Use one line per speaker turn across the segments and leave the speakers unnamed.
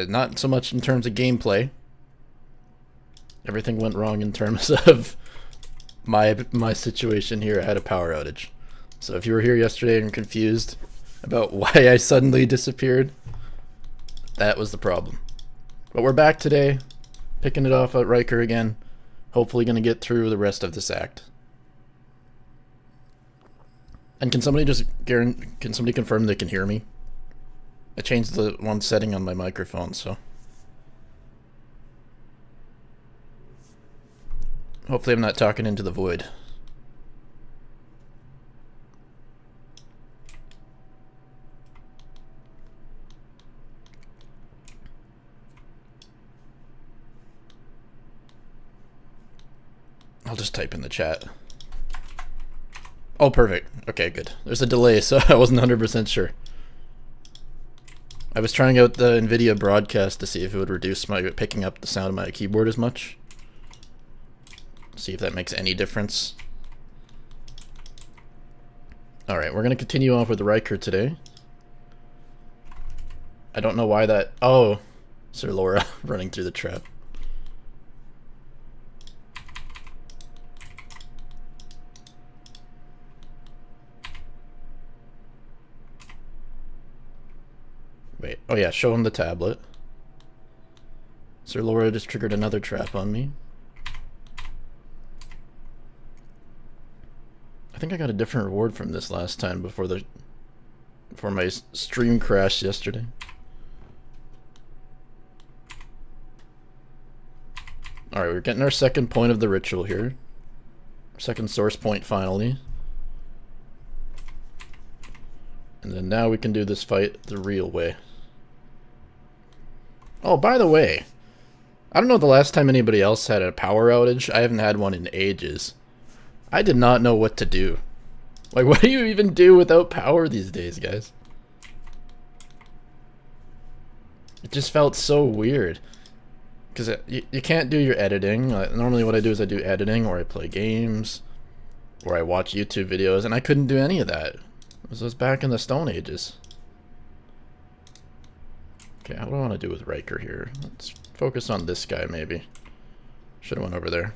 Not so much in terms of gameplay. Everything went wrong in terms of my situation here. I had a power outage. So if you were here yesterday and confused about why I suddenly disappeared, that was the problem. But we're back today, picking it off at Riker again. Hopefully gonna get through the rest of this act. And can somebody confirm they can hear me? I changed the one setting on my microphone, so hopefully I'm not talking into the void. I'll just type in the chat. Oh, perfect. Okay, good. There's a delay, so I wasn't 100% sure. I was trying out the NVIDIA broadcast to see if it would reduce my picking up the sound of my keyboard as much. See if that makes any difference. Alright, we're going to continue off with Riker today. I don't know why that... Oh, Sir Laura running through the trap. Wait, oh yeah, show him the tablet. Sir Laura just triggered another trap on me. I think I got a different reward from this last time before my stream crashed yesterday. Alright, we're getting our second point of the ritual here. Second source point finally. And then now we can do this fight the real way. Oh, by the way, I don't know the last time anybody else had a power outage. I haven't had one in ages. I did not know what to do. Like, what do you even do without power these days, guys? It just felt so weird. Because you can't do your editing. Normally what I do is I do editing, or I play games, or I watch YouTube videos, and I couldn't do any of that. This was back in the Stone Ages. Okay, what do I want to do with Riker here? Let's focus on this guy, maybe. Should have went over there.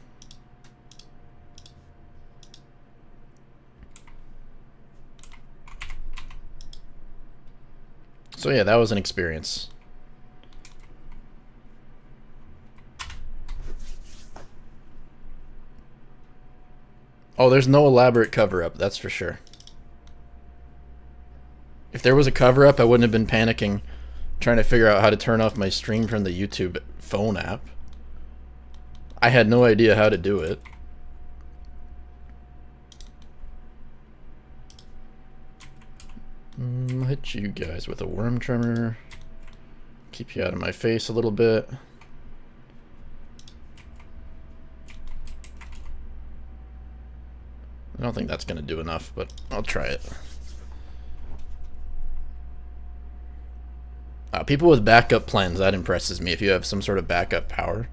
So yeah, that was an experience. Oh, there's no elaborate cover-up, that's for sure. If there was a cover-up, I wouldn't have been panicking trying to figure out how to turn off my stream from the YouTube phone app. I had no idea how to do it. I'll hit you guys with a worm tremor. Keep you out of my face a little bit. I don't think that's going to do enough, but I'll try it. People with backup plans, that impresses me, if you have some sort of backup power.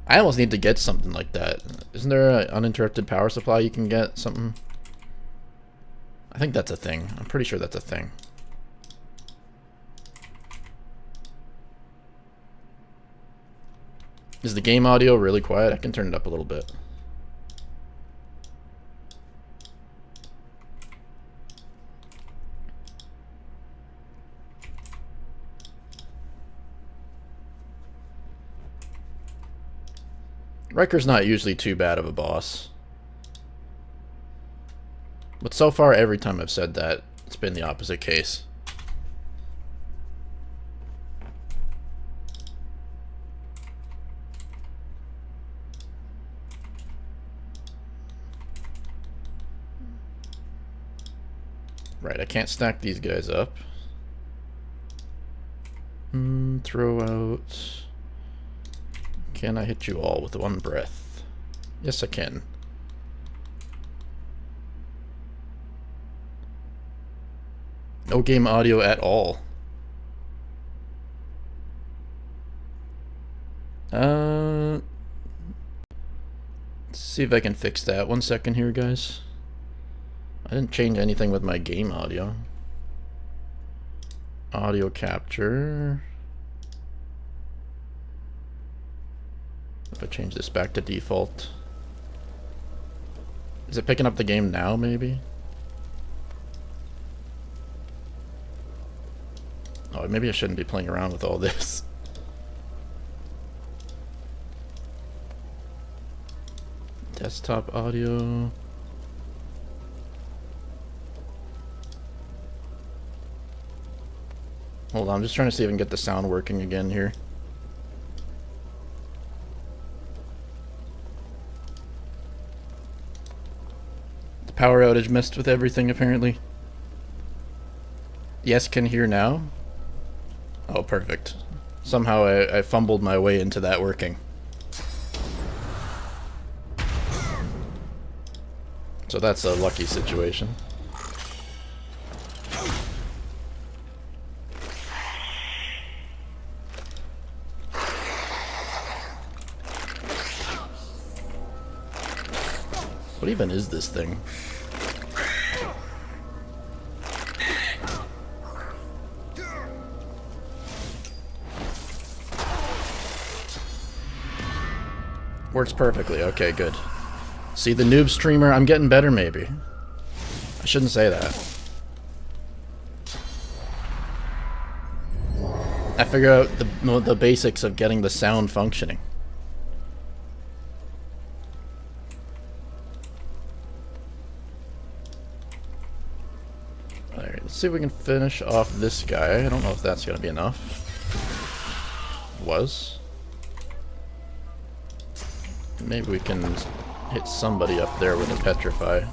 I almost need to get something like that. Isn't there an uninterrupted power supply you can get? Something? I think that's a thing. I'm pretty sure that's a thing. Is the game audio really quiet? I can turn it up a little bit. Riker's not usually too bad of a boss. But so far, every time I've said that, it's been the opposite case. Right, I can't stack these guys up. Throw out... Can I hit you all with one breath? Yes, I can. No game audio at all. Let's see if I can fix that. 1 second here, guys. I didn't change anything with my game audio. Audio capture. If I change this back to default. Is it picking up the game now, maybe? Oh, maybe I shouldn't be playing around with all this. Desktop audio. Hold on, I'm just trying to see if I can get the sound working again here. The power outage messed with everything, apparently. Yes, can hear now. Oh, perfect. Somehow I fumbled my way into that working. So that's a lucky situation. What even is this thing? Works perfectly. Okay, good. See, the noob streamer, I'm getting better maybe. I shouldn't say that. I figured out the basics of getting the sound functioning. Alright, let's see if we can finish off this guy. I don't know if that's gonna be enough. Was. Maybe we can hit somebody up there with a petrify.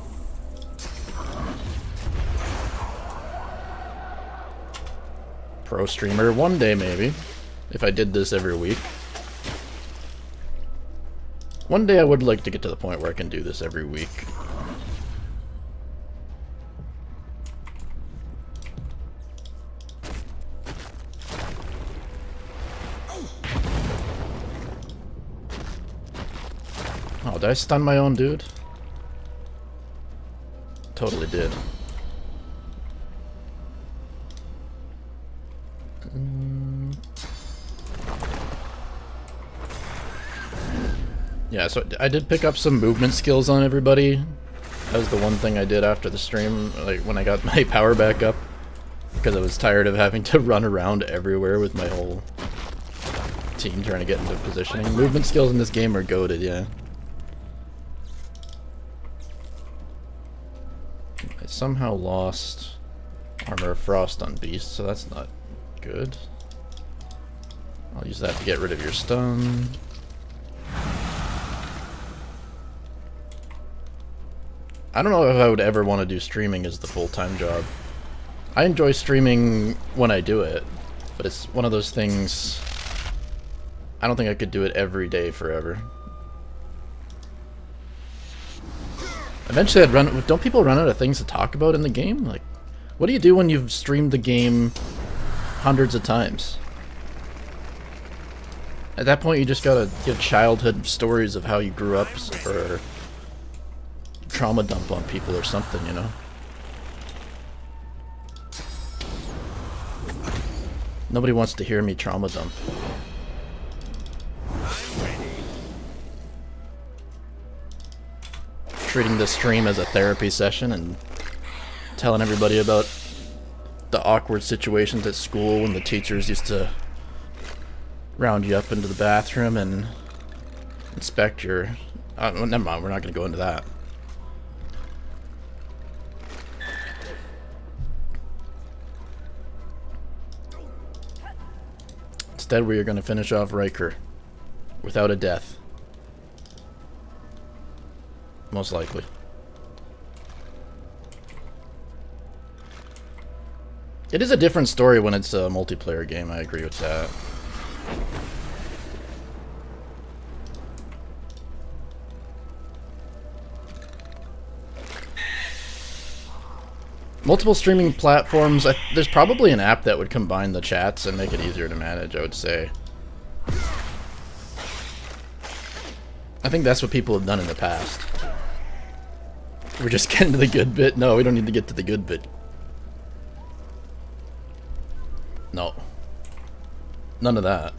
Pro streamer one day maybe, if I did this every week. One day I would like to get to the point where I can do this every week. Oh, did I stun my own dude? Totally did. Yeah, so I did pick up some movement skills on everybody. That was the one thing I did after the stream, like when I got my power back up. Because I was tired of having to run around everywhere with my whole team trying to get into positioning. Movement skills in this game are goated, yeah. I somehow lost Armor of Frost on Beast, so that's not good. I'll use that to get rid of your stun. I don't know if I would ever want to do streaming as the full-time job. I enjoy streaming when I do it, but it's one of those things I don't think I could do it every day forever. Eventually I'd run... Don't people run out of things to talk about in the game? Like, what do you do when you've streamed the game hundreds of times? At that point you just gotta give childhood stories of how you grew up, or trauma dump on people or something, you know? Nobody wants to hear me trauma dump. Treating the stream as a therapy session and telling everybody about the awkward situations at school when the teachers used to round you up into the bathroom and inspect your... well, never mind, we're not going to go into that. Instead, we are going to finish off Riker without a death. Most likely. It is a different story when it's a multiplayer game, I agree with that. Multiple streaming platforms, there's probably an app that would combine the chats and make it easier to manage, I would say. I think that's what people have done in the past. We're just getting to the good bit? No, we don't need to get to the good bit. No. None of that.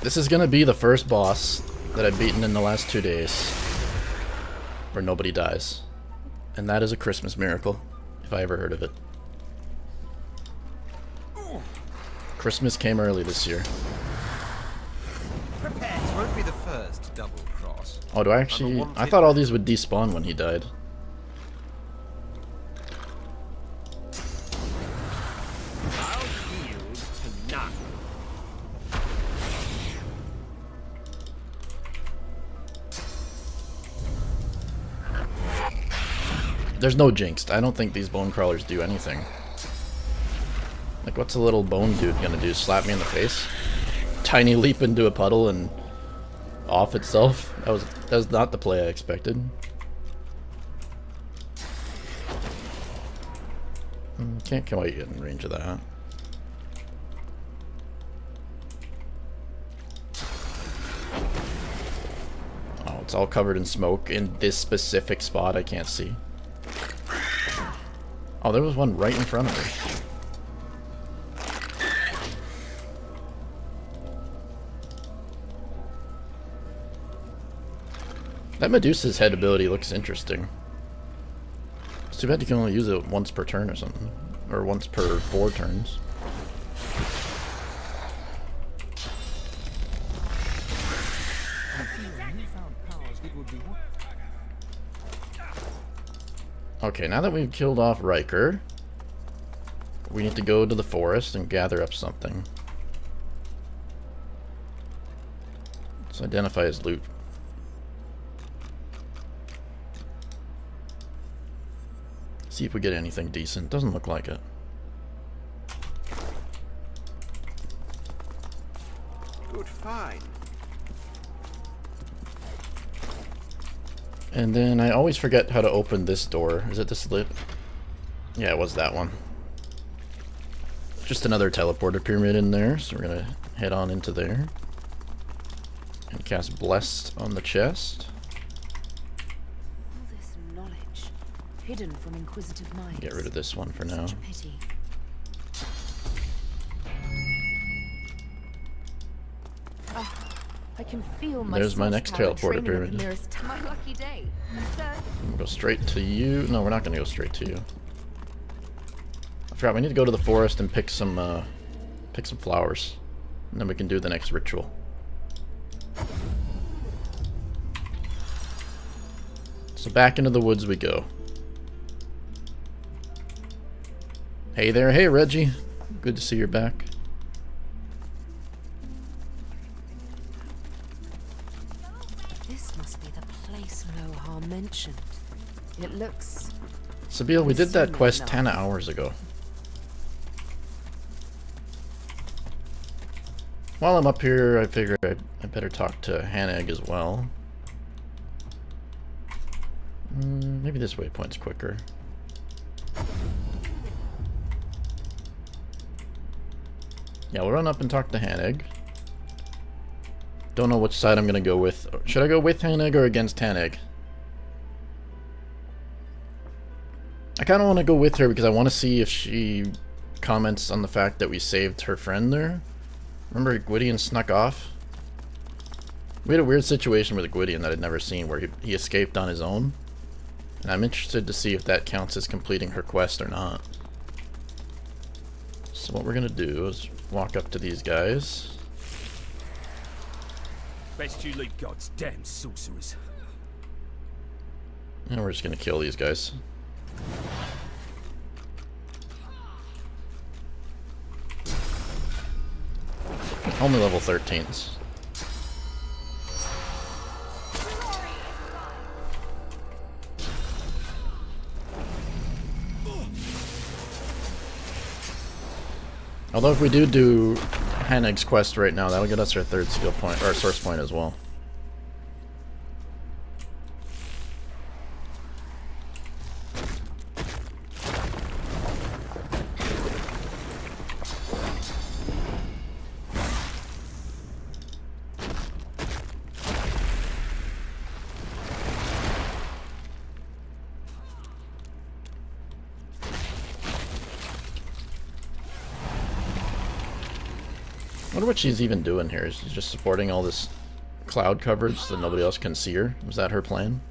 This is gonna be the first boss that I've beaten in the last 2 days where nobody dies. And that is a Christmas miracle, if I ever heard of it. Christmas came early this year.
Prepares won't be the first double cross.
Oh, do I actually... I thought all these would despawn when he died.
I'll yield to none.
There's no jinxed. I don't think these bone crawlers do anything. Like, what's a little bone dude gonna do? Slap me in the face? Tiny leap into a puddle and off itself? That was not the play I expected. Can't quite get in range of that. Oh, it's all covered in smoke in this specific spot I can't see. Oh, there was one right in front of me. That Medusa's head ability looks interesting. It's too bad you can only use it once per turn or something. Or once per 4 turns. Okay, now that we've killed off Riker, we need to go to the forest and gather up something. Let's identify his loot. See if we get anything decent. Doesn't look like it.
Good find.
And then I always forget how to open this door. Is it this lit? Yeah, it was that one. Just another teleporter pyramid in there, so we're gonna head on into there. And cast Blessed on the chest.
All this knowledge, hidden from inquisitive minds.
Get rid of this one for now.
Such a pity. I can feel my
There's my next teleporter pyramid.
My lucky day.
We'll go straight to you. No, we're not gonna go straight to you. I forgot, we need to go to the forest and pick some flowers. And then we can do the next ritual. So back into the woods we go. Hey there, hey Reggie. Good to see you're back.
This must be the place Lohar mentioned. It looks...
Sabine, we did that quest 10 hours ago. While I'm up here, I figure I better talk to Hanag as well. Maybe this waypoint's quicker. Yeah, we'll run up and talk to Hanag. Don't know which side I'm gonna go with. Should I go with Hanag or against Hanag? I kind of want to go with her because I want to see if she comments on the fact that we saved her friend there. Remember Gwydion snuck off? We had a weird situation with a Gwydion that I'd never seen where he escaped on his own. And I'm interested to see if that counts as completing her quest or not. So what we're gonna do is walk up to these guys.
Best you leave God's damn sorcerers.
And we're just gonna kill these guys. Only level 13s. Although if we do Hanag's quest right now, that'll get us our 3rd skill point, or source point as well. wonder what she's even doing here. Is she just supporting all this cloud coverage so that nobody else can see her? Was that her plan?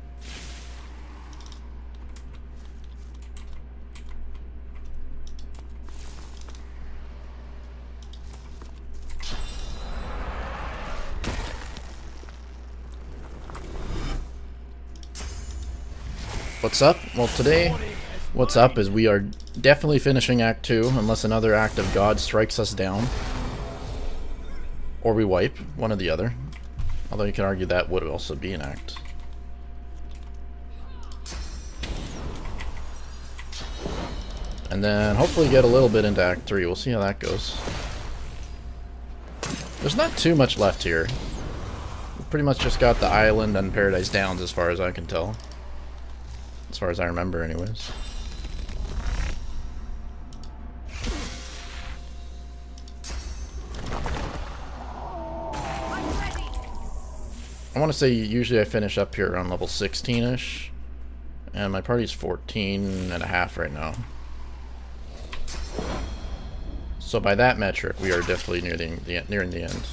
What's up? Well, today, what's up is we are definitely finishing Act 2, unless another act of God strikes us down. Or we wipe, one or the other. Although you can argue that would also be an act. And then hopefully get a little bit into Act 3. We'll see how that goes. There's not too much left here. We've pretty much just got the island and Paradise Downs as far as I can tell. As far as I remember, anyways. I want to say usually I finish up here around level 16-ish. And my party's 14 and a half right now. So by that metric, we are definitely nearing the end.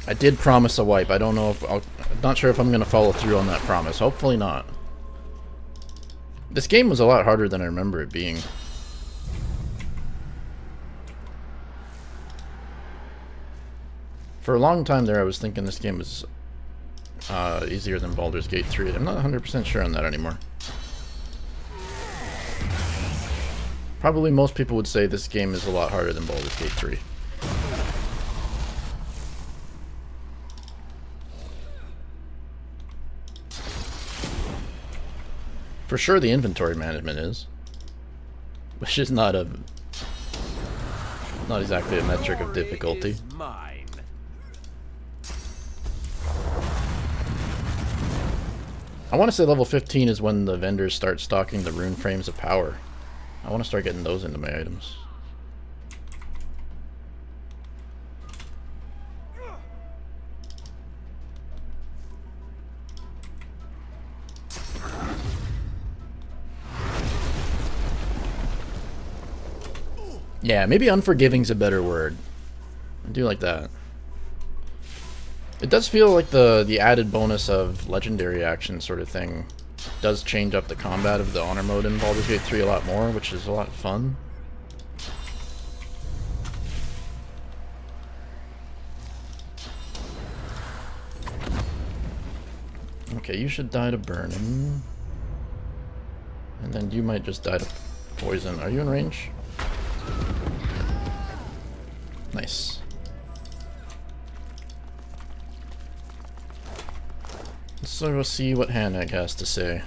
I did promise a wipe. I don't know if I'm not sure if I'm gonna follow through on that promise. Hopefully not. This game was a lot harder than I remember it being. For a long time there, I was thinking this game was easier than Baldur's Gate 3. I'm not 100% sure on that anymore. Probably most people would say this game is a lot harder than Baldur's Gate 3. For sure the inventory management is. Which is not exactly a metric of difficulty. I want to say level 15 is when the vendors start stocking the rune frames of power. I want to start getting those into my items. Yeah, maybe unforgiving's a better word. I do like that. It does feel like the added bonus of legendary action sort of thing does change up the combat of the Honor Mode in Baldur's Gate 3 a lot more, which is a lot of fun. Okay, you should die to burning. And then you might just die to poison. Are you in range? Nice. So we'll see what Hanag has to say.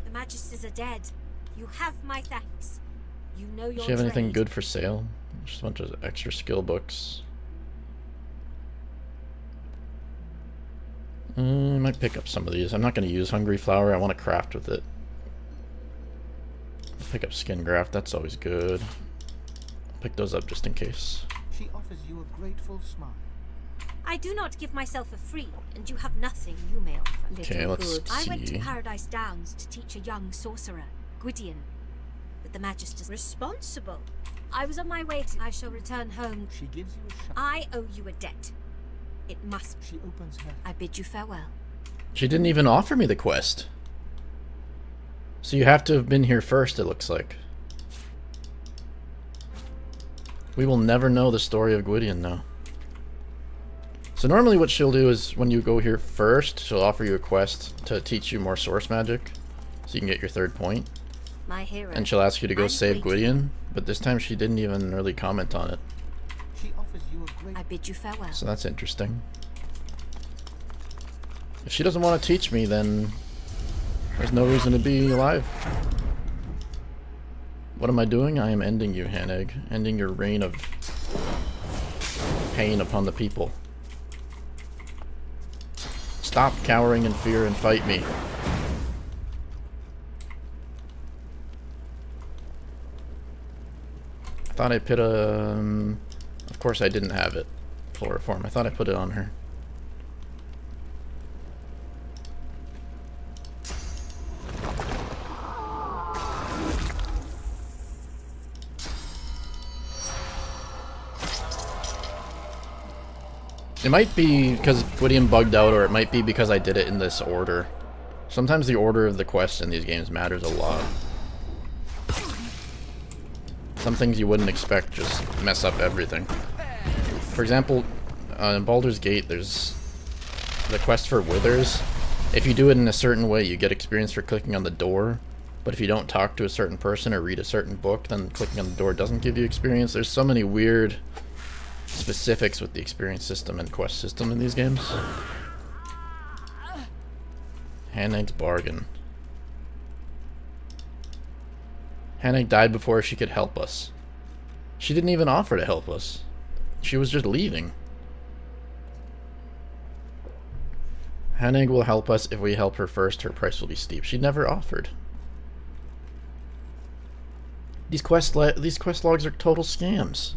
The Magisters are dead. You have my thanks. You know your
Does she have anything
trade.
good for sale? Just a bunch of extra skill books. I might pick up some of these. I'm not going to use Hungry Flower. I want to craft with it. Pick up Skin Graft. That's always good. Pick those up just in case.
She offers you a grateful smile.
I do not give myself a free, and you have nothing you may offer.
Okay, let's
I went to
see.
Paradise Downs to teach a young sorcerer, Gwydion, but the Magisters responsible. I was on my way to. I shall return home.
She gives you a shot.
I owe you a debt. It must.
She opens her.
I bid you farewell.
She didn't even offer me the quest. So you have to have been here first, it looks like. We will never know the story of Gwydion now. So normally what she'll do is when you go here first, she'll offer you a quest to teach you more source magic. So you can get your 3rd point.
My hero.
And she'll ask you to go
I'm
save
grateful.
Gwydion. But this time she didn't even really comment on it.
She offers you a great.
I bid you farewell.
So that's interesting. If she doesn't want to teach me, then there's no reason to be alive. What am I doing? I am ending you, Hanag. Ending your reign of pain upon the people. Stop cowering in fear and fight me. I thought I put a... Of course I didn't have it. Chloroform. I thought I put it on her. It might be because Gwydion bugged out, or it might be because I did it in this order. Sometimes the order of the quests in these games matters a lot. Some things you wouldn't expect just mess up everything. For example, in Baldur's Gate, there's the quest for Withers. If you do it in a certain way, you get experience for clicking on the door. But if you don't talk to a certain person or read a certain book, then clicking on the door doesn't give you experience. There's so many weird specifics with the experience system and quest system in these games. Hanag's bargain. Hanag died before she could help us. She didn't even offer to help us. She was just leaving. Hanag will help us if we help her first. Her price will be steep. She never offered. These quest logs are total scams.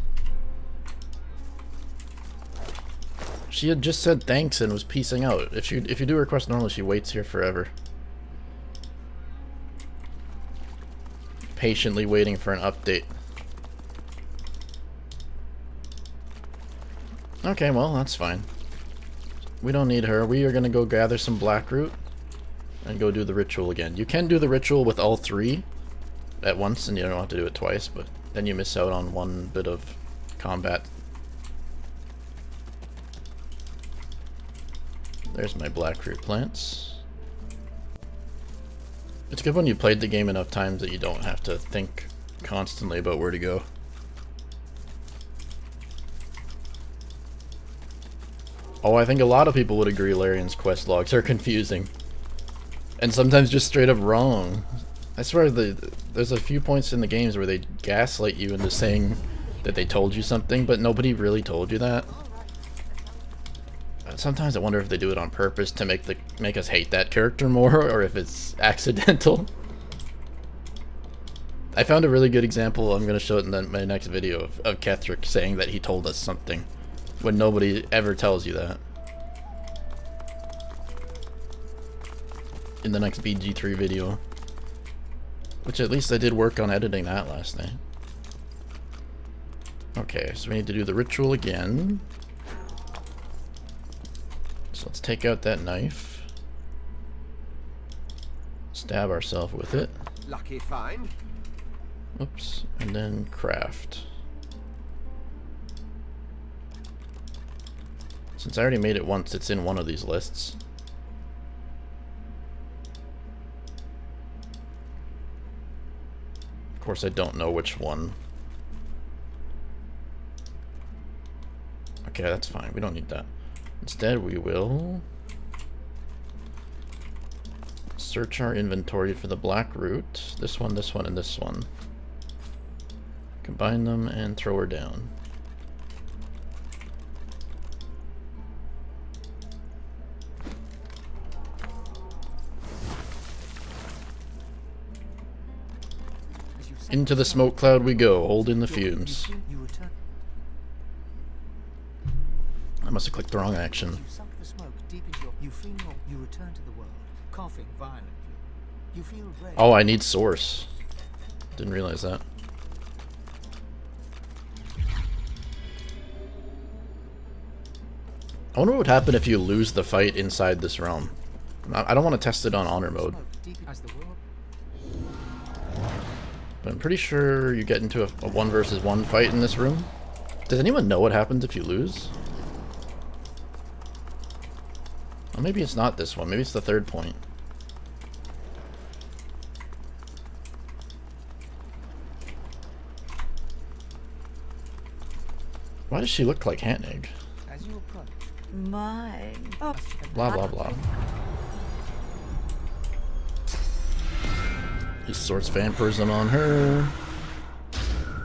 She had just said thanks and was peacing out. If you do her quest normally, she waits here forever. Patiently waiting for an update. Okay, well, that's fine. We don't need her. We are gonna go gather some black root and go do the ritual again. You can do the ritual with all three at once, and you don't have to do it twice, but then you miss out on one bit of combat. There's my black root plants. It's good when you played the game enough times that you don't have to think constantly about where to go. Oh, I think a lot of people would agree Larian's quest logs are confusing. And sometimes just straight up wrong. I swear there's a few points in the games where they gaslight you into saying that they told you something, but nobody really told you that. Sometimes I wonder if they do it on purpose to make us hate that character more, or if it's accidental. I found a really good example. I'm going to show it in my next video of Ketherick saying that he told us something when nobody ever tells you that. In the next BG3 video. Which at least I did work on editing that last night. Okay, so we need to do the ritual again. So let's take out that knife. Stab ourselves with it.
Lucky find.
Oops. And then craft. Since I already made it once, it's in one of these lists. Of course, I don't know which one. Okay, that's fine. We don't need that. Instead, we will search our inventory for the black root. This one, and this one. Combine them and throw her down. Into the smoke cloud we go, holding the fumes. I must have clicked the wrong action.
You sunk the smoke deep into you feel you return to the world, coughing violently. You feel brave.
Oh, I need source. Didn't realize that. I wonder what would happen if you lose the fight inside this realm. I don't want to test it on honor mode. But I'm pretty sure you get into a 1 versus 1 fight in this room. Does anyone know what happens if you lose? Well, maybe it's not this one. Maybe it's the third point. Why does she look like Hanag?
As you approach,
Mine. Oh,
Blah blah blah. He sorts vampirism on her.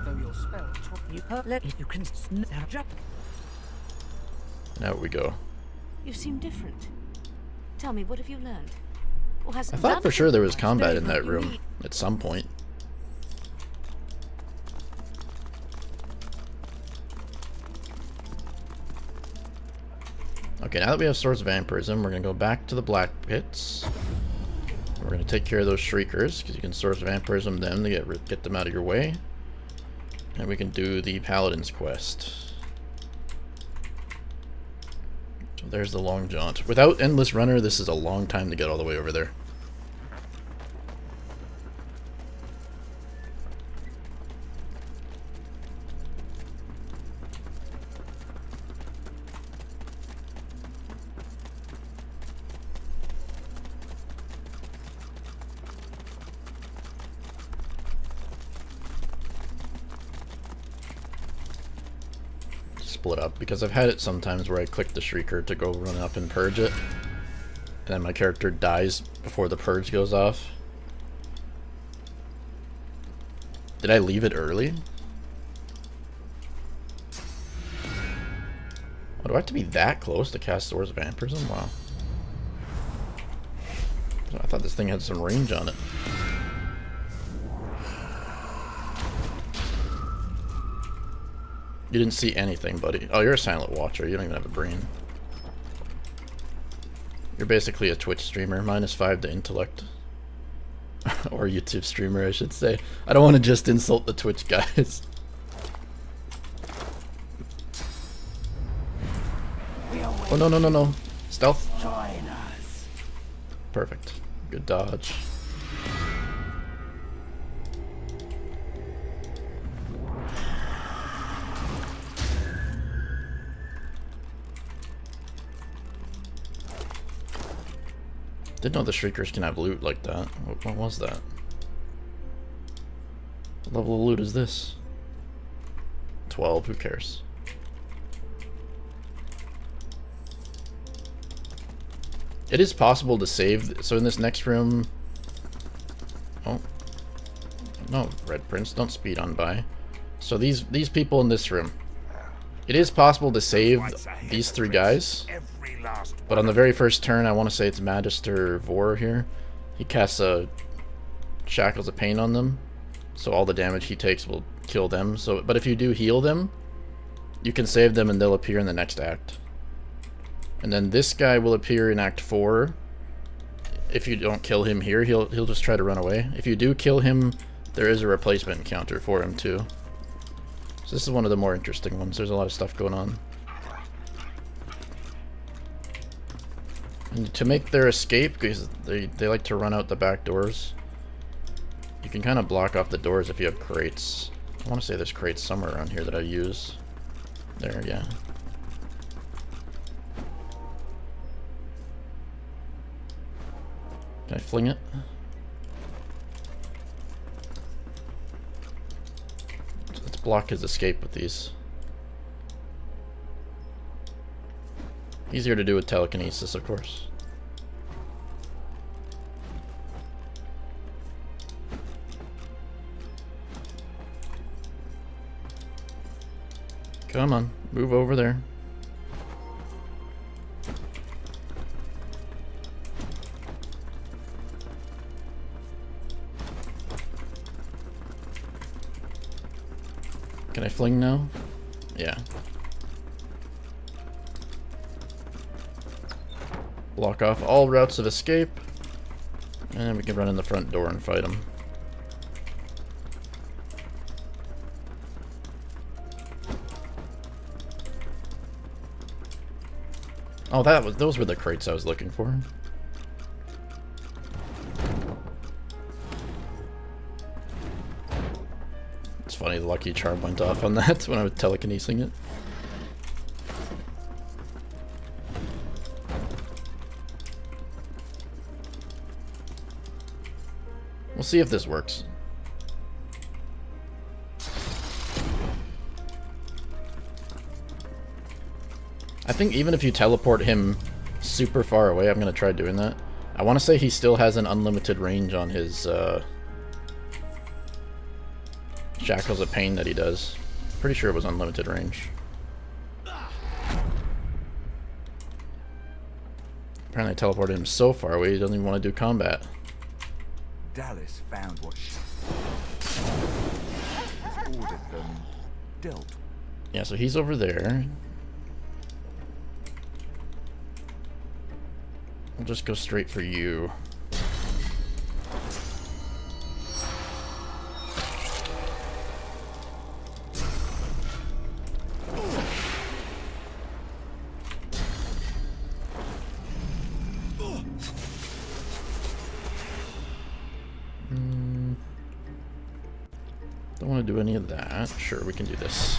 though your spell
you can snap.
There we go.
You seem different. Tell me, what have you learned? Or has
I thought for sure there was combat in that room at some point. Okay, now that we have Swords of Vampirism, we're going to go back to the Black Pits. We're going to take care of those Shriekers, because you can Swords of Vampirism them to get them out of your way. And we can do the Paladin's quest. So there's the long jaunt. Without Endless Runner, this is a long time to get all the way over there. Split up, because I've had it sometimes where I click the Shrieker to go run up and purge it, and then my character dies before the purge goes off. Did I leave it early? Oh, do I have to be that close to cast Swords of Vampirism? Wow. I thought this thing had some range on it. You didn't see anything, buddy. Oh, you're a silent watcher. You don't even have a brain. You're basically a Twitch streamer. -5 to intellect. Or YouTube streamer, I should say. I don't want to just insult the Twitch guys. Oh, no, no, no, no. Stealth.
Join us.
Perfect. Good dodge. Didn't know the Shriekers can have loot like that. What was that? What level of loot is this? 12, who cares? It is possible to save, so in this next room... Oh. No, Red Prince, don't speed on by. So these people in this room. It is possible to save these 3 guys. But on the very first turn, I want to say it's Magister Vor here. He casts a Shackles of Pain on them, so all the damage he takes will kill them. So, but if you do heal them, you can save them and they'll appear in the next act. And then this guy will appear in Act 4. If you don't kill him here, he'll just try to run away. If you do kill him, there is a replacement encounter for him too. So this is one of the more interesting ones. There's a lot of stuff going on. And to make their escape, because they like to run out the back doors, you can kind of block off the doors if you have crates. I want to say there's crates somewhere around here that I use. There, yeah. Can I fling it? Let's block his escape with these. Easier to do with telekinesis, of course. Come on, move over there. Can I fling now? Yeah. Block off all routes of escape, and we can run in the front door and fight them. Oh, those were the crates I was looking for. It's funny, the lucky charm went off on that when I was telekinesing it. We'll see if this works. I think even if you teleport him super far away, I'm going to try doing that. I want to say he still has an unlimited range on his Shackles of Pain that he does. Pretty sure it was unlimited range. Apparently I teleported him so far away he doesn't even want to do combat.
Dallas found what she ordered them dealt.
Yeah, so he's over there. We'll just go straight for you. Don't want to do any of that. Sure, we can do this.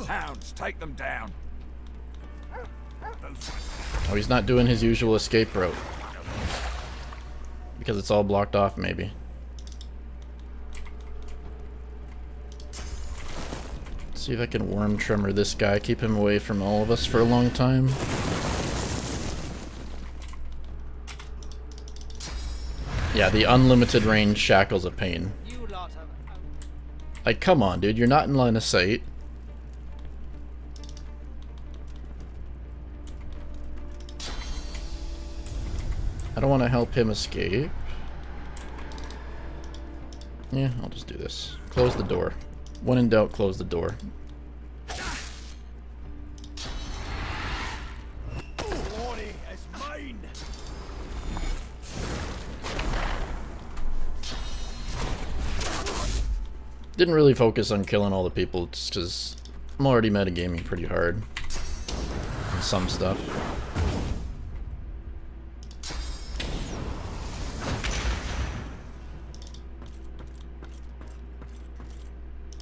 Hounds, take them down.
Oh, he's not doing his usual escape route. Because it's all blocked off, maybe. Let's see if I can worm tremor this guy, keep him away from all of us for a long time. Yeah, the unlimited range shackles a pain. Like, come on, dude, you're not in line of sight. I don't want to help him escape. Yeah, I'll just do this. Close the door. When in doubt, close the door. Didn't really focus on killing all the people just because I'm already metagaming pretty hard on some stuff.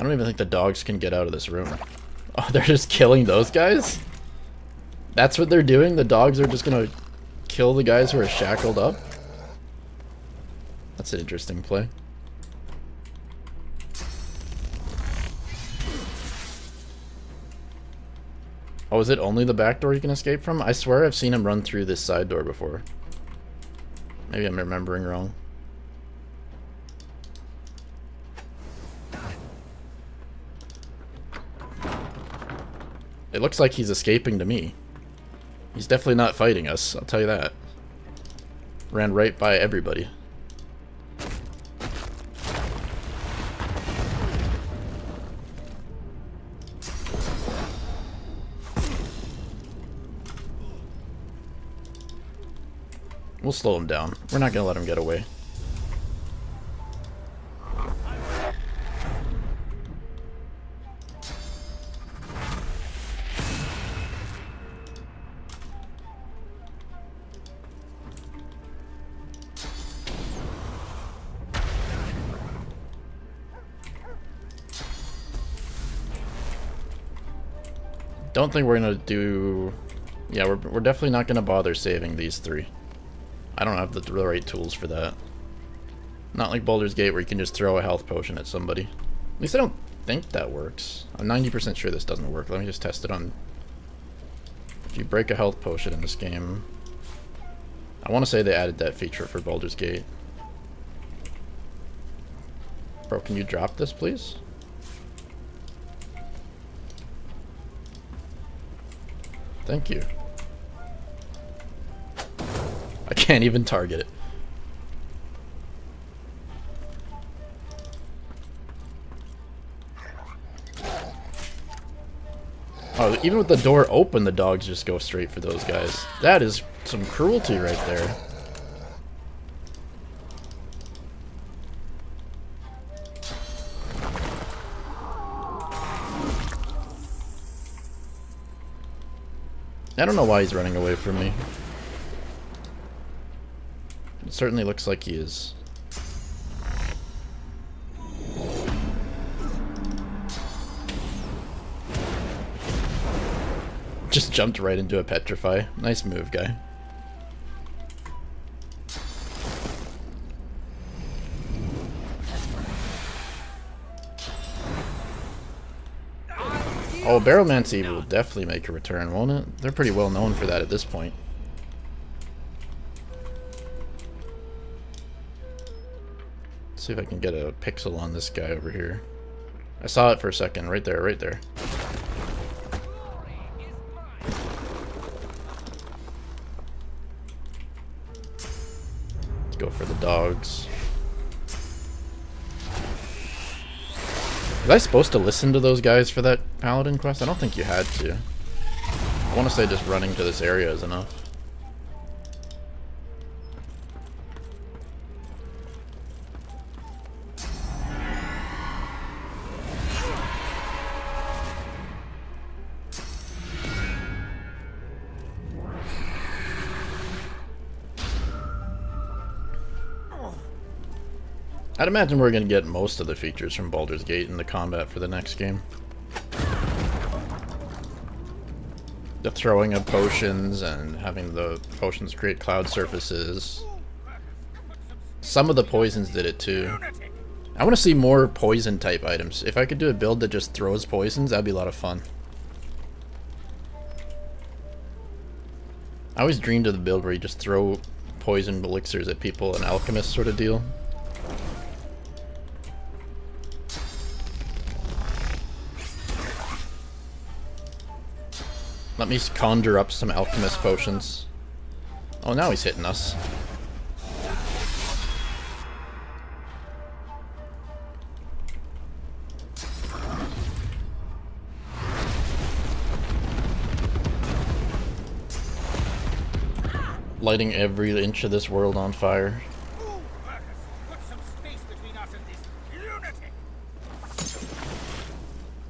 I don't even think the dogs can get out of this room. Oh, they're just killing those guys? That's what they're doing? The dogs are just gonna kill the guys who are shackled up? That's an interesting play. Oh, is it only the back door you can escape from? I swear I've seen him run through this side door before. Maybe I'm remembering wrong. It looks like he's escaping to me. He's definitely not fighting us, I'll tell you that. Ran right by everybody. We'll slow him down. We're not gonna let him get away. Don't think we're gonna do... Yeah, we're definitely not gonna bother saving these three. I don't have the right tools for that. Not like Baldur's Gate where you can just throw a health potion at somebody. At least I don't think that works. I'm 90% sure this doesn't work. Let me just test it on... If you break a health potion in this game... I want to say they added that feature for Baldur's Gate. Bro, can you drop this, please? Thank you. I can't even target it. Oh, even with the door open, the dogs just go straight for those guys. That is some cruelty right there. I don't know why he's running away from me. It certainly looks like he is. Just jumped right into a petrify. Nice move, guy. Oh, Baromancy will definitely make a return, won't it? They're pretty well known for that at this point. Let's see if I can get a pixel on this guy over here. I saw it for a second, right there, right there. Let's go for the dogs. Was I supposed to listen to those guys for that paladin quest? I don't think you had to. I want to say just running to this area is enough. I'd imagine we're going to get most of the features from Baldur's Gate in the combat for the next game. The throwing of potions and having the potions create cloud surfaces. Some of the poisons did it too. I want to see more poison type items. If I could do a build that just throws poisons, that'd be a lot of fun. I always dreamed of the build where you just throw poison elixirs at people, an alchemist sort of deal. Let me conjure up some alchemist potions. Oh, now he's hitting us. Lighting every inch of this world on fire.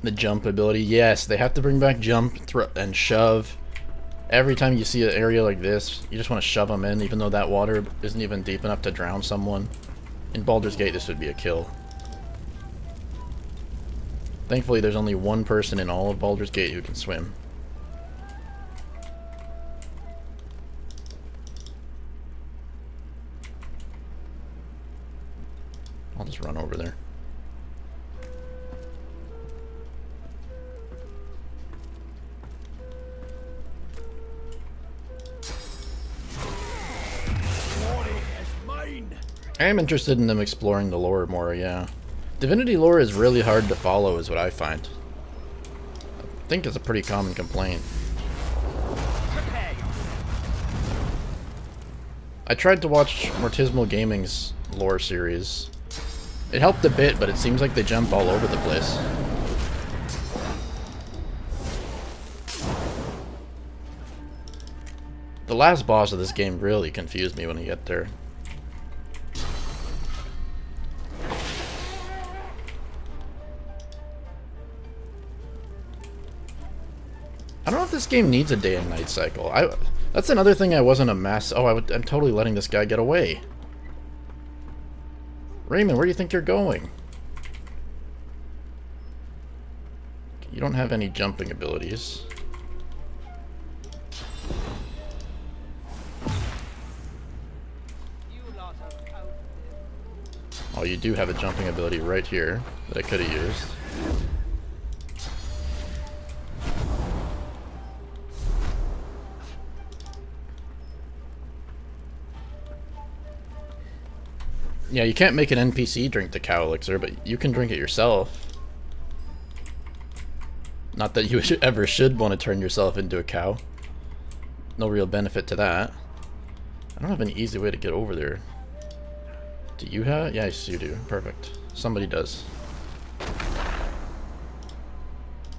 The jump ability, yes, they have to bring back jump and shove. Every time you see an area like this, you just want to shove them in, even though that water isn't even deep enough to drown someone. In Baldur's Gate, this would be a kill. Thankfully, there's only one person in all of Baldur's Gate who can swim. I'll just run over there. I am interested in them exploring the lore more, yeah. Divinity lore is really hard to follow, is what I find. I think it's a pretty common complaint. I tried to watch Mortismal Gaming's lore series. It helped a bit, but it seems like they jump all over the place. The last boss of this game really confused me when I get there. I don't know if this game needs a day and night cycle. That's another thing I wasn't a mess. Oh, I'm totally letting this guy get away. Raymond, where do you think you're going? You don't have any jumping abilities. Oh, you do have a jumping ability right here that I could have used. Yeah, you can't make an NPC drink the cow elixir, but you can drink it yourself. Not that you ever should want to turn yourself into a cow. No real benefit to that. I don't have an easy way to get over there. Do you have? Yes, you do. Perfect. Somebody does.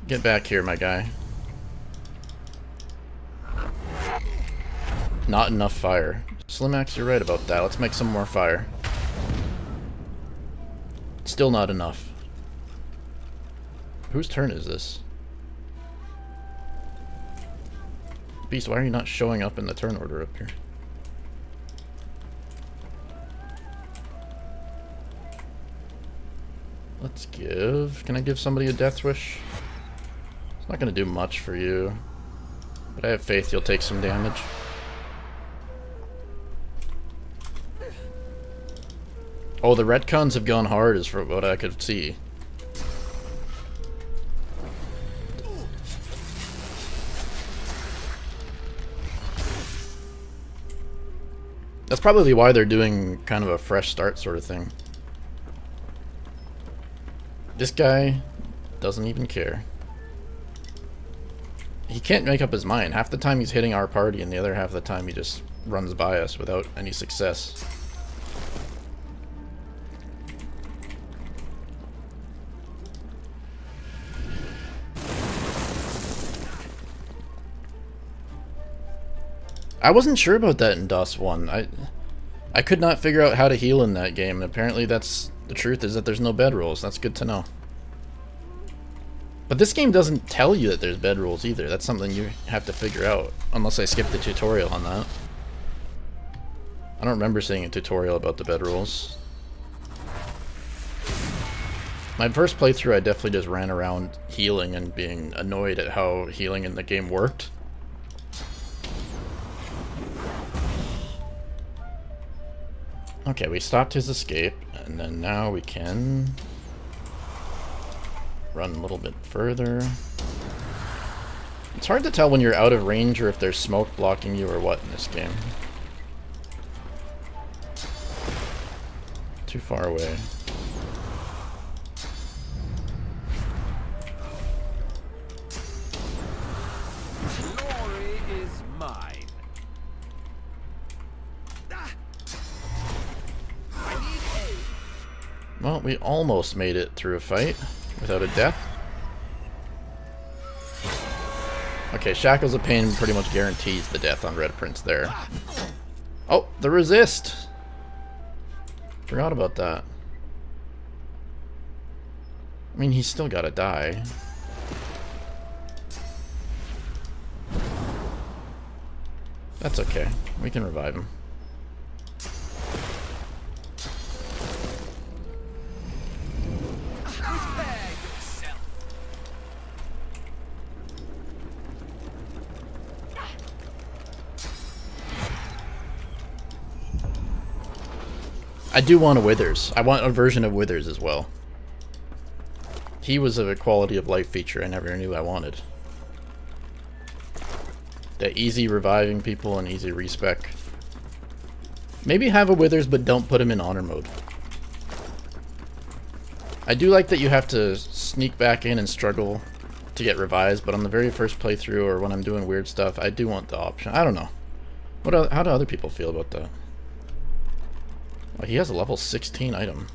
Get back here, my guy. Not enough fire. Slimax, you're right about that. Let's make some more fire. Still not enough. Whose turn is this? Beast, why are you not showing up in the turn order up here? Let's give... Can I give somebody a death wish? It's not going to do much for you. But I have faith you'll take some damage. Oh, the retcons have gone hard, is from what I could see. That's probably why they're doing kind of a fresh start sort of thing. This guy doesn't even care. He can't make up his mind. Half the time he's hitting our party, and the other half of the time he just runs by us without any success. I wasn't sure about that in DOS1. I could not figure out how to heal in that game. Apparently that's the truth, is that there's no bed rules. That's good to know. But this game doesn't tell you that there's bed rules either. That's something you have to figure out, unless I skip the tutorial on that. I don't remember seeing a tutorial about the bed rules. My first playthrough, I definitely just ran around healing and being annoyed at how healing in the game worked. Okay, we stopped his escape, and then now we can run a little bit further. It's hard to tell when you're out of range or if there's smoke blocking you or what in this game. Too far away.
Glory is mine. I need aid.
Well, we almost made it through a fight without a death. Okay, Shackles of Pain pretty much guarantees the death on Red Prince there. Oh, the resist! Forgot about that. I mean, he's still gotta die. That's okay. We can revive him. I do want a Withers. I want a version of Withers as well. He was a quality of life feature I never knew I wanted. That easy reviving people and easy respec. Maybe have a Withers, but don't put him in honor mode. I do like that you have to sneak back in and struggle to get revives, but on the very first playthrough or when I'm doing weird stuff, I do want the option. I don't know. How do other people feel about that? Oh, he has a level 16 item.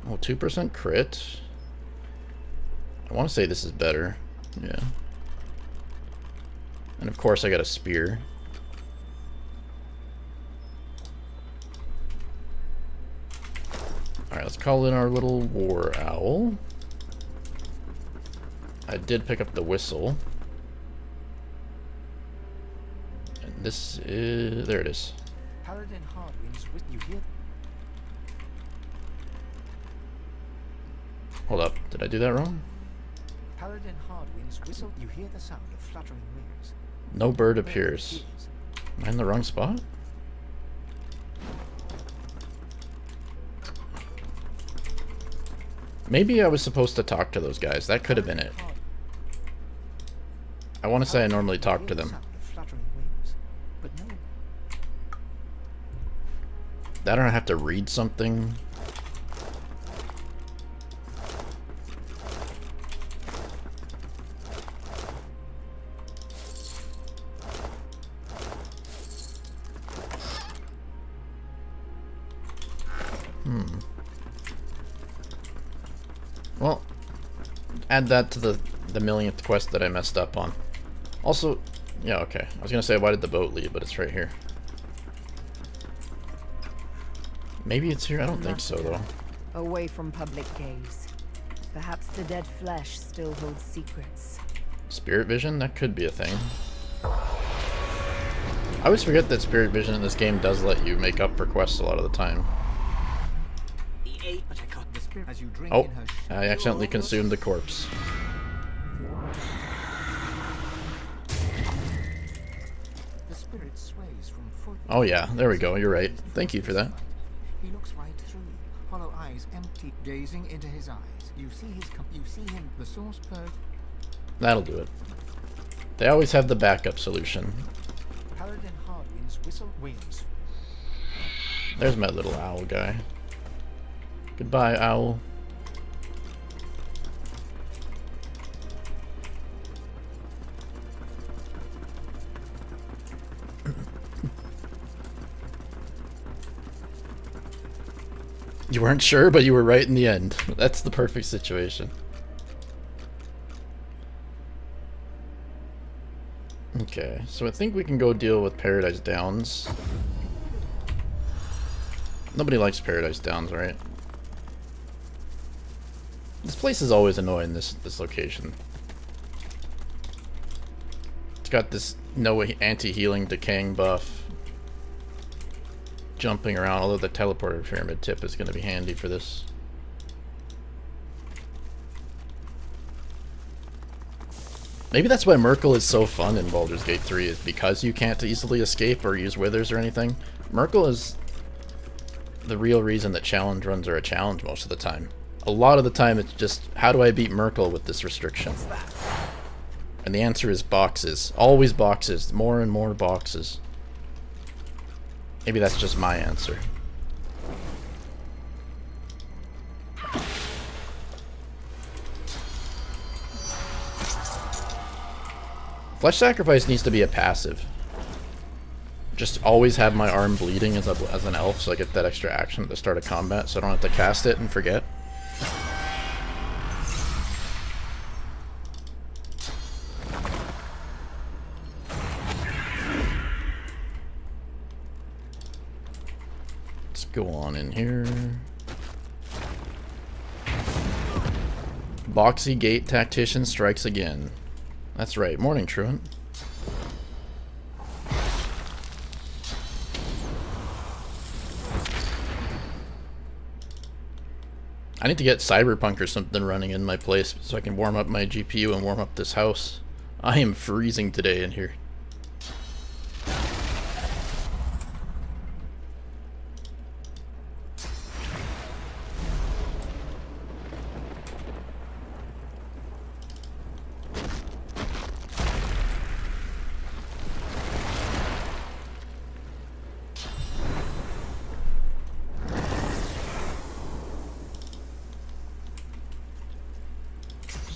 Oh, 2% crit. I want to say this is better. Yeah. And of course I got a spear. Alright, let's call in our little war owl. I did pick up the whistle. And this is... there it is.
Paladin Hardwin's you hear?
Hold up, did I do that wrong?
Paladin Hardwin's whistle. You hear the sound of fluttering wings.
No bird appears. Am I in the wrong spot? Maybe I was supposed to talk to those guys. That could have been it. I want to say I normally talk to them. That or I have to read something. Well, add that to the millionth quest that I messed up on. Also, yeah, okay. I was gonna say, why did the boat leave, but it's right here. Maybe it's here? I don't think so, though.
Away from public gaze. Perhaps the dead flesh still holds secrets.
Spirit vision? That could be a thing. I always forget that spirit vision in this game does let you make up for quests a lot of the time. Oh, I accidentally consumed the corpse. Oh yeah, there we go, you're right. Thank you for that.
He looks right through you. Hollow eyes empty, gazing into his eyes. You see him, the source perk.
That'll do it. They always have the backup solution.
Paladin Hardwin's whistle wings.
There's my little owl guy. Goodbye, owl. You weren't sure, but you were right in the end. That's the perfect situation. Okay, so I think we can go deal with Paradise Downs. Nobody likes Paradise Downs, right? This place is always annoying, this location. It's got this no anti-healing decaying buff. Jumping around, although the teleporter pyramid tip is going to be handy for this. Maybe that's why Merkel is so fun in Baldur's Gate 3, is because you can't easily escape or use withers or anything. Merkel is the real reason that challenge runs are a challenge most of the time. A lot of the time it's just, how do I beat Merkel with this restriction? And the answer is boxes. Always boxes. More and more boxes. Maybe that's just my answer. Flesh Sacrifice needs to be a passive. Just always have my arm bleeding as an elf, so I get that extra action at the start of combat, so I don't have to cast it and forget. Let's go on in here. Boxy Gate Tactician strikes again. That's right, morning truant. I need to get Cyberpunk or something running in my place so I can warm up my GPU and warm up this house. I am freezing today in here.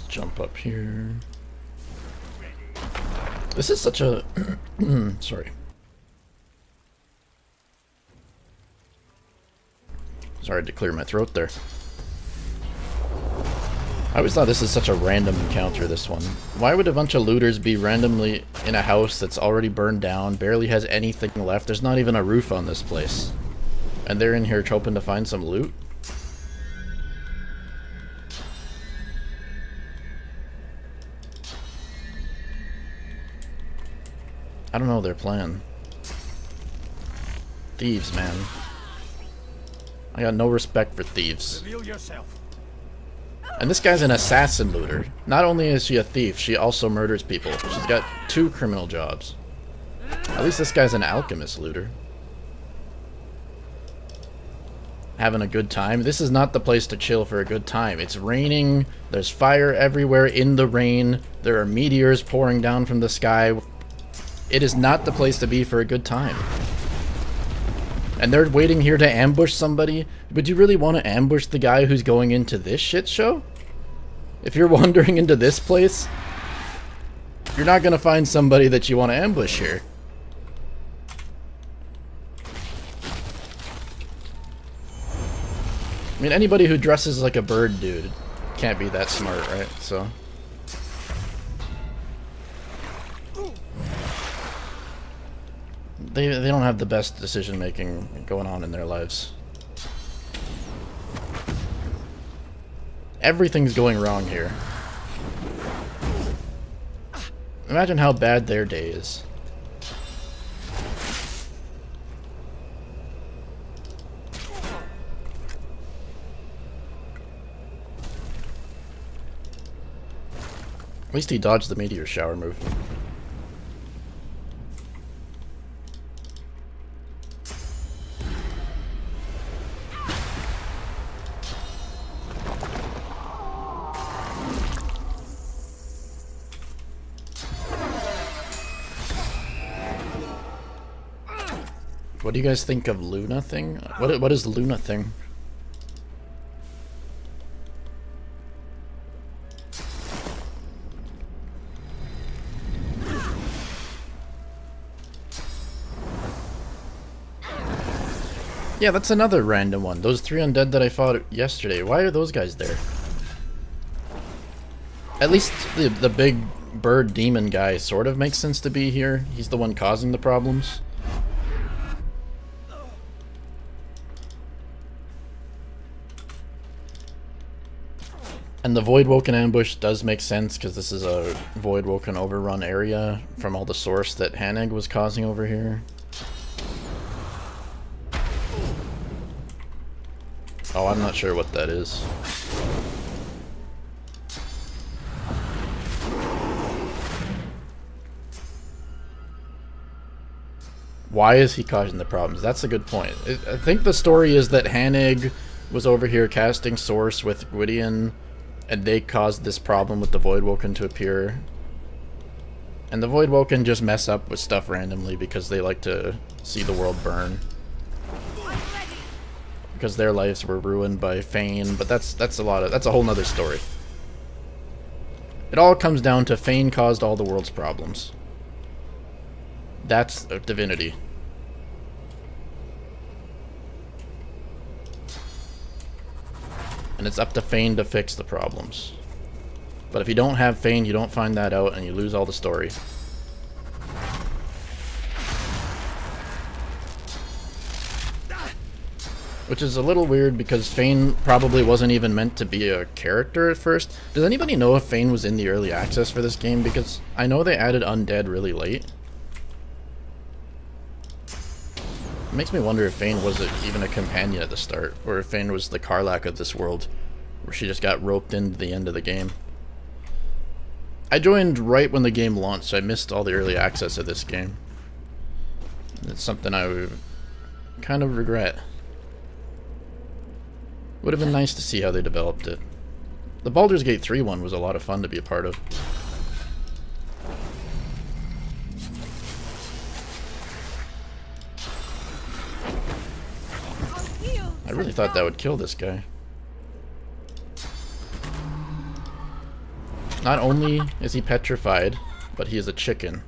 Jump up here. This is such a sorry. Sorry to clear my throat there. I always thought this is such a random encounter, this one. Why would a bunch of looters be randomly in a house that's already burned down, barely has anything left? There's not even a roof on this place. And they're in here hoping to find some loot? I don't know their plan. Thieves, man. I got no respect for thieves.
Reveal yourself.
And this guy's an assassin looter. Not only is she a thief, she also murders people. She's got 2 criminal jobs. At least this guy's an alchemist looter. Having a good time. This is not the place to chill for a good time. It's raining. There's fire everywhere in the rain. There are meteors pouring down from the sky. It is not the place to be for a good time. And they're waiting here to ambush somebody? Would you really want to ambush the guy who's going into this shit show? If you're wandering into this place, you're not going to find somebody that you want to ambush here. I mean, anybody who dresses like a bird dude can't be that smart, right? So... They don't have the best decision making going on in their lives. Everything's going wrong here. Imagine how bad their day is. At least he dodged the meteor shower move. What do you guys think of Luna thing? What is Luna thing? Yeah, that's another random one. Those 3 undead that I fought yesterday. Why are those guys there? At least the big bird demon guy sort of makes sense to be here. He's the one causing the problems. And the Voidwoken ambush does make sense because this is a Voidwoken overrun area from all the source that Hanag was causing over here. Oh, I'm not sure what that is. Why is he causing the problems? That's a good point. I think the story is that Hanag was over here casting Source with Gwydion, and they caused this problem with the Voidwoken to appear. And the Voidwoken just mess up with stuff randomly because they like to see the world burn. Because their lives were ruined by Fane, but that's a whole nother story. It all comes down to Fane caused all the world's problems. That's Divinity. And it's up to Fane to fix the problems. But if you don't have Fane, you don't find that out and you lose all the story. Which is a little weird because Fane probably wasn't even meant to be a character at first. Does anybody know if Fane was in the early access for this game? Because I know they added Undead really late. It makes me wonder if Fane wasn't even a companion at the start, or if Fane was the Karlach of this world, where she just got roped into the end of the game. I joined right when the game launched, so I missed all the early access of this game. It's something I would kind of regret. Would have been nice to see how they developed it. The Baldur's Gate 3 one was a lot of fun to be a part of. I really thought that would kill this guy. Not only is he petrified, but he is a chicken.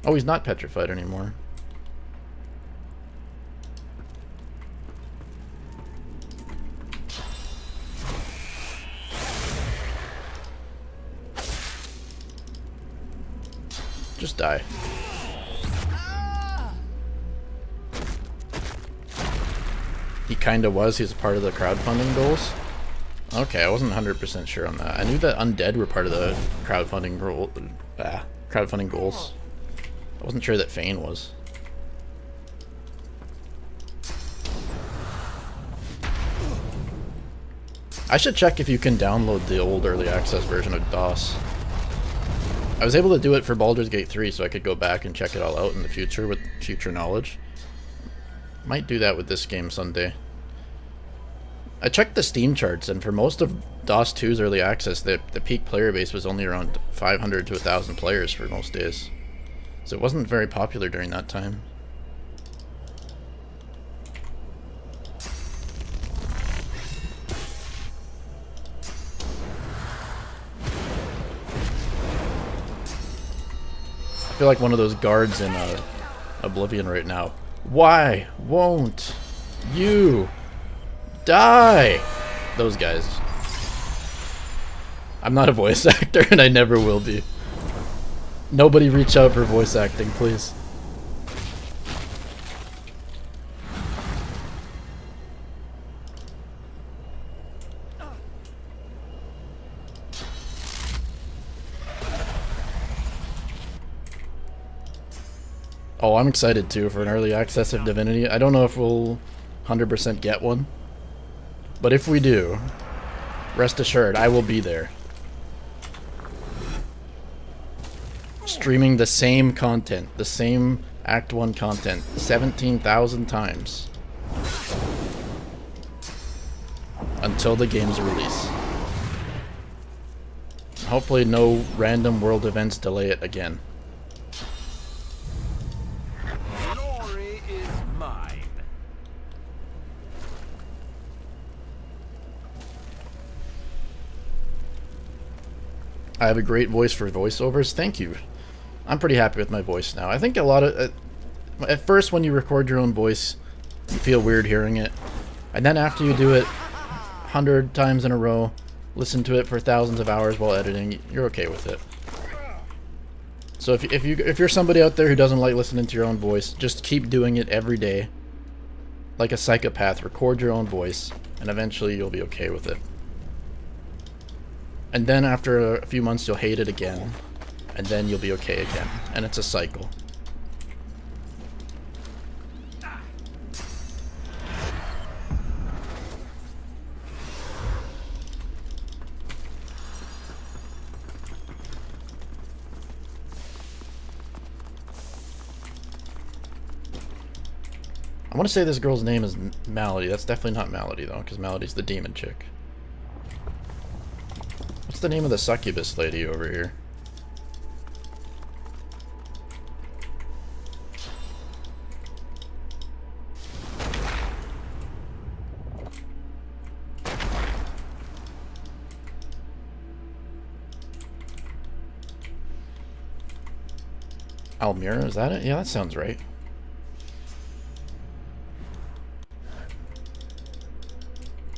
Oh, he's not petrified anymore. Just die. He kinda was. He's a part of the crowdfunding goals. Okay, I wasn't 100% sure on that. I knew that Undead were part of the crowdfunding goals. I wasn't sure that Fane was. I should check if you can download the old early access version of DOS. I was able to do it for Baldur's Gate 3, so I could go back and check it all out in the future with future knowledge. Might do that with this game someday. I checked the Steam charts, and for most of DOS 2's early access, the peak player base was only around 500 to 1,000 players for most days. So it wasn't very popular during that time. I feel like one of those guards in Oblivion right now. Why won't you die? Those guys. I'm not a voice actor and I never will be. Nobody reach out for voice acting, please. Oh, I'm excited too for an early access of Divinity. I don't know if we'll 100% get one, but if we do, rest assured I will be there. Streaming the same content, the same Act 1 content, 17,000 times. Until the game's release. Hopefully no random world events delay it again.
Glory is mine.
I have a great voice for voiceovers. Thank you. I'm pretty happy with my voice now. I think a lot of... at first when you record your own voice, you feel weird hearing it. And then after you do it 100 times in a row, listen to it for thousands of hours while editing, you're okay with it. So if you're somebody out there who doesn't like listening to your own voice, just keep doing it every day. Like a psychopath, record your own voice, and eventually you'll be okay with it. And then after a few months you'll hate it again, and then you'll be okay again. And it's a cycle. I want to say this girl's name is Malady. That's definitely not Malady, though, because Malady's the demon chick. What's the name of the succubus lady over here? Almira, is that it? Yeah, that sounds right.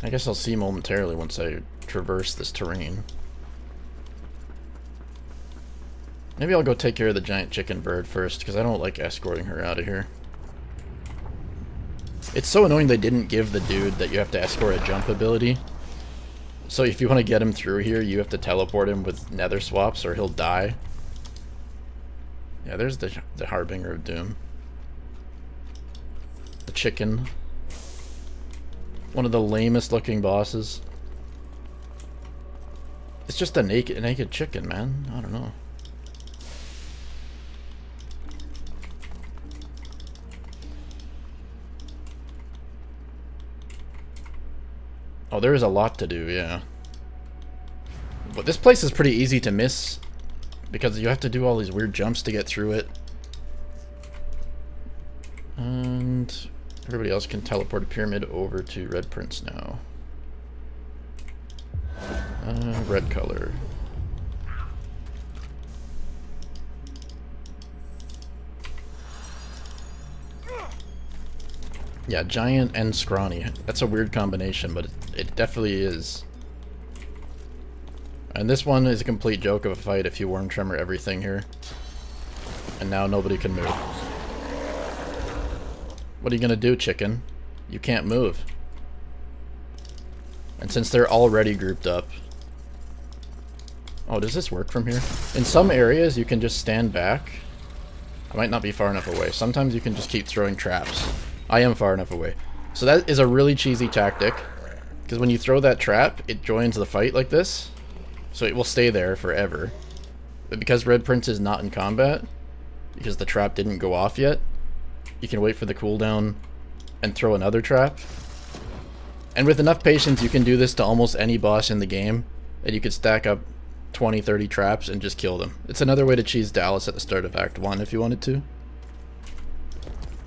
I guess I'll see momentarily once I traverse this terrain. Maybe I'll go take care of the giant chicken bird first, because I don't like escorting her out of here. It's so annoying they didn't give the dude that you have to escort a jump ability. So if you want to get him through here, you have to teleport him with nether swaps or he'll die. Yeah, there's the Harbinger of Doom. The chicken. One of the lamest looking bosses. It's just a naked chicken, man. I don't know. Oh, there is a lot to do, yeah. But this place is pretty easy to miss because you have to do all these weird jumps to get through it. And everybody else can teleport a pyramid over to Red Prince now. Red color. Yeah, giant and scrawny. That's a weird combination, but it definitely is. And this one is a complete joke of a fight if you worm tremor everything here. And now nobody can move. What are you gonna do, chicken? You can't move. And since they're already grouped up... Oh, does this work from here? In some areas, you can just stand back. I might not be far enough away. Sometimes you can just keep throwing traps. I am far enough away. So that is a really cheesy tactic. Because when you throw that trap, it joins the fight like this. So it will stay there forever. But because Red Prince is not in combat, because the trap didn't go off yet, you can wait for the cooldown and throw another trap. And with enough patience, you can do this to almost any boss in the game. And you could stack up 20, 30 traps and just kill them. It's another way to cheese Dallas at the start of Act 1 if you wanted to.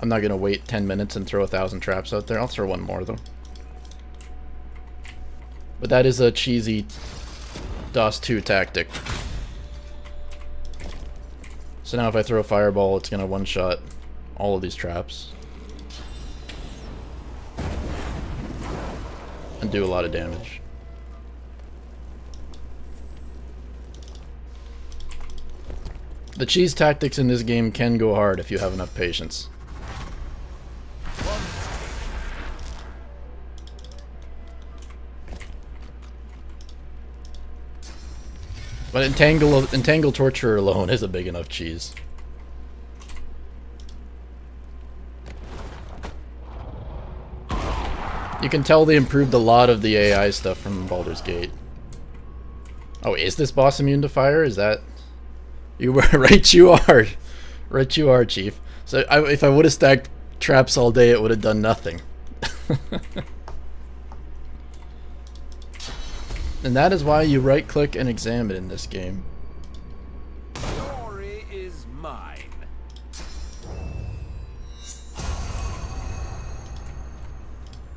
I'm not going to wait 10 minutes and throw 1,000 traps out there. I'll throw one more, though. But that is a cheesy DOS2 tactic. So now if I throw a fireball, it's going to one-shot all of these traps. And do a lot of damage. The cheese tactics in this game can go hard if you have enough patience. But Entangle Torturer alone is a big enough cheese. You can tell they improved a lot of the AI stuff from Baldur's Gate. Oh, is this boss immune to fire? Is that... You were right, you are. Right, you are, Chief. So if I would have stacked traps all day, it would have done nothing. And that is why you right-click and examine in this game.
Glory is mine.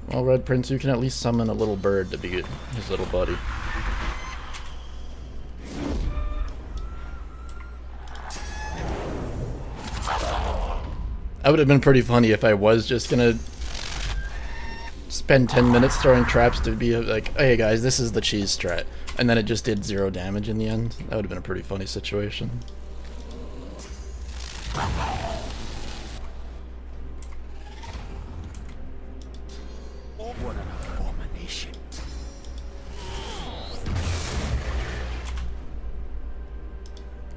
Well, Red Prince, you can at least summon a little bird to be his little buddy. That would have been pretty funny if I was just gonna spend 10 minutes throwing traps to be like, hey guys, this is the cheese strat. And then it just did 0 damage in the end. That would have been a pretty funny situation.
What an abomination.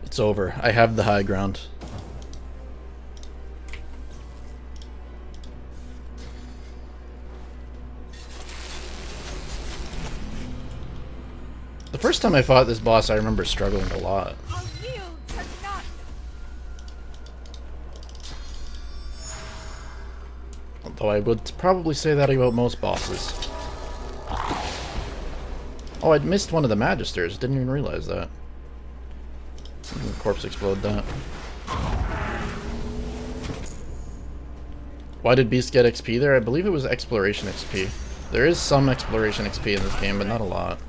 It's over. I have the high ground. The first time I fought this boss, I remember struggling a lot.
I'll yield to none.
Although I would probably say that about most bosses. Oh, I'd missed one of the Magisters. Didn't even realize that. Corpse explode that. Why did Beast get XP there? I believe it was Exploration XP. There is some Exploration XP in this game, but not a lot.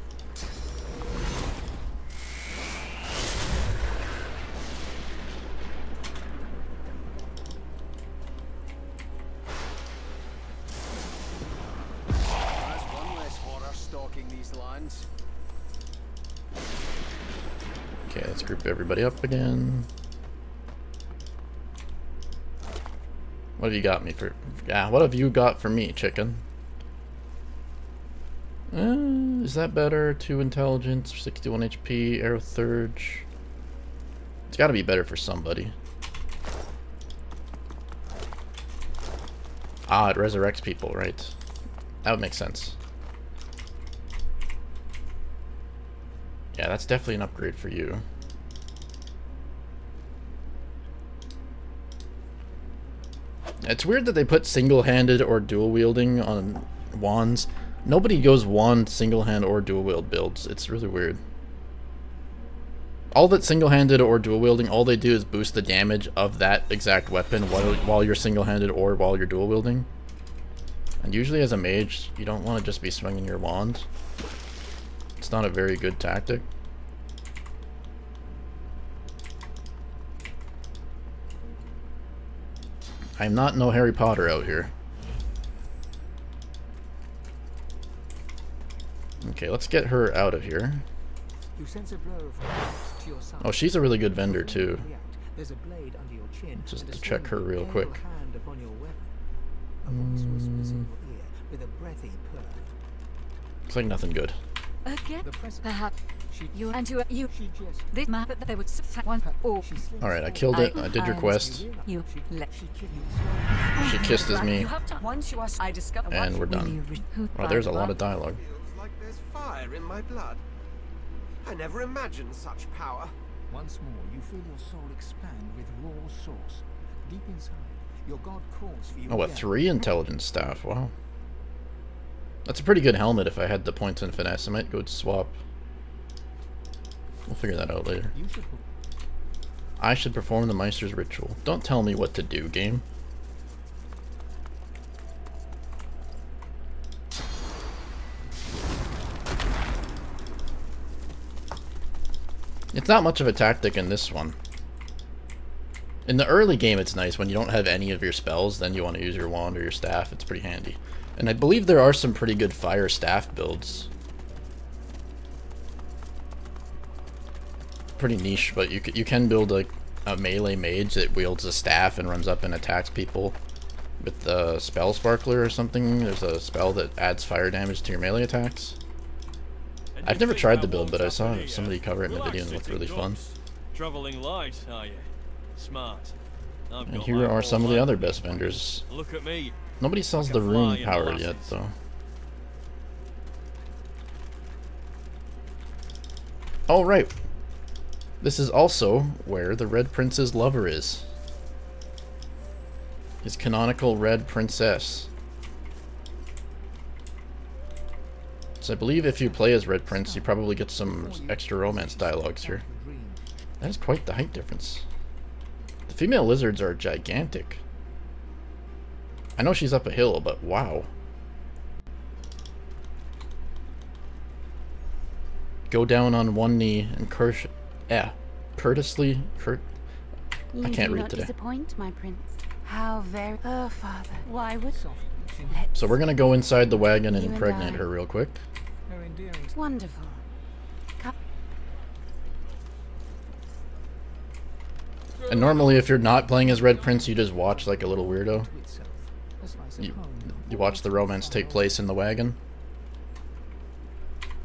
There's one less horror stalking these lands.
Okay, let's group everybody up again. What have you got me for? Yeah, what have you got for me, chicken? Is that better? 2 intelligence, 61 HP, arrow surge. It's got to be better for somebody. Ah, it resurrects people, right? That would make sense. Yeah, that's definitely an upgrade for you. It's weird that they put single-handed or dual-wielding on wands. Nobody goes wand, single-hand, or dual-wield builds. It's really weird. All that single-handed or dual-wielding, all they do is boost the damage of that exact weapon while you're single-handed or while you're dual-wielding. And usually as a mage, you don't want to just be swinging your wand. It's not a very good tactic. I'm not no Harry Potter out here. Okay, let's get her out of here.
You sense a blow of to your side.
Oh, she's a really good vendor too.
There's a blade under your chin.
Just
and a
to check her
strong
real
pale
quick.
hand upon your weapon. A voice whispers in your ear with a breathy purr.
Looks like nothing good.
Again?
The present.
Perhaps
She,
you and you.
she just.
This map that they would one or
She slips
Alright, I
forward.
killed it. I did your quest.
you let.
She killed you.
She kisses me.
You have to. Once you are, I discover.
And we're done. Oh, there's a lot of dialogue.
Feels like there's fire in my blood. I never imagined such power.
Once more, you feel your soul expand with raw source. Deep inside, your god calls for you.
Oh, a
again.
3 intelligence staff. Wow. That's a pretty good helmet if I had the points in finesse. I might go swap. We'll figure that out later.
You should
I should perform the Meister's ritual. Don't tell me what to do, game. It's not much of a tactic in this one. In the early game it's nice when you don't have any of your spells, then you want to use your wand or your staff. It's pretty handy. And I believe there are some pretty good fire staff builds. Pretty niche, but you can build a melee mage that wields a staff and runs up and attacks people with the spell sparkler or something. There's a spell that adds fire damage to your melee attacks. I've never tried the build, but I saw somebody cover it in a video and it looked really fun.
Traveling light, are you? Smart.
And here are some of the other best vendors.
Look at me.
Nobody sells
Like
the
a fly
rune
in
power
molasses.
yet, though. Oh, right. This is also where the Red Prince's lover is. His canonical Red Princess. So I believe if you play as Red Prince, you probably get some extra romance dialogues here. That is quite the height difference. The female lizards are gigantic. I know she's up a hill, but wow. Go down on one knee and courteously. I can't read today.
Disappoint, my prince. How very. Oh, father. Why would?
So we're gonna go inside the wagon and
You and
impregnate
I.
her real quick.
Her endearing.
Wonderful.
Good
And normally if you're not playing as Red Prince, you just watch like a little weirdo.
To itself, a slice of
You,
home.
you watch the romance take place in the wagon.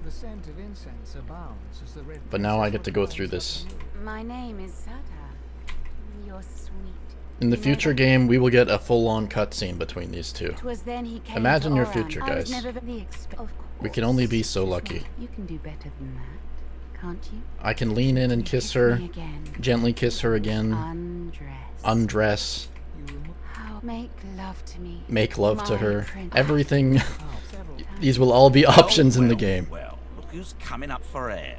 The scent of incense abounds as the red
But now I
princess
get to go
reclines
through
up
this.
anew.
My name is Sata. You're sweet.
In the
You know
future
that-
game, we will get a full-on cutscene between these two.
'Twas then he came
Imagine
to
your
Oran.
future,
I was
guys.
never the of
We can only be so
course.
lucky.
You can do better than that, can't you?
I can lean in and kiss her,
Me again.
gently kiss her again,
Undress.
undress,
You remove
How make love to me.
make love to
My
her.
prince.
Everything.
several times.
These will all be options in the
Well,
game.
Well, look who's coming up for air.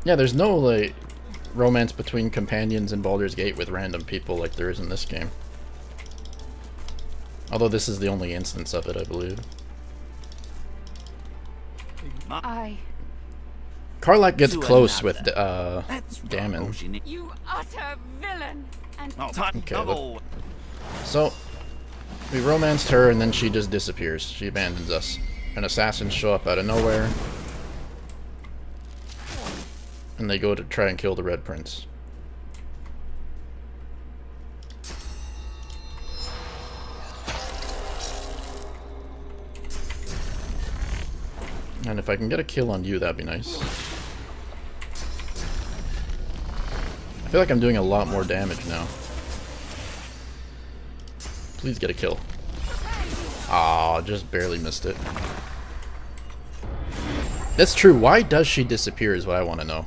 Yeah, there's no like romance between companions in Baldur's Gate with random people like there is in this game. Although this is the only instance of it, I believe.
I.
Karlak gets
To
close
another.
with
That's
Damon.
rubbish, innit?
You utter villain! And
Oh, time
Okay,
double.
So, we romanced her and then she just disappears. She abandons us. And assassins show up out of nowhere. And they go to try and kill the Red Prince. And if I can get a kill on you, that'd be nice. I feel like I'm doing a lot more damage now. Please get a kill. Ah, just barely missed it. That's true. Why does she disappear is what I want to know.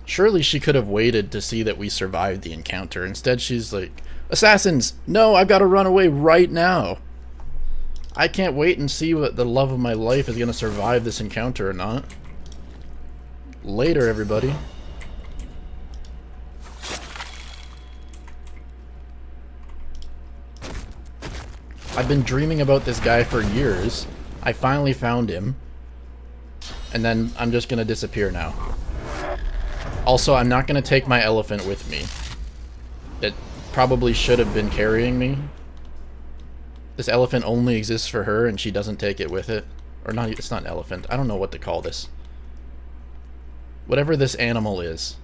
Surely she could have waited to see that we survived the encounter. Instead, she's like, assassins! No, I've got to run away right now. I can't wait and see what the love of my life is going to survive this encounter or not. Later, everybody. I've been dreaming about this guy for years. I finally found him. And then I'm just going to disappear now. Also, I'm not going to take my elephant with me. It probably should have been carrying me. This elephant only exists for her and she doesn't take it with it. Or not, it's not an elephant. I don't know what to call this. Whatever this animal is.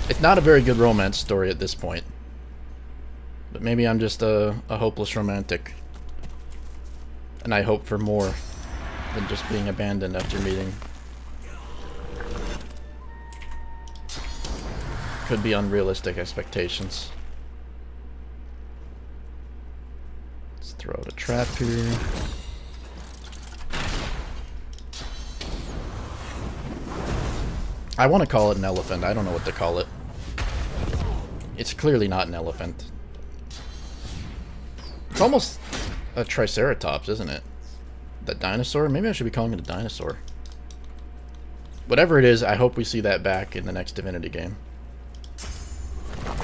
It's not a very good romance story at this point. But maybe I'm just a hopeless romantic. And I hope for more than just being abandoned after meeting. Could be unrealistic expectations. Let's throw out a trap here. I want to call it an elephant. I don't know what to call it. It's clearly not an elephant. It's almost a triceratops, isn't it? That dinosaur? Maybe I should be calling it a dinosaur. Whatever it is, I hope we see that back in the next Divinity game.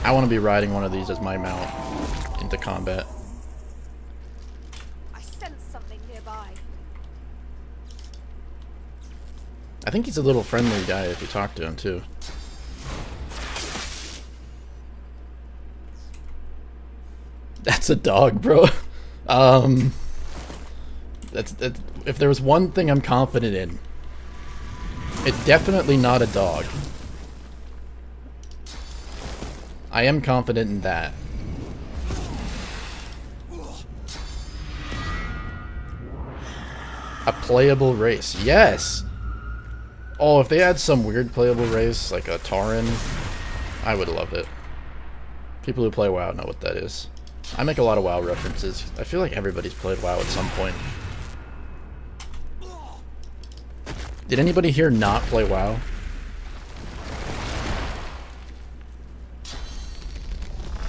I want to be riding one of these as my mount into combat.
I sense something nearby.
I think he's a little friendly guy if you talk to him too. That's a dog, bro. That's if there was one thing I'm confident in, it's definitely not a dog. I am confident in that. A playable race. Yes! Oh, if they had some weird playable race, like a Tauren, I would love it. People who play WoW know what that is. I make a lot of WoW references. I feel like everybody's played WoW at some point. Did anybody here not play WoW?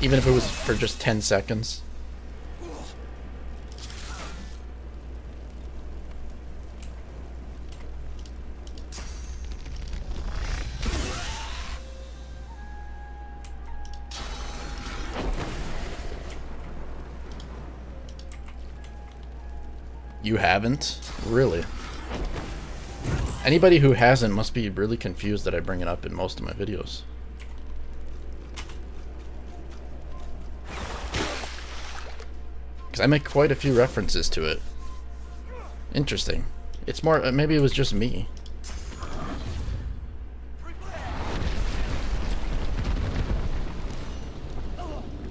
Even if it was for just 10 seconds. You haven't? Really? Anybody who hasn't must be really confused that I bring it up in most of my videos. Because I make quite a few references to it. Interesting. It's more, maybe it was just me.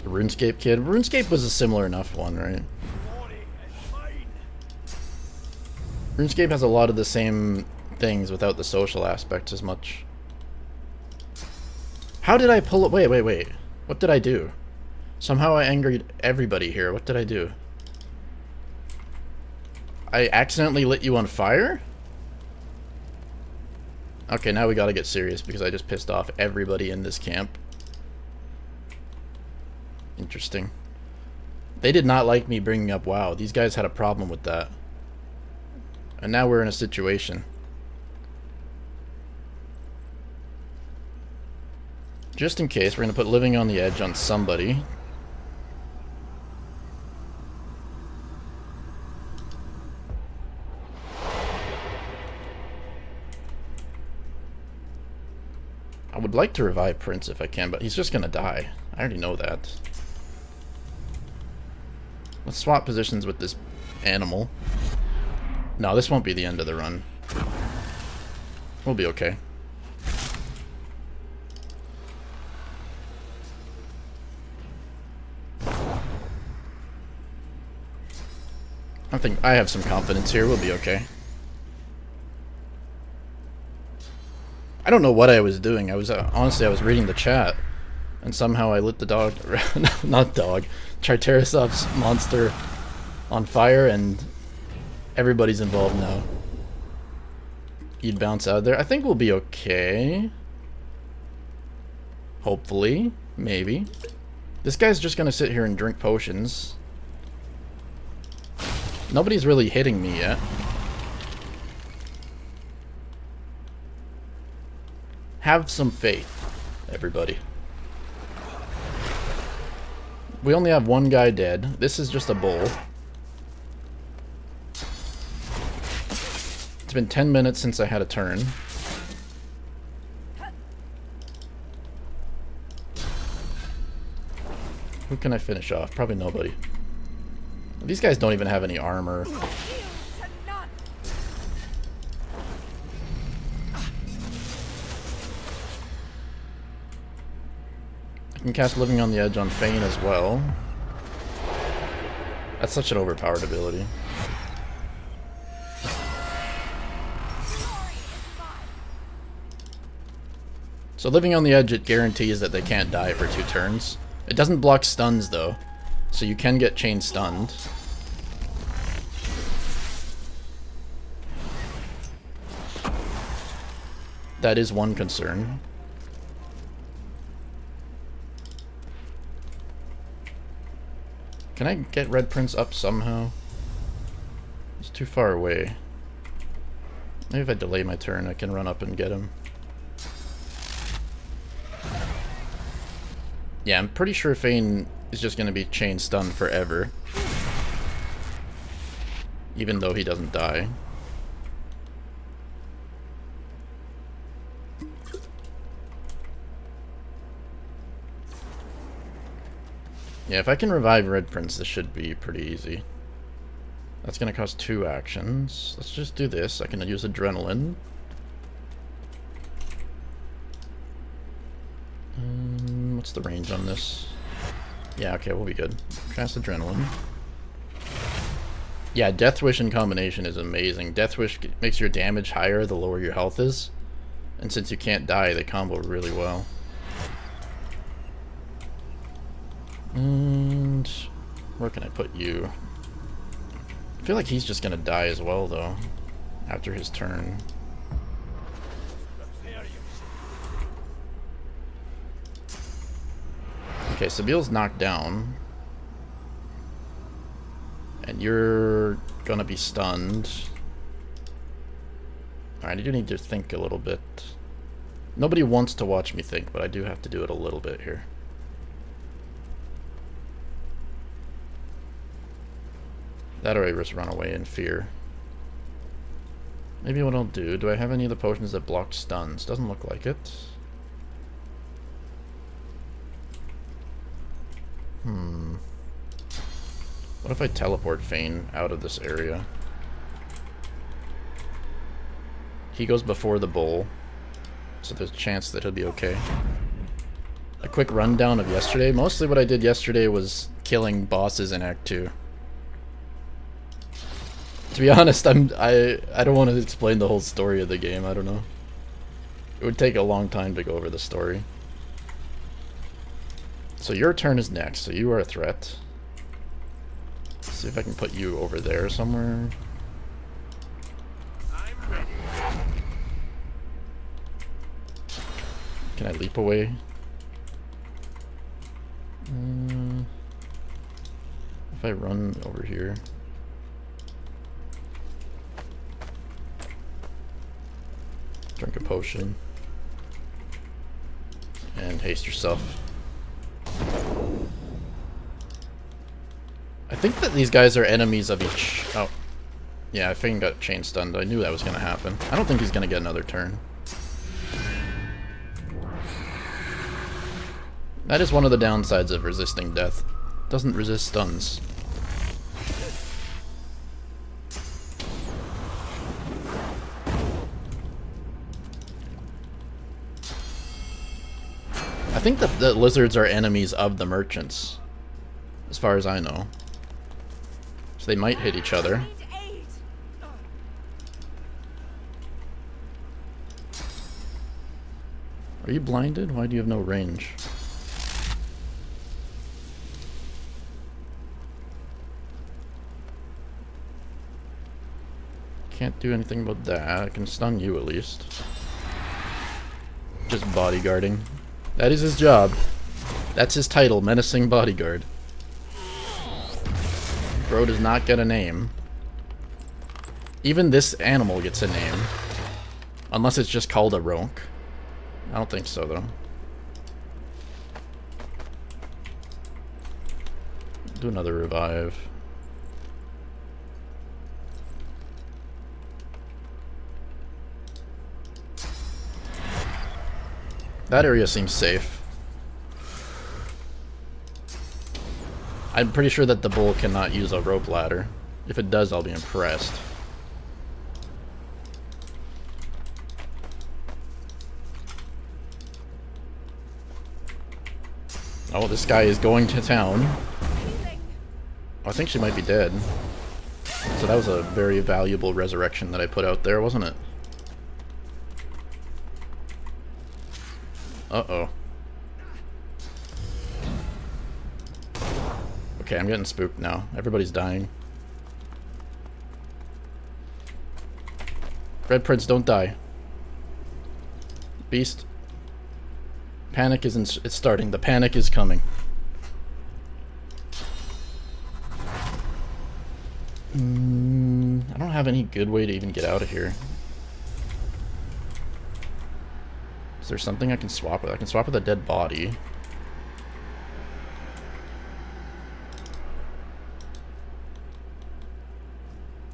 RuneScape kid. RuneScape was a similar enough one, right? RuneScape has a lot of the same things without the social aspects as much. How did I pull it? Wait. What did I do? Somehow I angered everybody here. What did I do? I accidentally lit you on fire? Okay, now we gotta get serious because I just pissed off everybody in this camp. Interesting. They did not like me bringing up WoW. These guys had a problem with that. And now we're in a situation. Just in case, we're going to put Living on the Edge on somebody. I would like to revive Prince if I can, but he's just going to die. I already know that. Let's swap positions with this animal. No, this won't be the end of the run. We'll be okay. I think I have some confidence here. We'll be okay. I don't know what I was doing. I was honestly, I was reading the chat, and somehow I lit the dog, not dog, Triceratops monster on fire, and everybody's involved now. You'd bounce out there. I think we'll be okay. Hopefully. Maybe. This guy's just gonna sit here and drink potions. Nobody's really hitting me yet. Have some faith, everybody. We only have one guy dead. This is just a bull. It's been 10 minutes since I had a turn. Who can I finish off? Probably nobody. These guys don't even have any armor. I can cast Living on the Edge on Fane as well. That's such an overpowered ability. So Living on the Edge, it guarantees that they can't die for 2 turns. It doesn't block stuns though, so you can get chain stunned. That is one concern. Can I get Red Prince up somehow? It's too far away. Maybe if I delay my turn, I can run up and get him. Yeah, I'm pretty sure Fane is just going to be chain stunned forever. Even though he doesn't die. Yeah, if I can revive Red Prince, this should be pretty easy. That's going to cost 2 actions. Let's just do this. I can use Adrenaline. What's the range on this? Yeah, okay, we'll be good. Cast Adrenaline. Yeah, Death Wish in combination is amazing. Death Wish makes your damage higher the lower your health is. And since you can't die, they combo really well. And where can I put you? I feel like he's just gonna die as well, though, after his turn. Okay, Sabiel's knocked down. And you're gonna be stunned. Alright, I do need to think a little bit. Nobody wants to watch me think, but I do have to do it a little bit here. That or I just run away in fear. Maybe what I'll do I have any of the potions that block stuns? Doesn't look like it. What if I teleport Fane out of this area? He goes before the bull, so there's a chance that he'll be okay. A quick rundown of yesterday. Mostly what I did yesterday was killing bosses in Act 2. To be honest, I don't want to explain the whole story of the game, I don't know. It would take a long time to go over the story. So your turn is next, so you are a threat. Let's see if I can put you over there somewhere.
I'm ready.
Can I leap away? If I run over here. Drink a potion. And haste yourself. I think that these guys are enemies of each... Oh. Yeah, I think got chain stunned. I knew that was going to happen. I don't think he's going to get another turn. That is one of the downsides of resisting death. Doesn't resist stuns. I think that the lizards are enemies of the merchants, as far as I know. So they might hit each other. Are you blinded? Why do you have no range? Can't do anything about that. I can stun you at least. Just bodyguarding. That is his job. That's his title, menacing bodyguard. Bro does not get a name. Even this animal gets a name. Unless it's just called a ronk. I don't think so, though. Do another revive. That area seems safe. I'm pretty sure that the bull cannot use a rope ladder. If it does, I'll be impressed. Oh, this guy is going to town. Oh, I think she might be dead. So that was a very valuable resurrection that I put out there, wasn't it? Uh-oh. Okay, I'm getting spooked now. Everybody's dying. Red Prince, don't die. Beast. Panic isn't. It's starting. The panic is coming. I don't have any good way to even get out of here. Is there something I can swap with? I can swap with a dead body.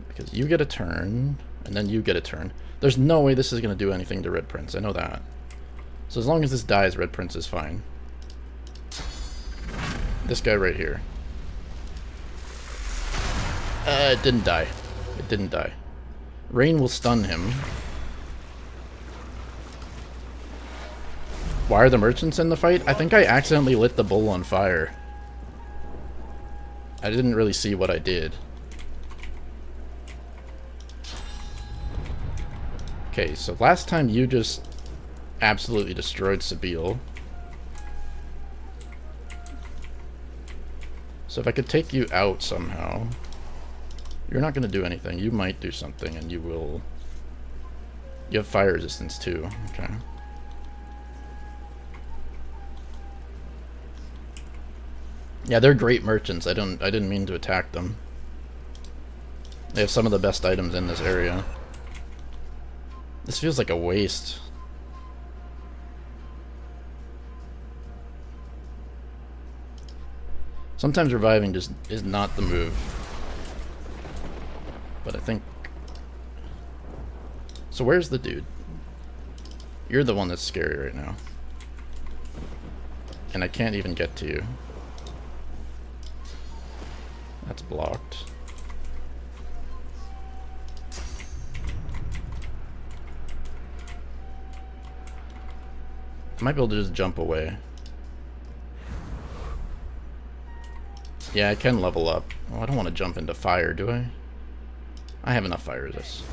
Because you get a turn, and then you get a turn. There's no way this is going to do anything to Red Prince. I know that. So as long as this dies, Red Prince is fine. This guy right here. It didn't die. It didn't die. Rain will stun him. Why are the merchants in the fight? I think I accidentally lit the bull on fire. I didn't really see what I did. Okay, so last time you just absolutely destroyed Sabille. So if I could take you out somehow. You're not going to do anything. You might do something, and you will... You have fire resistance too. Okay. Yeah, they're great merchants. I didn't mean to attack them. They have some of the best items in this area. This feels like a waste. Sometimes reviving just is not the move. But I think... So where's the dude? You're the one that's scary right now. And I can't even get to you. That's blocked. I might be able to just jump away. Yeah, I can level up. Oh, I don't want to jump into fire, do I? I have enough fire resist.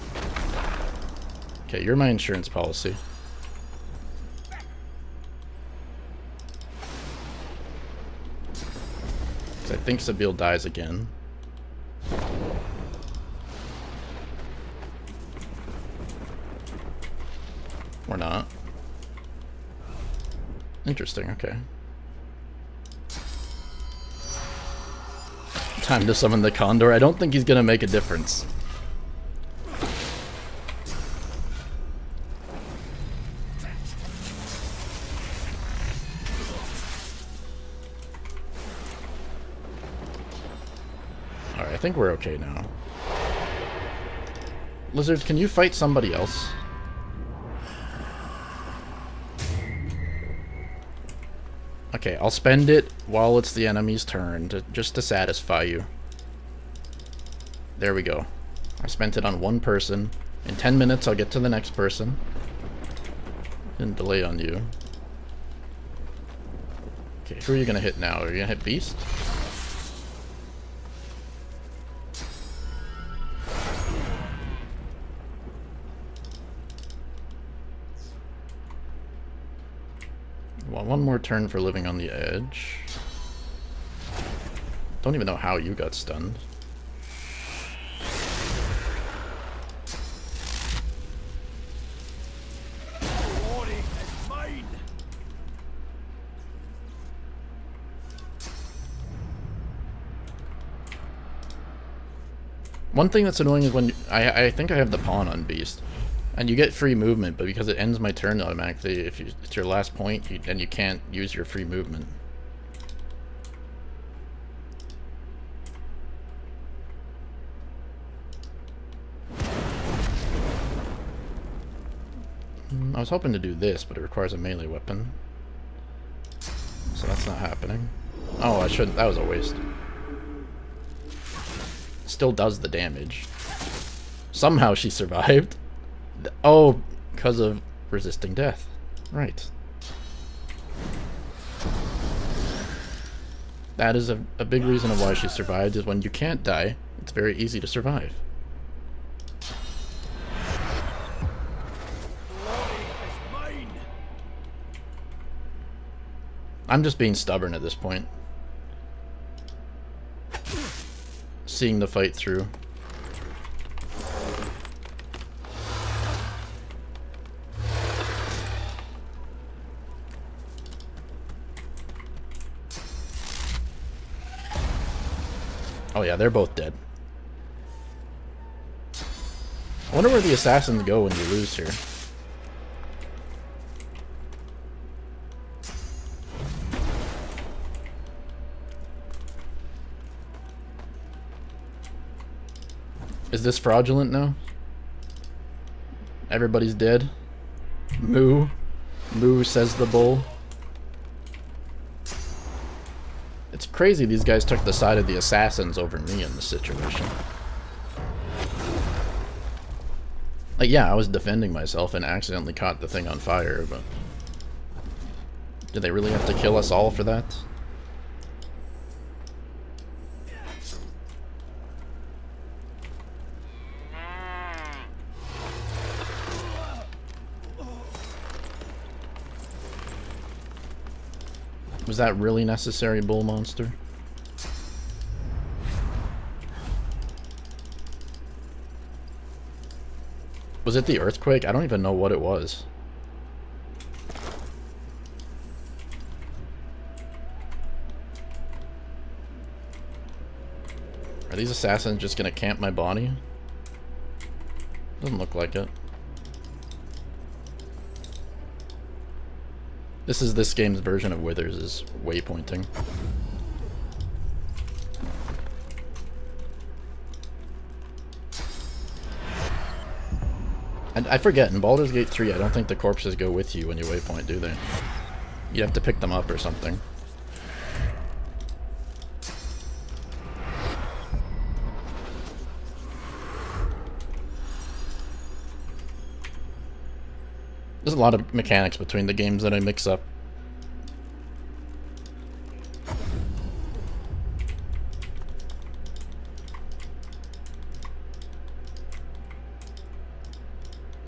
Okay, you're my insurance policy. I think Sabine dies again. Or not. Interesting, okay. Time to summon the Condor. I don't think he's gonna make a difference. Alright, I think we're okay now. Lizard, can you fight somebody else? Okay, I'll spend it while it's the enemy's turn, just to satisfy you. There we go. I spent it on one person. In 10 minutes, I'll get to the next person. Didn't delay on you. Okay, who are you gonna hit now? Are you gonna hit Beast? Well, one more turn for living on the edge. Don't even know how you got stunned. One thing that's annoying is when I think I have the pawn on Beast. And you get free movement, but because it ends my turn automatically, if it's your last point, then you can't use your free movement. I was hoping to do this, but it requires a melee weapon. So that's not happening. Oh, I shouldn't. That was a waste. Still does the damage. Somehow she survived. Oh, because of resisting death. Right. That is a big reason of why she survived, is when you can't die, it's very easy to survive. I'm just being stubborn at this point. Seeing the fight through. Oh yeah, they're both dead. I wonder where the assassins go when you lose here. Is this fraudulent now? Everybody's dead? Moo. Moo, says the bull. It's crazy these guys took the side of the assassins over me in this situation. Like, yeah, I was defending myself and accidentally caught the thing on fire, but... did they really have to kill us all for that? Was that really necessary, bull monster? Was it the earthquake? I don't even know what it was. Are these assassins just gonna camp my body? Doesn't look like it. This is this game's version of Withers' waypointing. And I forget, in Baldur's Gate 3, I don't think the corpses go with you when you waypoint, do they? You have to pick them up or something. There's a lot of mechanics between the games that I mix up.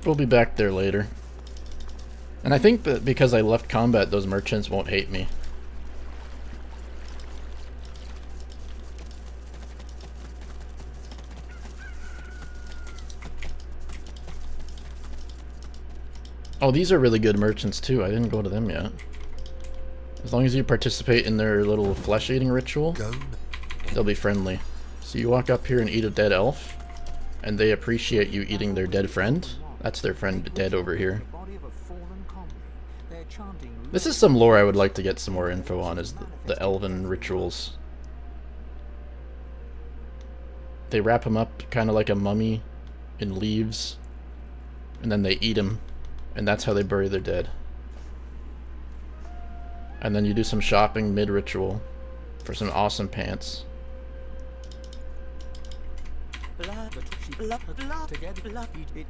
We'll be back there later. And I think that because I left combat, those merchants won't hate me. Oh, these are really good merchants too. I didn't go to them yet. As long as you participate in their little flesh-eating ritual, they'll be friendly. So you walk up here and eat a dead elf, and they appreciate you eating their dead friend. That's their friend dead over here. This is some lore I would like to get some more info on, is the elven rituals. They wrap him up kind of like a mummy in leaves, and then they eat him. And that's how they bury their dead. And then you do some shopping mid-ritual for some awesome pants.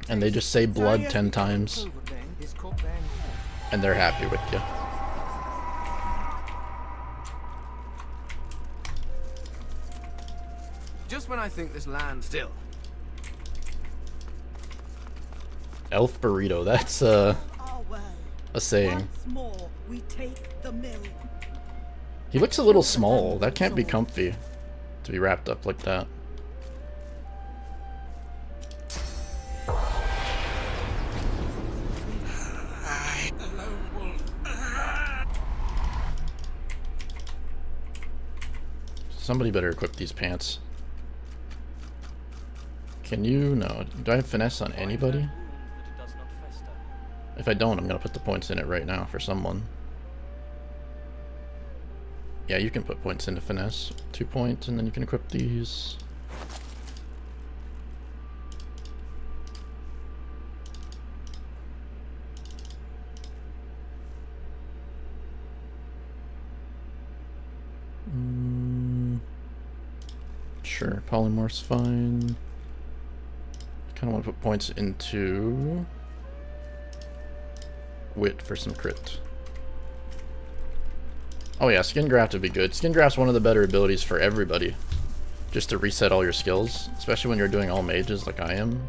And they just say blood 10 times. And they're happy with you.
Just when I think this land still.
Elf burrito, that's a saying. He looks a little small. That can't be comfy to be wrapped up like that. Somebody better equip these pants. Can you? No. Do I have finesse on anybody? If I don't, I'm gonna put the points in it right now for someone. Yeah, you can put points into finesse. 2 points, and then you can equip these. Sure, polymorph's fine. I kind of want to put points into wit for some crit. Oh yeah, skin graft would be good. Skin graft's one of the better abilities for everybody. Just to reset all your skills, especially when you're doing all mages like I am.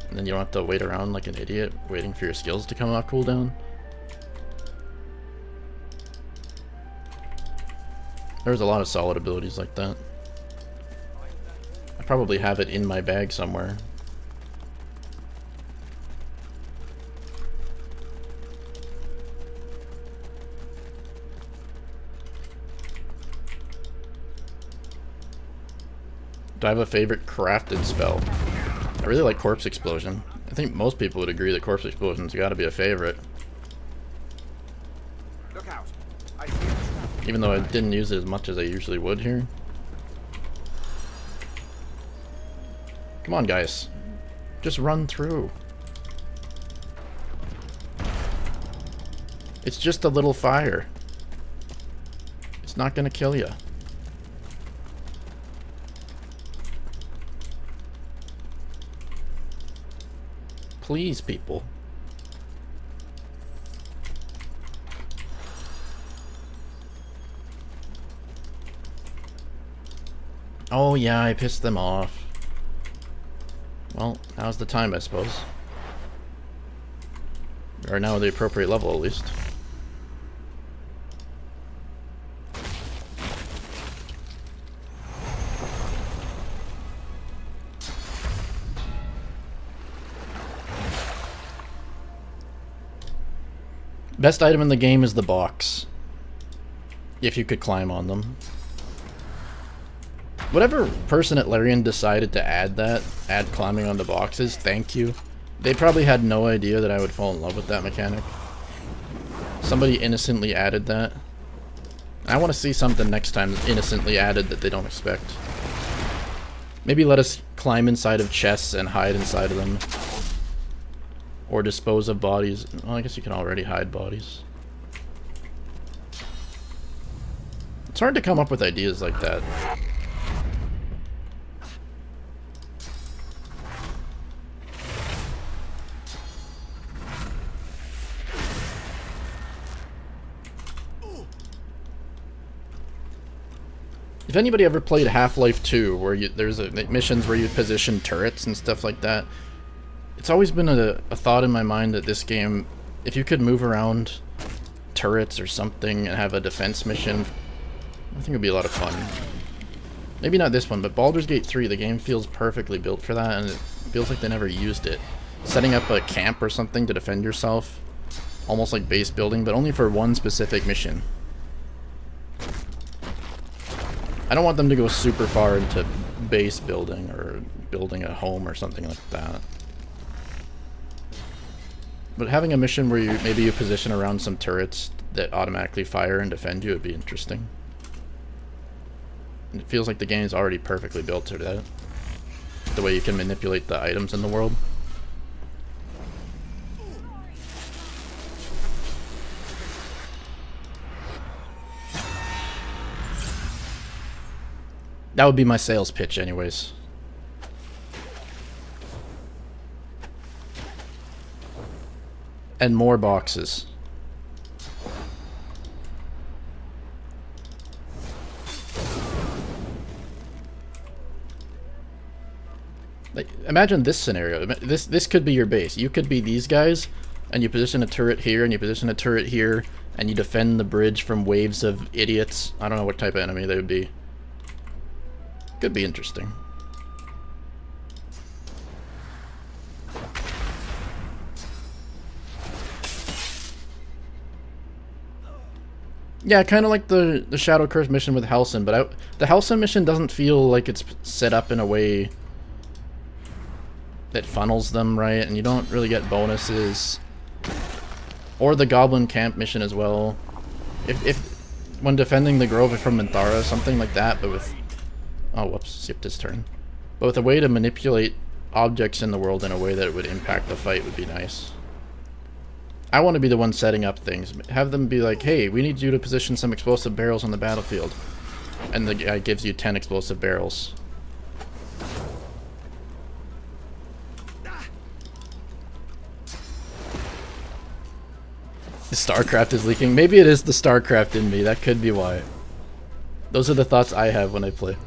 And then you don't have to wait around like an idiot waiting for your skills to come off cooldown. There's a lot of solid abilities like that. I probably have it in my bag somewhere. Do I have a favorite crafted spell? I really like Corpse Explosion. I think most people would agree that Corpse Explosion's got to be a favorite.
Look out.
Even though I didn't use it as much as I usually would here. Come on, guys. Just run through. It's just a little fire. It's not gonna kill you. Please, people. Oh yeah, I pissed them off. Well, now's the time, I suppose. We are now at the appropriate level, at least. Best item in the game is the box. If you could climb on them. Whatever person at Larian decided to add climbing on the boxes, thank you. They probably had no idea that I would fall in love with that mechanic. Somebody innocently added that. I want to see something next time innocently added that they don't expect. Maybe let us climb inside of chests and hide inside of them. Or dispose of bodies. Well, I guess you can already hide bodies. It's hard to come up with ideas like that. If anybody ever played Half-Life 2, where there's missions where you position turrets and stuff like that, it's always been a thought in my mind that this game, if you could move around turrets or something and have a defense mission, I think it would be a lot of fun. Maybe not this one, but Baldur's Gate 3, the game feels perfectly built for that, and it feels like they never used it. Setting up a camp or something to defend yourself, almost like base building, but only for one specific mission. I don't want them to go super far into base building or building a home or something like that. But having a mission where maybe you position around some turrets that automatically fire and defend you would be interesting. It feels like the game is already perfectly built to that. The way you can manipulate the items in the world. That would be my sales pitch anyways. And more boxes. Like, imagine this scenario. This could be your base. You could be these guys, and you position a turret here, and you position a turret here, and you defend the bridge from waves of idiots. I don't know what type of enemy they would be. Could be interesting. Yeah, kind of like the Shadow Curse mission with Halcyon, but the Halcyon mission doesn't feel like it's set up in a way that funnels them right, and you don't really get bonuses. Or the Goblin Camp mission as well. If when defending the Grove from Minthara, something like that, but with... Oh, whoops, skipped his turn. But with a way to manipulate objects in the world in a way that would impact the fight would be nice. I want to be the one setting up things. Have them be like, hey, we need you to position some explosive barrels on the battlefield. And the guy gives you 10 explosive barrels. The StarCraft is leaking. Maybe it is the StarCraft in me. That could be why. Those are the thoughts I have when I play.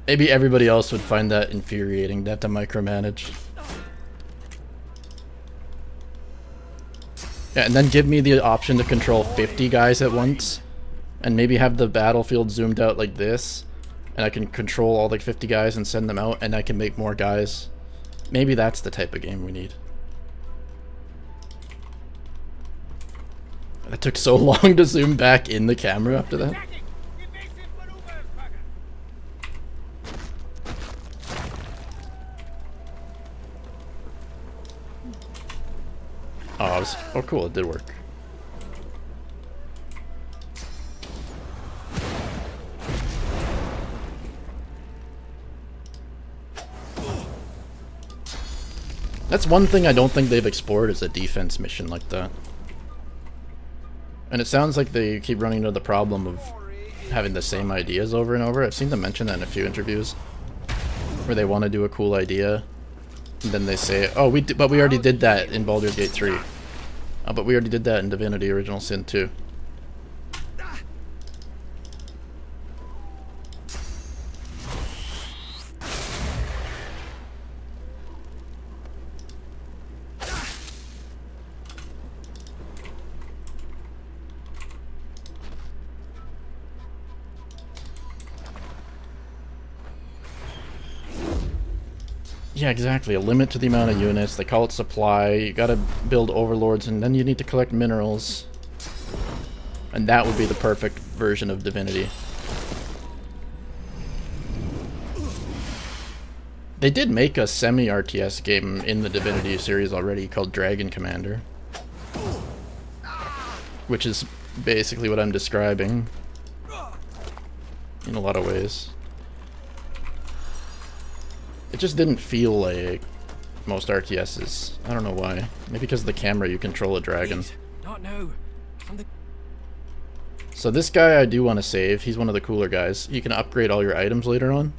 Maybe everybody else would find that infuriating to have to micromanage. Yeah, and then give me the option to control 50 guys at once. And maybe have the battlefield zoomed out like this. And I can control all the 50 guys and send them out, and I can make more guys. Maybe that's the type of game we need. That took so long to zoom back in the camera after that. Oh, cool, it did work. That's one thing I don't think they've explored, is a defense mission like that. And it sounds like they keep running into the problem of having the same ideas over and over. I've seen them mention that in a few interviews, where they want to do a cool idea, and then they say, oh, but we already did that in Baldur's Gate 3. Oh, but we already did that in Divinity Original Sin 2. Yeah, exactly. A limit to the amount of units. They call it supply. You gotta build overlords, and then you need to collect minerals. And that would be the perfect version of Divinity. They did make a semi-RTS game in the Divinity series already called Dragon Commander. Which is basically what I'm describing. In a lot of ways. It just didn't feel like most RTSs. I don't know why. Maybe because of the camera you control a dragon. So this guy I do want to save. He's one of the cooler guys. You can upgrade all your items later on.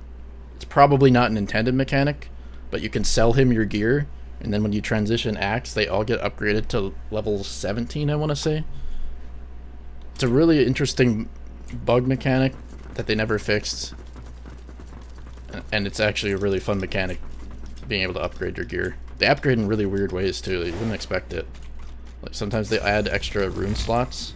It's probably not an intended mechanic, but you can sell him your gear, and then when you transition acts, they all get upgraded to level 17, I want to say. It's a really interesting bug mechanic that they never fixed. And it's actually a really fun mechanic, being able to upgrade your gear. They upgrade in really weird ways too, you wouldn't expect it. Like sometimes they add extra rune slots.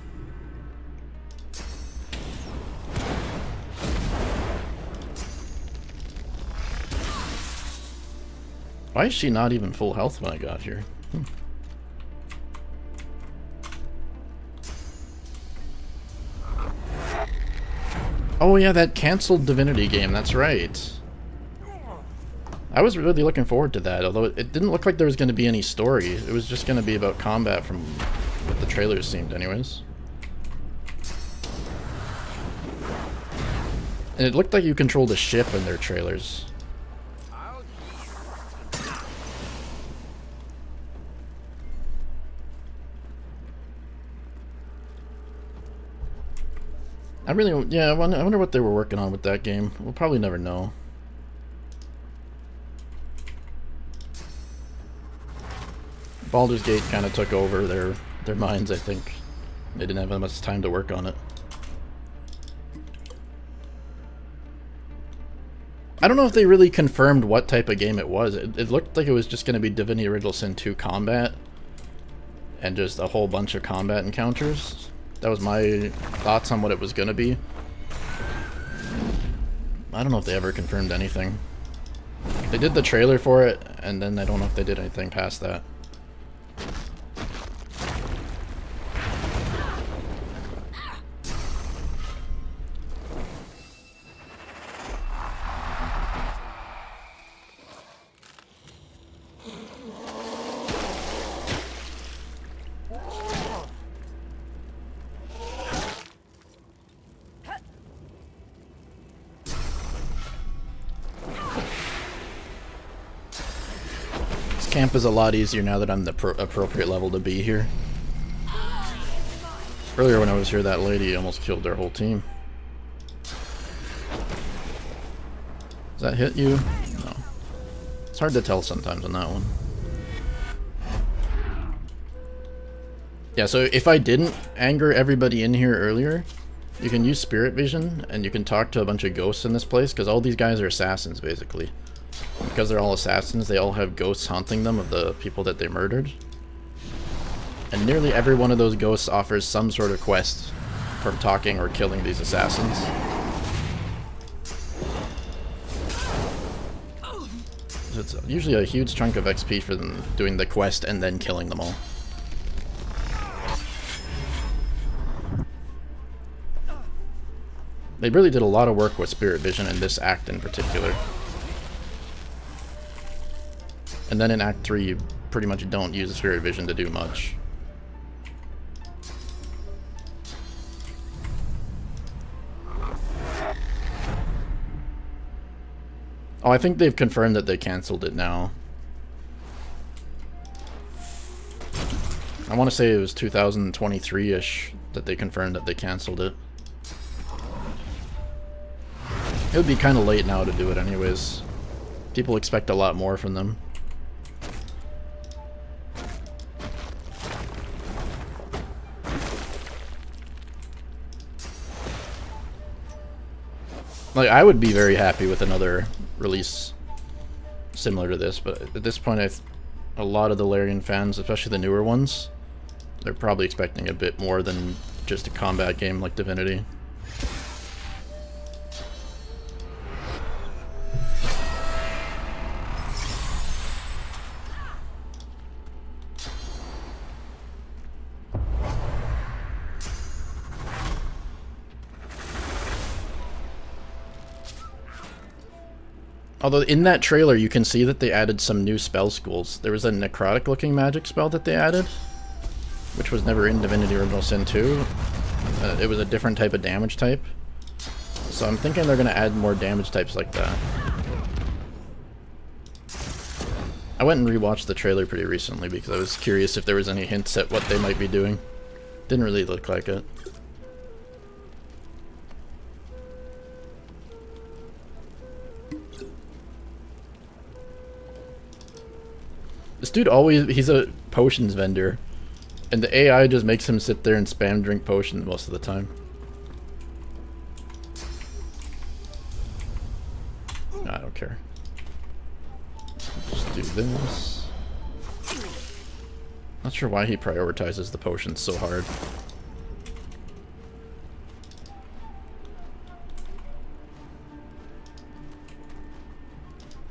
Why is she not even full health when I got here? Oh yeah, that cancelled Divinity game, that's right. I was really looking forward to that, although it didn't look like there was going to be any story. It was just going to be about combat from what the trailers seemed anyways. And it looked like you controlled a ship in their trailers. I really, yeah, I wonder what they were working on with that game. We'll probably never know. Baldur's Gate kind of took over their minds, I think. They didn't have that much time to work on it. I don't know if they really confirmed what type of game it was. It looked like it was just going to be Divinity Original Sin 2 combat. And just a whole bunch of combat encounters. That was my thoughts on what it was going to be. I don't know if they ever confirmed anything. They did the trailer for it, and then I don't know if they did anything past that. Camp is a lot easier now that I'm the appropriate level to be here. Earlier when I was here, that lady almost killed their whole team. Does that hit you? No. It's hard to tell sometimes on that one. Yeah, so if I didn't anger everybody in here earlier, you can use spirit vision and you can talk to a bunch of ghosts in this place, because all these guys are assassins basically. Because they're all assassins, they all have ghosts haunting them of the people that they murdered. And nearly every one of those ghosts offers some sort of quest from talking or killing these assassins. So it's usually a huge chunk of XP for them doing the quest and then killing them all. They really did a lot of work with spirit vision in this act in particular. And then in Act 3, you pretty much don't use the spirit vision to do much. Oh, I think they've confirmed that they canceled it now. I want to say it was 2023-ish that they confirmed that they canceled it. It would be kind of late now to do it anyways. People expect a lot more from them. Like, I would be very happy with another release similar to this, but at this point, a lot of the Larian fans, especially the newer ones, they're probably expecting a bit more than just a combat game like Divinity. Although in that trailer you can see that they added some new spell schools. There was a necrotic looking magic spell that they added, which was never in Divinity Original Sin 2. It was a different type of damage type. So I'm thinking they're going to add more damage types like that. I went and rewatched the trailer pretty recently because I was curious if there was any hints at what they might be doing. Didn't really look like it. This dude he's a potions vendor, and the AI just makes him sit there and spam drink potions most of the time. I don't care. Just do this. Not sure why he prioritizes the potions so hard.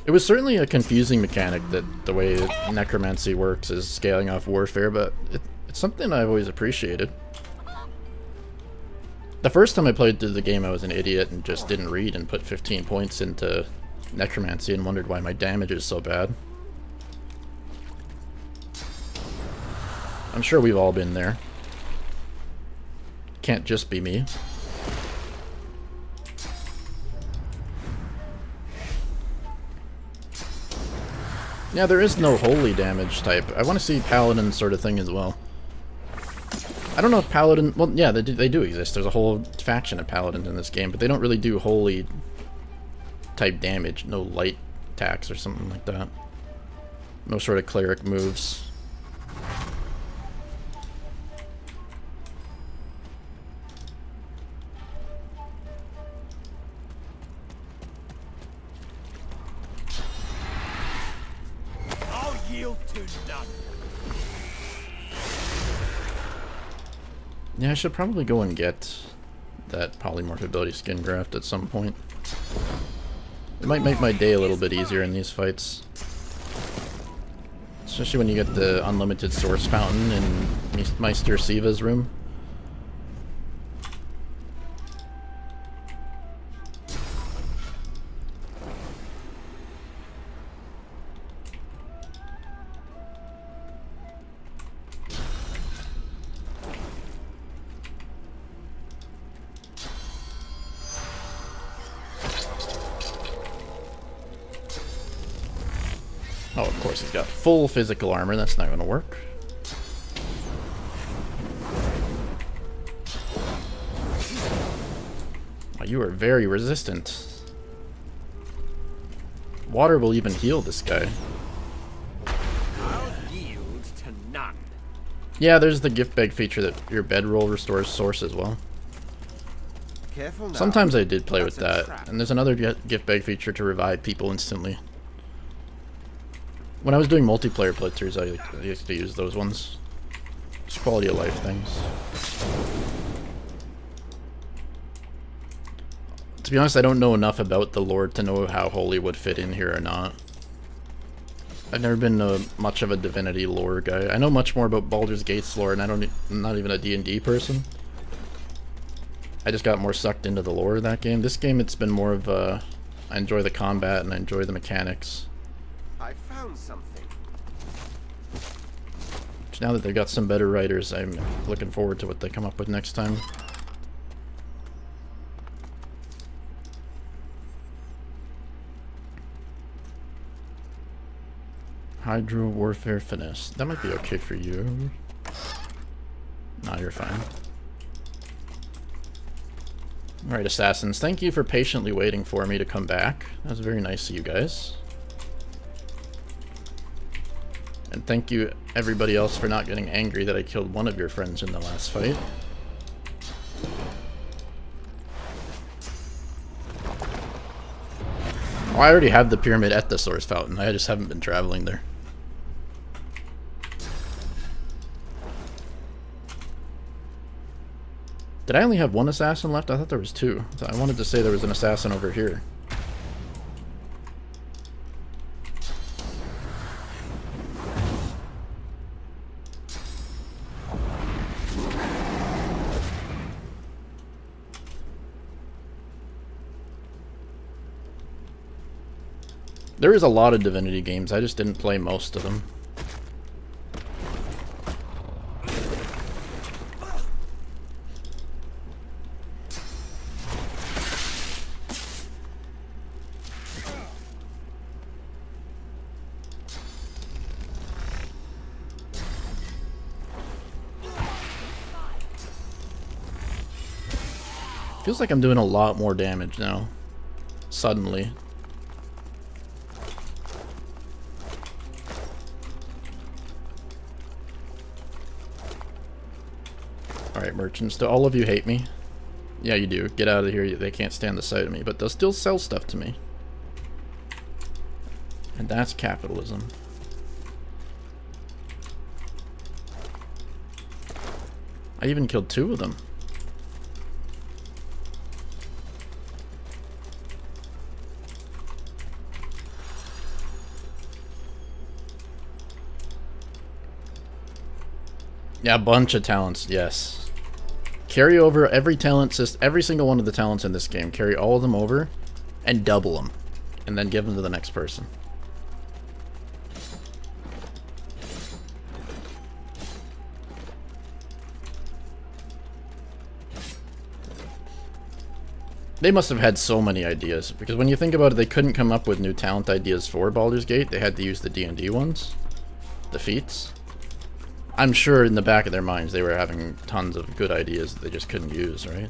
It was certainly a confusing mechanic that the way necromancy works is scaling off warfare, but it's something I've always appreciated. The first time I played through the game, I was an idiot and just didn't read and put 15 points into necromancy and wondered why my damage is so bad. I'm sure we've all been there. Can't just be me. Yeah, there is no holy damage type. I want to see paladin sort of thing as well. I don't know if paladin... Well, yeah, they do exist. There's a whole faction of paladins in this game, but they don't really do holy type damage. No light attacks or something like that. No sort of cleric moves.
I'll yield to none.
Yeah, I should probably go and get that polymorph ability skin graft at some point. It might make my day a little bit easier in these fights. Especially when you get the unlimited source fountain in Meister Siva's room. Oh, of course, he's got full physical armor. That's not going to work. Oh, you are very resistant. Water will even heal this guy.
I'll yield to none.
Yeah, there's the gift bag feature that your bedroll restores source as well.
Careful now.
Sometimes I did play with
That's a
that.
trap.
And there's another gift bag feature to revive people instantly. When I was doing multiplayer playthroughs, I used to use those ones. Just quality of life things. To be honest, I don't know enough about the lore to know how holy would fit in here or not. I've never been much of a Divinity lore guy. I know much more about Baldur's Gate's lore, and I'm not even a D&D person. I just got more sucked into the lore of that game. This game, it's been more of a... I enjoy the combat and I enjoy the mechanics.
I found something.
Now that they've got some better writers, I'm looking forward to what they come up with next time. Hydro Warfare Finesse. That might be okay for you. Nah, you're fine. Alright, assassins, thank you for patiently waiting for me to come back. That was very nice of you guys. And thank you everybody else for not getting angry that I killed one of your friends in the last fight. Oh, I already have the pyramid at the source fountain. I just haven't been traveling there. Did I only have one assassin left? I thought there was two. I wanted to say there was an assassin over here. There is a lot of Divinity games, I just didn't play most of them. Feels like I'm doing a lot more damage now. Suddenly. Alright, merchants, do all of you hate me? Yeah, you do. Get out of here. They can't stand the sight of me, but they'll still sell stuff to me. And that's capitalism. I even killed 2 of them. Yeah, a bunch of talents, yes. Carry over every talent every single one of the talents in this game. Carry all of them over and double them. And then give them to the next person. They must have had so many ideas, because when you think about it, they couldn't come up with new talent ideas for Baldur's Gate. They had to use the D&D ones. The feats. I'm sure in the back of their minds they were having tons of good ideas that they just couldn't use, right?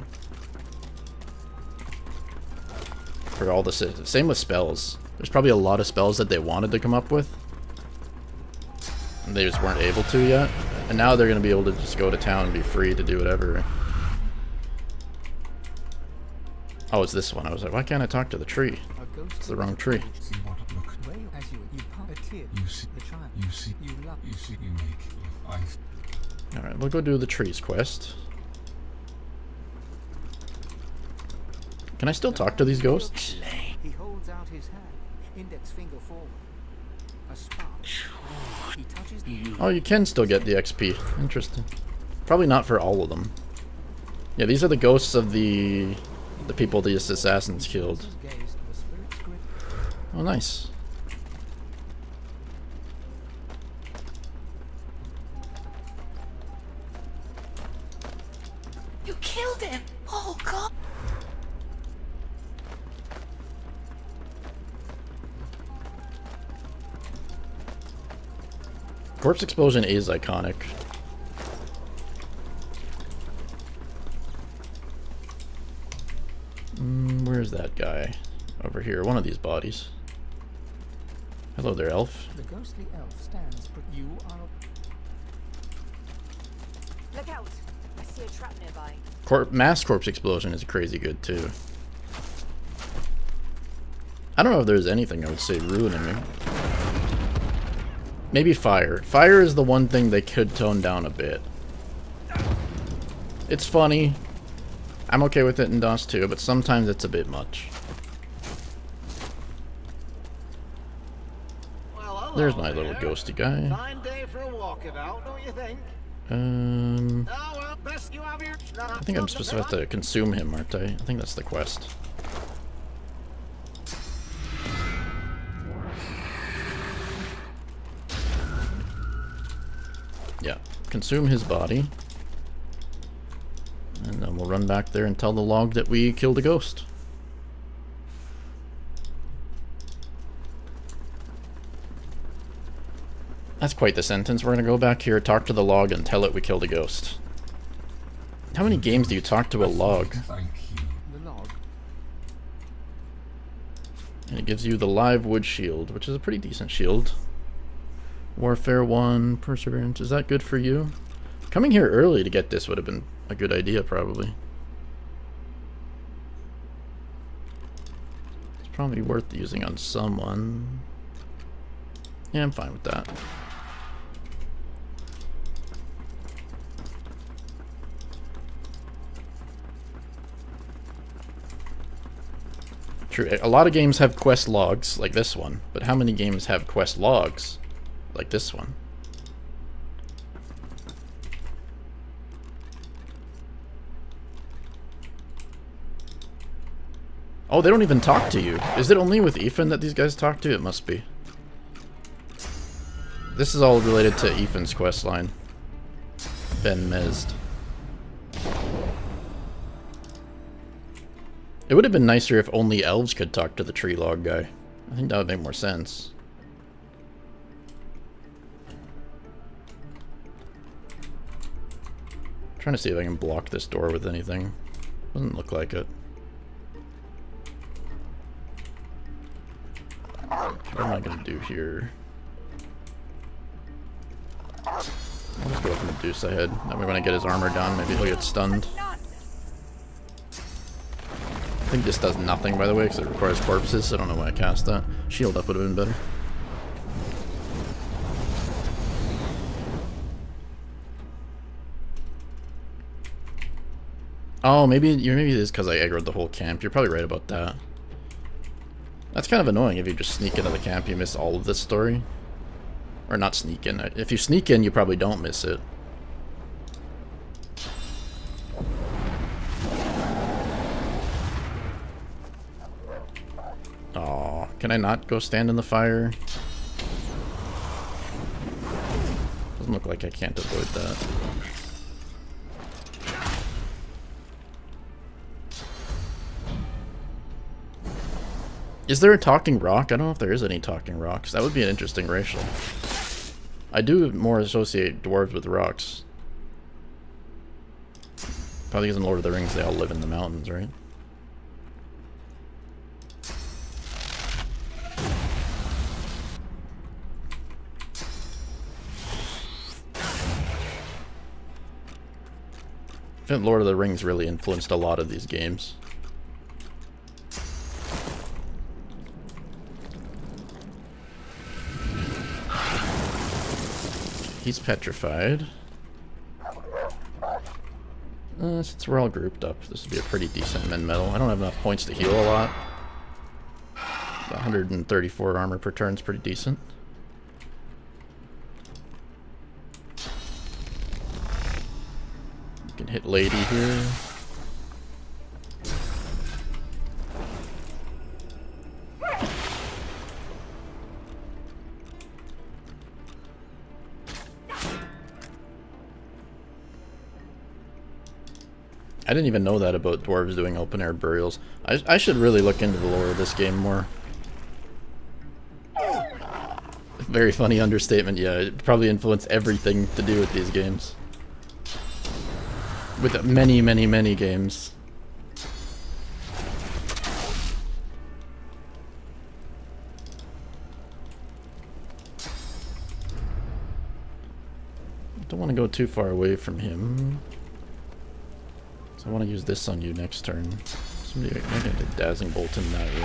For all the same with spells. There's probably a lot of spells that they wanted to come up with, and they just weren't able to yet. And now they're going to be able to just go to town and be free to do whatever. Oh, it's this one. I was like, why can't I talk to the tree? It's the wrong tree. Alright, we'll go do the trees quest. Can I still talk to these ghosts?
He holds out his hand, index finger forward. A spark. He touches
Oh, you can still get the XP. Interesting. Probably not for all of them. Yeah, these are the ghosts of the people these assassins killed. Oh, nice.
You killed him! Oh, God!
Corpse explosion is iconic. Where's that guy? Over here, one of these bodies. Hello there, elf.
The ghostly elf stands, but you are.
Look out! I see a trap nearby.
Mass corpse explosion is crazy good too. I don't know if there's anything I would say ruining me. Maybe fire. Fire is the one thing they could tone down a bit. It's funny. I'm okay with it in DOS2, but sometimes it's a bit much.
Well, hello
There's my
there.
little ghosty guy.
Fine day for a walkabout, don't you think?
Um,
Oh, well, best you have your...
I think I'm supposed to have to consume him, aren't I? I think that's the quest. Yeah, consume his body. And then we'll run back there and tell the log that we killed a ghost. That's quite the sentence. We're gonna go back here, talk to the log, and tell it we killed a ghost. How many games do you talk to a log?
The log.
And it gives you the live wood shield, which is a pretty decent shield. Warfare 1, Perseverance. Is that good for you? Coming here early to get this would have been a good idea, probably. It's probably worth using on someone. Yeah, I'm fine with that. True, a lot of games have quest logs, like this one, but how many games have quest logs, like this one? Oh, they don't even talk to you. Is it only with Ethan that these guys talk to? It must be. This is all related to Ethan's questline. Ben Mezd. It would have been nicer if only elves could talk to the tree log guy. I think that would make more sense. I'm trying to see if I can block this door with anything. Doesn't look like it. What am I gonna do here? I'll just go up and Medusa ahead. That way when I get his armor down, maybe he'll get stunned. I think this does nothing, by the way, because it requires corpses, so I don't know why I cast that. Shield up would have been better. Oh, maybe it is because I aggroed the whole camp. You're probably right about that. That's kind of annoying if you just sneak into the camp, you miss all of this story. Or not sneak in. If you sneak in, you probably don't miss it. Aw, can I not go stand in the fire? Doesn't look like I can't avoid that. Is there a talking rock? I don't know if there is any talking rocks. That would be an interesting racial. I do more associate dwarves with rocks. Probably because in Lord of the Rings they all live in the mountains, right? I think Lord of the Rings really influenced a lot of these games. He's petrified. Since we're all grouped up, this would be a pretty decent men medal. I don't have enough points to heal a lot. 134 armor per turn is pretty decent. You can hit lady here. I didn't even know that about dwarves doing open air burials. I should really look into the lore of this game more. Very funny understatement, yeah. It probably influenced everything to do with these games. With many, many, many games. Don't want to go too far away from him. I want to use this on you next turn. Somebody might get a dazzling bolt in that room.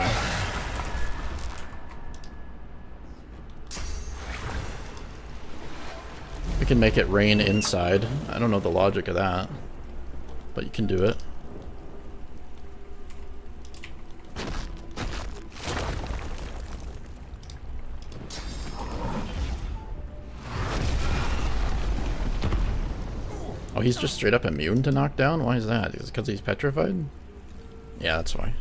We can make it rain inside. I don't know the logic of that, but you can do it. Oh, he's just straight up immune to knockdown? Why is that? Is it because he's petrified? Yeah, that's why.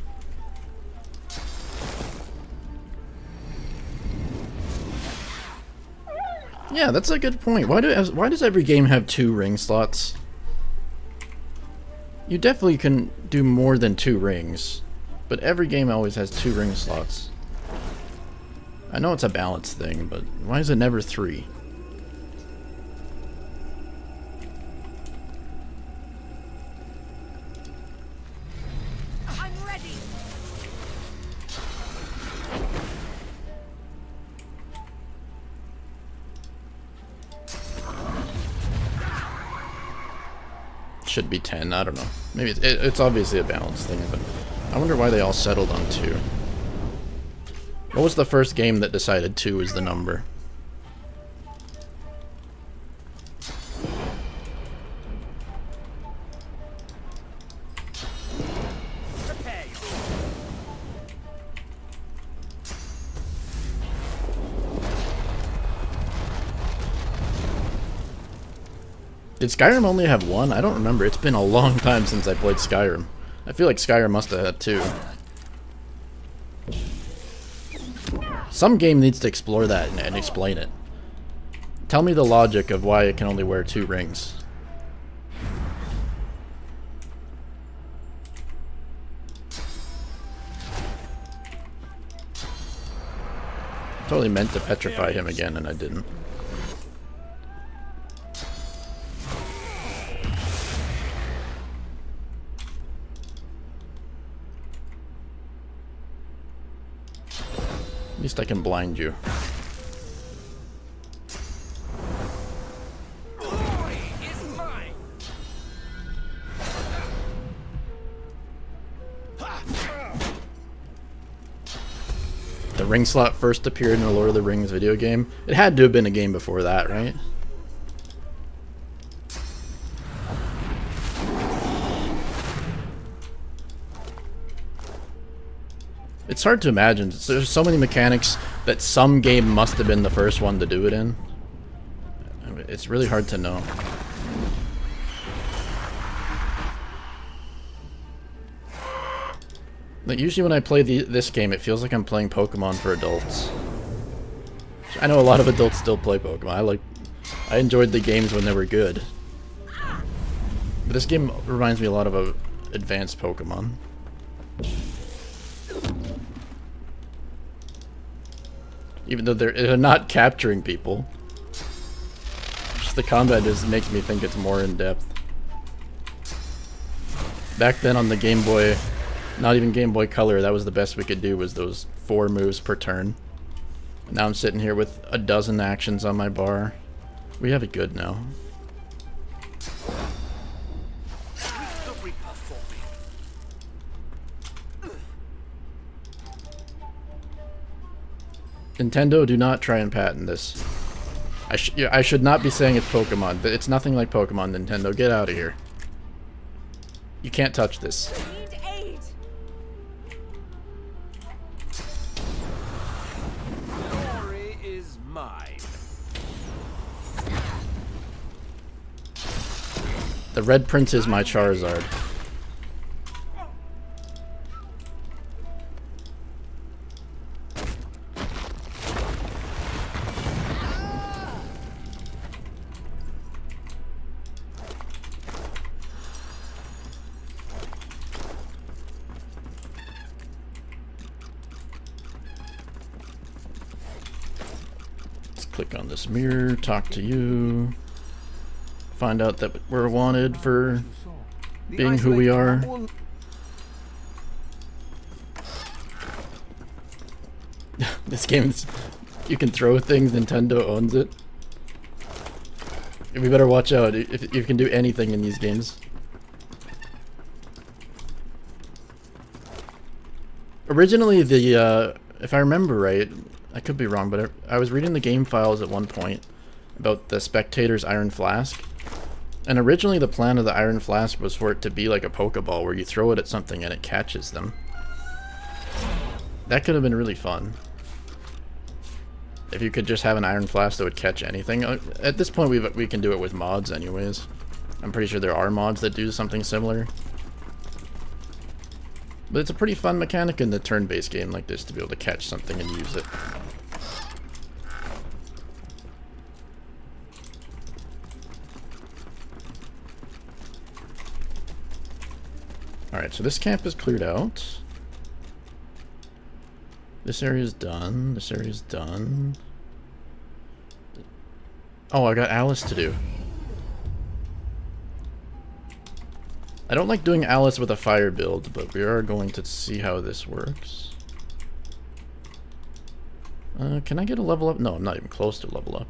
Yeah, that's a good point. Why does every game have 2 ring slots? You definitely can do more than 2 rings, but every game always has 2 ring slots. I know it's a balance thing, but why is it never 3? Should be 10, I don't know. Maybe it's obviously a balance thing, but I wonder why they all settled on 2. What was the first game that decided 2 is the number? Did Skyrim only have 1? I don't remember. It's been a long time since I played Skyrim. I feel like Skyrim must have had 2. Some game needs to explore that and explain it. Tell me the logic of why it can only wear 2 rings. Totally meant to petrify him again and I didn't. At least I can blind you.
Glory is mine.
The ring slot first appeared in the Lord of the Rings video game. It had to have been a game before that, right? It's hard to imagine. There's so many mechanics that some game must have been the first one to do it in. I mean, it's really hard to know. Like, usually when I play this game, it feels like I'm playing Pokemon for adults. I know a lot of adults still play Pokemon. I enjoyed the games when they were good. But this game reminds me a lot of advanced Pokemon. Even though they're not capturing people. Just the combat just makes me think it's more in depth. Back then on the Game Boy, not even Game Boy Color, that was the best we could do, was those 4 moves per turn. Now I'm sitting here with a dozen actions on my bar. We have it good now. Nintendo, do not try and patent this. I should not be saying it's Pokemon. It's nothing like Pokemon, Nintendo. Get out of here. You can't touch this.
Need aid.
Glory is mine.
The Red Prince is my Charizard. Click on this mirror, talk to you, find out that we're wanted for being who we are. This game's... you can throw things, Nintendo owns it. We better watch out if you can do anything in these games. Originally, if I remember right, I could be wrong, but I was reading the game files at one point about the Spectator's Iron Flask. And originally the plan of the Iron Flask was for it to be like a Pokeball where you throw it at something and it catches them. That could have been really fun. If you could just have an Iron Flask that would catch anything. At this point we can do it with mods anyways. I'm pretty sure there are mods that do something similar. But it's a pretty fun mechanic in the turn-based game like this to be able to catch something and use it. Alright, so this camp is cleared out. This area's done. This area's done. Oh, I got Alice to do. I don't like doing Alice with a fire build, but we are going to see how this works. Can I get a level up? No, I'm not even close to level up.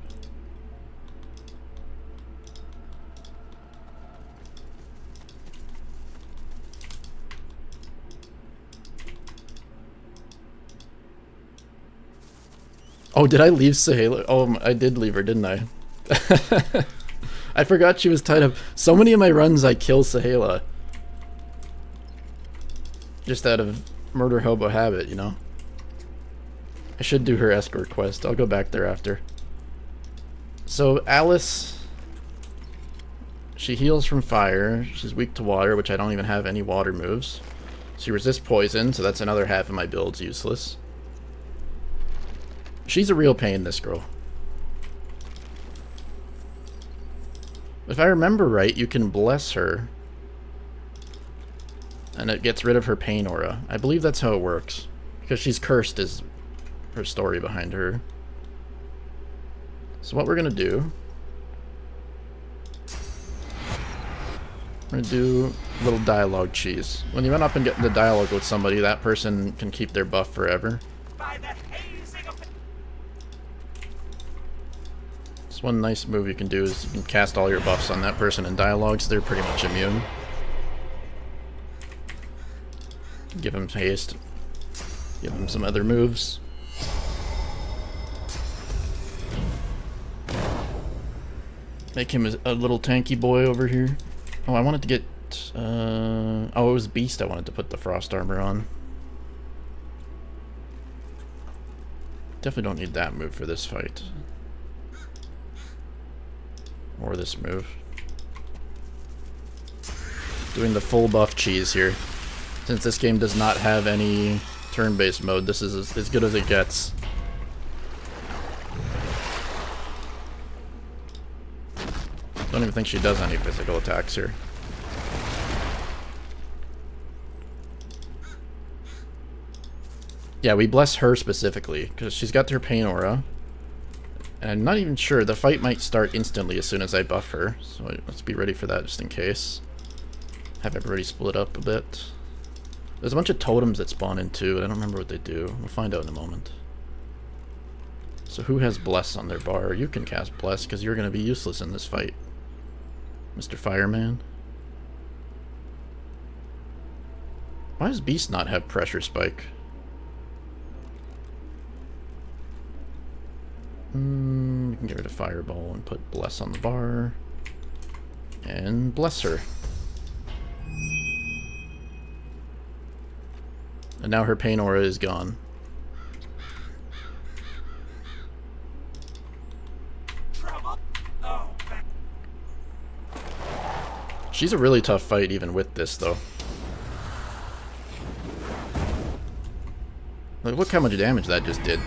Oh, did I leave Sahela? Oh, I did leave her, didn't I? I forgot she was tied up. So many of my runs I kill Sahela. Just out of murder hobo habit, you know? I should do her escort quest. I'll go back there after. So, Alice... she heals from fire. She's weak to water, which I don't even have any water moves. She resists poison, so that's another half of my build's useless. She's a real pain, this girl. If I remember right, you can bless her. And it gets rid of her pain aura. I believe that's how it works. Because she's cursed is her story behind her. So what we're going to do... we're going to do a little dialogue cheese. When you run up and get into dialogue with somebody, that person can keep their buff forever. One nice move you can do is you can cast all your buffs on that person in dialogues. They're pretty much immune. Give him haste. Give him some other moves. Make him a little tanky boy over here. Oh, I wanted to get... oh, it was Beast I wanted to put the frost armor on. Definitely don't need that move for this fight. Or this move. Doing the full buff cheese here. Since this game does not have any turn-based mode, this is as good as it gets. Don't even think she does any physical attacks here. Yeah, we bless her specifically, because she's got her pain aura. And I'm not even sure, the fight might start instantly as soon as I buff her, so let's be ready for that just in case. Have everybody split up a bit. There's a bunch of totems that spawn in too, I don't remember what they do. We'll find out in a moment. So who has Bless on their bar? You can cast Bless, because you're going to be useless in this fight. Mr. Fireman. Why does Beast not have Pressure Spike? We can get rid of Fireball and put Bless on the bar. And bless her. And now her pain aura is gone. She's a really tough fight even with this though. Like, look how much damage that just did.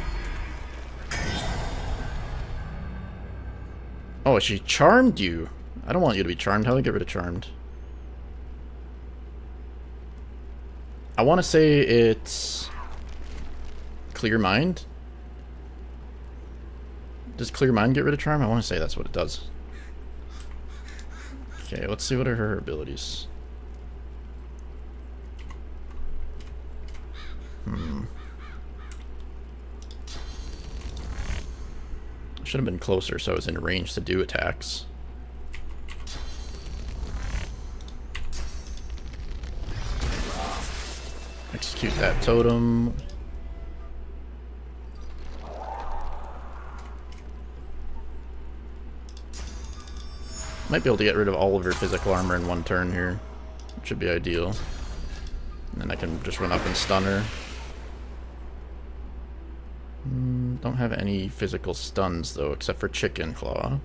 Oh, she charmed you. I don't want you to be charmed. How do I get rid of charmed? I want to say it's Clear Mind. Does Clear Mind get rid of charm? I want to say that's what it does. Okay, let's see what are her abilities. Should have been closer so I was in range to do attacks. Execute that totem. Might be able to get rid of all of her physical armor in one turn here, which should be ideal. And then I can just run up and stun her. Don't have any physical stuns though, except for Chicken Claw.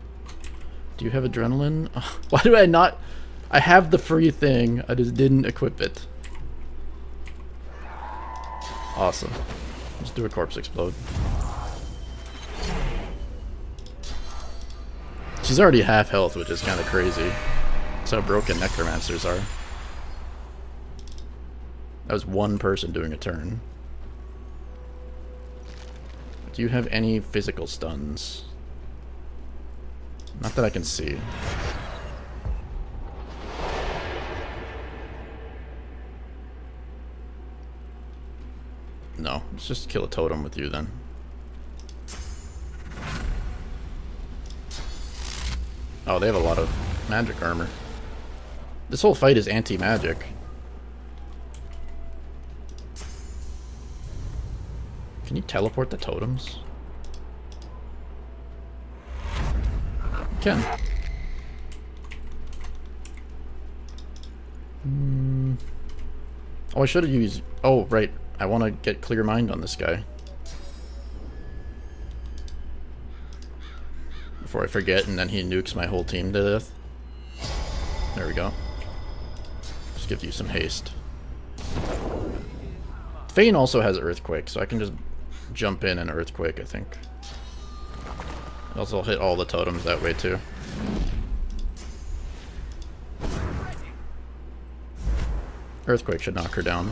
Do you have adrenaline? Oh, why do I not? I have the free thing, I just didn't equip it. Awesome. Let's do a corpse explode. She's already half health, which is kind of crazy. That's how broken necromancers are. That was one person doing a turn. Do you have any physical stuns? Not that I can see. No, let's just kill a totem with you then. Oh, they have a lot of magic armor. This whole fight is anti-magic. Can you teleport the totems? You can. Oh, I should have used... Oh, right. I want to get Clear Mind on this guy. Before I forget, and then he nukes my whole team to death. There we go. Just give you some haste. Fane also has Earthquake, so I can just jump in and Earthquake, I think. Also hit all the totems that way too. Earthquake should knock her down.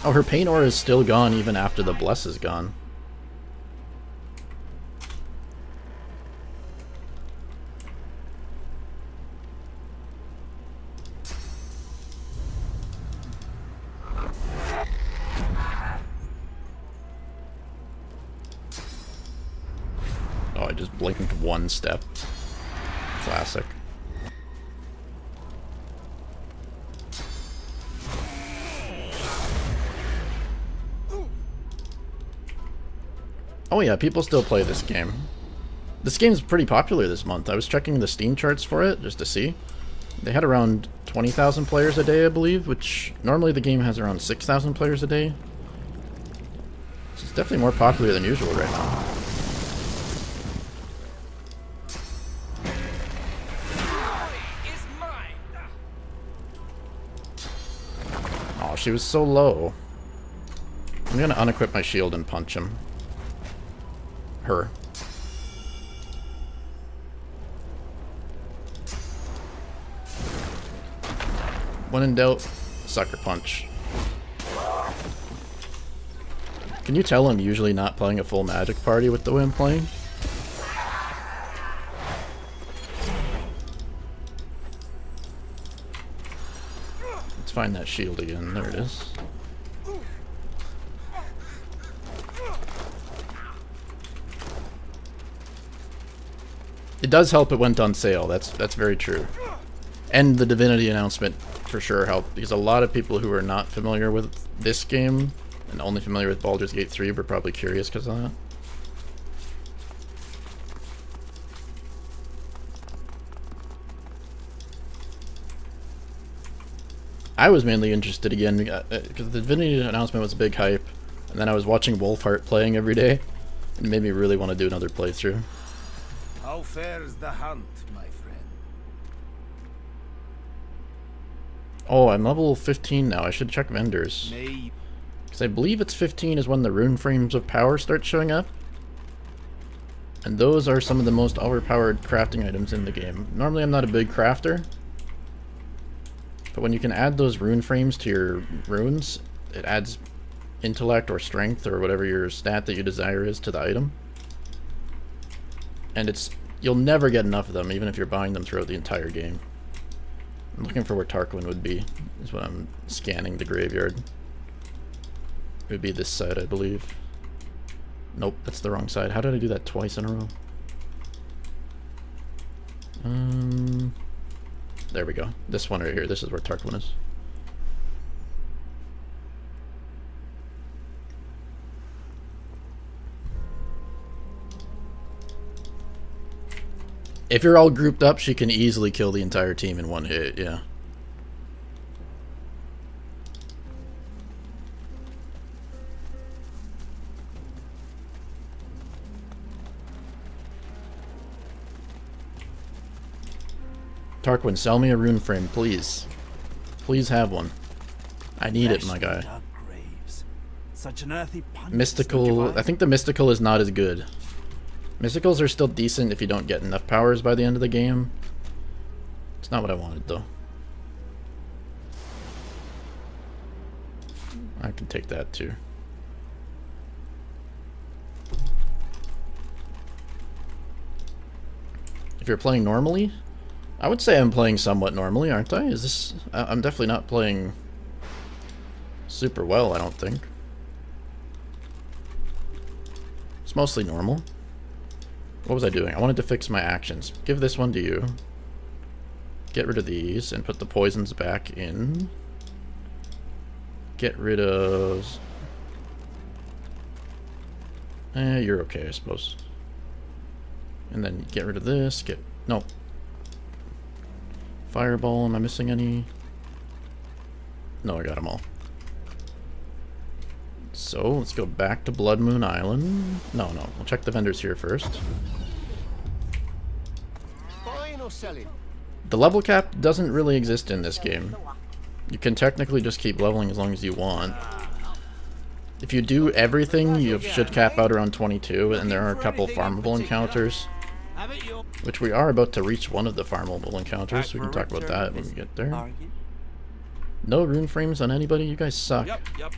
Oh, her pain aura is still gone even after the bless is gone. Oh, I just blinked one step. Classic. Oh yeah, people still play this game. This game's pretty popular this month. I was checking the Steam charts for it just to see. They had around 20,000 players a day, I believe, which normally the game has around 6,000 players a day. So it's definitely more popular than usual right now. Oh, she was so low. I'm gonna unequip my shield and punch him. Her. When in doubt, sucker punch. Can you tell I'm usually not playing a full magic party with the way I'm playing? Let's find that shield again. There it is. It does help it went on sale. That's very true. And the Divinity announcement for sure helped, because a lot of people who are not familiar with this game and only familiar with Baldur's Gate 3 were probably curious because of that. I was mainly interested again because the Divinity announcement was a big hype, and then I was watching Wolfheart playing every day, and it made me really want to do another playthrough.
How fares the hunt, my friend?
Oh, I'm level 15 now. I should check vendors. Because I believe it's 15 is when the rune frames of power start showing up. And those are some of the most overpowered crafting items in the game. Normally I'm not a big crafter, but when you can add those rune frames to your runes, it adds intellect or strength or whatever your stat that you desire is to the item. And you'll never get enough of them, even if you're buying them throughout the entire game. I'm looking for where Tarquin would be, is when I'm scanning the graveyard. It would be this side, I believe. Nope, that's the wrong side. How did I do that twice in a row? There we go. This one right here. This is where Tarquin is. If you're all grouped up, she can easily kill the entire team in one hit, yeah. Tarquin, sell me a rune frame, please. Please have one. I need it, my guy.
Such an earthy punch.
Mystical, I think the mystical is not as good. Mysticals are still decent if you don't get enough powers by the end of the game. It's not what I wanted, though. I can take that, too. If you're playing normally, I would say I'm playing somewhat normally, aren't I? Is this... I'm definitely not playing super well, I don't think. It's mostly normal. What was I doing? I wanted to fix my actions. Give this one to you. Get rid of these and put the poisons back in. Get rid of... you're okay, I suppose. And then get rid of this. No. Fireball, am I missing any? No, I got them all. So, let's go back to Blood Moon Island. No, we'll check the vendors here first.
Buying or selling?
The level cap doesn't really exist in this game. You can technically just keep leveling as long as you want. If you do everything, you should cap out around 22, and there are a couple farmable encounters. Which we are about to reach one of the farmable encounters, so we can talk about that when we get there. No rune frames on anybody? You guys suck.
Yep.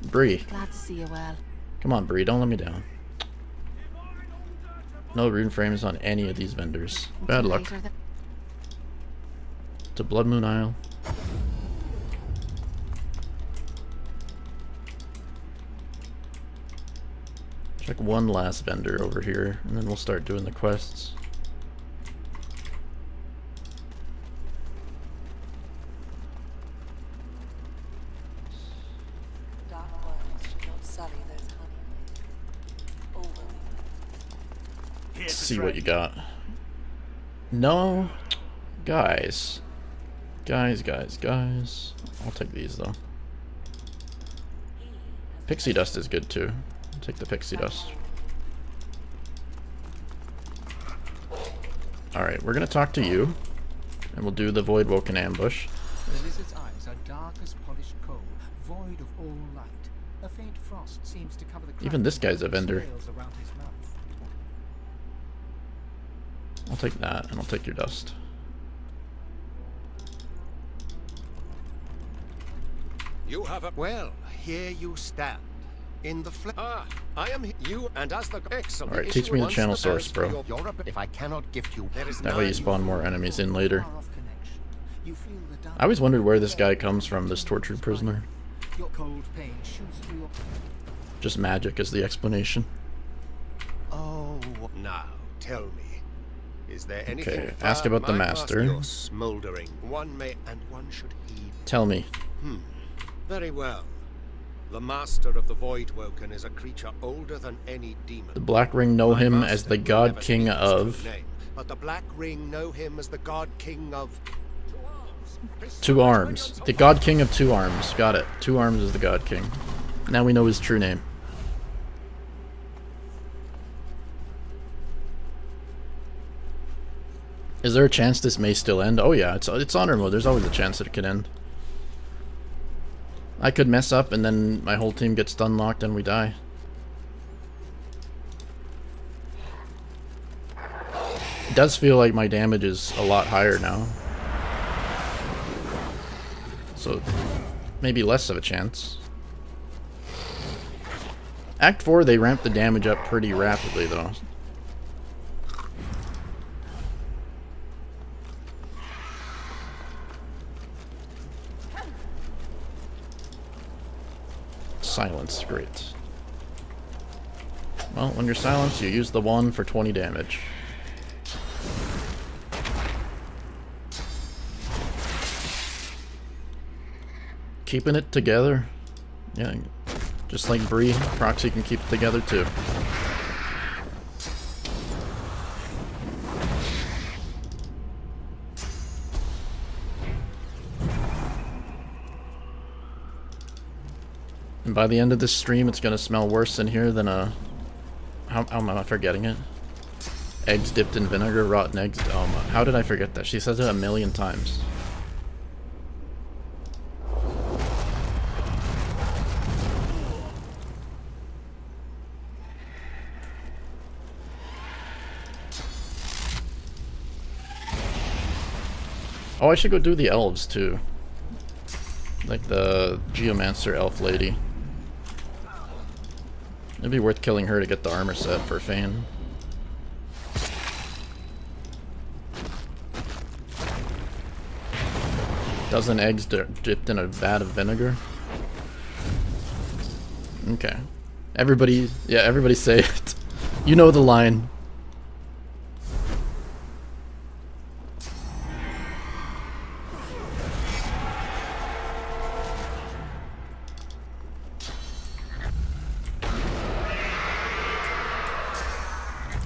Bree.
Glad to see you well.
Come on, Bree, don't let me down. No rune frames on any of these vendors. Bad luck. To Blood Moon Isle. Check one last vendor over here, and then we'll start doing the quests.
Here
Let's
to
see what you
trade.
got. No. Guys. Guys. I'll take these, though. Pixie dust is good, too. I'll take the pixie dust. Alright, we're gonna talk to you. And we'll do the Void Woken ambush.
The lizard's eyes are dark as polished coal, void of all light. A faint frost seems to cover the
Even this guy's a vendor.
scales around his mouth.
I'll take that, and I'll take your dust.
You have a... Well, here you stand. In the I am you, and as the excellent.
Alright, teach me the channel source, bro.
If I cannot gift you, there is
That way you spawn more enemies in later.
Far off connection. You feel the dark-
I always wondered where this guy comes from, this tortured prisoner.
Your cold pain shoots through your...
Just magic is the explanation.
Oh, now tell me, is there anything?
Okay, ask about the master.
You're smoldering. One may, and one should heed.
Tell me.
Very well. The master of the Void Woken is a creature older than any demon.
The Black Ring know
My
him
master
as the
will
God
never
King
speak his
of...
true name, but the Black Ring know him as the God King of...
Two Arms. The God King of Two Arms. Got it. Two Arms is the God King. Now we know his true name. Is there a chance this may still end? Oh yeah, it's honor mode. There's always a chance that it could end. I could mess up and then my whole team gets stun locked and we die. It does feel like my damage is a lot higher now. So maybe less of a chance. Act 4 they ramped the damage up pretty rapidly though. Silence, great. Well, when you're silenced, you use the 1 for 20 damage. Keeping it together. Yeah, just like Bree, Proxy can keep it together too. And by the end of this stream, it's gonna smell worse in here than a... How am I forgetting it? Eggs dipped in vinegar, rotten eggs. Oh my, how did I forget that? She says it a million times. Oh, I should go do the elves too. Like the Geomancer elf lady. It'd be worth killing her to get the armor set for Fane. Dozen eggs dipped in a vat of vinegar. Okay. Everybody, yeah, everybody say it. You know the line.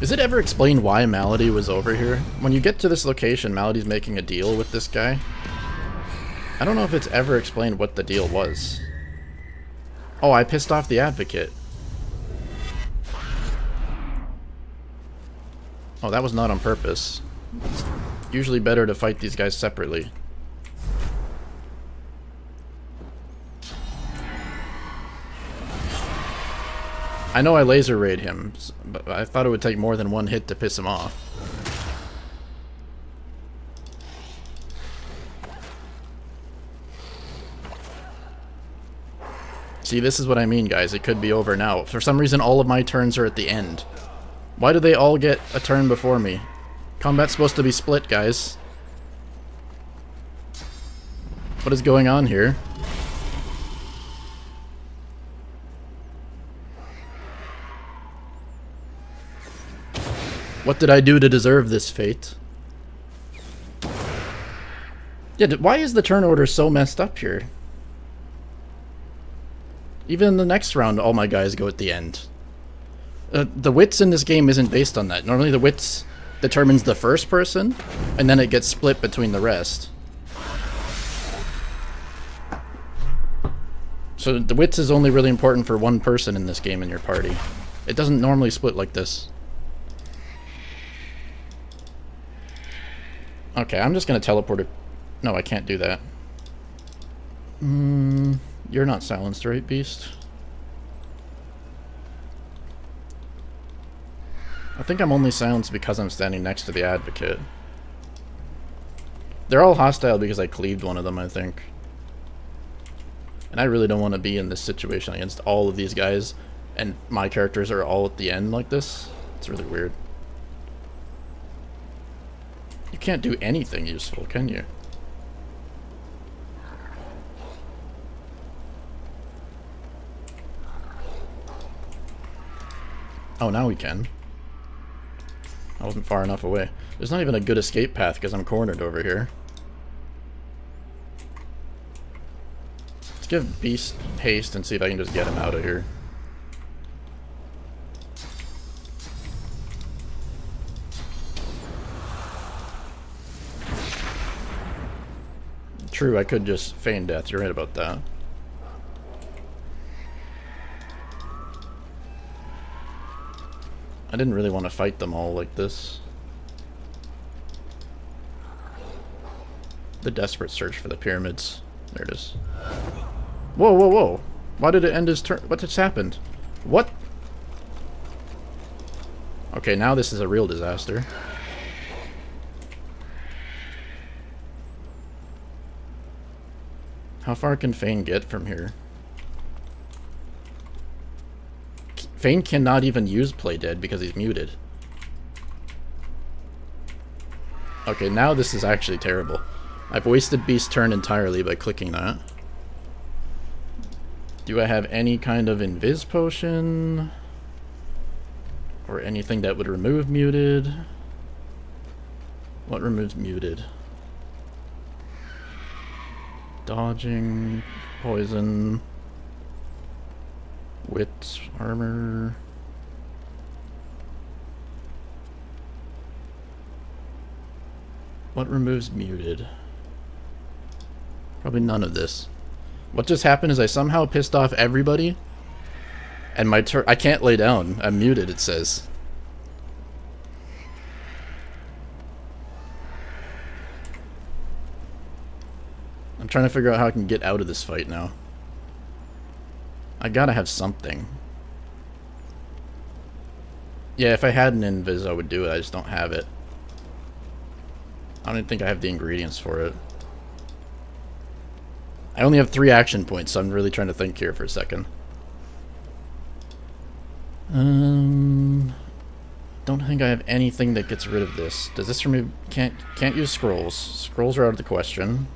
Is it ever explained why Malady was over here? When you get to this location, Malady's making a deal with this guy. I don't know if it's ever explained what the deal was. Oh, I pissed off the advocate. Oh, that was not on purpose. It's usually better to fight these guys separately. I know I laser raid him, but I thought it would take more than one hit to piss him off. See, this is what I mean, guys. It could be over now. For some reason, all of my turns are at the end. Why do they all get a turn before me? Combat's supposed to be split, guys. What is going on here? What did I do to deserve this fate? Yeah, why is the turn order so messed up here? Even in the next round, all my guys go at the end. The wits in this game isn't based on that. Normally the wits determines the first person, and then it gets split between the rest. So the wits is only really important for one person in this game in your party. It doesn't normally split like this. Okay, I'm just gonna teleport it. No, I can't do that. You're not silenced, right, Beast? I think I'm only silenced because I'm standing next to the advocate. They're all hostile because I cleaved one of them, I think. And I really don't want to be in this situation against all of these guys, and my characters are all at the end like this. It's really weird. You can't do anything useful, can you? Oh, now we can. I wasn't far enough away. There's not even a good escape path because I'm cornered over here. Let's give Beast haste and see if I can just get him out of here. True, I could just feign death. You're right about that. I didn't really want to fight them all like this. The desperate search for the pyramids. There it is. Whoa, whoa, whoa. Why did it end his turn? What just happened? What? Okay, now this is a real disaster. How far can Fane get from here? Fane cannot even use Play Dead because he's muted. Okay, now this is actually terrible. I've wasted Beast's turn entirely by clicking that. Do I have any kind of invis potion? Or anything that would remove muted? What removes muted? Dodging, poison, wits, armor. What removes muted? Probably none of this. What just happened is I somehow pissed off everybody, and my turn. I can't lay down. I'm muted, it says. I'm trying to figure out how I can get out of this fight now. I gotta have something. Yeah, if I had an invis, I would do it. I just don't have it. I don't even think I have the ingredients for it. I only have 3 action points, so I'm really trying to think here for a second. Don't think I have anything that gets rid of this. Does this remove... Can't use scrolls. Scrolls are out of the question.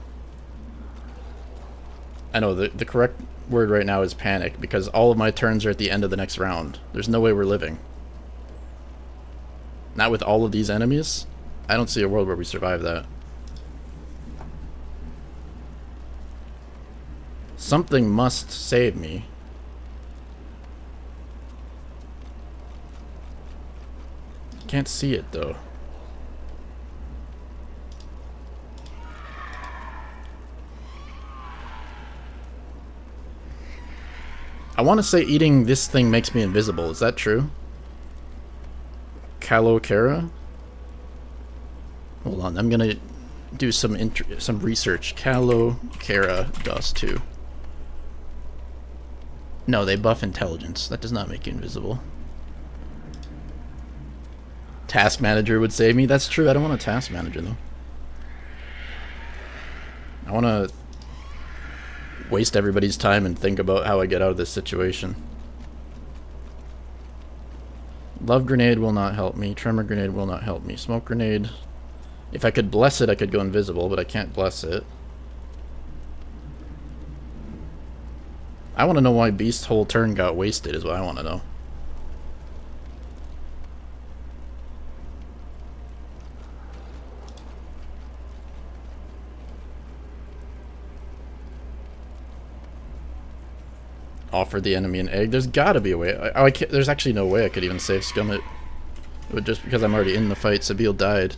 I know, the correct word right now is panic, because all of my turns are at the end of the next round. There's no way we're living. Not with all of these enemies. I don't see a world where we survive that. Something must save me. Can't see it though. I want to say eating this thing makes me invisible. Is that true? Kalokara? Hold on, I'm gonna do some research. Kalokara DOS2. No, they buff intelligence. That does not make you invisible. Task manager would save me. That's true. I don't want a task manager though. I want to waste everybody's time and think about how I get out of this situation. Love grenade will not help me. Tremor grenade will not help me. Smoke grenade. If I could bless it, I could go invisible, but I can't bless it. I want to know why Beast's whole turn got wasted is what I want to know. offer the enemy an egg. There's gotta be a way. I can't, there's actually no way I could even save scum it. But just because I'm already in the fight, Sabine died.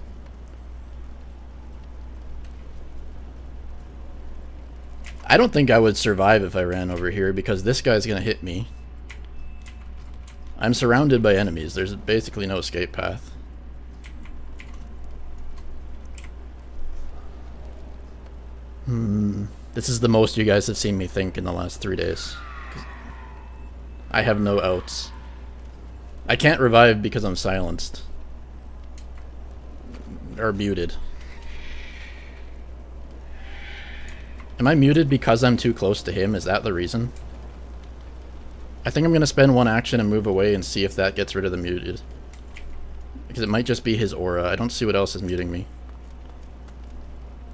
I don't think I would survive if I ran over here because this guy's gonna hit me. I'm surrounded by enemies. There's basically no escape path. This is the most you guys have seen me think in the last 3 days. I have no outs. I can't revive because I'm silenced. Or muted. Am I muted because I'm too close to him? Is that the reason? I think I'm going to spend one action and move away and see if that gets rid of the muted. Because it might just be his aura. I don't see what else is muting me.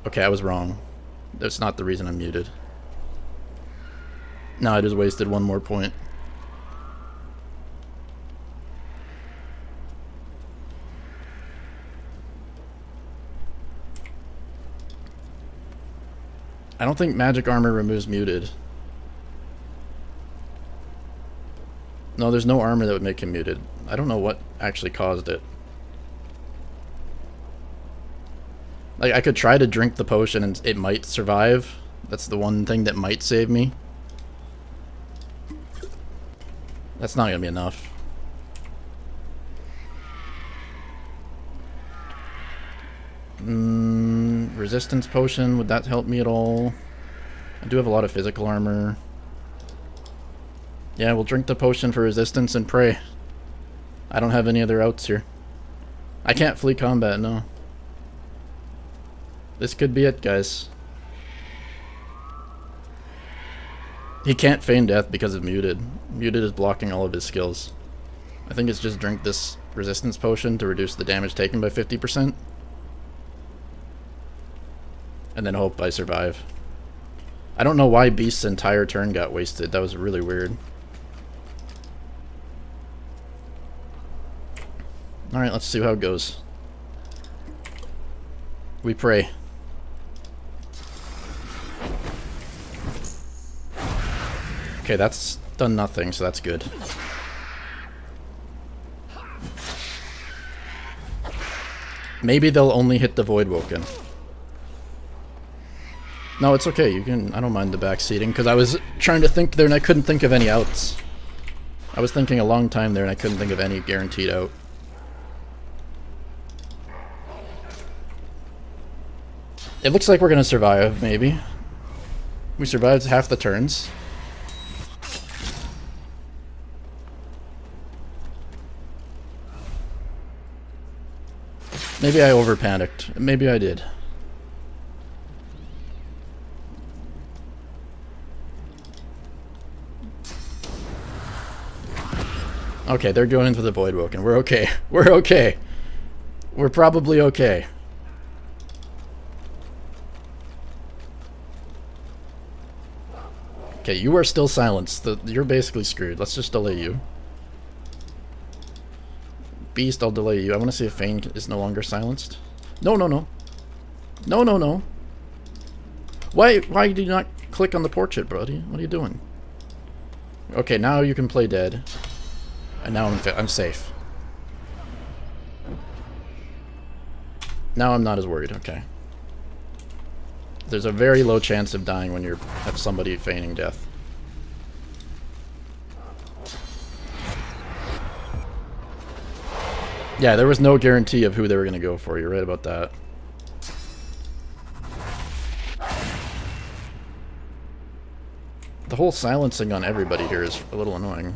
Okay, I was wrong. That's not the reason I'm muted. No, I just wasted one more point. I don't think magic armor removes muted. No, there's no armor that would make him muted. I don't know what actually caused it. Like, I could try to drink the potion and it might survive. That's the one thing that might save me. That's not gonna be enough. Resistance potion, would that help me at all? I do have a lot of physical armor. Yeah, we'll drink the potion for resistance and pray. I don't have any other outs here. I can't flee combat, no. This could be it, guys. He can't feign death because of muted. Muted is blocking all of his skills. I think it's just drink this resistance potion to reduce the damage taken by 50%. And then hope I survive. I don't know why Beast's entire turn got wasted. That was really weird. Alright, let's see how it goes. We pray. Okay, that's done nothing, so that's good. Maybe they'll only hit the Void Woken. No, it's okay. You can. I don't mind the backseating because I was trying to think there and I couldn't think of any outs. I was thinking a long time there and I couldn't think of any guaranteed out. It looks like we're gonna survive, maybe. We survived half the turns. Maybe I over-panicked. Maybe I did. Okay, they're going into the Void Woken. We're okay. We're okay. We're probably okay. Okay, you are still silenced. You're basically screwed. Let's just delay you. Beast, I'll delay you. I want to see if Fane is no longer silenced. No, no, no. No, no, no. Why do you not click on the portrait, buddy? What are you doing? Okay, now you can play dead. And now I'm safe. Now I'm not as worried, okay. There's a very low chance of dying when you have somebody feigning death. Yeah, there was no guarantee of who they were going to go for. You're right about that. The whole silencing on everybody here is a little annoying.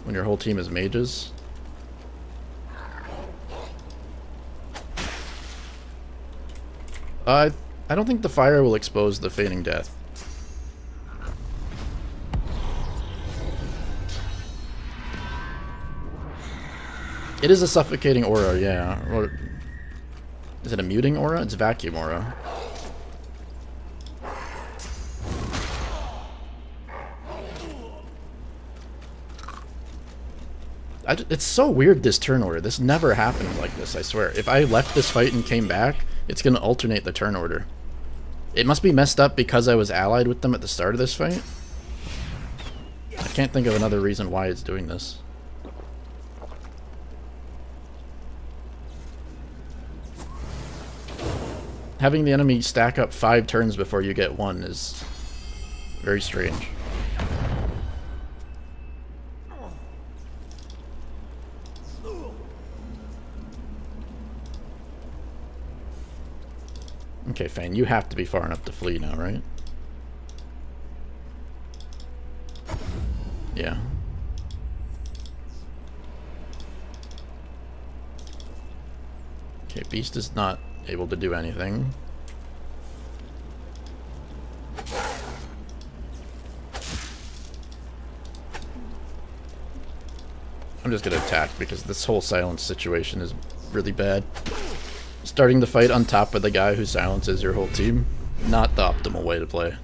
When your whole team is mages. I don't think the fire will expose the feigning death. It is a suffocating aura, yeah. Or is it a muting aura? It's vacuum aura. It's so weird, this turn order. This never happened like this, I swear. If I left this fight and came back, it's going to alternate the turn order. It must be messed up because I was allied with them at the start of this fight. can't think of another reason why it's doing this. Having the enemy stack up 5 turns before you get 1 is very strange. Okay, Fane, you have to be far enough to flee now, right? Yeah. Okay, Beast is not able to do anything. I'm just gonna attack because this whole silence situation is really bad. Starting the fight on top of the guy who silences your whole team, not the optimal way to play.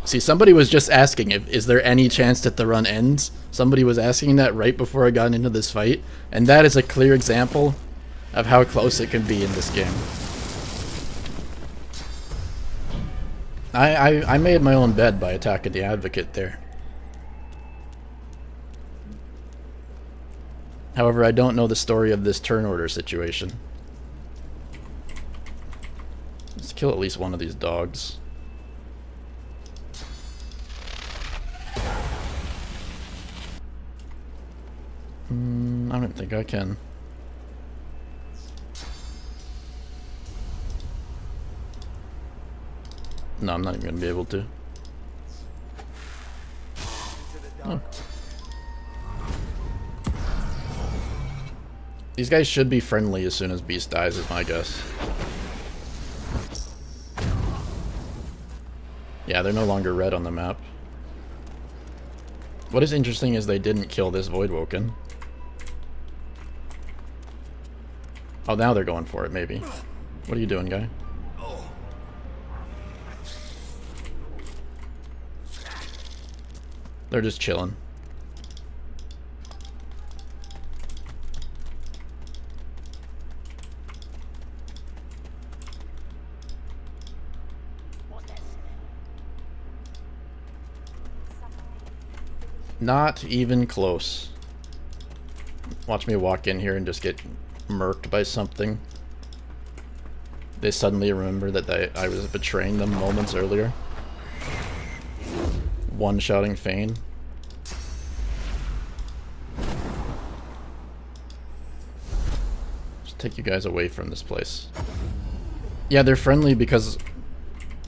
See, somebody was just asking is there any chance that the run ends? Somebody was asking that right before I got into this fight, and that is a clear example of how close it can be in this game. I made my own bed by attacking the advocate there. However, I don't know the story of this turn order situation. Let's kill at least one of these dogs. I don't think I can. No, I'm not even gonna be able to. Oh. These guys should be friendly as soon as Beast dies, is my guess. Yeah, they're no longer red on the map. What is interesting is they didn't kill this Voidwoken. Oh, now they're going for it, maybe. What are you doing, guy? They're just chilling. Not even close. Watch me walk in here and just get murked by something. They suddenly remember that I was betraying them moments earlier. One-shotting Fane. Just take you guys away from this place. Yeah, they're friendly because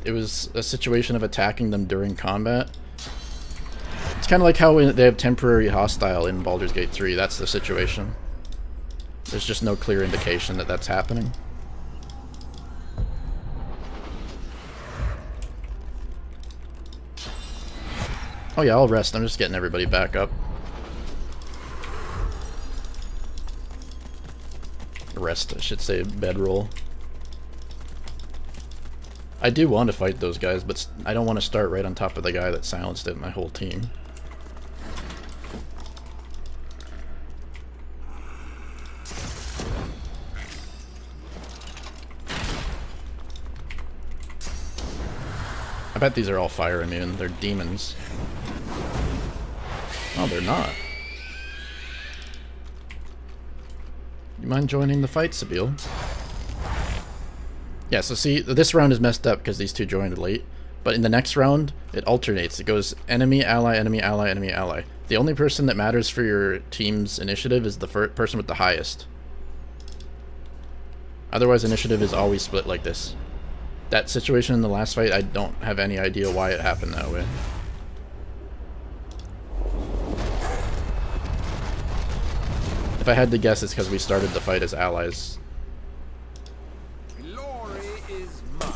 it was a situation of attacking them during combat. It's kind of like how they have temporary hostile in Baldur's Gate 3. That's the situation. There's just no clear indication that that's happening. Oh yeah, I'll rest. I'm just getting everybody back up. Rest, I should say, bedroll. I do want to fight those guys, but I don't want to start right on top of the guy that silenced my whole team. I bet these are all fire immune. They're demons. Oh, they're not. You mind joining the fight, Sabille? Yeah, so see, this round is messed up because these two joined late. But in the next round, it alternates. It goes enemy, ally, enemy, ally, enemy, ally. The only person that matters for your team's initiative is the person with the highest. Otherwise, initiative is always split like this. That situation in the last fight, I don't have any idea why it happened that way. If I had to guess, it's because we started the fight as allies.
Glory is mine.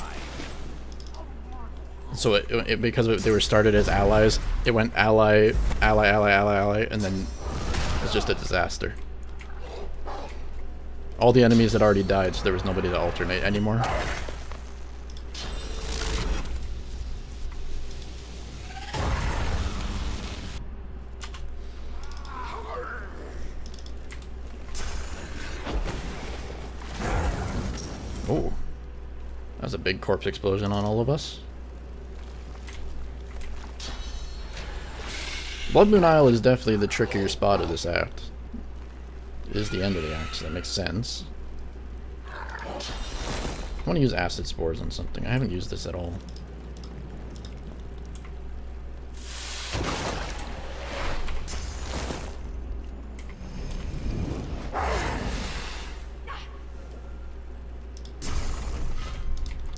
So because they were started as allies, it went ally, ally, ally, ally, ally, and then it's just a disaster. All the enemies had already died, so there was nobody to alternate anymore. Oh. That was a big corpse explosion on all of us. Blood Moon Isle is definitely the trickier spot of this act. It is the end of the act, so that makes sense. I want to use acid spores on something. I haven't used this at all.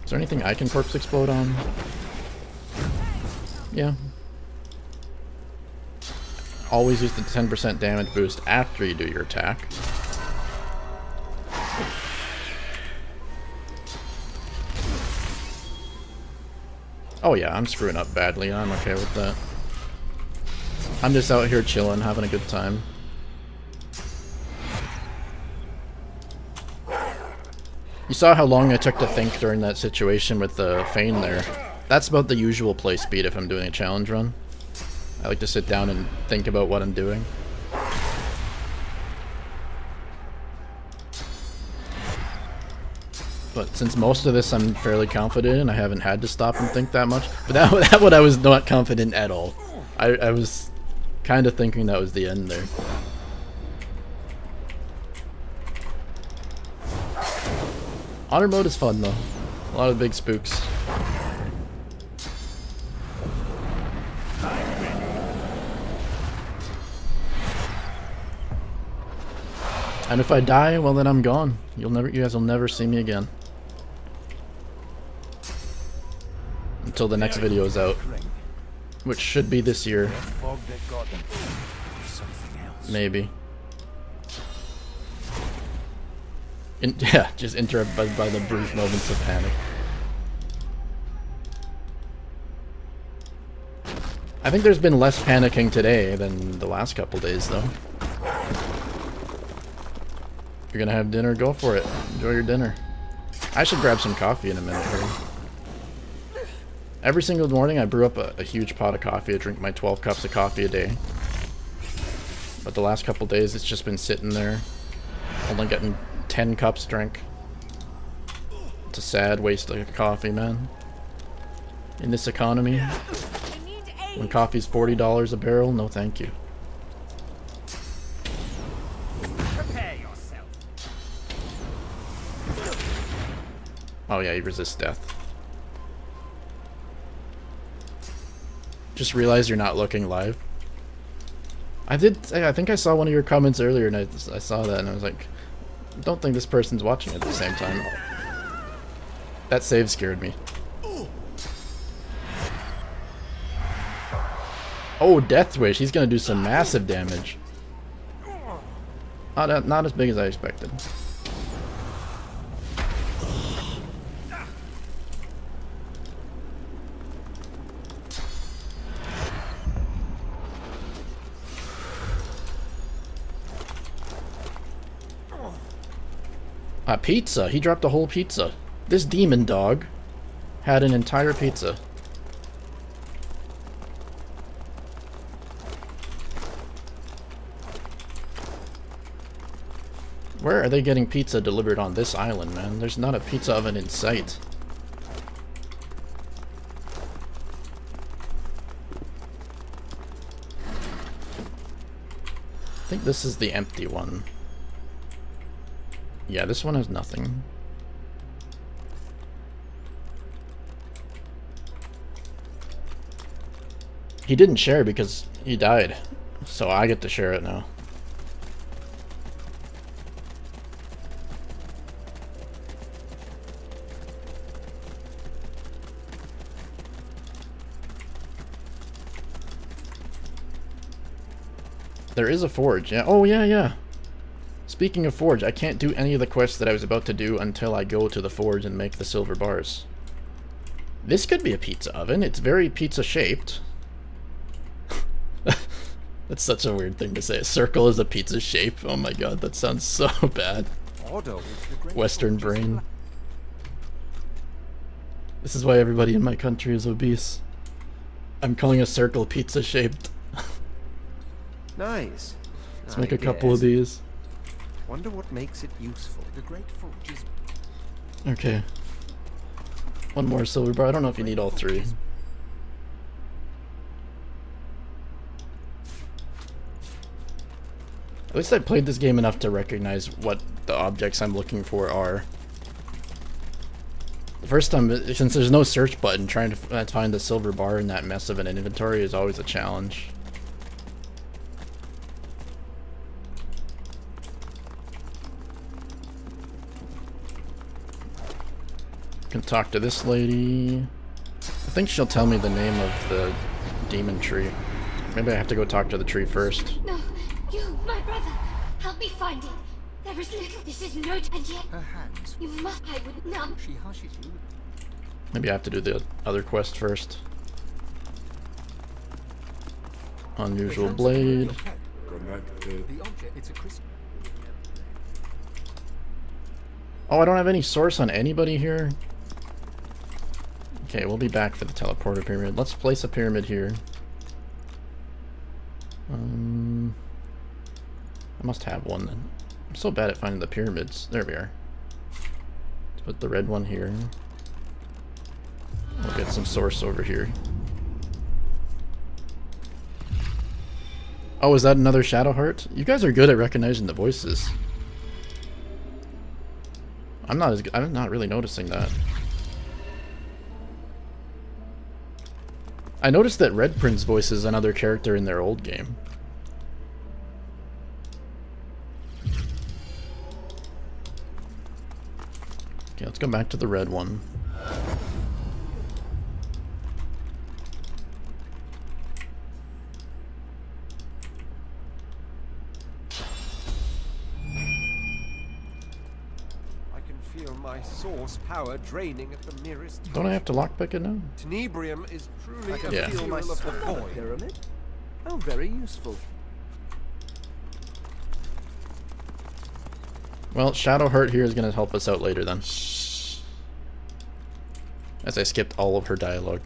Is there anything I can corpse explode on? Yeah. Always use the 10% damage boost after you do your attack. Oh yeah, I'm screwing up badly. I'm okay with that. I'm just out here chilling, having a good time. You saw how long I took to think during that situation with the feign there. That's about the usual play speed if I'm doing a challenge run. I like to sit down and think about what I'm doing. But since most of this I'm fairly confident in, I haven't had to stop and think that much. But that one I was not confident at all. I was kind of thinking that was the end there. Honor mode is fun though. A lot of big spooks. And if I die, well then I'm gone. You guys will never see me again. Until the next video is out. Which should be this year. Maybe. Yeah, just interrupted by the brief moments of panic. I think there's been less panicking today than the last couple days, though. If you're gonna have dinner, go for it. Enjoy your dinner. I should grab some coffee in a minute here. Every single morning I brew up a huge pot of coffee. I drink my 12 cups of coffee a day. But the last couple days it's just been sitting there. Only getting 10 cups drink. It's a sad waste of coffee, man. In this economy, when coffee's $40 a barrel, no thank you.
Prepare yourself.
Oh yeah, you resist death. Just realize you're not looking live. I think I saw one of your comments earlier and I saw that and I was like, don't think this person's watching at the same time. That save scared me. Oh, Death Wish. He's gonna do some massive damage. Not as big as I expected. A pizza. He dropped a whole pizza. This demon dog had an entire pizza. Where are they getting pizza delivered on this island, man? There's not a pizza oven in sight. I think this is the empty one. Yeah, this one has nothing. He didn't share because he died, so I get to share it now. There is a forge, yeah. Oh, yeah, yeah. Speaking of forge, I can't do any of the quests that I was about to do until I go to the forge and make the silver bars. This could be a pizza oven. It's very pizza-shaped. That's such a weird thing to say. A circle is a pizza shape. Oh my god, that sounds so bad. Western brain. This is why everybody in my country is obese. I'm calling a circle pizza-shaped.
Nice.
Let's make a couple of these.
Wonder what makes it useful.
The great forge is...
Okay. One more silver bar. I don't know if you need all three. At least I played this game enough to recognize what the objects I'm looking for are. The first time, since there's no search button, trying to find the silver bar in that mess of an inventory is always a challenge. Can talk to this lady. I think she'll tell me the name of the demon tree. Maybe I have to go talk to the tree first.
No, you, my brother, help me find it. There is little. This is no, and yet
Her hands.
you must. I would numb.
She hushes you.
Maybe I have to do the other quest first. Unusual blade.
The object, it's a crystal.
Oh, I don't have any source on anybody here. Okay, we'll be back for the teleporter pyramid. Let's place a pyramid here. I must have one then. I'm so bad at finding the pyramids. There we are. Let's put the red one here. We'll get some source over here. Oh, is that another Shadow Heart? You guys are good at recognizing the voices. I'm not really noticing that. I noticed that Red Prince voices another character in their old game. Okay, let's go back to the red one.
My source power draining at the nearest.
Don't I have to lockpick it now?
Tenebrium is truly
Yeah.
feel my of the void.
Pyramid? How very useful.
Well, Shadow Heart here is going to help us out later then. As I skipped all of her dialogue.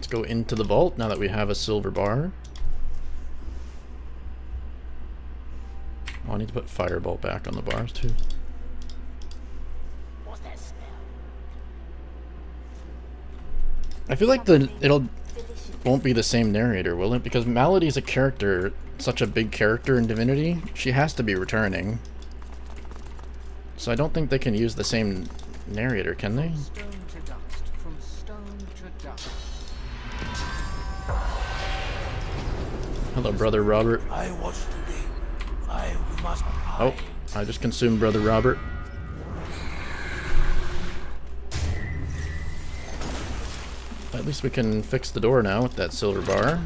Go into the vault now that we have a silver bar. Oh, I need to put fireball back on the bars too. I feel like it'll won't be the same narrator, will it? Because Melody's a character, such a big character in Divinity, she has to be returning. So I don't think they can use the same narrator, can they?
Stone to dust. From stone to dust.
Hello, Brother Robert.
I watch today. We must
Oh, I just consumed Brother Robert. At least we can fix the door now with that silver bar.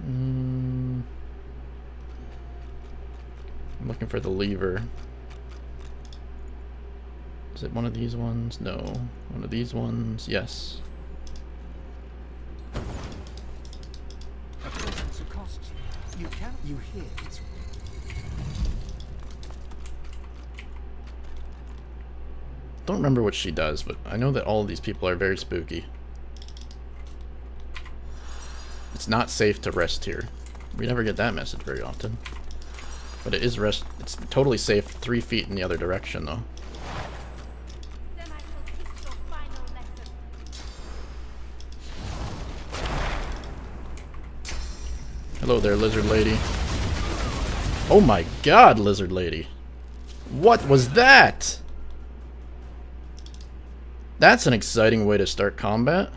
I'm looking for the lever. Is it one of these ones? No. One of these ones? Yes.
A presence accosts you. You hear its.
Don't remember what she does, but I know that all of these people are very spooky. It's not safe to rest here. We never get that message very often. But it is rest. It's totally safe 3 feet in the other direction, though.
Then I shall teach your final lesson.
Hello there, lizard lady. Oh my god, lizard lady. What was that? That's an exciting way to start combat.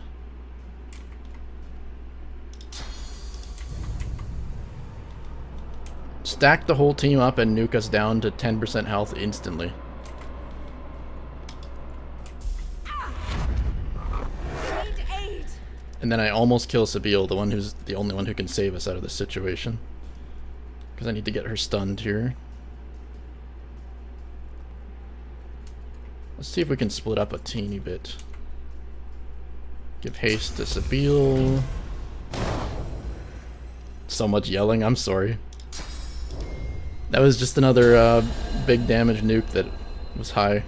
Stack the whole team up and nuke us down to 10% health instantly.
Need aid.
And then I almost kill Sabine, the only one who can save us out of this situation. Because I need to get her stunned here. Let's see if we can split up a teeny bit. Give haste to Sabine. So much yelling, I'm sorry. That was just another big damage nuke that was high.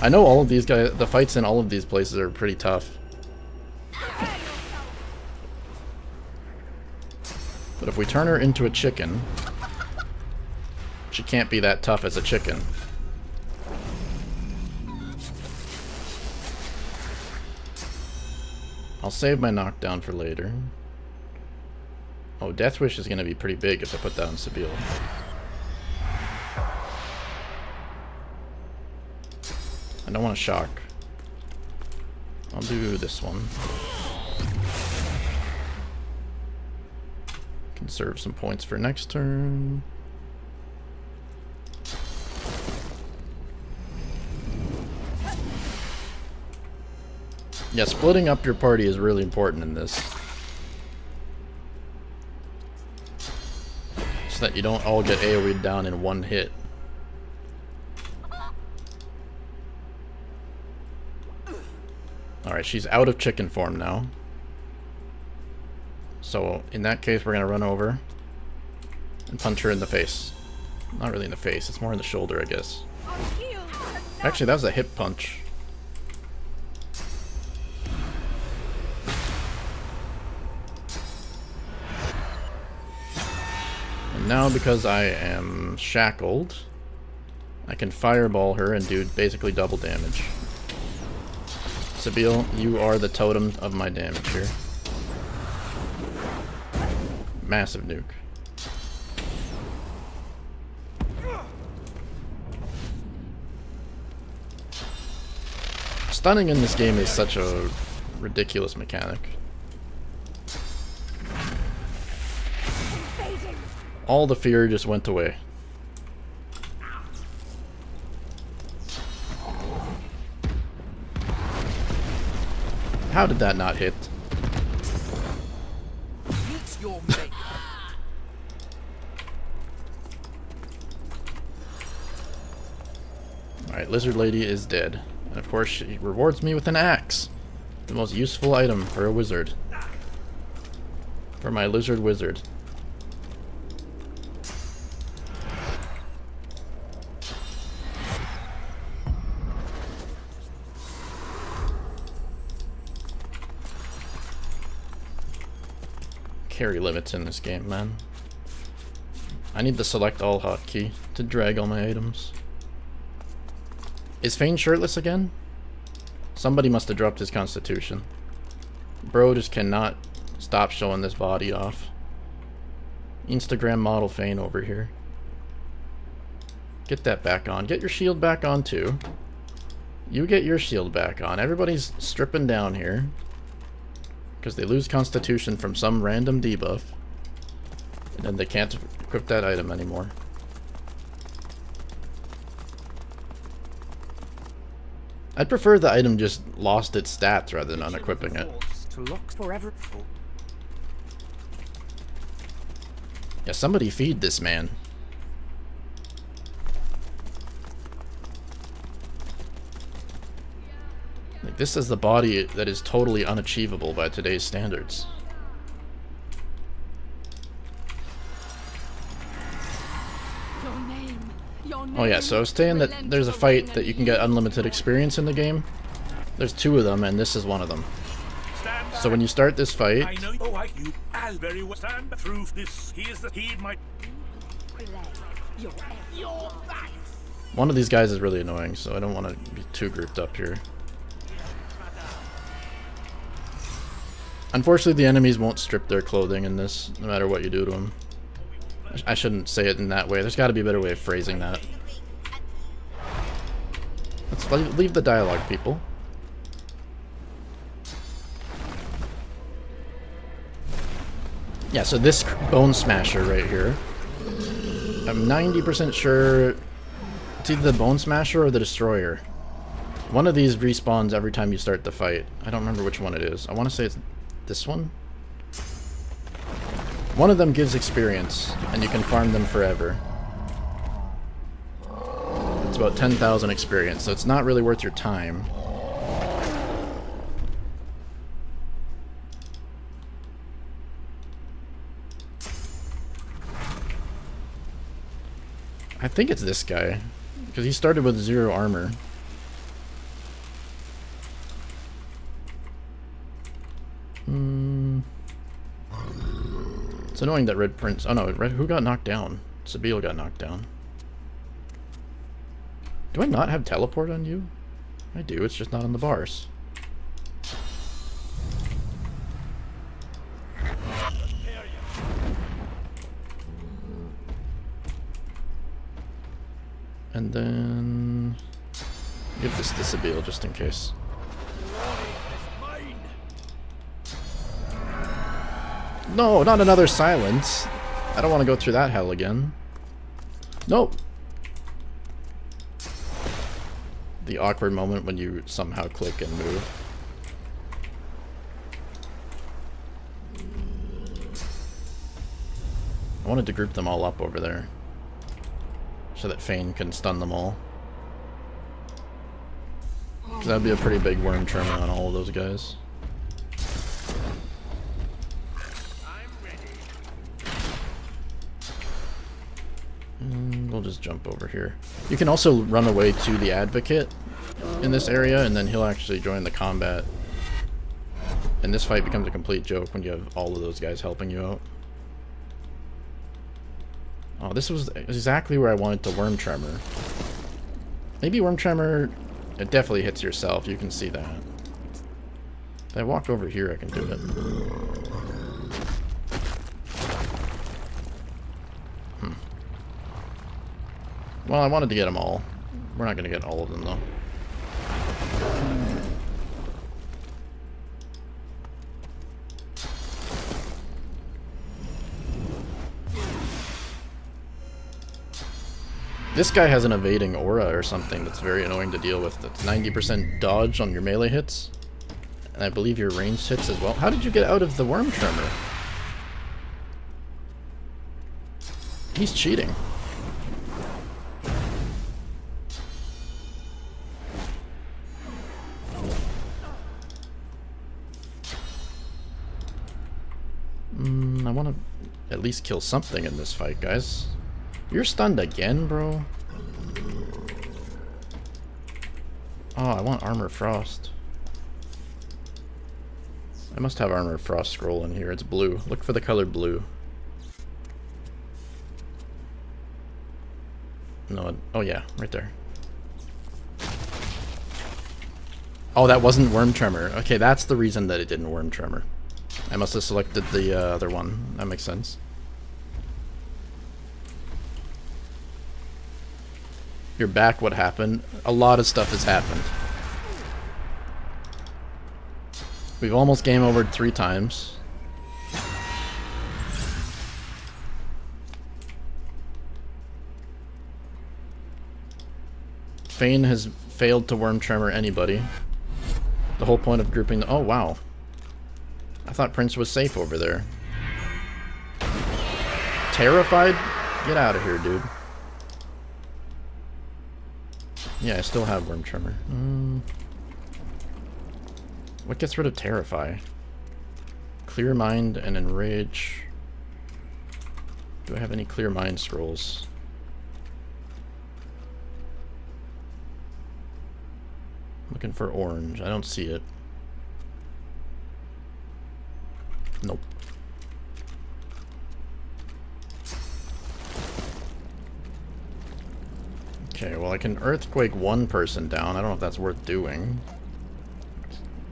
I know all of these guys, the fights in all of these places are pretty tough. But if we turn her into a chicken, she can't be that tough as a chicken. I'll save my knockdown for later. Oh, Death Wish is going to be pretty big if I put that on Sabine. I don't want to shock. I'll do this one. Conserve some points for next turn. Yeah, splitting up your party is really important in this. So that you don't all get AoE'd down in one hit. Alright, she's out of chicken form now. So, in that case, we're gonna run over and punch her in the face. Not really in the face, it's more in the shoulder, I guess. Actually, that was a hip punch. And now, because I am shackled, I can fireball her and do basically double damage. Sabine, you are the totem of my damage here. Massive nuke. Stunning in this game is such a ridiculous mechanic. All the fear just went away. How did that not hit? Alright, Lizard Lady is dead. And of course she rewards me with an axe. The most useful item for a wizard. For my lizard wizard. Carry limits in this game, man. I need the select all hotkey to drag all my items. Is Fane shirtless again? Somebody must have dropped his constitution. Bro just cannot stop showing this body off. Instagram model Fane over here. Get that back on. Get your shield back on too. You get your shield back on. Everybody's stripping down here. Because they lose constitution from some random debuff. And then they can't equip that item anymore. I'd prefer the item just lost its stats rather than unequipping it. Yeah, somebody feed this man. Like, this is the body that is totally unachievable by today's standards. Oh yeah, so I was saying that there's a fight that you can get unlimited experience in the game. There's two of them, and this is one of them. So when you start this fight, one of these guys is really annoying, so I don't want to be too grouped up here. Unfortunately, the enemies won't strip their clothing in this, no matter what you do to them. I shouldn't say it in that way. There's got to be a better way of phrasing that. Let's leave the dialogue, people. Yeah, so this Bone Smasher right here, I'm 90% sure it's either the Bone Smasher or the Destroyer. One of these respawns every time you start the fight. I don't remember which one it is. I want to say it's this one. One of them gives experience, and you can farm them forever. It's about 10,000 experience, so it's not really worth your time. I think it's this guy, because he started with 0 armor. It's annoying that Red Prince... Oh no, who got knocked down? Sabille got knocked down. Do I not have teleport on you? I do, it's just not on the bars. And then... give this to Sabille just in case. No, not another silence. I don't want to go through that hell again. Nope. The awkward moment when you somehow click and move. I wanted to group them all up over there, so that Fane can stun them all. That'd be a pretty big worm tremor on all of those guys. And we'll just jump over here. You can also run away to the Advocate in this area, and then he'll actually join the combat. And this fight becomes a complete joke when you have all of those guys helping you out. Oh, this was exactly where I wanted to Worm Tremor. Maybe Worm Tremor, it definitely hits yourself, you can see that. If I walk over here, I can do it. Well, I wanted to get them all. We're not going to get all of them, though. This guy has an evading aura or something that's very annoying to deal with. That's 90% dodge on your melee hits. And I believe your ranged hits as well. How did you get out of the Worm Tremor? He's cheating. I want to at least kill something in this fight, guys. You're stunned again, bro? Oh, I want Armor Frost. I must have Armor Frost scroll in here. It's blue. Look for the color blue. No, oh yeah, right there. Oh, that wasn't Worm Tremor. Okay, that's the reason that it didn't Worm Tremor. I must have selected the other one. That makes sense. You're back, what happened? A lot of stuff has happened. We've almost game overed 3 times. Fane has failed to Worm Tremor anybody. The whole point of grouping the... Oh, wow. I thought Prince was safe over there. Terrified? Get out of here, dude. Yeah, I still have Worm Tremor. What gets rid of Terrify? Clear Mind and Enrage. Do I have any Clear Mind scrolls? Looking for orange. I don't see it. Nope. Okay, well I can Earthquake one person down. I don't know if that's worth doing.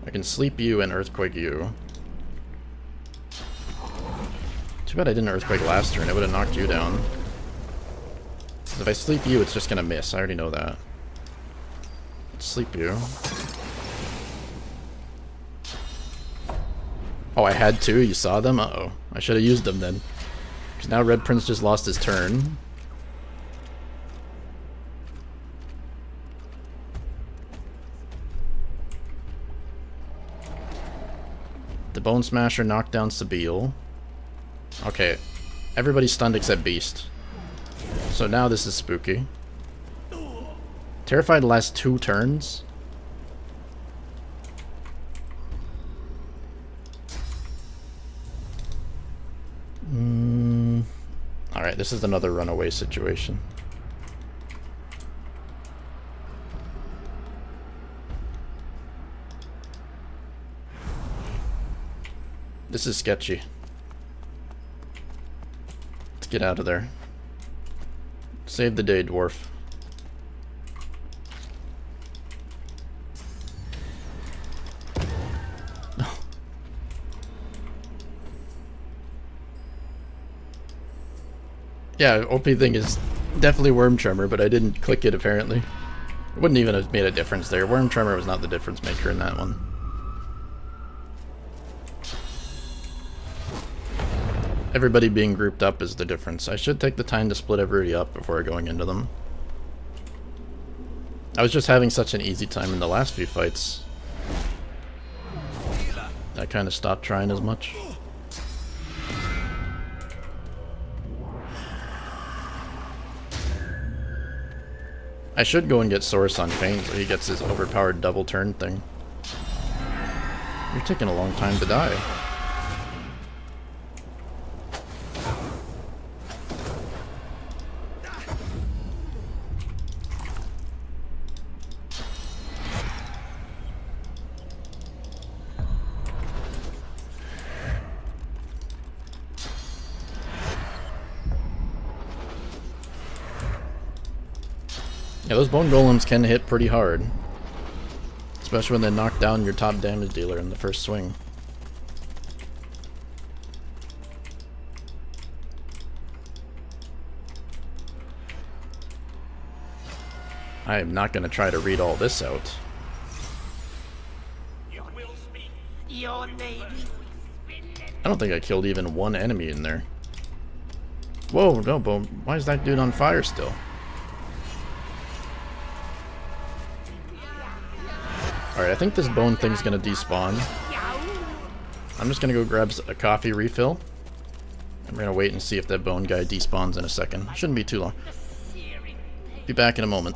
I can sleep you and Earthquake you. Too bad I didn't Earthquake last turn. It would have knocked you down. 'Cause if I sleep you, it's just gonna miss. I already know that. Let's sleep you. Oh, I had to? You saw them? Uh-oh. I should have used them then. Because now Red Prince just lost his turn. The Bone Smasher knocked down Sabille. Okay. Everybody's stunned except Beast. So now this is spooky. Terrified lasts 2 turns? Alright, this is another runaway situation. This is sketchy. get out of there. Save the day, dwarf. Yeah, OP thing is definitely Worm Tremor, but I didn't click it apparently. It wouldn't even have made a difference there. Worm Tremor was not the difference maker in that one. Everybody being grouped up is the difference. I should take the time to split everybody up before going into them. I was just having such an easy time in the last few fights. I kind of stopped trying as much. I should go and get Source on Fane so he gets his overpowered double turn thing. You're taking a long time to die. Yeah, those bone golems can hit pretty hard. Especially when they knock down your top damage dealer in the first swing. I am not going to try to read all this out. I don't think I killed even one enemy in there. Whoa, no, Bone. Why is that dude on fire still? Alright, I think this bone thing's gonna despawn. I'm just gonna go grab a coffee refill. I'm gonna wait and see if that bone guy despawns in a second. Shouldn't be too long. Be back in a moment.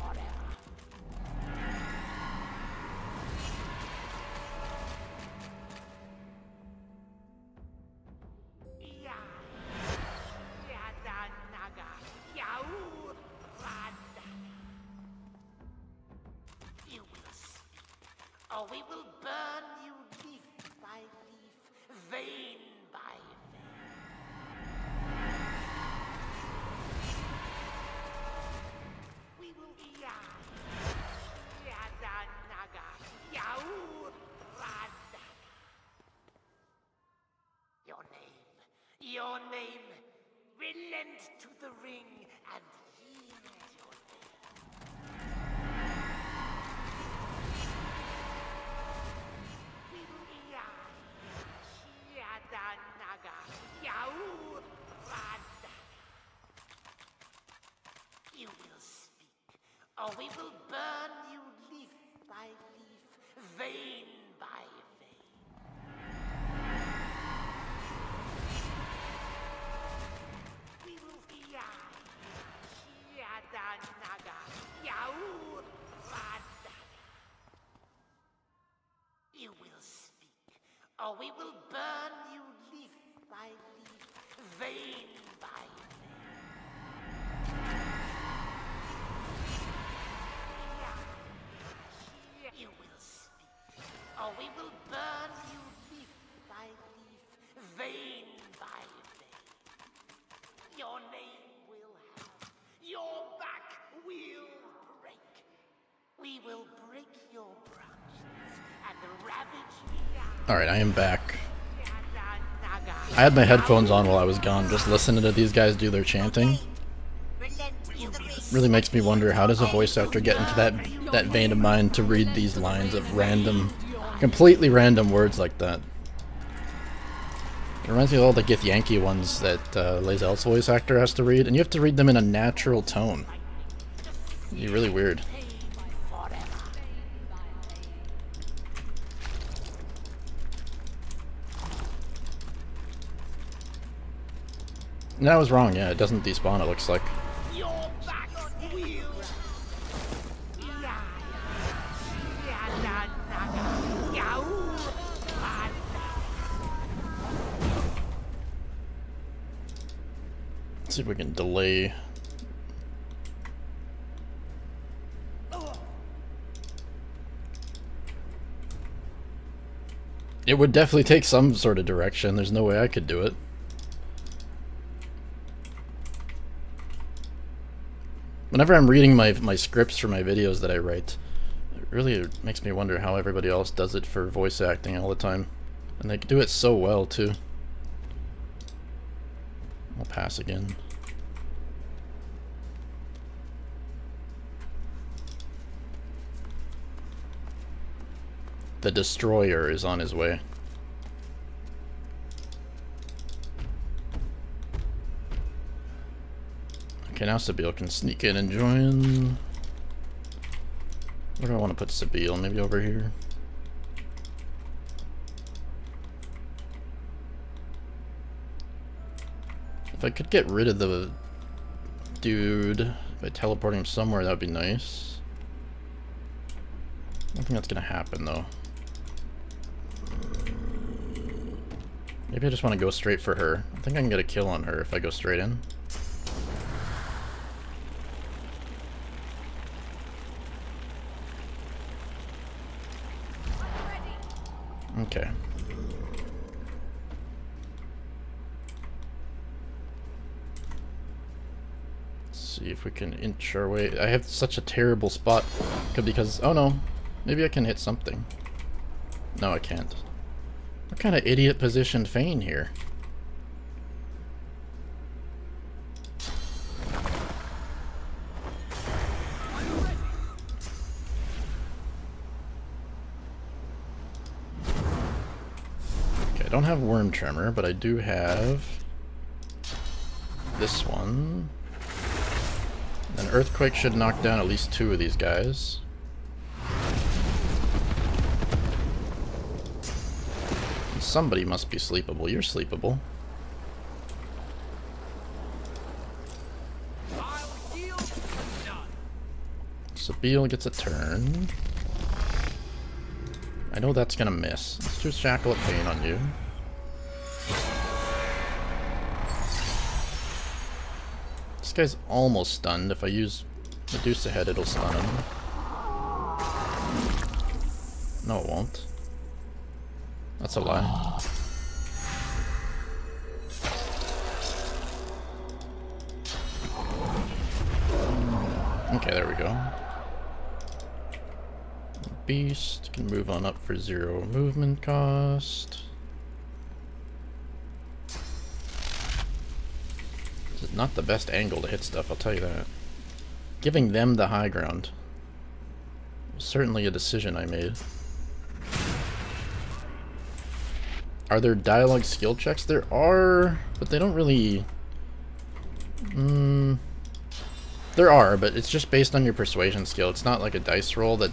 Or we will burn you leaf by leaf, vein by vein. We will Yadanaga, Yau Rada. Your name, relent to the ring and yield your You will speak, or we will burn you leaf by leaf, vein by vein. We will You will speak, or we will burn you leaf by leaf, vein by vein. You will speak, or we will burn you leaf by leaf, vein by vein. Your name will have, your back will break. We will break your branches and ravage the earth.
Alright, I am back. I had my headphones on while I was gone, just listening to these guys do their chanting. Really makes me wonder, how does a voice actor get into that vein of mind to read these lines of random, completely random words like that? It reminds me of all the Githyanki ones that Lae'zel's voice actor has to read, and you have to read them in a natural tone. It'd be really weird. And I was wrong, yeah, it doesn't despawn, it looks like. Let's see if we can delay. It would definitely take some sort of direction. There's no way I could do it. Whenever I'm reading my scripts for my videos that I write, it really makes me wonder how everybody else does it for voice acting all the time. And they do it so well, too. I'll pass again. The destroyer is on his way. Okay, now Sabine can sneak in and join. Where do I want to put Sabine? Maybe over here? If I could get rid of the dude by teleporting him somewhere, that would be nice. I don't think that's going to happen, though. Maybe I just want to go straight for her. I think I can get a kill on her if I go straight in. Okay. Let's see if we can inch our way. I have such a terrible spot because, oh no, maybe I can hit something. No, I can't. What kind of idiot positioned Fane here? I don't have Worm Tremor, but I do have this one. An Earthquake should knock down at least 2 of these guys. And somebody must be sleepable. You're sleepable. Sabine gets a turn. I know that's gonna miss. Let's do Shackle of Pain on you. This guy's almost stunned. If I use Reduce the Head, it'll stun him. No, it won't. That's a lie. Okay, there we go. Beast can move on up for 0 movement cost. This is not the best angle to hit stuff, I'll tell you that. Giving them the high ground was certainly a decision I made. Are there dialogue skill checks? There are, but they don't really... There are, but it's just based on your persuasion skill. It's not like a dice roll that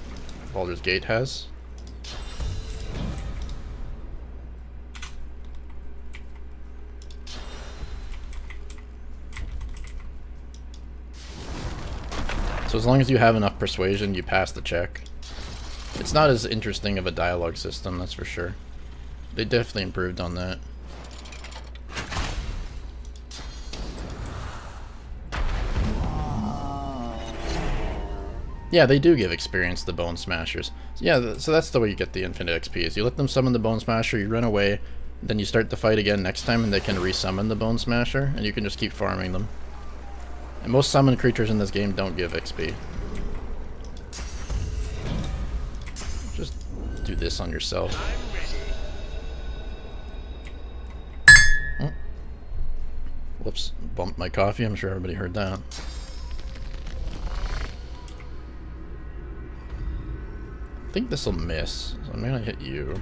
Baldur's Gate has. So as long as you have enough persuasion, you pass the check. It's not as interesting of a dialogue system, that's for sure. They definitely improved on that. Yeah, they do give experience to the Bone Smashers. Yeah, so that's the way you get the infinite XP, is you let them summon the Bone Smasher, you run away, then you start the fight again next time and they can resummon the Bone Smasher, and you can just keep farming them. And most summoned creatures in this game don't give XP. Just do this on yourself. Oh. Whoops, bumped my coffee, I'm sure everybody heard that. I think this will miss, so I'm gonna hit you.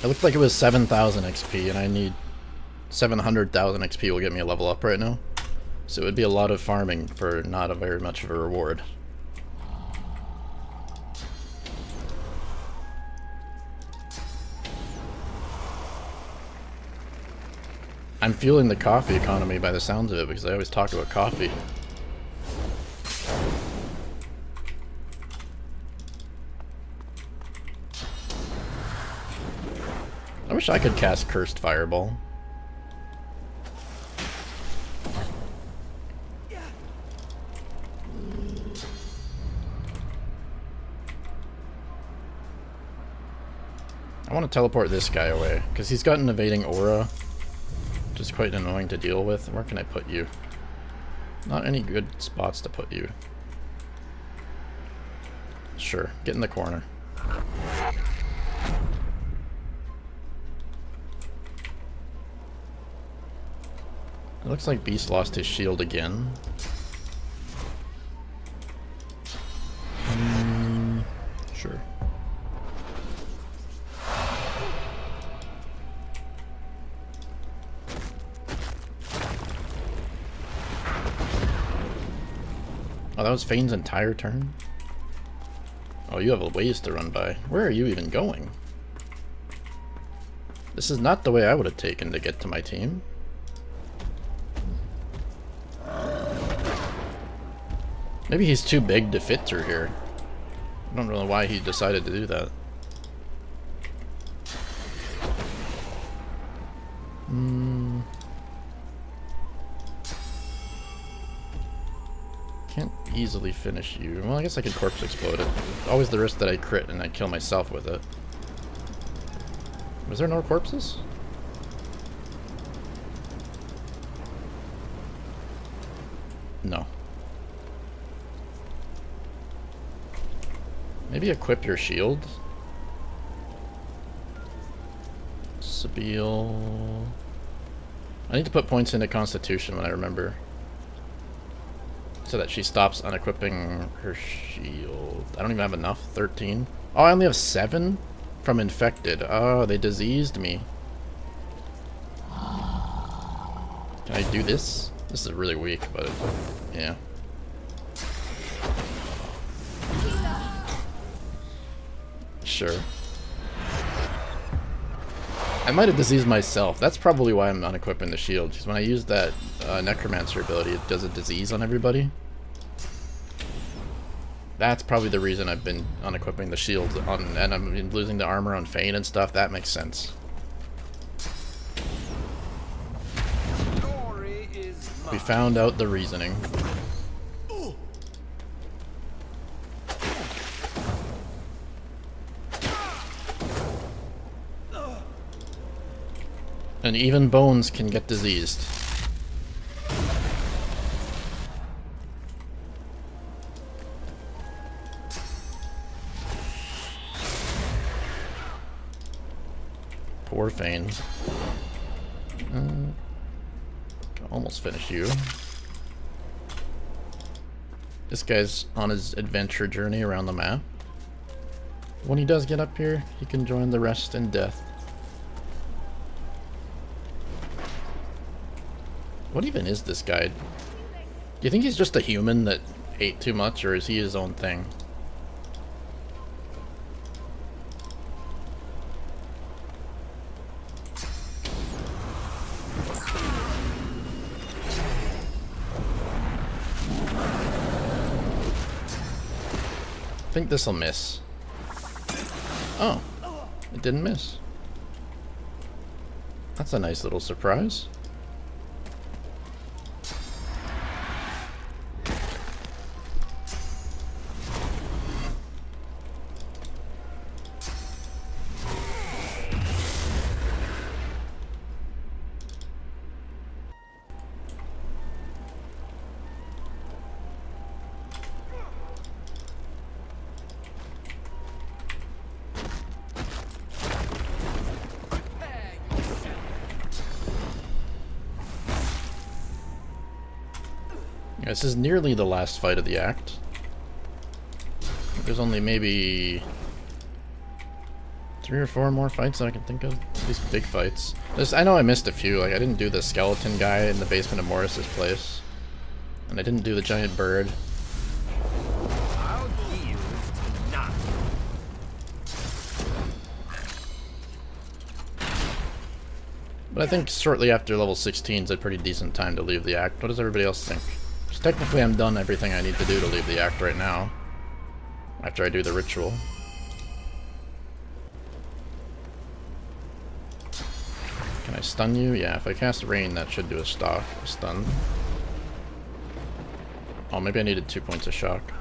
It looked like it was 7,000 XP, and I need 700,000 XP will get me a level up right now. So it would be a lot of farming for not a very much of a reward. I'm feeling the coffee economy by the sounds of it, because I always talk about coffee. I wish I could cast Cursed Fireball. I want to teleport this guy away, because he's got an evading aura, which is quite annoying to deal with. Where can I put you? Not any good spots to put you. Sure, get in the corner. It looks like Beast lost his shield again. Sure. Oh, that was Fane's entire turn? Oh, you have a ways to run by. Where are you even going? This is not the way I would have taken to get to my team. Maybe he's too big to fit through here. I don't know why he decided to do that. Can't easily finish you. Well, I guess I could corpse explode it. Always the risk that I crit and I kill myself with it. Was there no corpses? No. Maybe equip your shield. Sabile. I need to put points into Constitution when I remember. So that she stops unequipping her shield. I don't even have enough. 13. Oh, I only have 7 from infected. Oh, they diseased me. Can I do this? This is really weak, but yeah. Sure. I might have diseased myself. That's probably why I'm unequipping the shield, because when I use that Necromancer ability, it does a disease on everybody. That's probably the reason I've been unequipping the shield on, and I'm losing the armor on Fane and stuff. That makes sense. We found out the reasoning. And even bones can get diseased. Poor Fane. Almost finish you. This guy's on his adventure journey around the map. When he does get up here, he can join the rest in death. What even is this guy? Do you think he's just a human that ate too much, or is he his own thing? I think this'll miss. Oh, it didn't miss. That's a nice little surprise. This is nearly the last fight of the act. There's only maybe 3 or 4 more fights that I can think of. These big fights. I know I missed a few. Like I didn't do the skeleton guy in the basement of Morris's place, and I didn't do the giant bird. But I think shortly after level 16 is a pretty decent time to leave the act. What does everybody else think? Because technically I'm done everything I need to do to leave the act right now. After I do the ritual. Can I stun you? Yeah, if I cast Rain that should do a stun. Oh, maybe I needed 2 points of shock.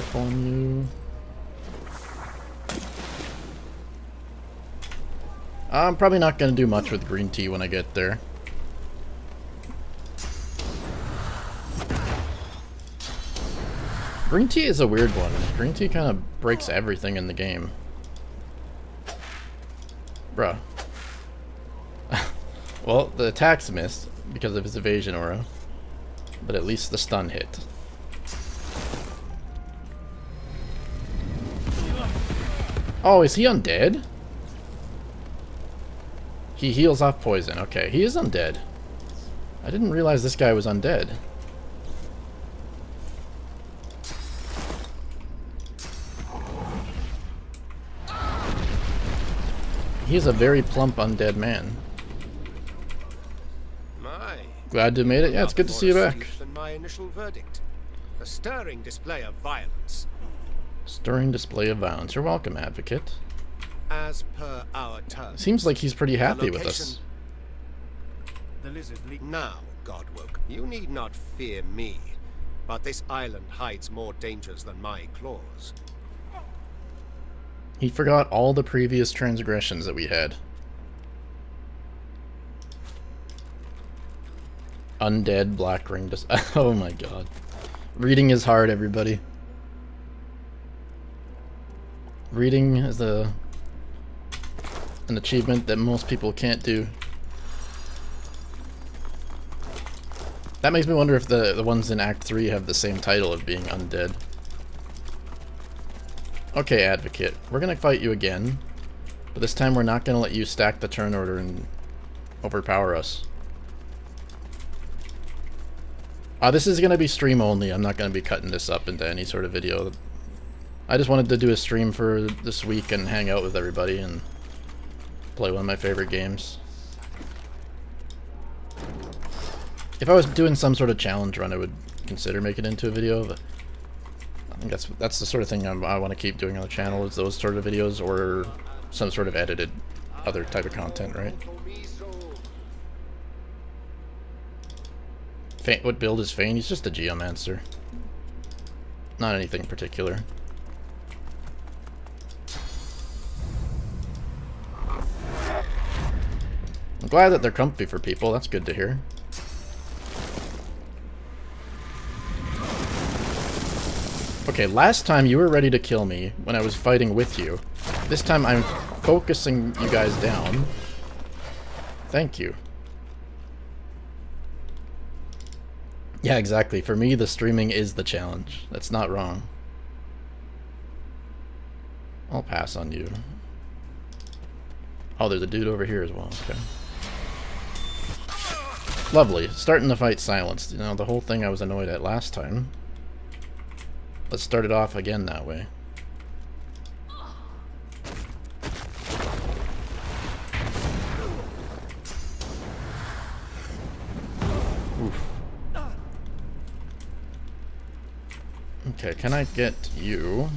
Careful on you. I'm probably not going to do much with green tea when I get there. Green tea is a weird one. Green tea kind of breaks everything in the game. Bruh. Well, the attacks missed because of his evasion aura. But at least the stun hit. Oh, is he undead? He heals off poison. Okay, he is undead. I didn't realize this guy was undead. He is a very plump undead man.
My.
Glad to have made it. Yeah, it's good to see you back.
Than my initial verdict. A stirring display of violence.
Stirring display of violence. You're welcome, Advocate.
As per our terms.
Seems like he's pretty happy with us.
The lizard
Now, Godwoke, you need not fear me, but this island hides more dangers than my claws.
He forgot all the previous transgressions that we had. Undead black ring. Oh my god. Reading is hard, everybody. Reading is an achievement that most people can't do. That makes me wonder if the ones in Act 3 have the same title of being undead. Okay, Advocate, we're gonna fight you again, but this time we're not gonna let you stack the turn order and overpower us. This is gonna be stream only. I'm not gonna be cutting this up into any sort of video. I just wanted to do a stream for this week and hang out with everybody and play one of my favorite games. If I was doing some sort of challenge run, I would consider making it into a video, but I think that's the sort of thing I want to keep doing on the channel, is those sort of videos or some sort of edited other type of content, right? What build is Fane? He's just a Geomancer. Not anything particular. I'm glad that they're comfy for people. That's good to hear. Okay, last time you were ready to kill me when I was fighting with you. This time I'm focusing you guys down. Thank you. Yeah, exactly. For me, the streaming is the challenge. That's not wrong. I'll pass on you. Oh, there's a dude over here as well. Okay. Lovely. Starting the fight silenced. You know, the whole thing I was annoyed at last time. Let's start it off again that way. Oof. Okay, can I get you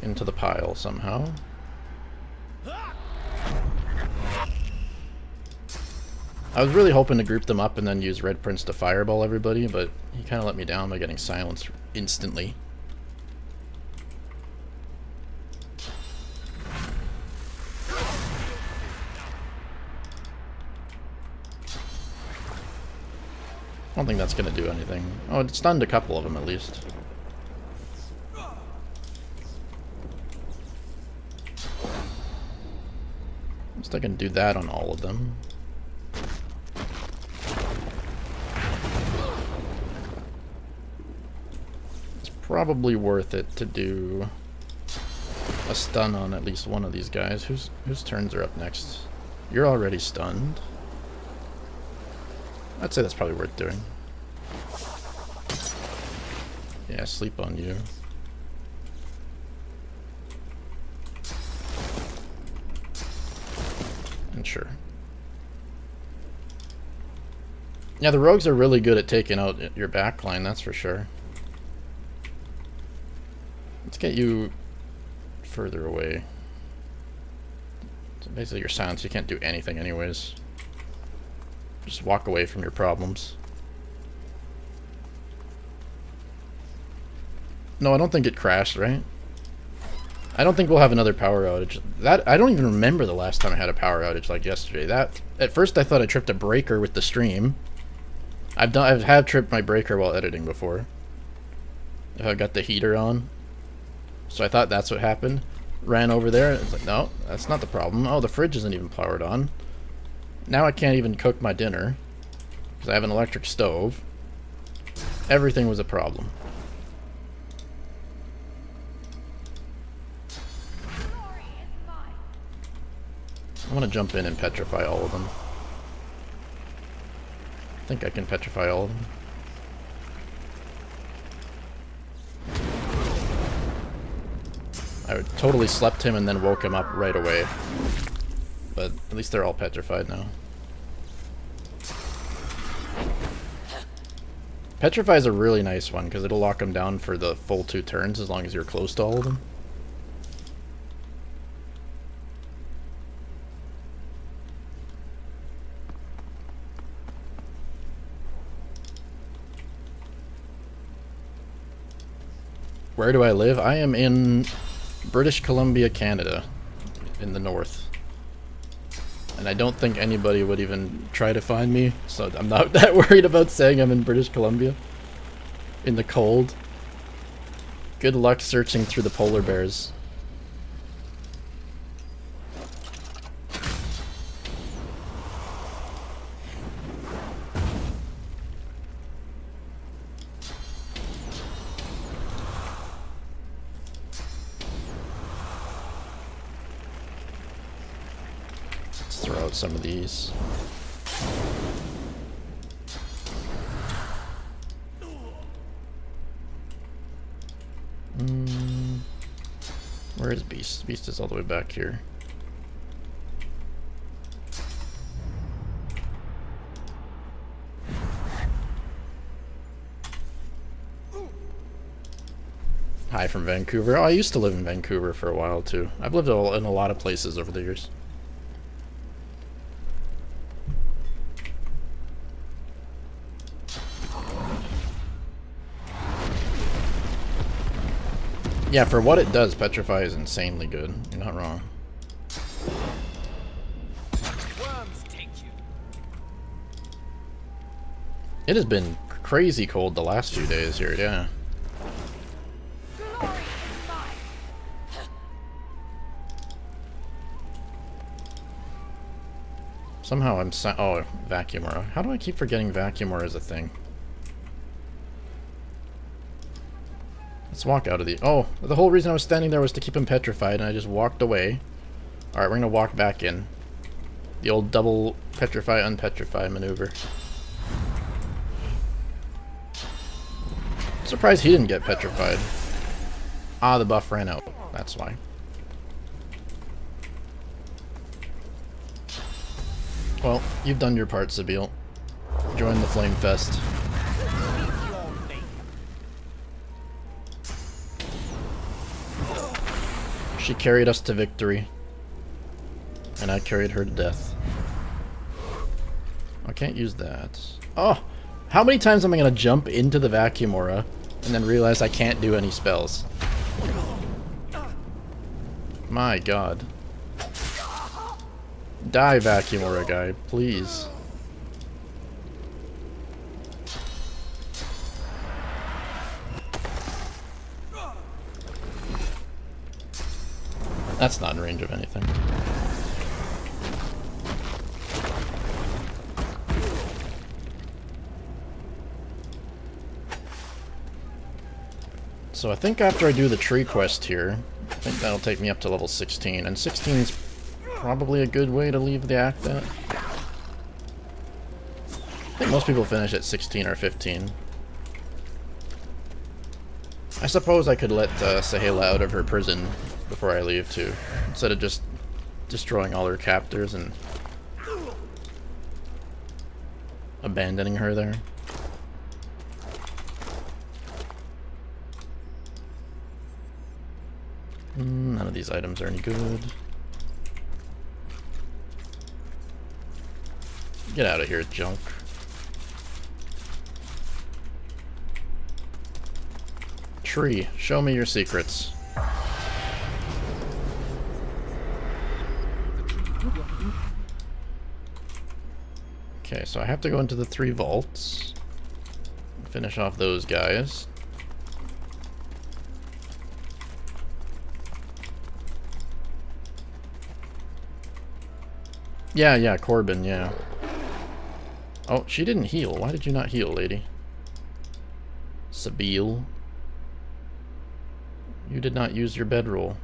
into the pile somehow? I was really hoping to group them up and then use Red Prince to fireball everybody, but he kind of let me down by getting silenced instantly. I don't think that's going to do anything. Oh, it stunned a couple of them at least. At least I can do that on all of them. Probably worth it to do a stun on at least one of these guys. Whose turns are up next? You're already stunned. I'd say that's probably worth doing. Yeah, sleep on you. And sure. Yeah, the rogues are really good at taking out your backline, that's for sure. Let's get you further away. So basically you're silenced, you can't do anything anyways. Just walk away from your problems. No, I don't think it crashed, right? I don't think we'll have another power outage. I don't even remember the last time I had a power outage like yesterday. At first I thought I tripped a breaker with the stream. I've tripped my breaker while editing before. If I've got the heater on. So I thought that's what happened. Ran over there, and it's like, no, that's not the problem. Oh, the fridge isn't even powered on. Now I can't even cook my dinner because I have an electric stove. Everything was a problem. I want to jump in and petrify all of them. I think I can petrify all of them. I totally slept him and then woke him up right away. But at least they're all petrified now. Petrify is a really nice one because it'll lock them down for the full 2 turns as long as you're close to all of them. Where do I live? I am in British Columbia, Canada, in the north. And I don't think anybody would even try to find me, so I'm not that worried about saying I'm in British Columbia. In the cold. Good luck searching through the polar bears. Throw out some of these. Where is Beast? Beast is all the way back here. Hi from Vancouver. Oh, I used to live in Vancouver for a while too. I've lived in a lot of places over the years. Yeah, for what it does, Petrify is insanely good. You're not wrong. It has been crazy cold the last few days here, yeah. Somehow I'm oh, Vacuum Aura. How do I keep forgetting Vacuum Aura is a thing? Let's walk out of the... Oh, the whole reason I was standing there was to keep him petrified, and I just walked away. Alright, we're gonna walk back in. The old double petrify, unpetrify maneuver. Surprised he didn't get petrified. Ah, the buff ran out. That's why. Well, you've done your part, Sabine. Join the Flame Fest. She carried us to victory. And I carried her to death. I can't use that. Oh! How many times am I going to jump into the Vacuum Aura and then realize I can't do any spells? My god. Die, Vacuum Aura guy, please. That's not in range of anything. So I think after I do the tree quest here, I think that'll take me up to level 16, and 16 is probably a good way to leave the act at. I think most people finish at 16 or 15. I suppose I could let Sahela out of her prison before I leave too, instead of just destroying all her captors and abandoning her there. None of these items are any good. Get out of here, junk. tree. Show me your secrets. Okay, so I have to go into the 3 vaults. Finish off those guys. Yeah, Corbin, yeah. Oh, she didn't heal. Why did you not heal, lady? Sabine. You did not use your bedroll.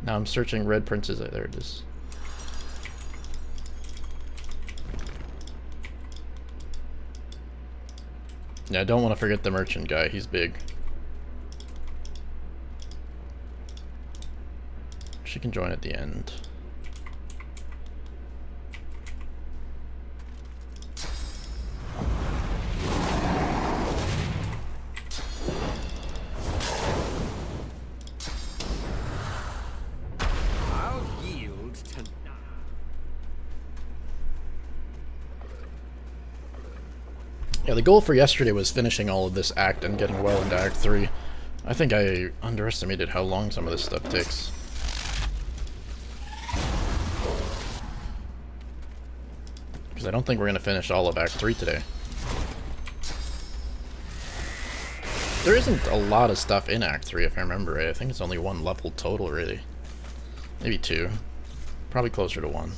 Now I'm searching Red Princess. There it is. Yeah, I don't want to forget the merchant guy. He's big. She can join at the end.
I'll yield to...
Yeah, the goal for yesterday was finishing all of this act and getting well into Act 3. I think I underestimated how long some of this stuff takes. Because I don't think we're going to finish all of Act 3 today. There isn't a lot of stuff in Act 3 if I remember right. I think it's only 1 level total, really. Maybe 2. Probably closer to 1.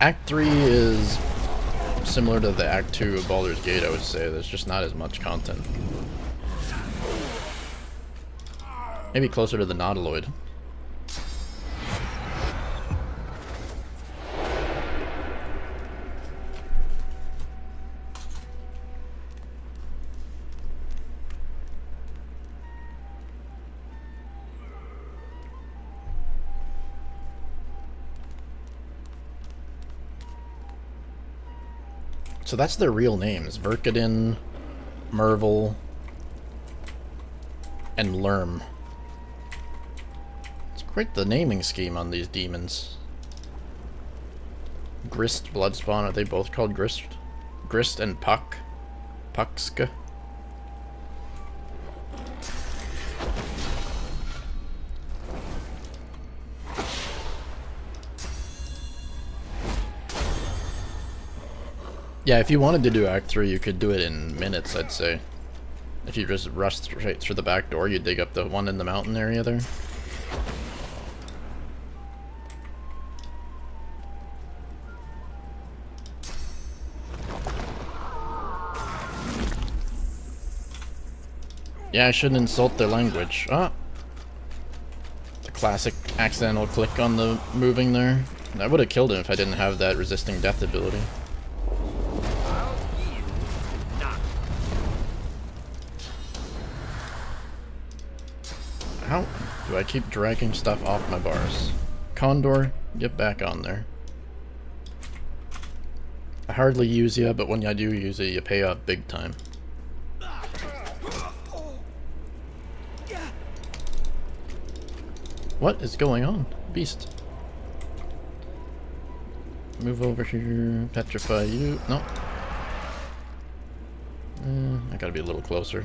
Act 3 is similar to the Act 2 of Baldur's Gate, I would say. There's just not as much content. Maybe closer to the Nautiloid. So that's their real names. Verkadin, Mervil, and Lerm. It's quite the naming scheme on these demons. Grist, Bloodspawn, are they both called Grist? Grist and Puck? Puckska? Yeah, if you wanted to do Act 3, you could do it in minutes, I'd say. If you just rushed straight through the back door, you'd dig up the one in the mountain area there. Yeah, I shouldn't insult their language. Ah! The classic accidental click on the moving there. I would have killed him if I didn't have that resisting death ability. How do I keep dragging stuff off my bars? Condor, get back on there. I hardly use you, but when I do use it, you pay off big time. What is going on? Beast. Move over here, petrify you. No. I gotta be a little closer.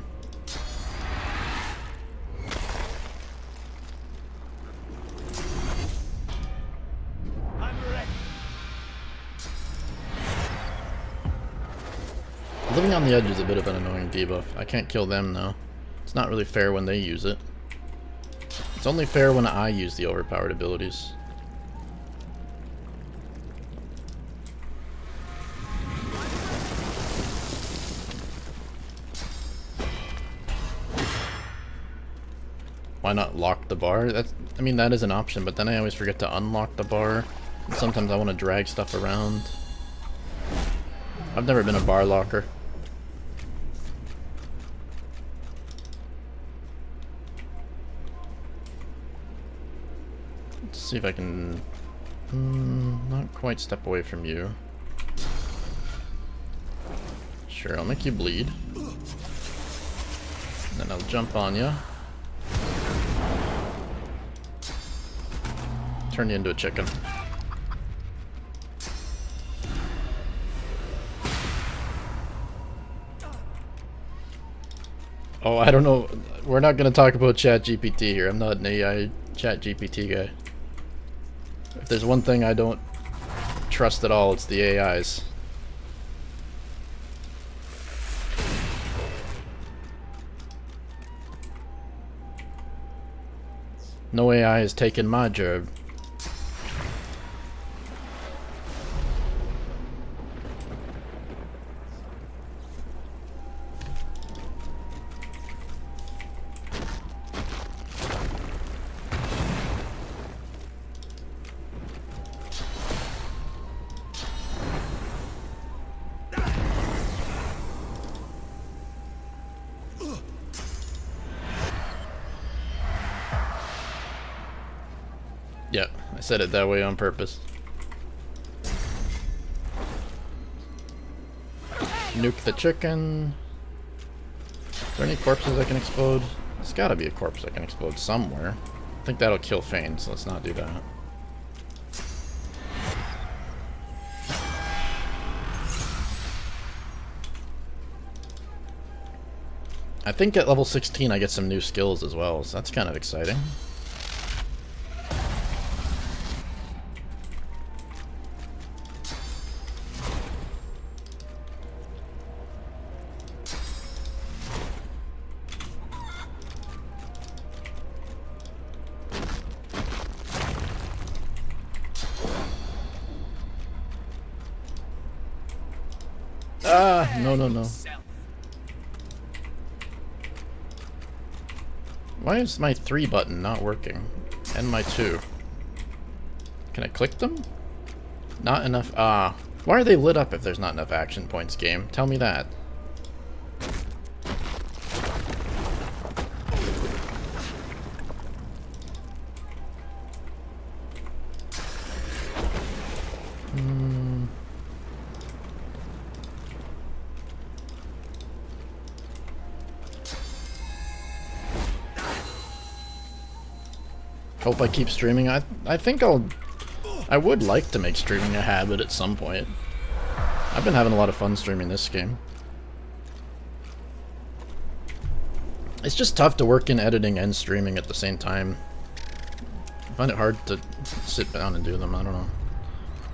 Living on the edge is a bit of an annoying debuff. I can't kill them though. It's not really fair when they use it. It's only fair when I use the overpowered abilities. Why not lock the bar? I mean, that is an option, but then I always forget to unlock the bar. And sometimes I want to drag stuff around. I've never been a bar locker. Let's see if I can not quite step away from you. Sure, I'll make you bleed. And then I'll jump on you. turn you into a chicken. Oh, I don't know. We're not going to talk about ChatGPT here. I'm not an AI ChatGPT guy. If there's one thing I don't trust at all, it's the AIs. No AI has taken my job. Yeah, I said it that way on purpose. Nuke the chicken. Is there any corpses I can explode? There's gotta be a corpse I can explode somewhere. I think that'll kill Fane, so let's not do that. I think at level 16 I get some new skills as well, so that's kind of exciting. Ah, no, no, no. Why is my 3 button not working? And my 2. Can I click them? Not enough. Ah. Why are they lit up if there's not enough action points, game? Tell me that. Hope I keep streaming. I think I would like to make streaming a habit at some point. I've been having a lot of fun streaming this game. It's just tough to work in editing and streaming at the same time. I find it hard to sit down and do them, I don't know.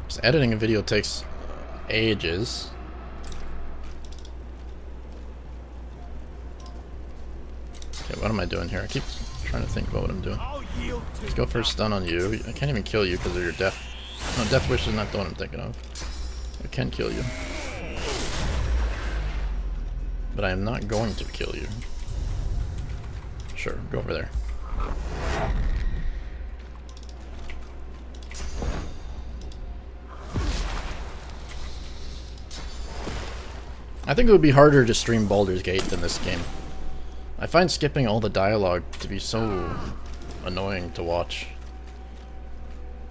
Just editing a video takes ages. Okay, what am I doing here? I keep trying to think about what I'm doing. Let's go for a stun on you. I can't even kill you because of your death. No, Death Wish is not the one I'm thinking of. I can kill you. But I am not going to kill you. Sure, go over there. I think it would be harder to stream Baldur's Gate than this game. I find skipping all the dialogue to be so annoying to watch.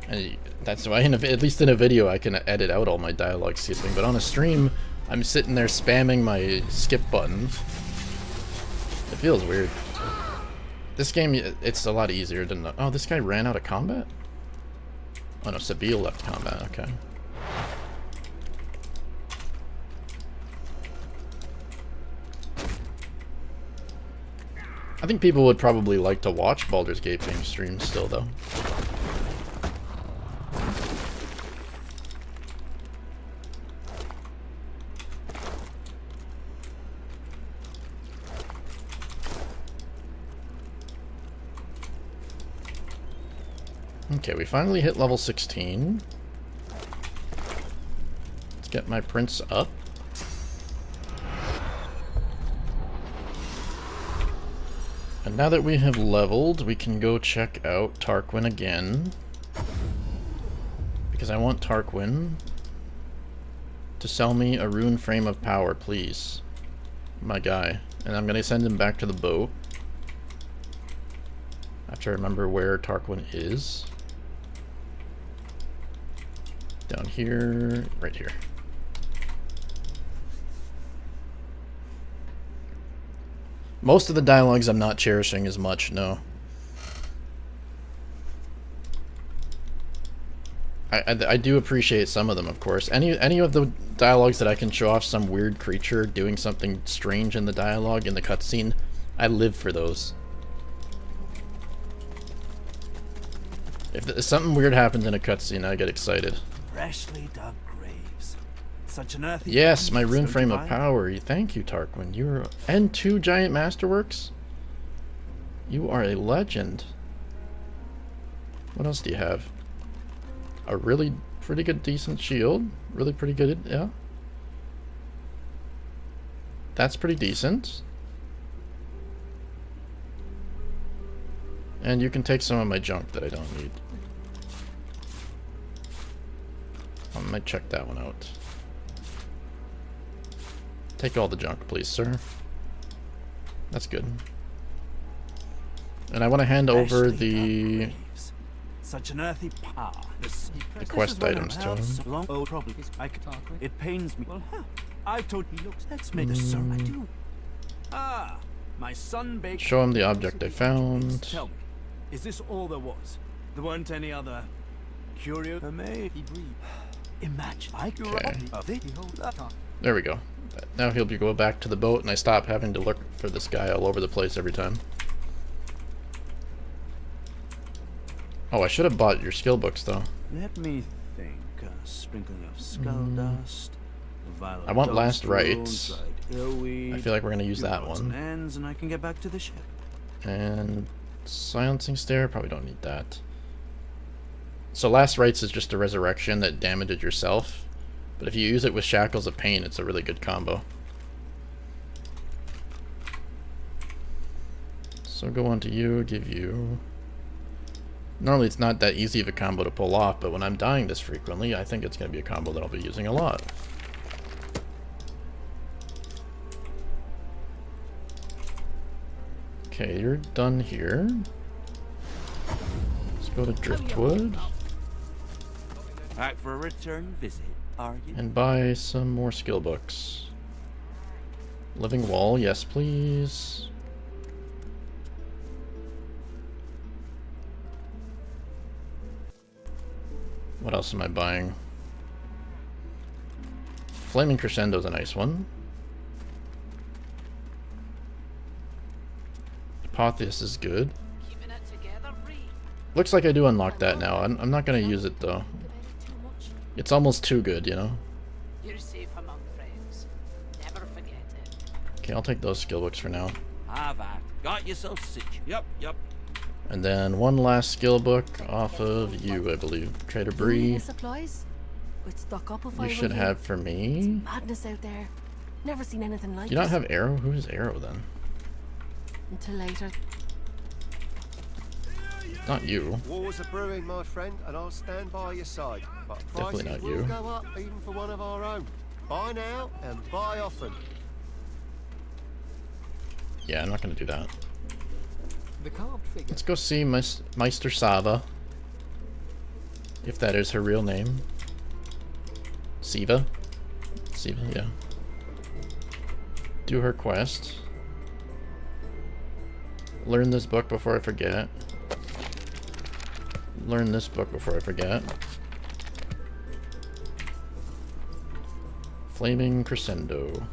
And that's why, at least in a video, I can edit out all my dialogue skipping. But on a stream, I'm sitting there spamming my skip button. It feels weird. This game, it's a lot easier than... Oh, this guy ran out of combat? Oh no, Sabine left combat, okay. I think people would probably like to watch Baldur's Gate being streamed still, though. Okay, we finally hit level 16. Let's get my prince up. And now that we have leveled, we can go check out Tarquin again. Because I want Tarquin to sell me a rune frame of power, please. My guy. And I'm gonna send him back to the boat. I have to remember where Tarquin is. Down here, right here. Most of the dialogues I'm not cherishing as much, no. I do appreciate some of them, of course. Any of the dialogues that I can show off some weird creature doing something strange in the dialogue, in the cutscene, I live for those. If something weird happens in a cutscene, I get excited.
Freshly dug graves. Such an earthy.
Yes, my rune frame of power. Thank you, Tarquin. And 2 giant masterworks? You are a legend. What else do you have? A really pretty good, decent shield. Really pretty good, yeah. That's pretty decent. And you can take some of my junk that I don't need. I might check that one out. Take all the junk, please, sir. That's good. And I want to hand over the
such an earthy power.
The quest items to him.
Oh, probably. It pains me. Well, I've told he looks. Let's make the son. I do. Ah, my son baked.
Show him the object I found.
Tell me, is this all there was? There weren't any other curious. He breathed. Imagine.
Okay. There we go. Now he'll go back to the boat, and I stop having to look for this guy all over the place every time. Oh, I should have bought your skill books, though.
Let me think. A sprinkling of skull dust.
I want last rites. I feel like we're gonna use that one.
And I can get back to the ship.
And silencing stare. Probably don't need that. So last rites is just a resurrection that damages yourself, but if you use it with shackles of pain, it's a really good combo. So go on to you. Give you. Normally it's not that easy of a combo to pull off, but when I'm dying this frequently, I think it's going to be a combo that I'll be using a lot. Okay, you're done here. Let's go to Driftwood.
Back for a return visit, are you?
And buy some more skill books. Living Wall, yes please. What else am I buying? Flaming Crescendo's a nice one. Apotheos is good. Looks like I do unlock that now. I'm not going to use it though. It's almost too good, you know?
You're safe among friends. Never forget it.
Okay, I'll take those skill books for now.
Got yourself situated. Yep.
And then one last skill book off of you, I believe. Trader Bree.
Supplies? I'd stock up if
You should have for me.
Madness out there. Never seen anything like
Do you not have Arrow? Who is Arrow then?
Until later.
Not you.
Wars are brewing, my friend, and I'll stand by your side. But
Definitely
prices
not you.
will go up even for one of our own. Buy now and buy often.
Yeah, I'm not going to do that.
The carved figure.
Let's go see Meister Sava. If that is her real name. Siva? Siva, yeah. Do her quest. Learn this book before I forget. Learn this book before I forget. Flaming Crescendo.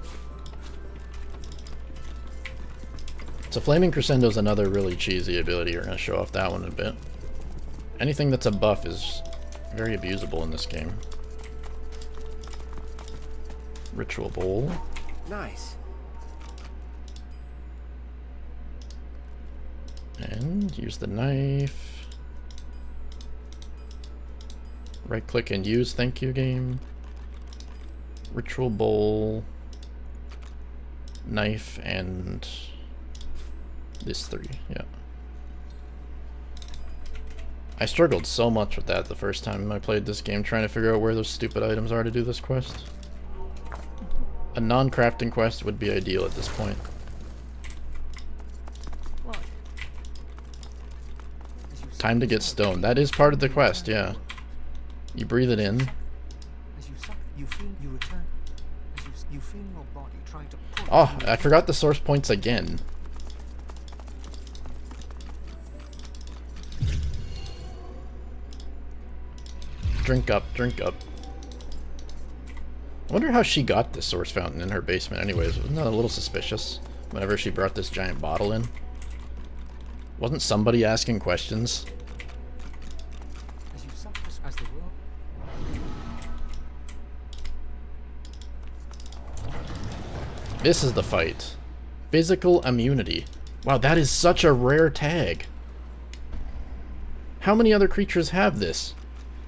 So Flaming Crescendo is another really cheesy ability. We're going to show off that one in a bit. Anything that's a buff is very abusable in this game. Ritual Bowl.
Nice.
And use the knife. Right click and use, thank you game. Ritual Bowl. Knife and this 3, yeah. I struggled so much with that the first time I played this game, trying to figure out where those stupid items are to do this quest. A non-crafting quest would be ideal at this point.
What?
Time to get stoned. That is part of the quest, yeah. You breathe it in.
As you suck, you return. As you feel your body trying to pull.
Oh, I forgot the source points again. Drink up, drink up. I wonder how she got this source fountain in her basement anyways. Wasn't that a little suspicious whenever she brought this giant bottle in? Wasn't somebody asking questions?
As you suffer as the world.
This is the fight. Physical immunity. Wow, that is such a rare tag. How many other creatures have this?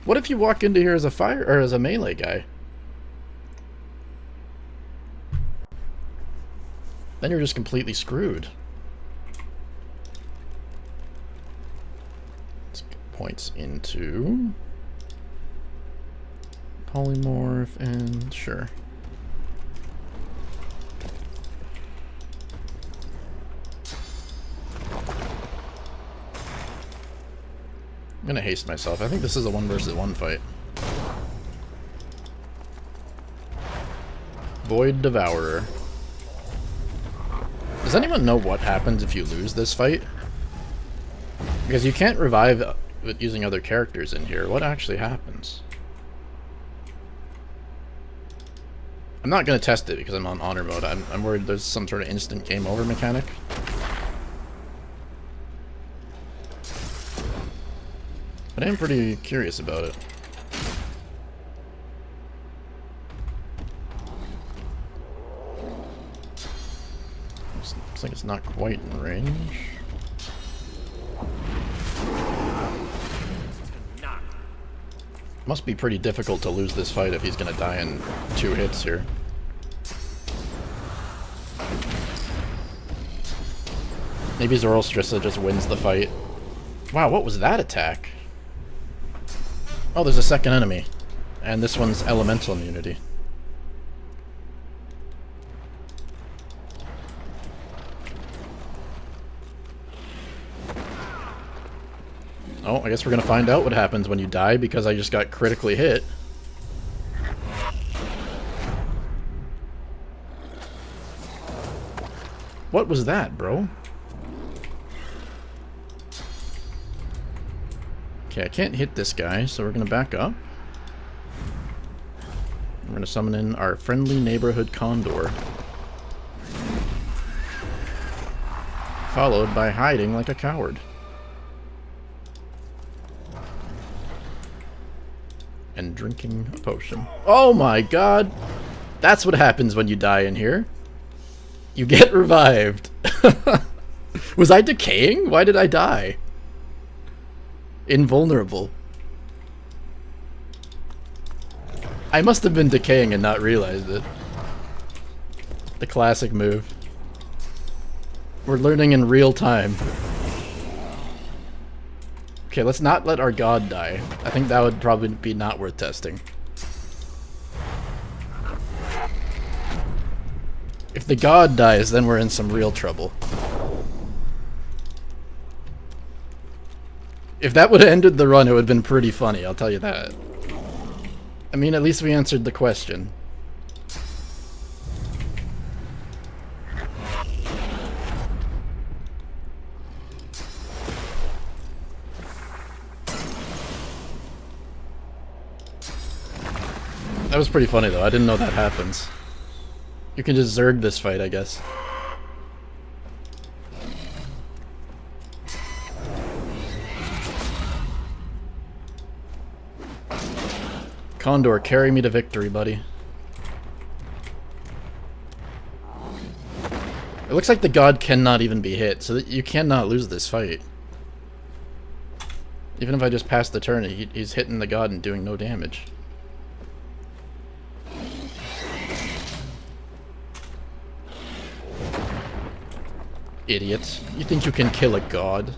What if you walk into here as a fire or as a melee guy? Then you're just completely screwed. Let's get points into polymorph and sure. I'm gonna haste myself. I think this is a 1 versus 1 fight. Void Devourer. Does anyone know what happens if you lose this fight? Because you can't revive with using other characters in here. What actually happens? I'm not gonna test it because I'm on honor mode. I'm worried there's some sort of instant game over mechanic. But I am pretty curious about it. Looks like it's not quite in range. Must be pretty difficult to lose this fight if he's gonna die in 2 hits here. Maybe Zoroastrissa just wins the fight. Wow, what was that attack? Oh, there's a second enemy. And this one's elemental immunity. Oh, I guess we're gonna find out what happens when you die because I just got critically hit. What was that, bro? Okay, I can't hit this guy, so we're gonna back up. We're gonna summon in our friendly neighborhood condor. Followed by hiding like a coward. And drinking a potion. Oh my god! That's what happens when you die in here. You get revived. Was I decaying? Why did I die? Invulnerable. I must have been decaying and not realized it. The classic move. We're learning in real time. Okay, let's not let our god die. I think that would probably be not worth testing. If the god dies, then we're in some real trouble. If that would have ended the run, it would have been pretty funny, I'll tell you that. I mean, at least we answered the question. That was pretty funny though, I didn't know that happens. You can just zerg this fight, I guess. Condor, carry me to victory, buddy. It looks like the god cannot even be hit, so that you cannot lose this fight. Even if I just pass the turn, he's hitting the god and doing no damage. Idiots. You think you can kill a god?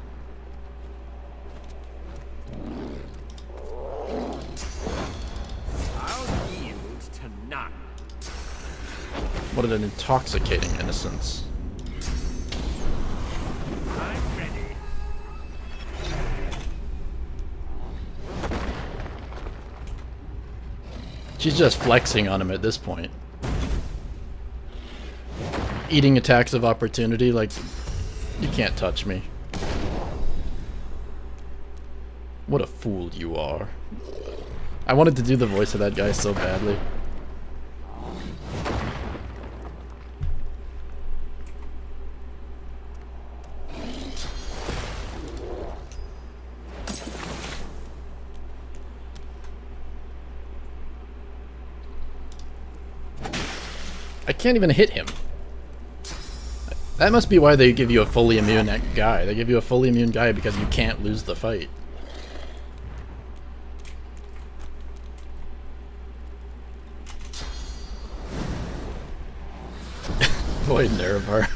What an intoxicating innocence.
I'm ready.
She's just flexing on him at this point. Eating attacks of opportunity, like, you can't touch me. What a fool you are. I wanted to do the voice of that guy so badly. I can't even hit him. That must be why they give you a fully immune guy. They give you a fully immune guy because you can't lose the fight. Void Nerevar.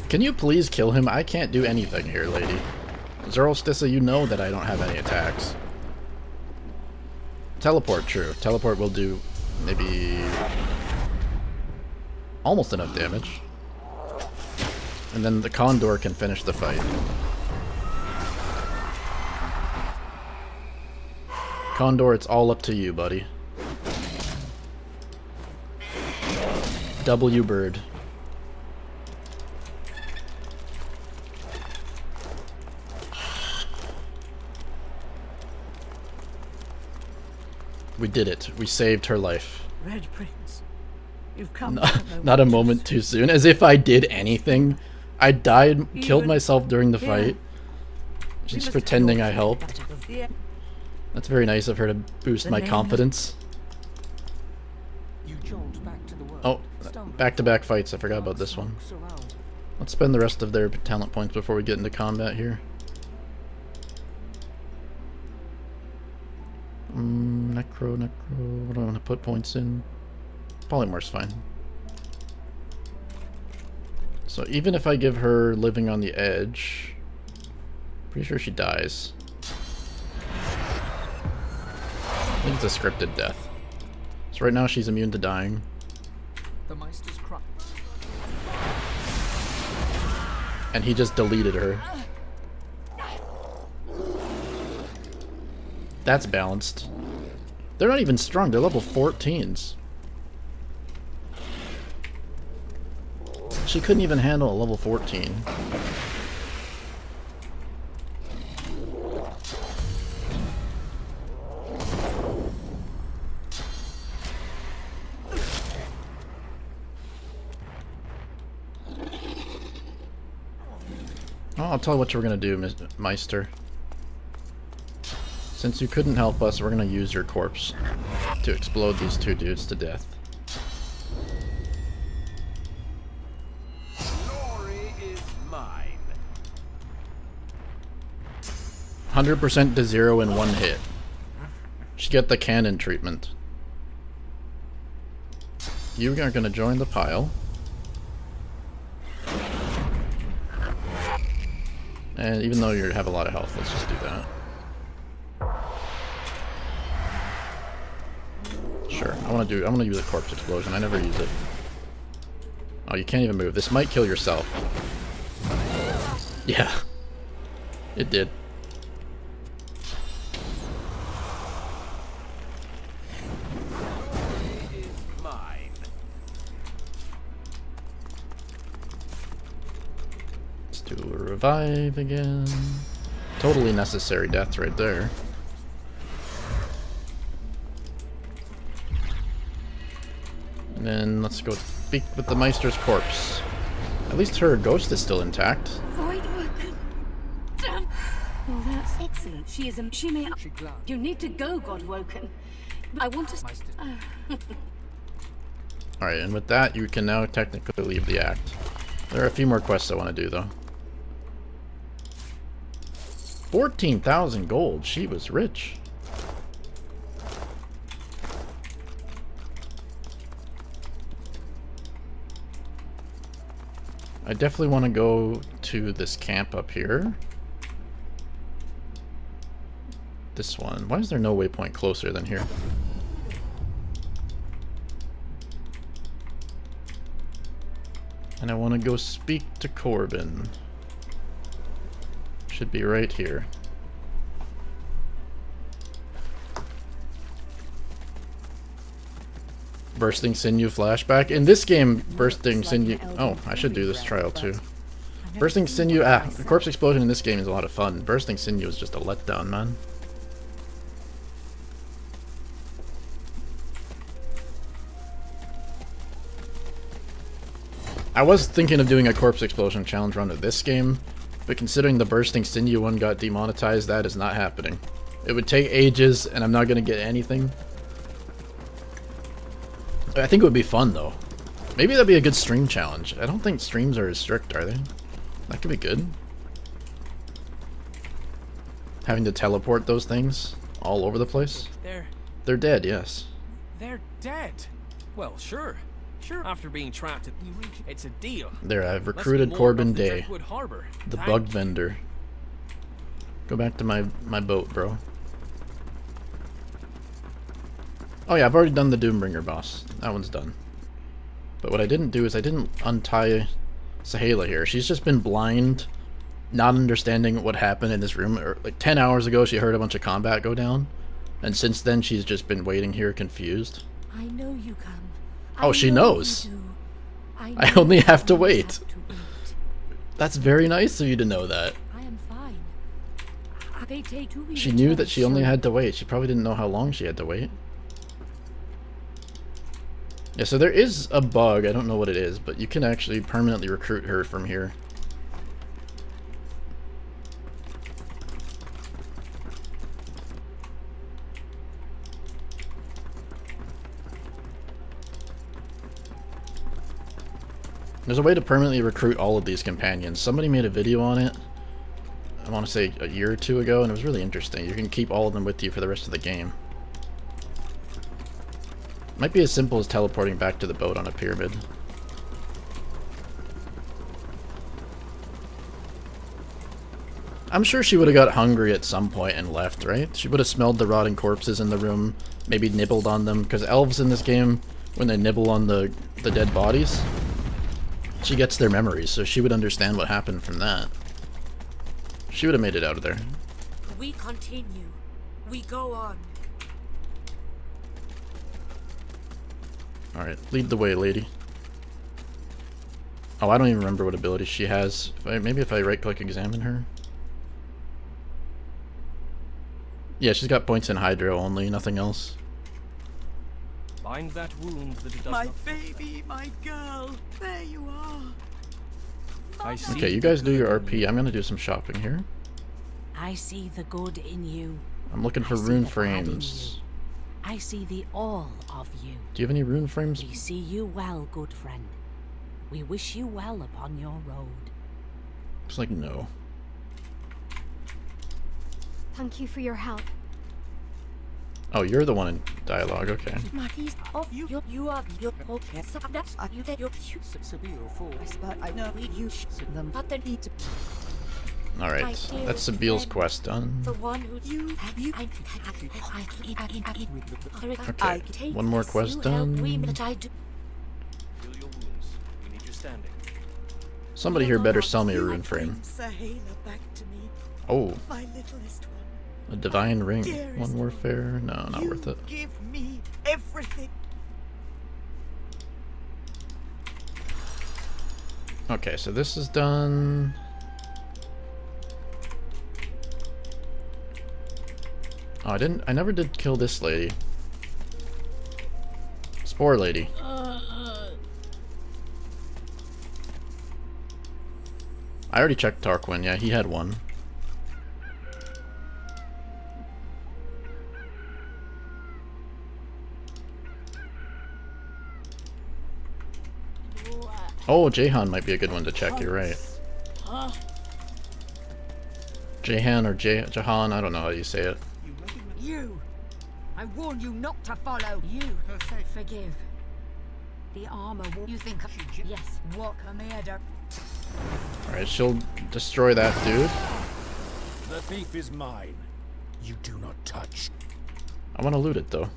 Can you please kill him? I can't do anything here, lady. Zerolstissa, you know that I don't have any attacks. Teleport, true. Teleport will do maybe almost enough damage. And then the Condor can finish the fight. Condor, it's all up to you, buddy. W bird. We did it. We saved her life.
Red Prince, you've come.
Not a moment too soon. As if I did anything. I died, killed myself during the fight. She's pretending I helped. That's very nice of her to boost my confidence. Oh, back-to-back fights. I forgot about this one. Let's spend the rest of their talent points before we get into combat here. Necro. What do I want to put points in? Polymore's fine. So even if I give her living on the edge, pretty sure she dies. I think it's a scripted death. So right now she's immune to dying. And he just deleted her. That's balanced. They're not even strong, they're level 14s. She couldn't even handle a level 14. Oh, I'll tell you what we're gonna do, Meister. Since you couldn't help us, we're gonna use your corpse to explode these two dudes to death.
Glory is mine.
100% to 0 in one hit. Should get the cannon treatment. You are gonna join the pile. And even though you have a lot of health, let's just do that. Sure, I want to use a corpse explosion. I never use it. Oh, you can't even move. This might kill yourself. Yeah. It did. Let's do a revive again. Totally necessary death right there. And then let's go speak with the Meister's corpse. At least her ghost is still intact.
Void worker. Damn. Well, that's excellent. She is a. She may. You need to go, Godwoken. I want to.
Alright, and with that, you can now technically leave the act. There are a few more quests I want to do, though. 14,000 gold. She was rich. I definitely want to go to this camp up here. This one. Why is there no waypoint closer than here? And I want to go speak to Corbin. Should be right here. Bursting Sinew flashback. In this game, Bursting Sinew... Oh, I should do this trial too. Bursting Sinew, the corpse explosion in this game is a lot of fun. Bursting Sinew is just a letdown, man. I was thinking of doing a corpse explosion challenge run of this game, but considering the Bursting Sinew one got demonetized, that is not happening. It would take ages, and I'm not going to get anything. I think it would be fun, though. Maybe that'd be a good stream challenge. I don't think streams are as strict, are they? That could be good. Having to teleport those things all over the place. They're dead, yes.
They're dead. Well, sure. Sure. After being trapped at it's a deal.
There, I've recruited Corbin Day,
Harbor.
the bug vendor. Go back to my boat, bro. Oh yeah, I've already done the Doombringer boss. That one's done. But what I didn't do is I didn't untie Sahala here. She's just been blind, not understanding what happened in this room. Like 10 hours ago, she heard a bunch of combat go down, and since then she's just been waiting here confused.
I know you come.
Oh, she knows. I only have to wait. That's very nice of you to know that.
I am fine. They take 2 weeks.
She knew that she only had to wait. She probably didn't know how long she had to wait. Yeah, so there is a bug, I don't know what it is, but you can actually permanently recruit her from here. There's a way to permanently recruit all of these companions. Somebody made a video on it, I want to say a year or two ago, and it was really interesting. You can keep all of them with you for the rest of the game. Might be as simple as teleporting back to the boat on a pyramid. I'm sure she would have got hungry at some point and left, right? She would have smelled the rotting corpses in the room, maybe nibbled on them, because elves in this game, when they nibble on the dead bodies, she gets their memories, so she would understand what happened from that. She would have made it out of there.
We continue. We go on.
Alright, lead the way, lady. Oh, I don't even remember what ability she has. Maybe if I right-click examine her? Yeah, she's got points in Hydro only, nothing else.
Bind that wound that it does
My
not
baby, my girl, there you are.
I see.
Okay, you guys do your RP. I'm gonna do some shopping here.
I see the good in you.
I'm looking for rune frames.
I see the all of you.
Do you have any rune frames?
We see you well, good friend. We wish you well upon your road.
It's like, no.
Thank you for your help.
Oh, you're the one in dialogue, okay.
You are your okay. You take your Sabil for I know you them but they need to.
Alright, that's Sabil's quest done.
The one who
Okay, one more quest done.
Heal your wounds. We need you standing.
Somebody here better sell me a rune frame.
Back to me.
Oh,
My littlest one.
a divine ring.
Dearest
One warfare? No, not worth it.
Give me everything.
Okay, so this is done. Oh, I never did kill this lady. Spore lady. I already checked Tarquin, yeah, he had one. Oh, Jahan might be a good one to check, you're right. Jahan or Jahan, I don't know how you say it.
You. I warn you not to follow.
You forgive. The armor. You think? Yes.
What commander?
Alright, she'll destroy that dude.
The thief is mine. You do not touch.
I want to loot it though.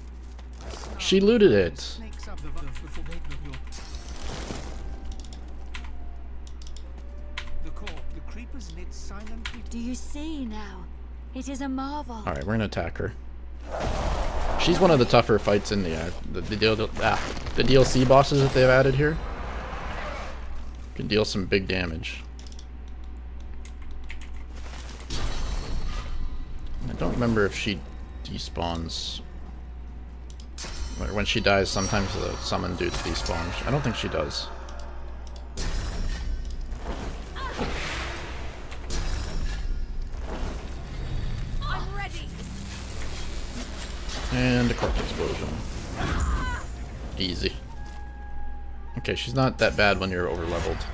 She looted it.
The creepers knit silently.
Do you see now? It is a marvel.
Alright, we're gonna attack her. She's one of the tougher fights in the DLC bosses that they've added here. Can deal some big damage. remember if she despawns. When she dies, sometimes the summon dudes despawn. I don't think she does.
I'm ready.
And a corpse explosion. Easy. Okay, she's not that bad when you're over-leveled.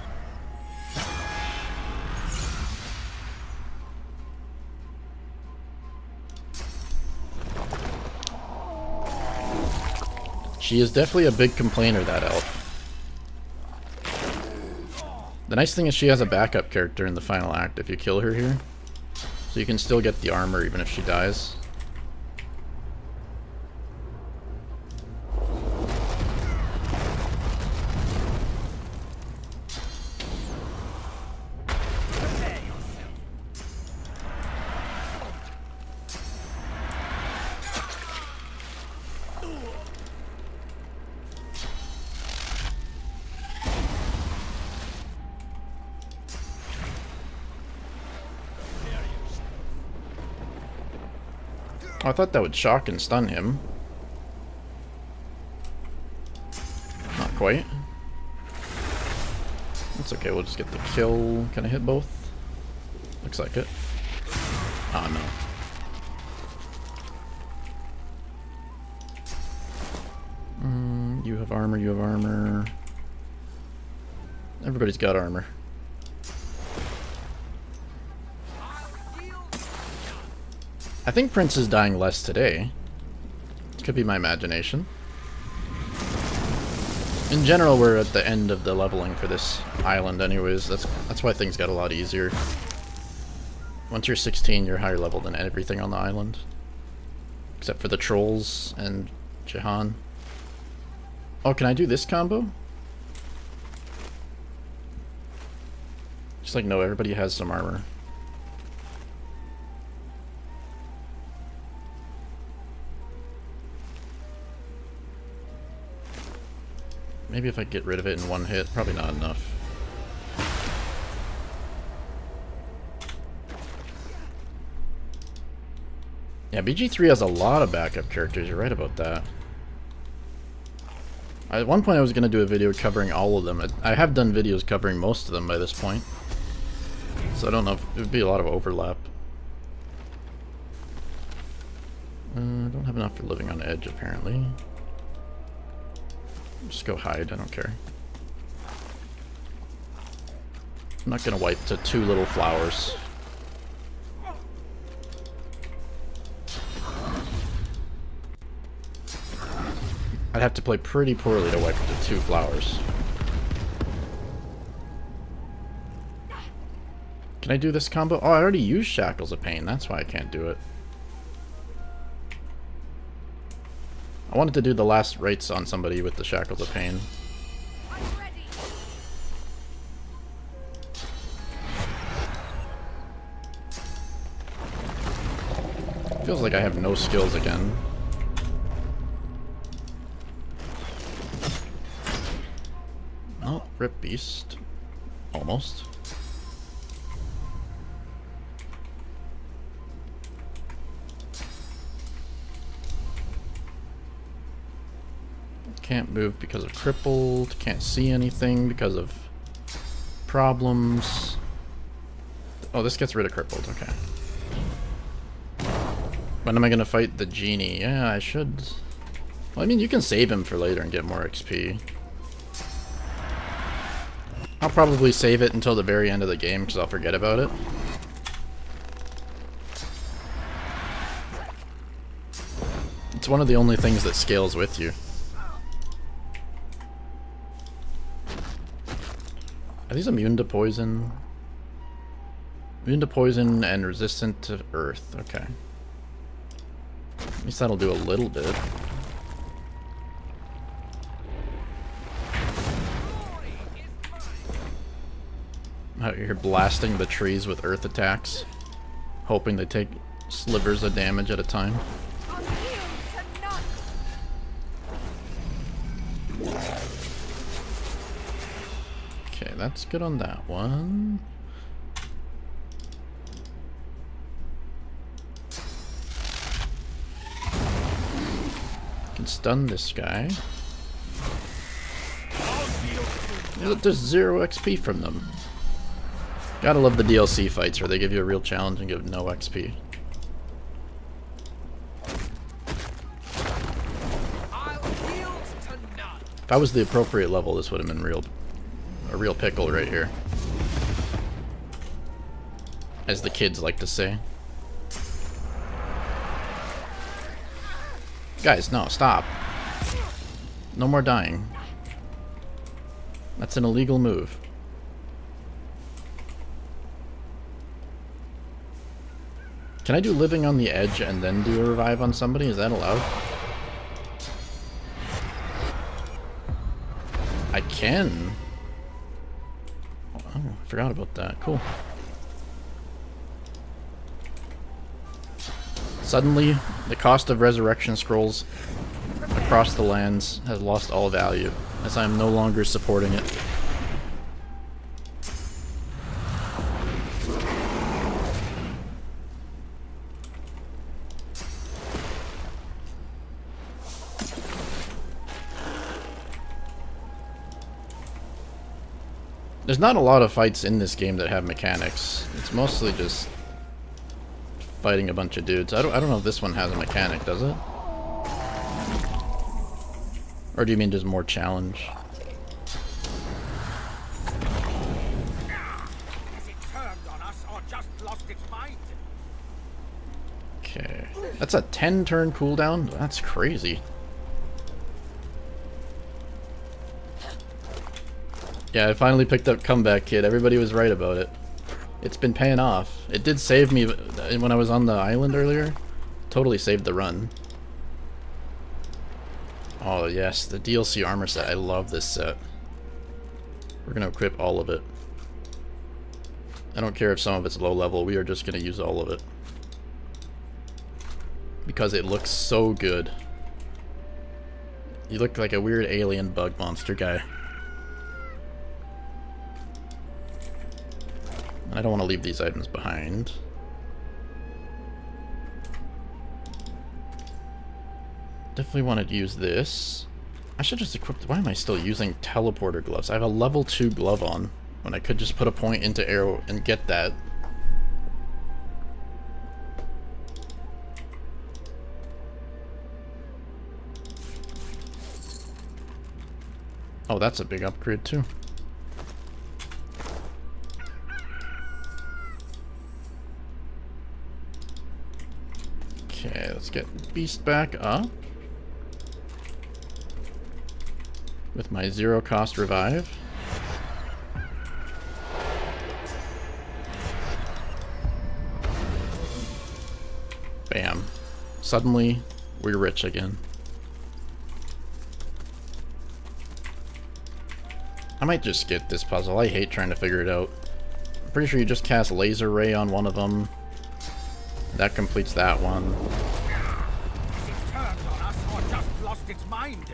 She is definitely a big complainer, that elf. The nice thing is she has a backup character in the final act if you kill her here. So you can still get the armor even if she dies. I thought that would shock and stun him. Not quite. That's okay, we'll just get the kill. Can I hit both? Looks like it. Oh no. You have armor, you have armor. Everybody's got armor. I think Prince is dying less today. Could be my imagination. In general, we're at the end of the leveling for this island anyways. That's why things got a lot easier. Once you're 16, you're higher level than everything on the island. Except for the trolls and Jahan. Oh, can I do this combo? Just like, no, everybody has some armor. Maybe if I get rid of it in one hit, probably not enough. Yeah, BG3 has a lot of backup characters, you're right about that. At one point I was going to do a video covering all of them. I have done videos covering most of them by this point. So I don't know if it would be a lot of overlap. I don't have enough for living on edge apparently. Just go hide, I don't care. I'm not gonna wipe to 2 little flowers. I'd have to play pretty poorly to wipe to 2 flowers. Can I do this combo? Oh, I already used Shackles of Pain, that's why I can't do it. I wanted to do the last rites on somebody with the Shackles of Pain. Feels like I have no skills again. Oh, rip beast. Almost. Can't move because of crippled, can't see anything because of problems. Oh, this gets rid of crippled, okay. When am I gonna fight the genie? Yeah, I should. Well, I mean, you can save him for later and get more XP. I'll probably save it until the very end of the game because I'll forget about it. It's one of the only things that scales with you. Are these immune to poison? Immune to poison and resistant to earth. Okay. At least that'll do a little bit. Out here blasting the trees with earth attacks, hoping they take slivers of damage at a time. Okay, that's good on that one. Can stun this guy. There's 0 XP from them. Gotta love the DLC fights where they give you a real challenge and give no XP. If I was the appropriate level, this would have been a real pickle right here. As the kids like to say. Guys, no, stop. No more dying. That's an illegal move. Can I do living on the edge and then do a revive on somebody? Is that allowed? I can. Oh, I forgot about that. Cool. Suddenly, the cost of resurrection scrolls across the lands has lost all value, as I am no longer supporting it. There's not a lot of fights in this game that have mechanics. It's mostly just fighting a bunch of dudes. I don't know if this one has a mechanic, does it? Or do you mean just more challenge? Okay. That's a 10-turn cooldown? That's crazy. Yeah, I finally picked up Comeback Kid. Everybody was right about it. It's been paying off. It did save me when I was on the island earlier. Totally saved the run. Oh yes, the DLC armor set. I love this set. We're gonna equip all of it. I don't care if some of it's low level, we are just gonna use all of it. Because it looks so good. You look like a weird alien bug monster guy. I don't want to leave these items behind. Definitely want to use this. I should just equip... Why am I still using teleporter gloves? I have a level 2 glove on, when I could just put a point into arrow and get that. Oh, that's a big upgrade too. Okay, let's get Beast back up. With my 0 cost revive. Bam. Suddenly, we're rich again. I might just skip this puzzle. I hate trying to figure it out. I'm pretty sure you just cast Laser Ray on one of them. That completes that one.
It turned on us or just lost its mind.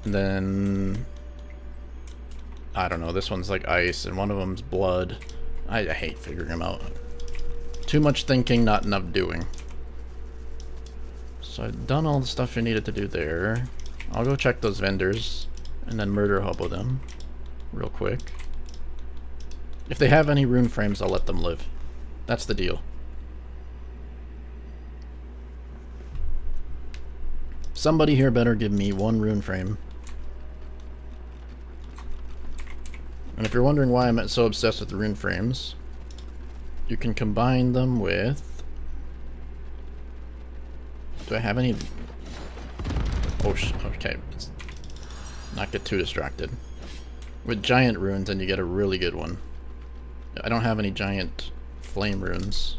And then... I don't know, this one's like ice, and one of them's blood. I hate figuring them out. Too much thinking, not enough doing. So I've done all the stuff I needed to do there. I'll go check those vendors, and then murder hobo them. Real quick. If they have any rune frames, I'll let them live. That's the deal. Somebody here better give me 1 rune frame. And if you're wondering why I'm so obsessed with rune frames, you can combine them with... Do I have any... Oh, okay. Let's not get too distracted. With giant runes, and you get a really good one. I don't have any giant flame runes.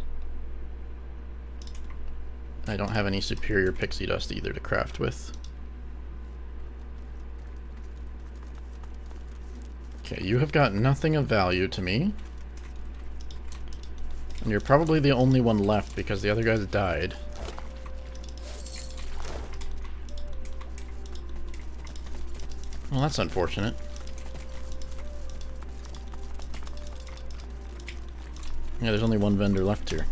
I don't have any superior pixie dust either to craft with. Okay, you have got nothing of value to me. And you're probably the only one left because the other guys died. Well, that's unfortunate. Yeah, there's only one vendor left here.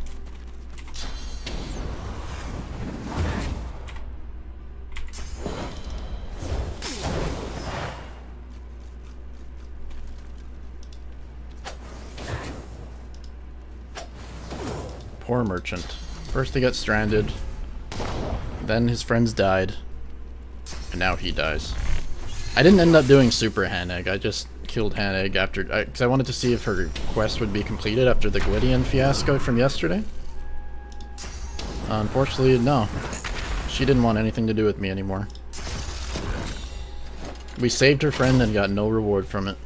War Merchant. First he got stranded, then his friends died, and now he dies. I didn't end up doing Super Hanag, I just killed Hanag after, because I wanted to see if her quest would be completed after the Gwydion fiasco from yesterday. Unfortunately, no. She didn't want anything to do with me anymore. We saved her friend and got no reward from it.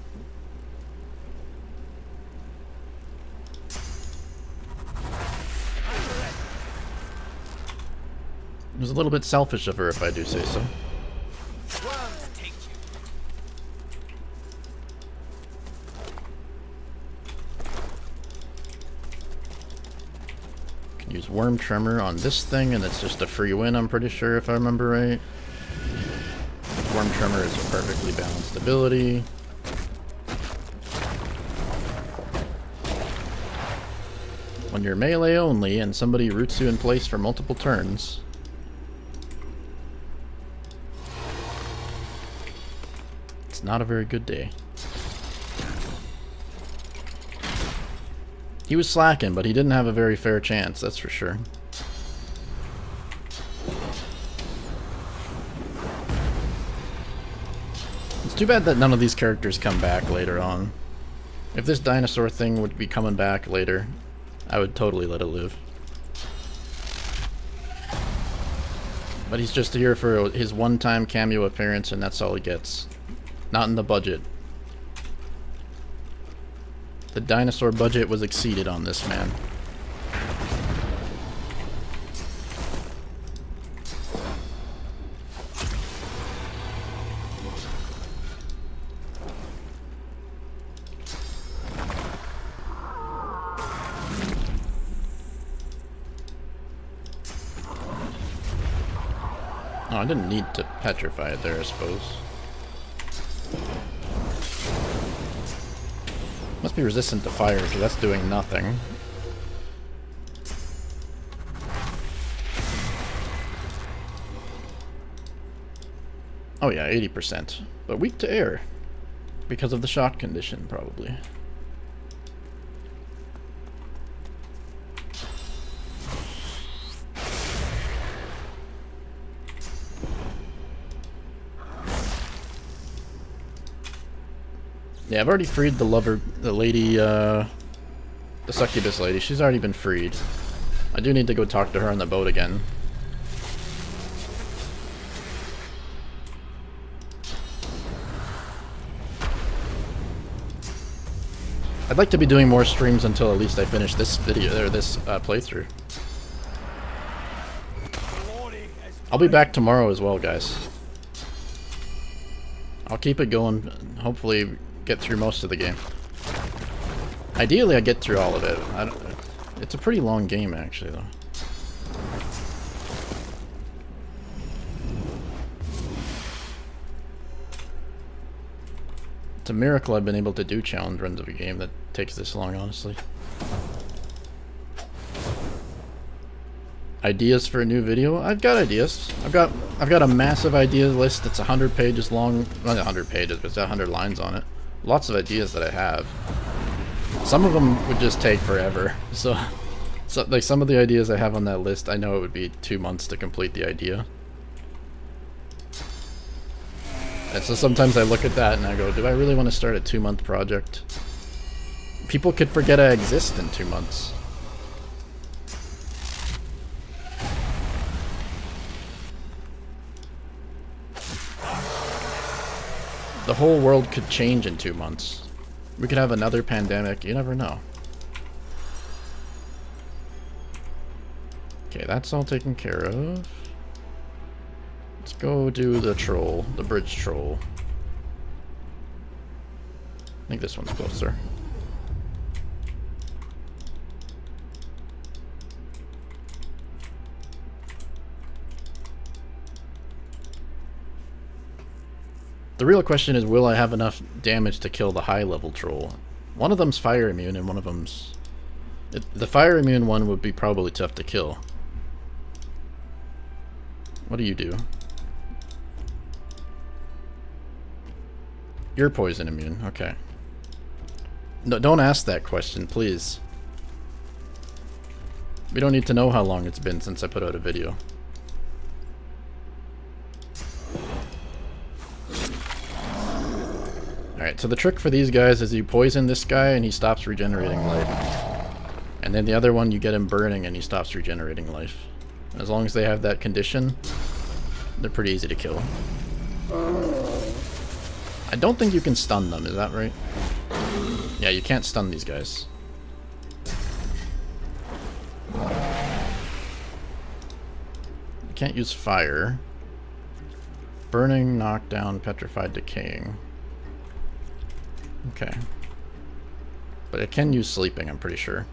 It was a little bit selfish of her, if I do say so. Can use Worm Tremor on this thing, and it's just a free win, I'm pretty sure, if I remember right. Worm Tremor is a perfectly balanced ability. When you're melee only and somebody roots you in place for multiple turns, it's not a very good day. He was slacking, but he didn't have a very fair chance, that's for sure. It's too bad that none of these characters come back later on. If this dinosaur thing would be coming back later, I would totally let it live. But he's just here for his one-time cameo appearance, and that's all he gets. Not in the budget. The dinosaur budget was exceeded on this man. Oh, I didn't need to petrify it there, I suppose. Must be resistant to fire, because that's doing nothing. Oh yeah, 80%. But weak to air. Because of the shock condition, probably. Yeah, I've already freed the lady, the succubus lady. She's already been freed. I do need to go talk to her on the boat again. I'd like to be doing more streams until at least I finish this video, or this playthrough. I'll be back tomorrow as well, guys. I'll keep it going, hopefully get through most of the game. Ideally, I get through all of it. It's a pretty long game, actually, though. It's a miracle I've been able to do challenge runs of a game that takes this long, honestly. Ideas for a new video? I've got ideas. I've got a massive idea list that's 100 pages long. Not 100 pages, but it's got 100 lines on it. Lots of ideas that I have. Some of them would just take forever. So like some of the ideas I have on that list, I know it would be 2 months to complete the idea. And so sometimes I look at that and I go, do I really want to start a 2-month project? People could forget I exist in 2 months. The whole world could change in 2 months. We could have another pandemic, you never know. Okay, that's all taken care of. Let's go do the troll, the bridge troll. I think this one's closer. The real question is, will I have enough damage to kill the high level troll? One of them's fire immune and one of them's... the fire immune one would be probably tough to kill. What do you do? You're poison immune, okay. No, don't ask that question, please. We don't need to know how long it's been since I put out a video. Alright, so the trick for these guys is you poison this guy and he stops regenerating life. And then the other one, you get him burning and he stops regenerating life. As long as they have that condition, they're pretty easy to kill. I don't think you can stun them, is that right? Yeah, you can't stun these guys. You can't use fire. Burning, knockdown, petrified, decaying. Okay. But it can use sleeping, I'm pretty sure.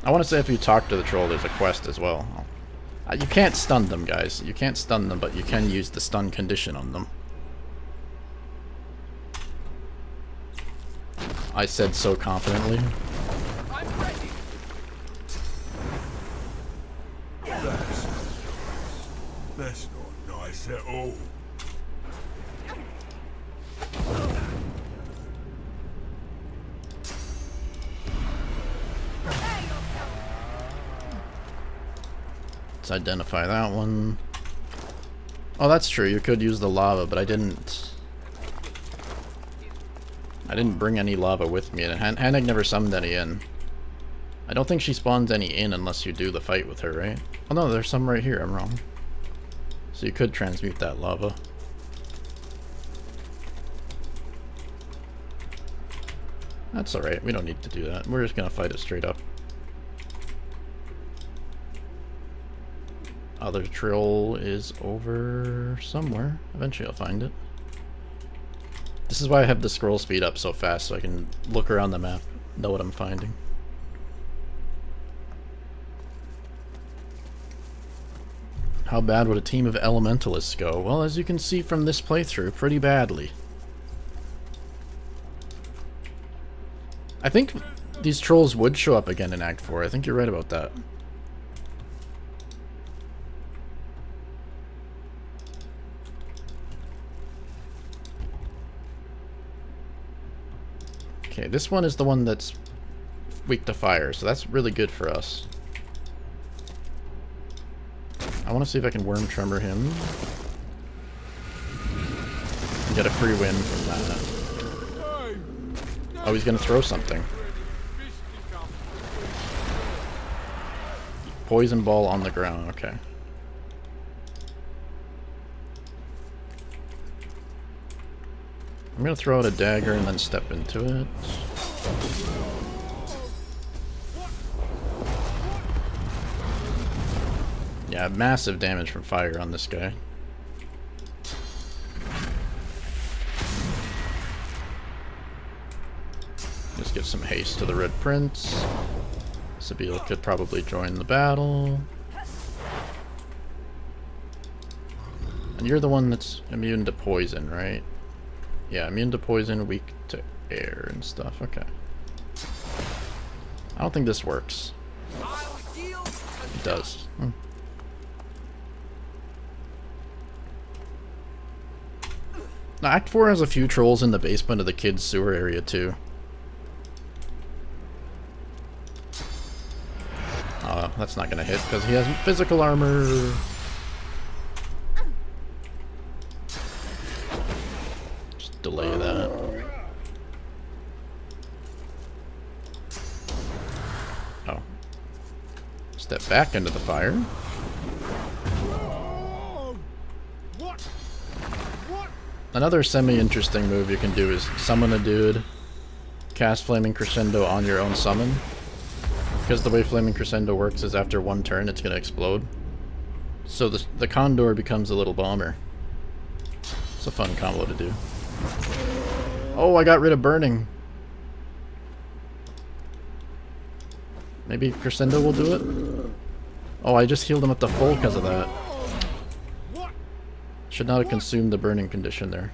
I want to say if you talk to the troll, there's a quest as well. You can't stun them, guys. You can't stun them, but you can use the stun condition on them. I said so confidently.
I'm ready.
That's not nice at all.
Let's identify that one. Oh, that's true. You could use the lava, but I didn't bring any lava with me, and Hanag never summoned any in. I don't think she spawns any in unless you do the fight with her, right? Oh no, there's some right here. I'm wrong. So you could transmute that lava. That's alright. We don't need to do that. We're just gonna fight it straight up. Other troll is over somewhere. Eventually I'll find it. This is why I have the scroll speed up so fast, so I can look around the map, know what I'm finding. How bad would a team of elementalists go? Well, as you can see from this playthrough, pretty badly. I think these trolls would show up again in Act 4. I think you're right about that. Okay, this one is the one that's weak to fire, so that's really good for us. I want to see if I can worm tremor him. And get a free win from that. Oh, he's gonna throw something. Poison ball on the ground, okay. I'm gonna throw out a dagger and then step into it. Yeah, massive damage from fire on this guy. Just give some haste to the Red Prince. Sabine could probably join the battle. And you're the one that's immune to poison, right? Yeah, immune to poison, weak to air and stuff. Okay. I don't think this works. It does. Now, Act 4 has a few trolls in the basement of the kids' sewer area, too. That's not gonna hit because he has physical armor. Just delay that. Oh. Step back into the fire. Another semi-interesting move you can do is summon a dude, cast Flaming Crescendo on your own summon. Because the way Flaming Crescendo works is after one turn it's going to explode. So the Condor becomes a little bomber. It's a fun combo to do. Oh, I got rid of burning. Maybe Crescendo will do it? Oh, I just healed him up to full because of that. Should not have consumed the burning condition there.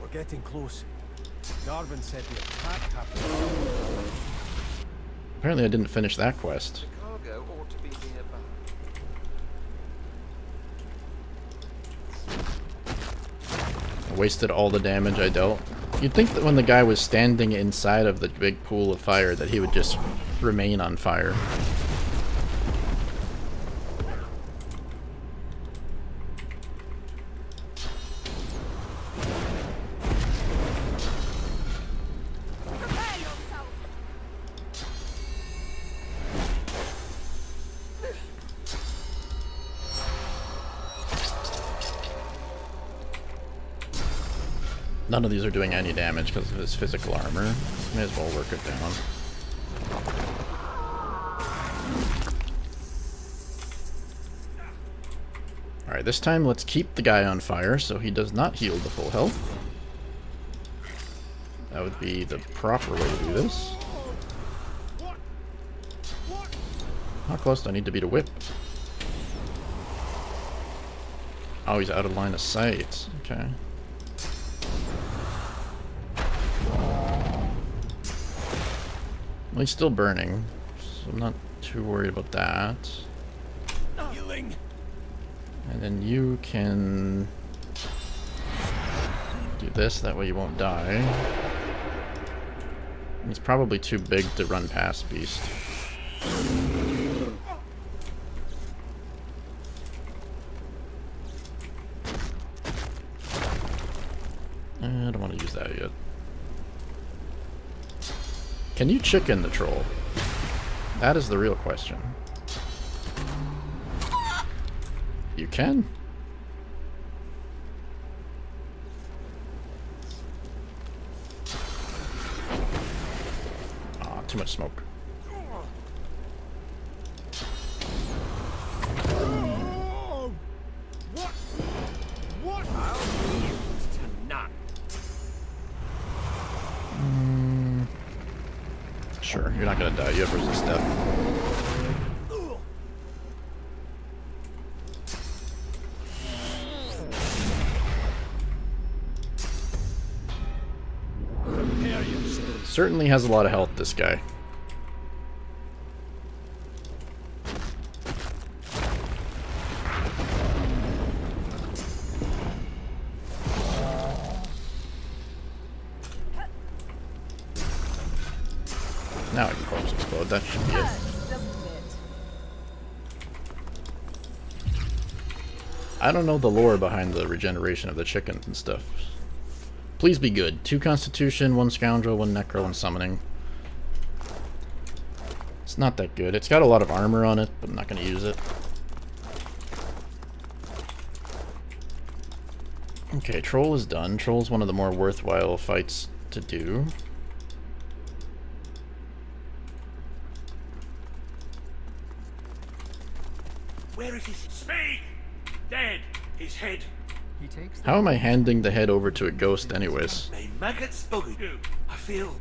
We're getting close. Darwin said the attack happened.
Apparently I didn't finish that quest.
The cargo ought to be nearby.
wasted all the damage I dealt. You'd think that when the guy was standing inside of the big pool of fire that he would just remain on fire. None of these are doing any damage because of his physical armor. May as well work it down. Alright, this time let's keep the guy on fire so he does not heal the full health. That would be the proper way to do this. How close do I need to be to whip? Oh, he's out of line of sight. Okay. Well, he's still burning, so I'm not too worried about that.
Healing.
And then you can do this, that way you won't die. He's probably too big to run past Beast. I don't want to use that yet. Can you chicken the troll? That is the real question. You can? Ah, too much smoke.
What? I'll yield to none.
Sure, you're not gonna die. You have resist death. Certainly has a lot of health, this guy. Now I can corpse explode. That should be it. I don't know the lore behind the regeneration of the chickens and stuff. Please be good. 2 Constitution, 1 Scoundrel, 1 Necro, 1 Summoning. It's not that good. It's got a lot of armor on it, but I'm not going to use it. Okay, Troll is done. Troll's one of the more worthwhile fights to do.
Where is his speak? Dead. His head.
He takes
How am I handing the head over to a ghost anyways?
Maggots bugging you. I feel.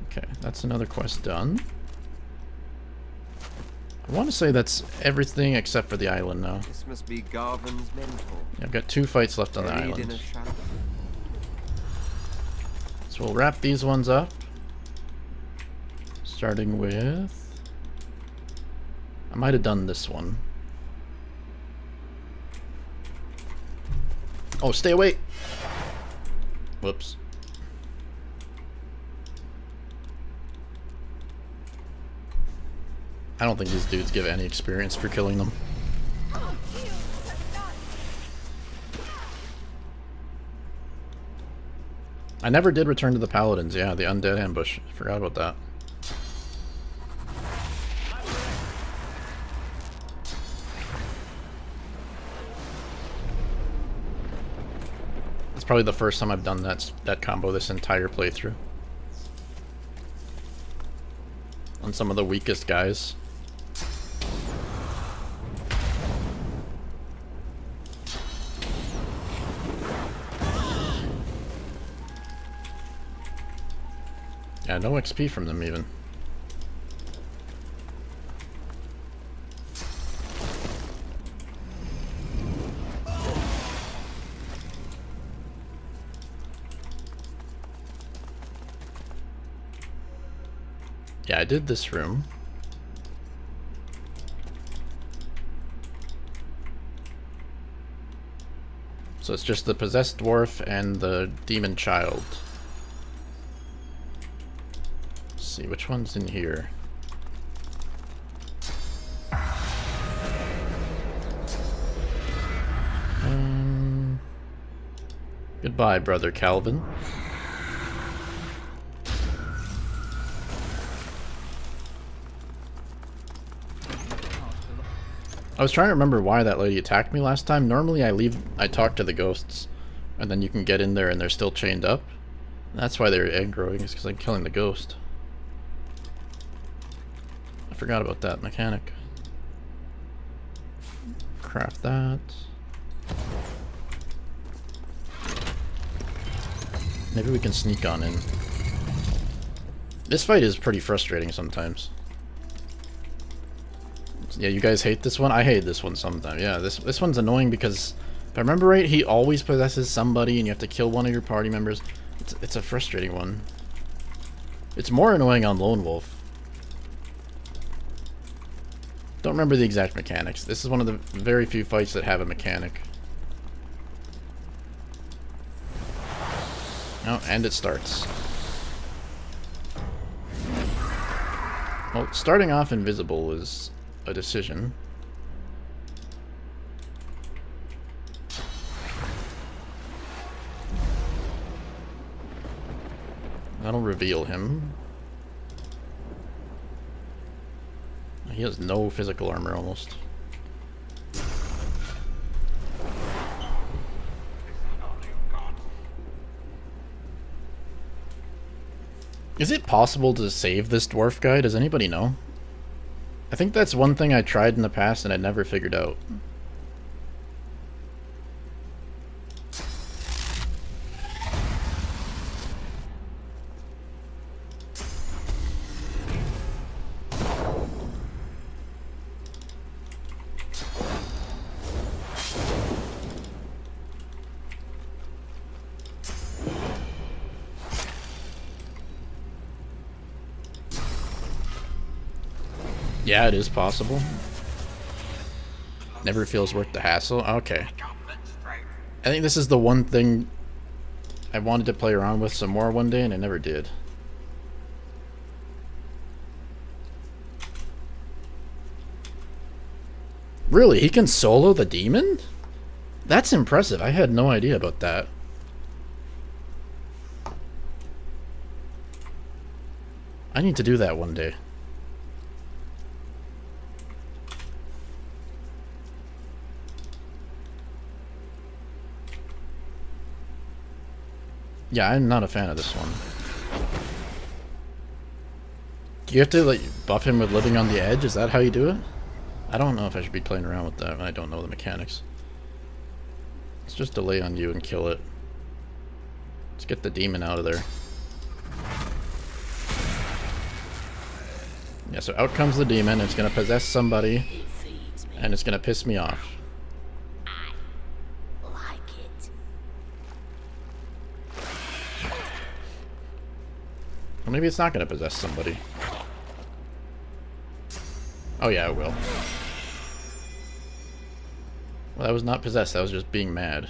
Okay, that's another quest done. I want to say that's everything except for the island now.
This must be Garvin's mentor.
Yeah, I've got 2 fights left on the
Buried in
island.
a shadow.
So we'll wrap these ones up. Starting with... I might have done this one. Oh, stay away! Whoops. I don't think these dudes give any experience for killing them. I never did return to the paladins, yeah, the undead ambush. Forgot about that. It's probably the first time I've done that combo this entire playthrough. On some of the weakest guys. Yeah, no XP from them even. Yeah, I did this room. So it's just the possessed dwarf and the demon child. Let's see, which one's in here? Goodbye, Brother Calvin. I was trying to remember why that lady attacked me last time. Normally I talk to the ghosts, and then you can get in there and they're still chained up. And that's why they're aggroing, is because I'm killing the ghost. I forgot about that mechanic. Craft that. Maybe we can sneak on in. This fight is pretty frustrating sometimes. Yeah, you guys hate this one? I hate this one sometimes. Yeah, this one's annoying because, if I remember right, he always possesses somebody and you have to kill one of your party members. It's a frustrating one. It's more annoying on Lone Wolf. Don't remember the exact mechanics. This is one of the very few fights that have a mechanic. Oh, and it starts. Well, starting off invisible is a decision. That'll reveal him. He has no physical armor almost. Is it possible to save this dwarf guy? Does anybody know? I think that's one thing I tried in the past and I never figured out. Yeah, it is possible. Never feels worth the hassle. Okay. I think this is the one thing I wanted to play around with some more one day, and I never did. Really? He can solo the demon? That's impressive. I had no idea about that. I need to do that one day. Yeah, I'm not a fan of this one. Do you have to like buff him with living on the edge? Is that how you do it? I don't know if I should be playing around with that when I don't know the mechanics. Let's just delay on you and kill it. Let's get the demon out of there. Yeah, so out comes the demon. It's gonna possess somebody, and it's gonna piss me off. Or maybe it's not going to possess somebody. Oh yeah, it will. Well, that was not possessed, that was just being mad.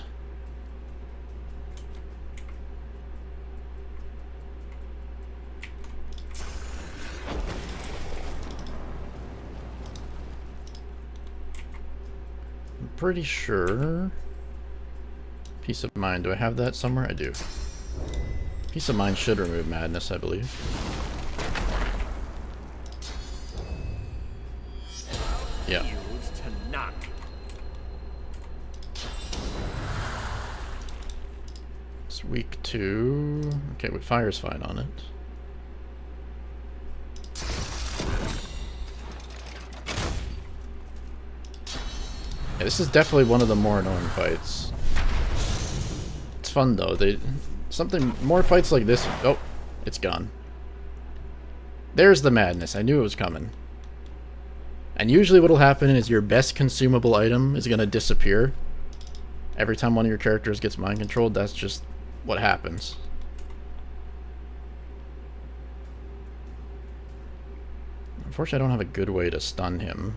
I'm pretty sure... Peace of mind, do I have that somewhere? I do. Peace of mind should remove madness, I believe. Yeah. It's weak to... Okay, with fire's fine on it. Yeah, this is definitely one of the more annoying fights. It's fun though. Something more fights like this. Oh, it's gone. There's the madness. I knew it was coming. And usually what'll happen is your best consumable item is gonna disappear. Every time one of your characters gets mind controlled, that's just what happens. Unfortunately, I don't have a good way to stun him.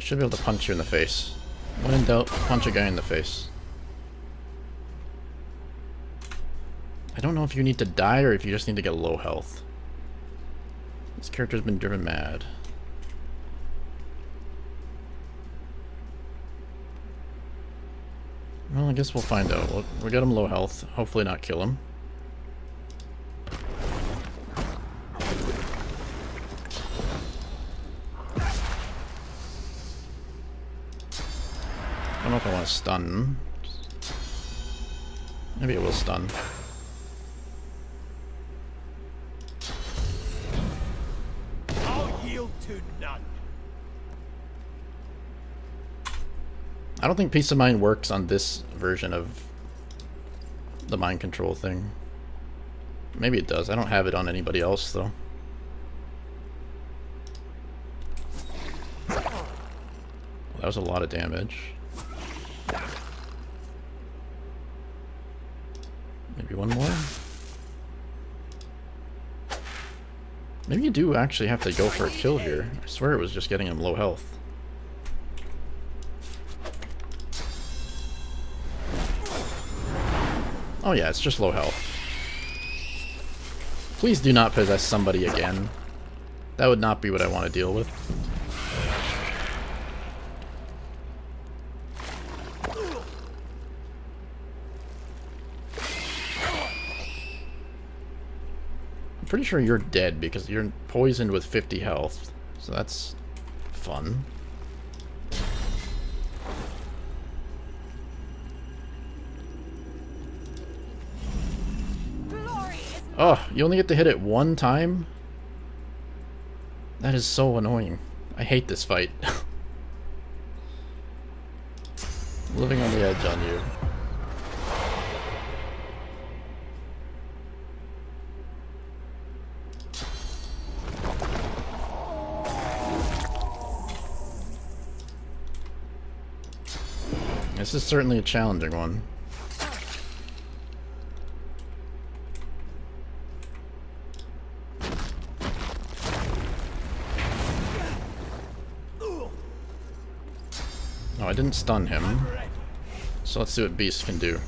should be able to punch you in the face. When in doubt, punch a guy in the face. I don't know if you need to die or if you just need to get low health. This character's been driven mad. Well, I guess we'll find out. We'll get him low health. Hopefully not kill him. I don't know if I want to stun. Maybe it will stun.
I'll yield to none.
I don't think Peace of Mind works on this version of the mind control thing. Maybe it does. I don't have it on anybody else, though. Well, that was a lot of damage. Maybe one more? Maybe you do actually have to go for a kill here. I swear it was just getting him low health. Oh yeah, it's just low health. Please do not possess somebody again. That would not be what I want to deal with. I'm pretty sure you're dead because you're poisoned with 50 health. So that's fun. Oh, you only get to hit it one time? That is so annoying. I hate this fight. Living on the edge on you. This is certainly a challenging one. Oh, I didn't stun him. So let's see what Beast can do.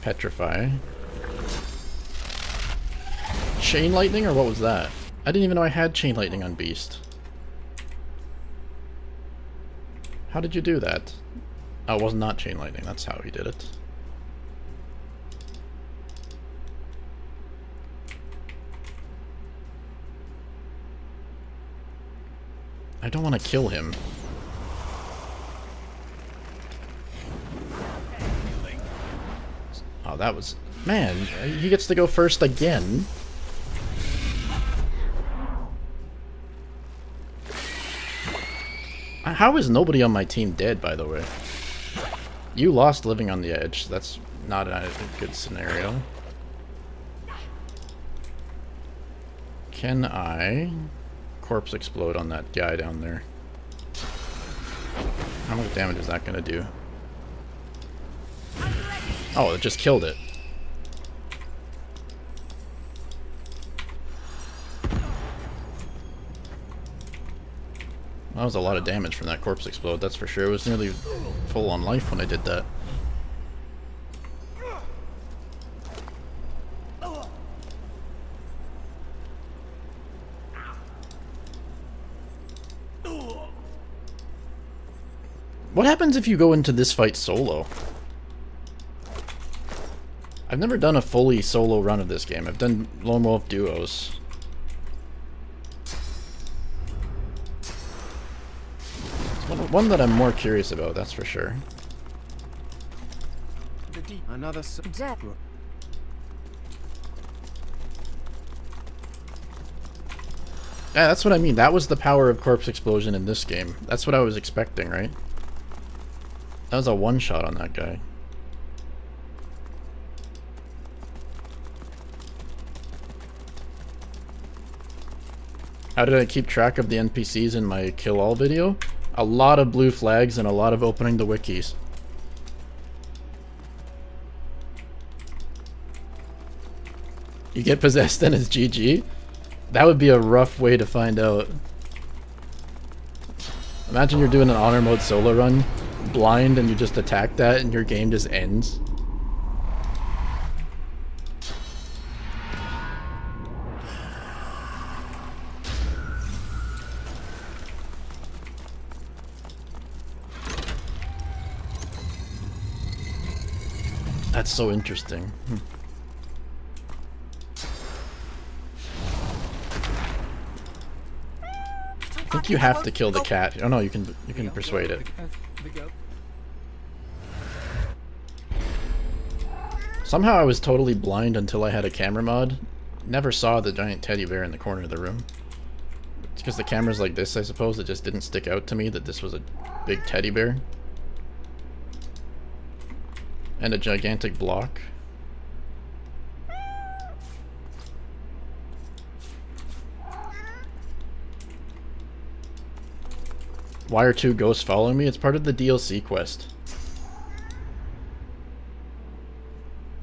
Petrify. Chain Lightning, or what was that? I didn't even know I had Chain Lightning on Beast. How did you do that? Oh, it was not Chain Lightning, that's how he did it. I don't want to kill him. Oh, that was... Man, he gets to go first again. How is nobody on my team dead, by the way? You lost living on the edge. That's not a good scenario. Can I corpse explode on that guy down there? How much damage is that going to do? Oh, it just killed it. That was a lot of damage from that corpse explode, that's for sure. It was nearly full on life when I did that. What happens if you go into this fight solo? I've never done a fully solo run of this game. I've done Lone Wolf duos. It's one that I'm more curious about, that's for sure.
Another
Yeah, that's what I mean. That was the power of corpse explosion in this game. That's what I was expecting, right? That was a one-shot on that guy. How did I keep track of the NPCs in my kill all video? A lot of blue flags and a lot of opening the wikis. You get possessed and it's GG? That would be a rough way to find out. Imagine you're doing an honor mode solo run, blind, and you just attack that and your game just ends. That's so interesting. I think you have to kill the cat. Oh no, you can persuade it. Somehow I was totally blind until I had a camera mod. Never saw the giant teddy bear in the corner of the room. It's because the camera's like this, I suppose. It just didn't stick out to me that this was a big teddy bear. And a gigantic block. Why are two ghosts following me? It's part of the DLC quest.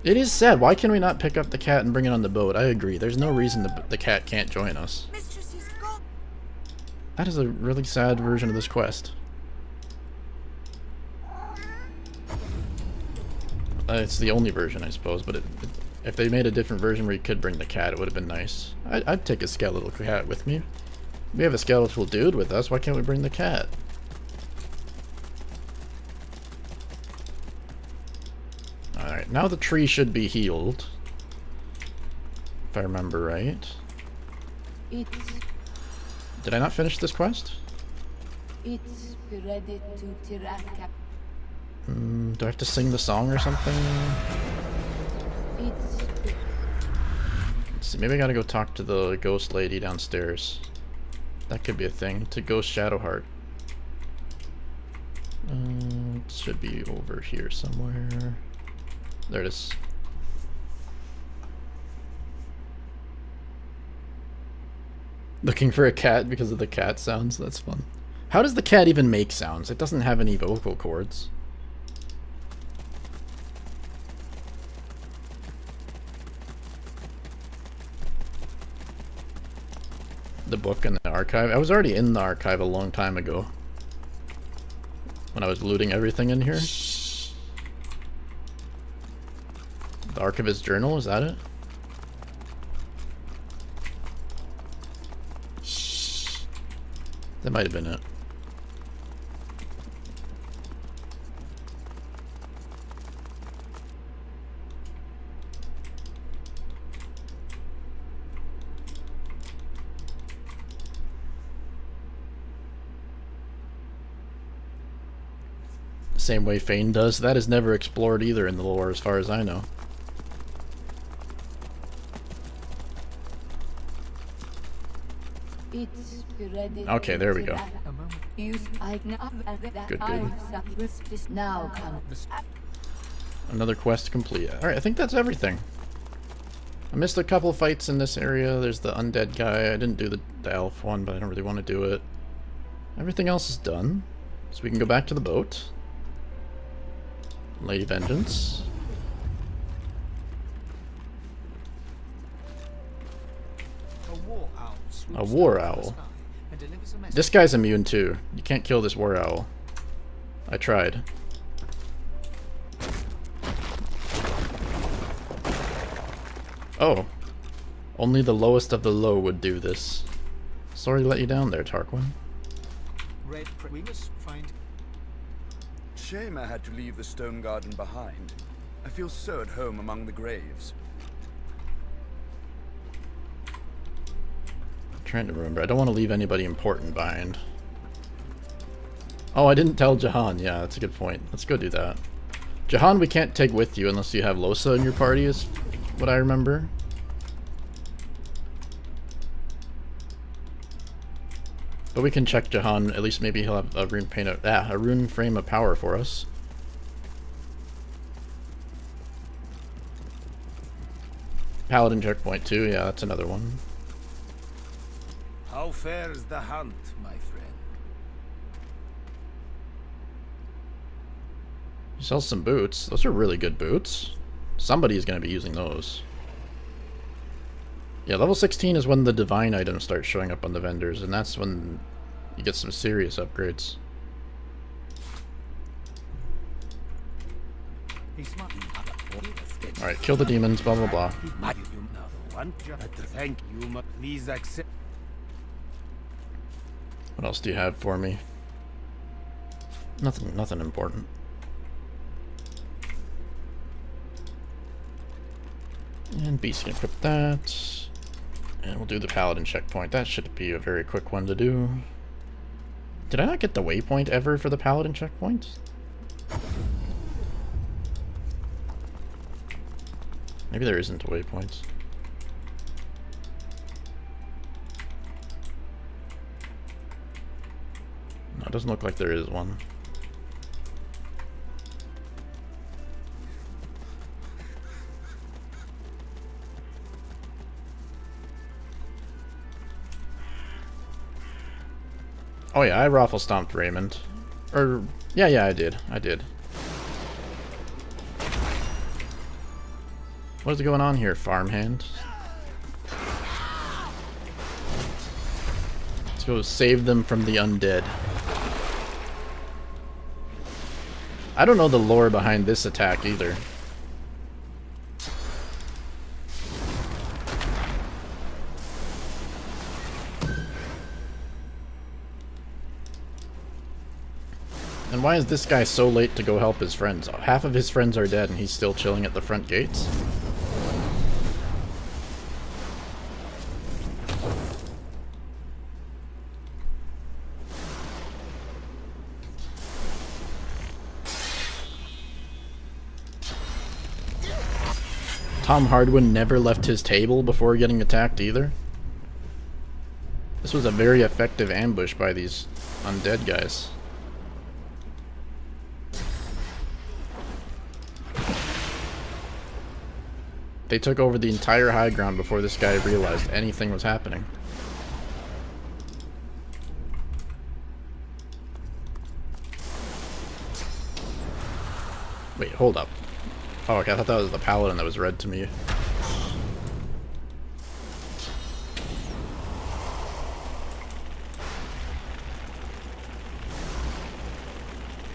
It is sad. Why can we not pick up the cat and bring it on the boat? I agree. There's no reason the cat can't join us. That is a really sad version of this quest. It's the only version, I suppose, but if they made a different version where you could bring the cat, it would have been nice. I'd take a skeletal cat with me. We have a skeletal dude with us, why can't we bring the cat? Alright, now the tree should be healed. If I remember right. Did I not finish this quest?
It's ready to tiraka.
Do I have to sing the song or something? Let's see, maybe I gotta go talk to the ghost lady downstairs. That could be a thing. To Ghost Shadowheart. It should be over here somewhere. There it is. Looking for a cat because of the cat sounds? That's fun. How does the cat even make sounds? It doesn't have any vocal cords. The book and the archive. I was already in the archive a long time ago. When I was looting everything in here. The archivist journal, is that it? That might have been it. Same way Fane does. That is never explored either in the lore as far as I know. Okay, there we go. Good, good. Another quest complete. Alright, I think that's everything. I missed a couple fights in this area. There's the undead guy. I didn't do the elf one, but I don't really want to do it. Everything else is done. So we can go back to the boat. Lady Vengeance. A war owl. This guy's immune too. You can't kill this war owl. I tried. Oh. Only the lowest of the low would do this. Sorry to let you down there, Tarquin.
We must find...
Shame I had to leave the stone garden behind. I feel so at home among the graves.
I'm trying to remember. I don't want to leave anybody important behind. Oh, I didn't tell Jahan. Yeah, that's a good point. Let's go do that. Jahan we can't take with you unless you have Losa in your party is what I remember. But we can check Jahan. At least maybe he'll have a rune paint of, a rune frame of power for us. Paladin checkpoint too. Yeah, that's another one.
How fares the hunt, my friend?
He sells some boots. Those are really good boots. Somebody's going to be using those. Yeah, level 16 is when the divine items start showing up on the vendors, and that's when You get some serious upgrades. Alright, kill the demons, blah blah blah.
Thank you. Please accept.
What else do you have for me? Nothing important. And beast can equip that. And we'll do the paladin checkpoint. That should be a very quick one to do. Did I not get the waypoint ever for the paladin checkpoint? Maybe there isn't a waypoint. No, it doesn't look like there is one. Oh yeah, I raffle stomped Raymond. Or, yeah, I did. What is going on here, farmhand? Let's go save them from the undead. I don't know the lore behind this attack either. And why is this guy so late to go help his friends? Half of his friends are dead and he's still chilling at the front gates? Tom Hardwin never left his table before getting attacked either. This was a very effective ambush by these undead guys. They took over the entire high ground before this guy realized anything was happening. Wait, hold up. Oh, okay, I thought that was the paladin that was red to me.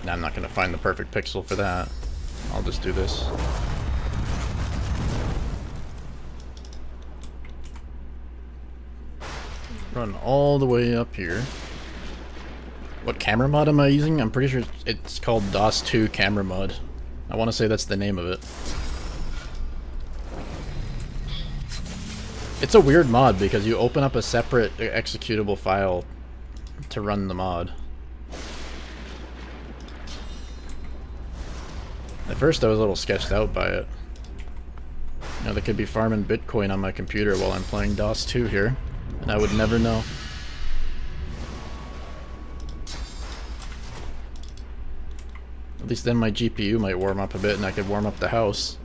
Now I'm not going to find the perfect pixel for that. I'll just do this. Run all the way up here. What camera mod am I using? I'm pretty sure it's called DOS2 Camera Mod. I want to say that's the name of it. It's a weird mod because you open up a separate executable file to run the mod. At first I was a little sketched out by it. You know, they could be farming Bitcoin on my computer while I'm playing DOS 2 here, and I would never know. At least then my GPU might warm up a bit and I could warm up the house.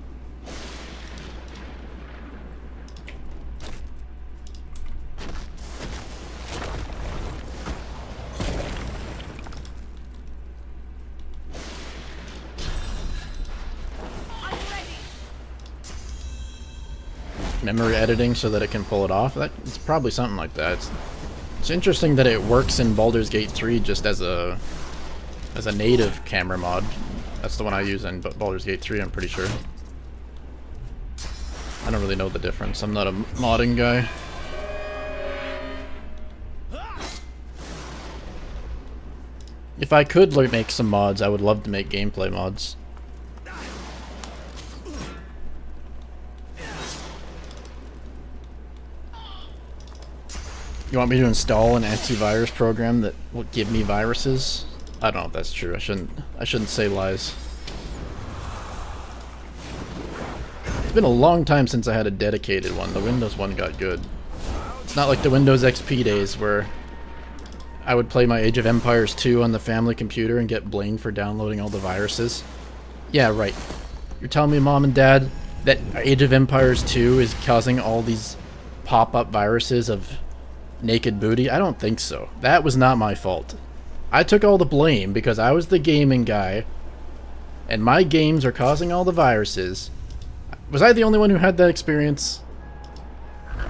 Memory editing so that it can pull it off. It's probably something like that. It's interesting that it works in Baldur's Gate 3 just as a native camera mod. That's the one I use in Baldur's Gate 3, I'm pretty sure. I don't really know the difference. I'm not a modding guy. If I could make some mods, I would love to make gameplay mods. You want me to install an antivirus program that will give me viruses? I don't know if that's true. I shouldn't say lies. It's been a long time since I had a dedicated one. The Windows one got good. It's not like the Windows XP days where I would play my Age of Empires 2 on the family computer and get blamed for downloading all the viruses. Yeah, right. You're telling me, Mom and Dad, that Age of Empires 2 is causing all these pop-up viruses of naked booty? I don't think so. That was not my fault. I took all the blame because I was the gaming guy, and my games are causing all the viruses. Was I the only one who had that experience?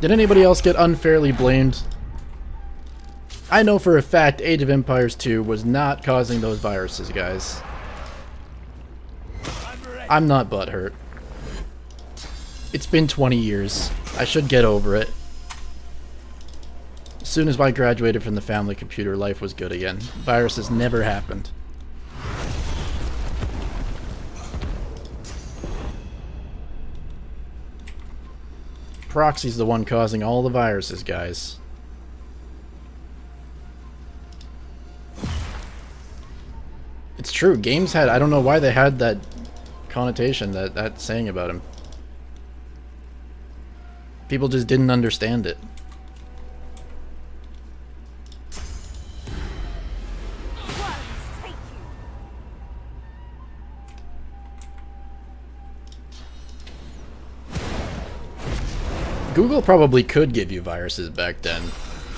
Did anybody else get unfairly blamed? I know for a fact Age of Empires 2 was not causing those viruses, guys. I'm not butthurt. It's been 20 years. I should get over it. As soon as I graduated from the family computer, life was good again. Viruses never happened. Proxy's the one causing all the viruses, guys. It's true. Games had... I don't know why they had that connotation, that saying about him. People just didn't understand it. Google probably could give you viruses back then.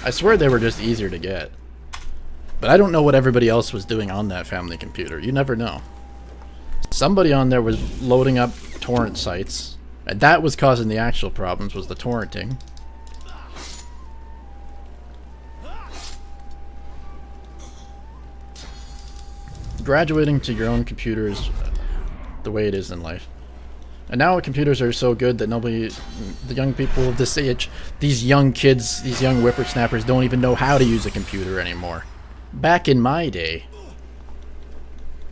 I swear they were just easier to get. But I don't know what everybody else was doing on that family computer. You never know. Somebody on there was loading up torrent sites, and that was causing the actual problems, was the torrenting. Graduating to your own computer is the way it is in life. And now computers are so good that nobody, the young people of this age, these young kids, these young whippersnappers don't even know how to use a computer anymore. Back in my day,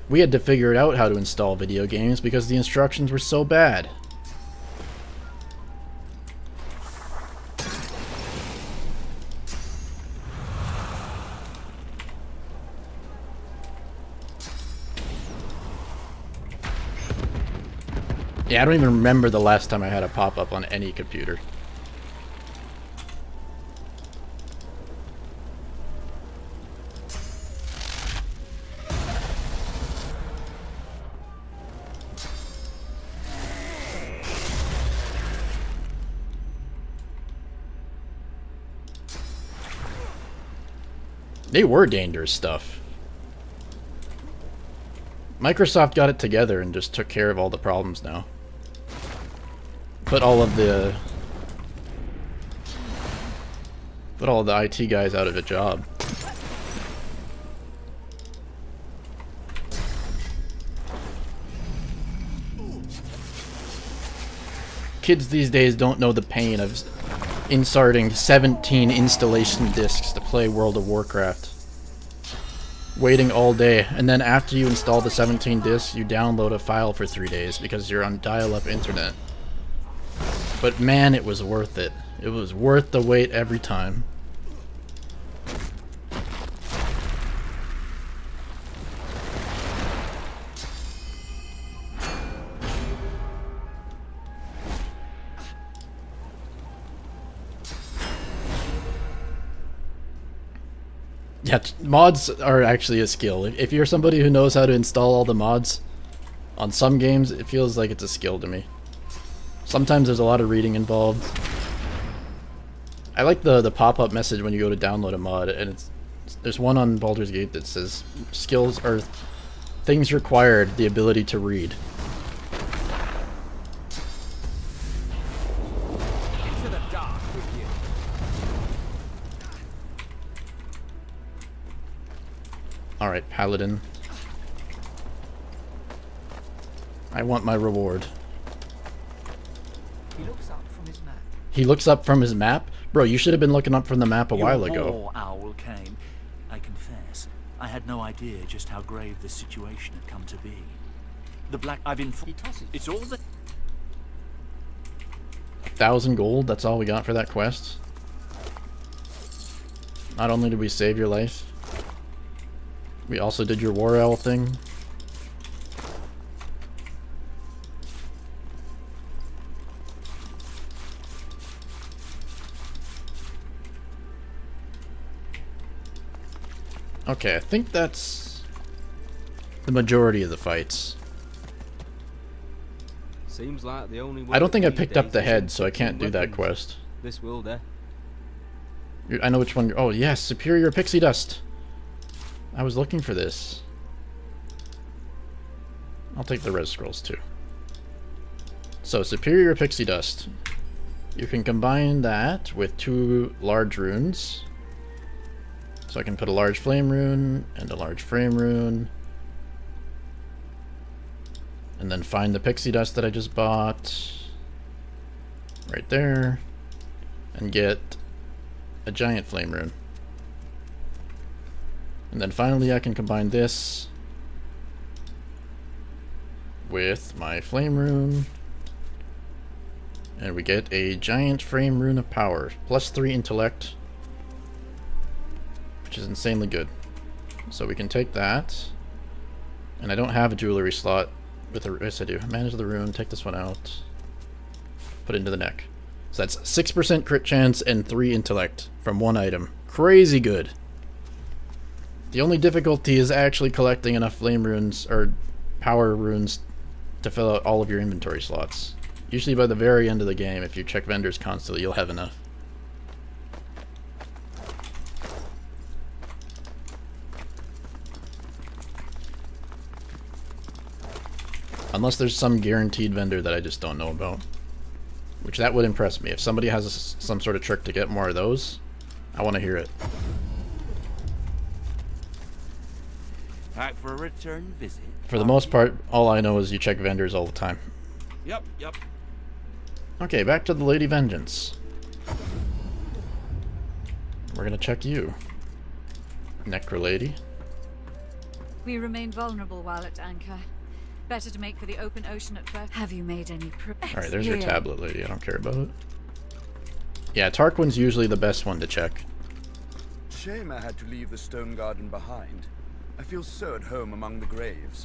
we had to figure out how to install video games because the instructions were so bad. Yeah, I don't even remember the last time I had a pop-up on any computer. They were dangerous stuff. Microsoft got it together and just took care of all the problems now. Put all of the IT guys out of a job. Kids these days don't know the pain of inserting 17 installation discs to play World of Warcraft. Waiting all day, and then after you install the 17 discs, you download a file for 3 days because you're on dial-up internet. But man, it was worth it. It was worth the wait every time. Yeah, mods are actually a skill. If you're somebody who knows how to install all the mods, on some games it feels like it's a skill to me. Sometimes there's a lot of reading involved. I like the pop-up message when you go to download a mod, and there's one on Baldur's Gate that says skills or things required, the ability to read.
Into the dark with you.
Alright, paladin. I want my reward.
He looks up from his map.
He looks up from his map? Bro, you should have been looking up from the map a while
Your
ago.
war owl came. I confess, I had no idea just how grave this situation had come to be. The black I've informed. It's all the
1,000 gold, that's all we got for that quest. Not only did we save your life, we also did your war owl thing. Okay, I think that's the majority of the fights.
Seems like the only
I don't think I picked up the head, so I can't do that quest.
This will there.
I know which one. Oh yes, Superior Pixie Dust. I was looking for this. I'll take the red scrolls too. So Superior Pixie Dust. You can combine that with 2 large runes. So I can put a large flame rune and a large frame rune. And then find the pixie dust that I just bought. Right there. And get a giant flame rune. And then finally I can combine this with my flame rune. And we get a giant frame rune of power. Plus 3 intellect. Which is insanely good. So we can take that. And I don't have a jewelry slot with a... Yes, I do. Manage the rune. Take this one out. Put it into the neck. So that's 6% crit chance and 3 intellect from one item. Crazy good. The only difficulty is actually collecting enough flame runes or power runes to fill out all of your inventory slots. Usually by the very end of the game, if you check vendors constantly, you'll have enough. Unless there's some guaranteed vendor that I just don't know about. Which that would impress me. If somebody has some sort of trick to get more of those, I want to hear it.
Back for a return visit.
For the most part, all I know is you check vendors all the time.
Yep.
Okay, back to the Lady Vengeance. We're gonna check you, Necro Lady.
We remain vulnerable while at anchor. Better to make for the open ocean at first. Have you made any progress?
Alright, there's your tablet, lady. I don't care about it. Yeah, Tarquin's usually the best one to check.
Shame I had to leave the stone garden behind. I feel so at home among the graves.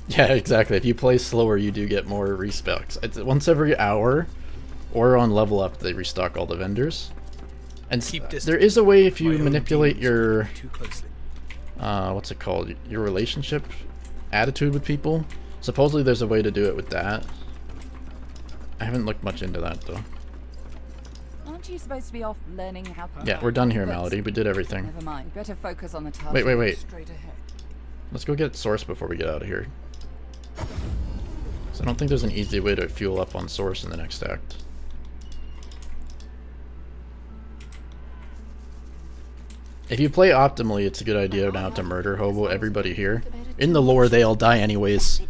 Yeah, exactly. If you play slower, you do get more respects. It's once every hour, or on level up, they restock all the vendors. And there is a way if you manipulate your... what's it called? Your relationship attitude with people. Supposedly there's a way to do it with that. I haven't looked much into that though.
Aren't you supposed to be off learning how to...
Yeah, we're done here, Malady. We did everything.
Never mind. Better focus on the task.
Wait. Let's go get Source before we get out of here. So I don't think there's an easy way to fuel up on Source in the next act. If you play optimally, it's a good idea now to murder hobo everybody here. In the lore, they all die anyways.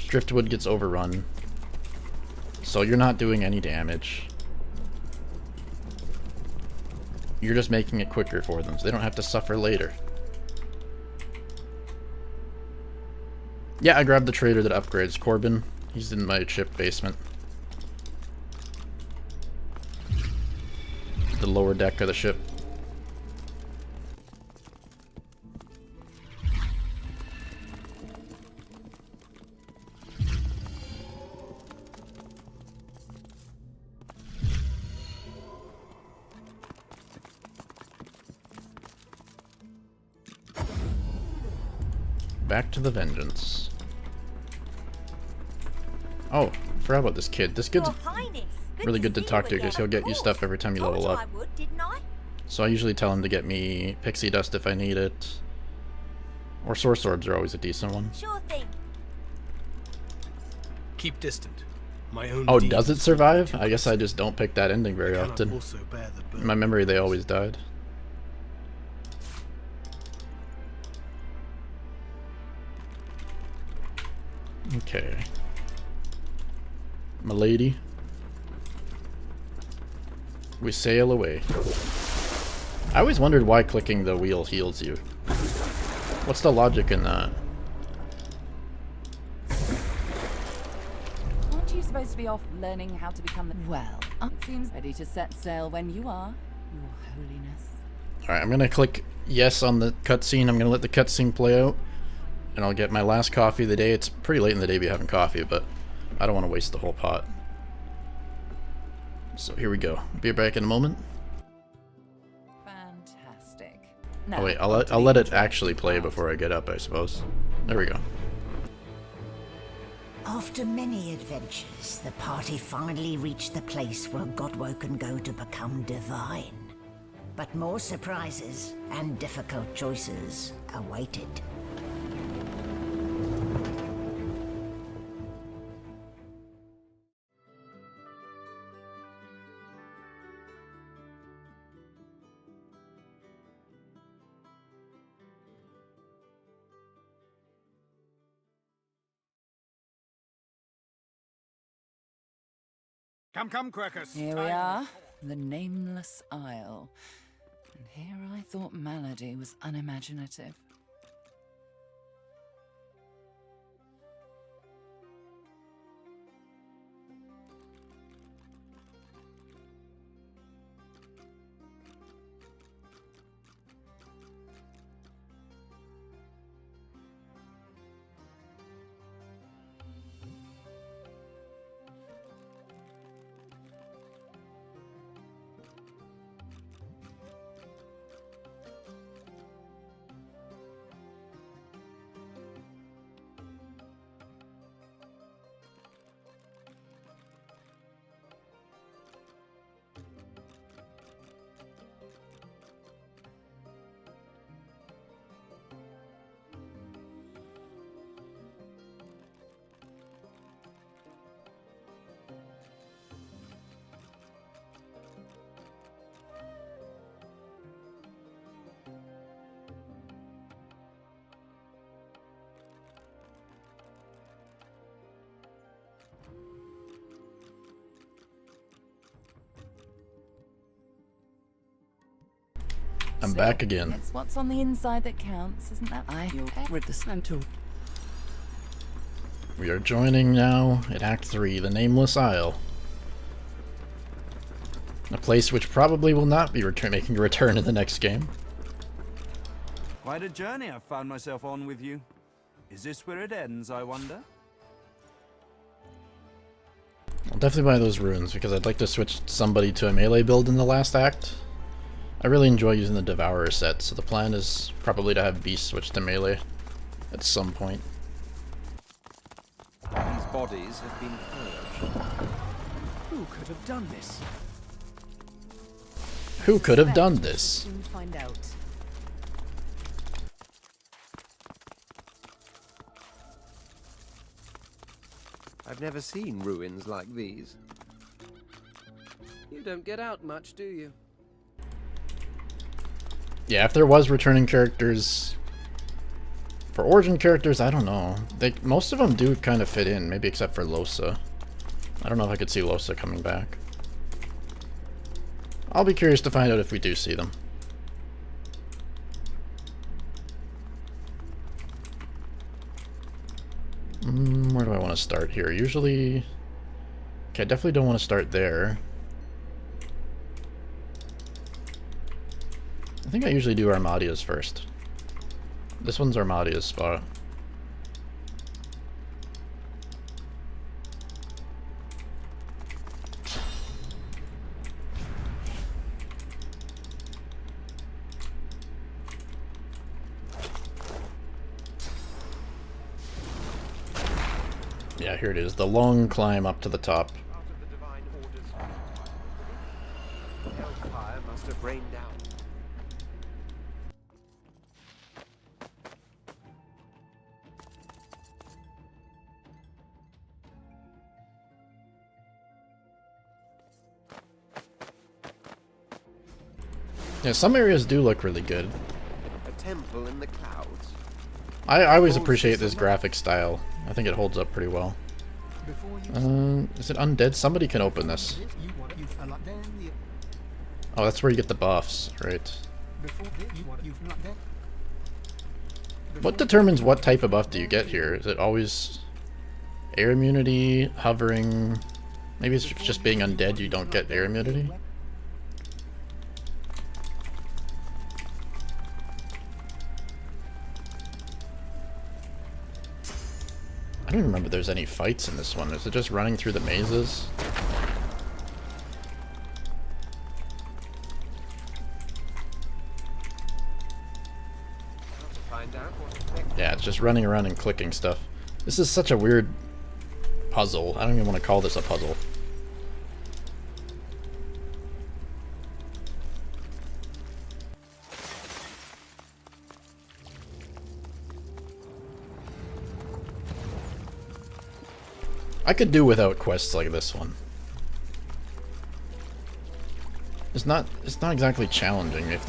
Driftwood gets overrun. So you're not doing any damage. You're just making it quicker for them, so they don't have to suffer later. Yeah, I grabbed the trader that upgrades Corbin. He's in my ship basement. The lower deck of the ship. Back to the Vengeance. Oh, forgot about this kid. This kid's really good to talk to because he'll get you stuff every time you level up. So I usually tell him to get me pixie dust if I need it. Or source orbs are always a decent one.
Sure thing.
Keep distant. My own.
Oh, does it survive? I guess I just don't pick that ending very often. In my memory, they always died. Okay. Milady. We sail away. I always wondered why clicking the wheel heals you. What's the logic in that?
Aren't you supposed to be off learning how to become the... Well, it seems ready to set sail when you are, Your Holiness.
Alright, I'm gonna click yes on the cutscene. I'm gonna let the cutscene play out. And I'll get my last coffee of the day. It's pretty late in the day to be having coffee, but I don't want to waste the whole pot. So here we go. Be back in a moment.
Fantastic.
Oh wait, I'll let it actually play before I get up, I suppose. There we go.
After many adventures, the party finally reached the place where Godwoken go to become divine. But more surprises and difficult choices awaited.
Come, Quercus.
Here we are, the Nameless Isle. And here I thought Malady was unimaginative.
I'm back again.
It's what's on the inside that counts, isn't that? You're with the Santo.
We are joining now in Act 3, the Nameless Isle. A place which probably will not be making a return in the next game.
Quite a journey I've found myself on with you. Is this where it ends, I wonder?
I'll definitely buy those runes because I'd like to switch somebody to a melee build in the last act. I really enjoy using the Devourer set, so the plan is probably to have Beast switch to melee at some point.
These bodies have been purged.
Who could have done this?
Who could have done this?
Soon find out.
I've never seen ruins like these. You don't get out much, do you?
Yeah, if there was returning characters... For origin characters, I don't know. Most of them do kind of fit in, maybe except for Losa. I don't know if I could see Losa coming back. I'll be curious to find out if we do see them. Where do I want to start here? Usually... Okay, I definitely don't want to start there. I think I usually do Armadia's first. This one's Armadia's spot. Yeah, here it is. The long climb up to the top.
Hellfire must have rained down.
Yeah, some areas do look really good.
A temple in the clouds.
I always appreciate this graphic style. I think it holds up pretty well. Is it undead? Somebody can open this. Oh, that's where you get the buffs, right? What determines what type of buff do you get here? Is it always air immunity, hovering? Maybe it's just being undead you don't get air immunity? I don't remember there's any fights in this one. Is it just running through the mazes? Yeah, it's just running around and clicking stuff. This is such a weird puzzle. I don't even want to call this a puzzle. I could do without quests like this one. It's not exactly challenging. If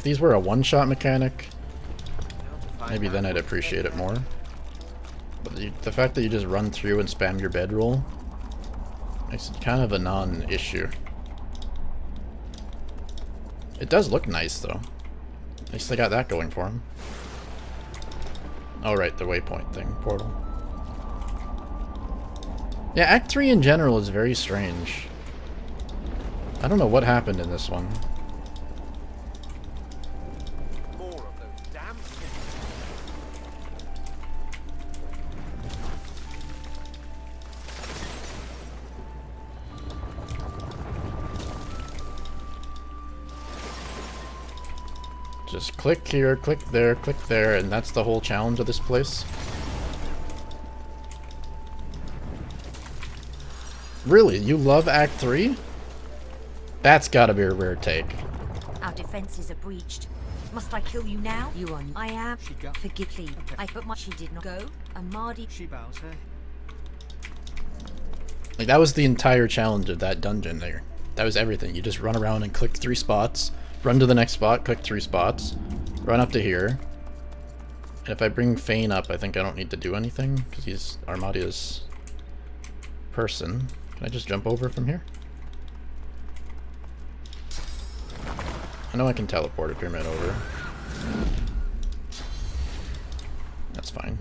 these were a one-shot mechanic, maybe then I'd appreciate it more. But the fact that you just run through and spam your bedroll It's kind of a non-issue. It does look nice, though. At least they got that going for them. Oh, right, the waypoint thing, portal. Yeah, Act 3 in general is very strange. I don't know what happened in this one. Just click here, click there, and that's the whole challenge of this place. Really? You love Act 3? That's gotta be a rare take.
Our defenses are breached. Must I kill you now? You are. I am. Forgive me. I put my. She did not go. Amadi.
She bows her.
Like, that was the entire challenge of that dungeon there. That was everything. You just run around and click 3 spots. Run to the next spot, click 3 spots, run up to here. And if I bring Fane up, I think I don't need to do anything, because he's Armadia's person. Can I just jump over from here? I know I can teleport a pyramid over. That's fine.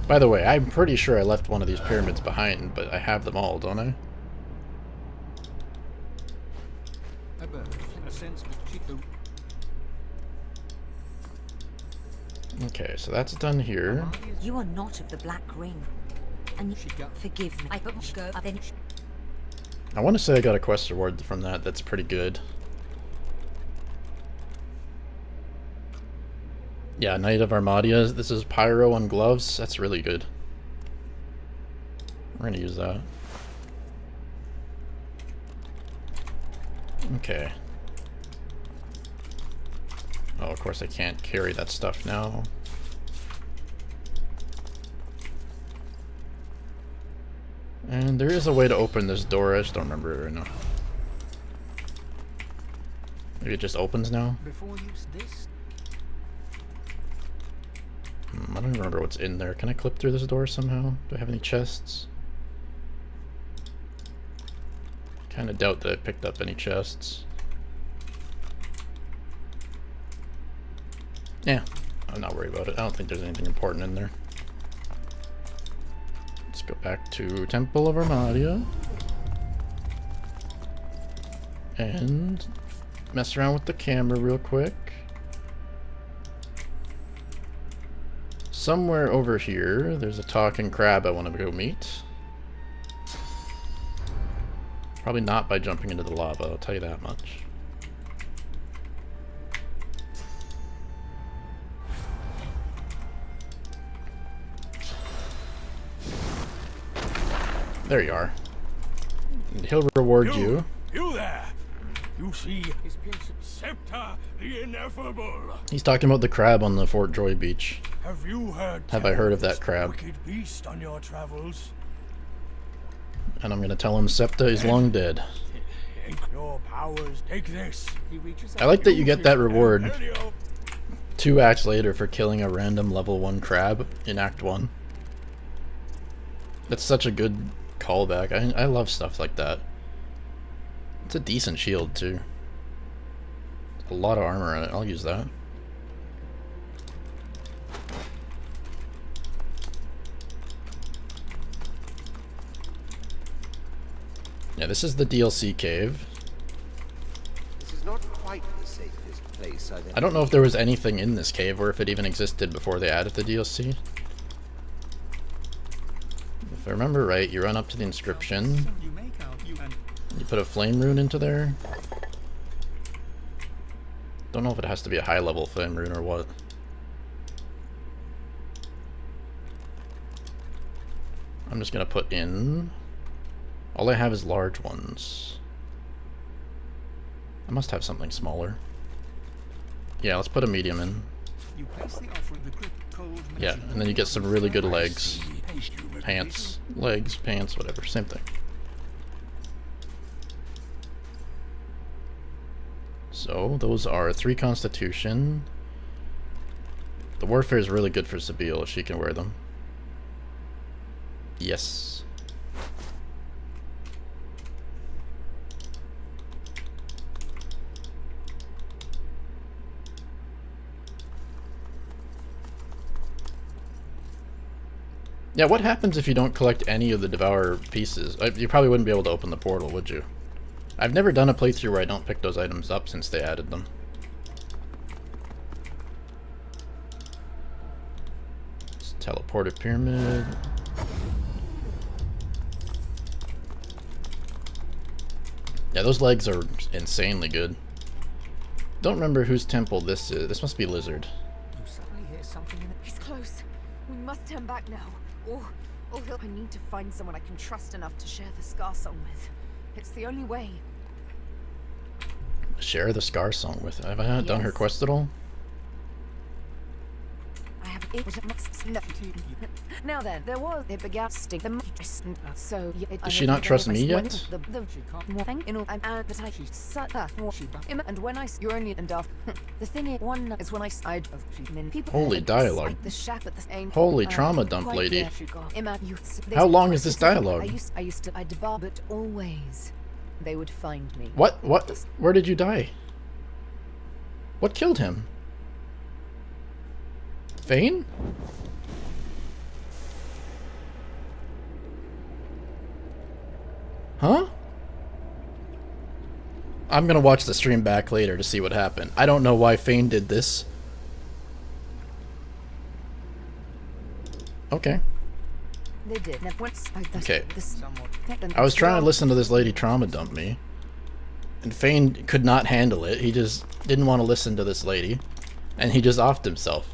By the way, I'm pretty sure I left one of these pyramids behind, but I have them all, don't I? Okay, so that's done here.
You are not of the Black Ring. And forgive me. I put go then.
I want to say I got a quest reward from that. That's pretty good. Yeah, Knight of Armadia. This is Pyro on gloves. That's really good. We're gonna use that. Okay. Oh, of course I can't carry that stuff now. And there is a way to open this door. I just don't remember it right now. Maybe it just opens now? I don't even remember what's in there. Can I clip through this door somehow? Do I have any chests? Kinda doubt that I picked up any chests. Yeah, I'm not worried about it. I don't think there's anything important in there. Let's go back to Temple of Armadia. And mess around with the camera real quick. Somewhere over here, there's a talking crab I want to go meet. Probably not by jumping into the lava, I'll tell you that much. There you are. And he'll reward you.
You there! You see his scepter, the ineffable.
He's talking about the crab on the Fort Joy beach.
Have you heard?
Have I heard of that crab?
Wicked beast on your travels.
And I'm gonna tell him Septa is long dead.
Your powers, take this.
I like that you get that reward 2 acts later for killing a random level 1 crab in Act 1. That's such a good callback. I love stuff like that. It's a decent shield too. A lot of armor in it. I'll use that. Yeah, this is the DLC cave.
This is not quite the safest place I've
I don't know if there was anything in this cave or if it even existed before they added the DLC. If I remember right, you run up to the inscription. You put a flame rune into there. Don't know if it has to be a high level flame rune or what. I'm just gonna put in. All I have is large ones. I must have something smaller. Yeah, let's put a medium in. Yeah, and then you get some really good legs. Pants, legs, pants, whatever, same thing. So, those are 3 Constitution. The Warfare is really good for Sabine if she can wear them. Yes. Yeah, what happens if you don't collect any of the Devourer pieces? You probably wouldn't be able to open the portal, would you? I've never done a playthrough where I don't pick those items up since they added them. Teleported pyramid. Yeah, those legs are insanely good. Don't remember whose temple this is. This must be Lizard.
You suddenly hear something in the...
He's close. We must turn back now. Or I need to find someone I can trust enough to share the Scar Song with. It's the only way.
Share the Scar Song with. Have I not done her quest at all?
I have it. Now then, it began sting the so
does she not trust me yet?
And when I you're only and the thing is one is when I side of people.
Holy dialogue.
The
Holy trauma dump lady. How long is this dialogue?
I used to debar, but always they would find me.
What? Where did you die? What killed him? Vane? Huh? I'm gonna watch the stream back later to see what happened. I don't know why Fane did this. Okay.
They did.
Okay. I was trying to listen to this lady trauma dump me. And Fane could not handle it. He just didn't want to listen to this lady. And he just offed himself.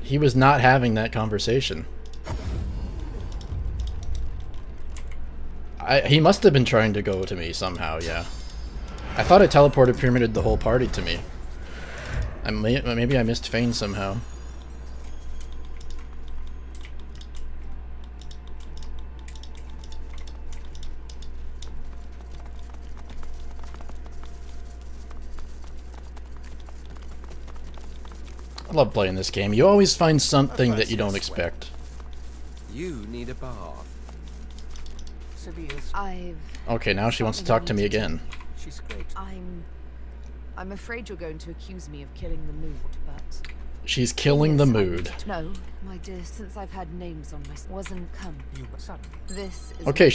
He was not having that conversation. He must have been trying to go to me somehow, yeah. I thought it teleported pyramided the whole party to me. Maybe I missed Fane somehow. I love playing this game. You always find something that you don't expect.
You need a bath.
Okay, now she wants to talk to me again.
I'm afraid you're going to accuse me of killing the mood, but...
She's killing the mood.
No, my dear, since I've had names on my... wasn't come. This is
okay,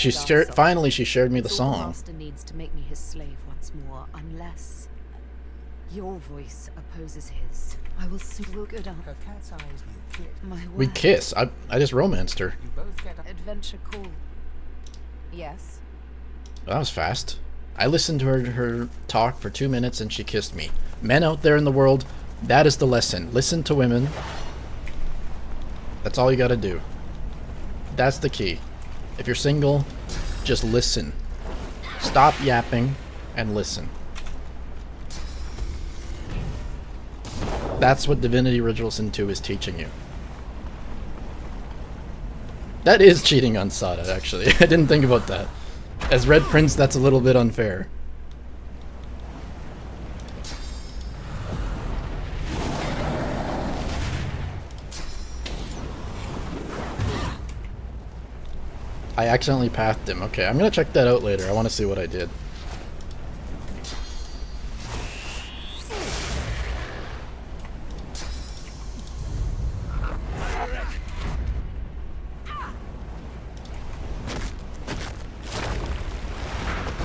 finally she shared me the song.
The master needs to make me his slave once more, unless your voice opposes his. I will soon will go down.
Her cat's eyes, you kiss.
My word.
We kiss. I just romanced her.
You both get
adventure call. Yes.
Well, that was fast. I listened to her talk for 2 minutes and she kissed me. Men out there in the world, that is the lesson. Listen to women. That's all you gotta do. That's the key. If you're single, just listen. Stop yapping and listen. That's what Divinity Original Sin 2 is teaching you. That is cheating on Sada, actually. I didn't think about that. As Red Prince, that's a little bit unfair. I accidentally pathed him. Okay, I'm gonna check that out later. I want to see what I did.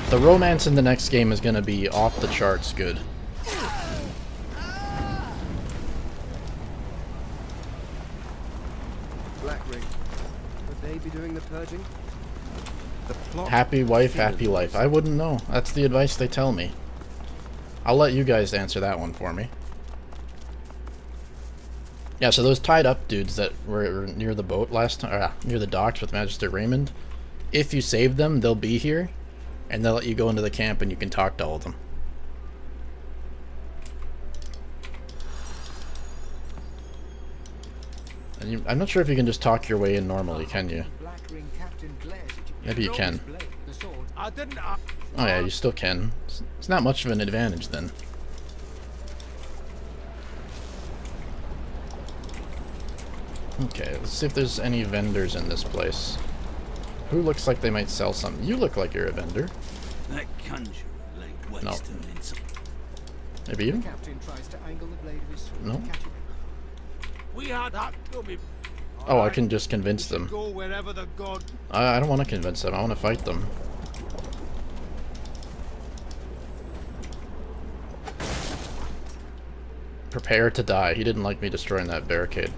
The romance in the next game is going to be off the charts good.
Black Ring. Would they be doing the purging? The plot.
Happy wife, happy life. I wouldn't know. That's the advice they tell me. I'll let you guys answer that one for me. Yeah, so those tied up dudes that were near the boat last time, near the docks with Magister Raymond, if you save them, they'll be here. And they'll let you go into the camp and you can talk to all of them. And I'm not sure if you can just talk your way in normally, can you? Maybe you can. Oh yeah, you still can. It's not much of an advantage then. Okay, let's see if there's any vendors in this place. Who looks like they might sell something? You look like you're a vendor.
That conjurer laid waste
No.
to an insult.
Maybe you?
The captain tries to angle the blade of his sword
No.
to catch him.
We had that to be.
Oh, I can just convince them.
Go wherever the god.
I don't want to convince them. I want to fight them. Prepare to die. He didn't like me destroying that barricade.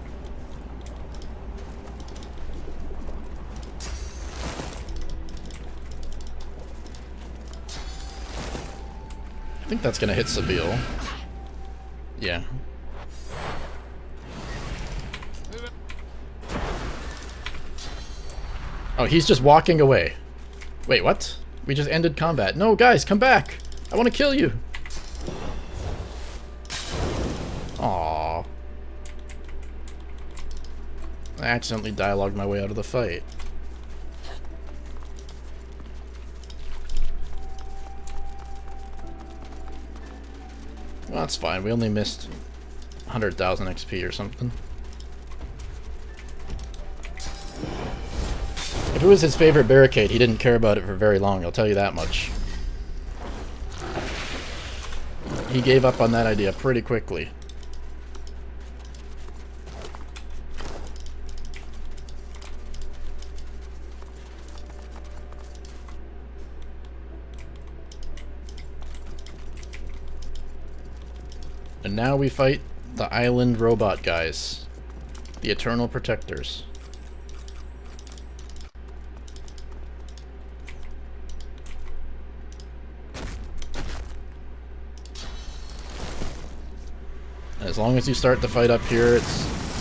I think that's gonna hit Sabille. Yeah. Oh, he's just walking away. Wait, what? We just ended combat. No, guys, come back! I want to kill you! Aww. I accidentally dialogued my way out of the fight. Well, that's fine. We only missed 100,000 XP or something. If it was his favorite barricade, he didn't care about it for very long, I'll tell you that much. He gave up on that idea pretty quickly. And now we fight the island robot guys. The Eternal Protectors. As long as you start the fight up here,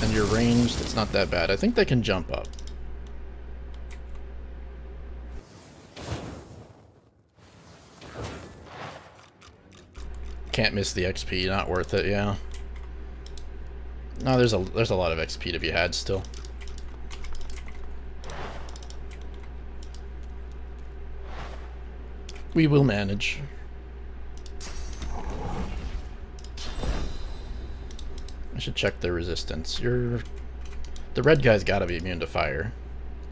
and you're ranged, it's not that bad. I think they can jump up. Can't miss the XP, not worth it, yeah. No, there's a lot of XP to be had still. We will manage. I should check their resistance. The red guy's gotta be immune to fire.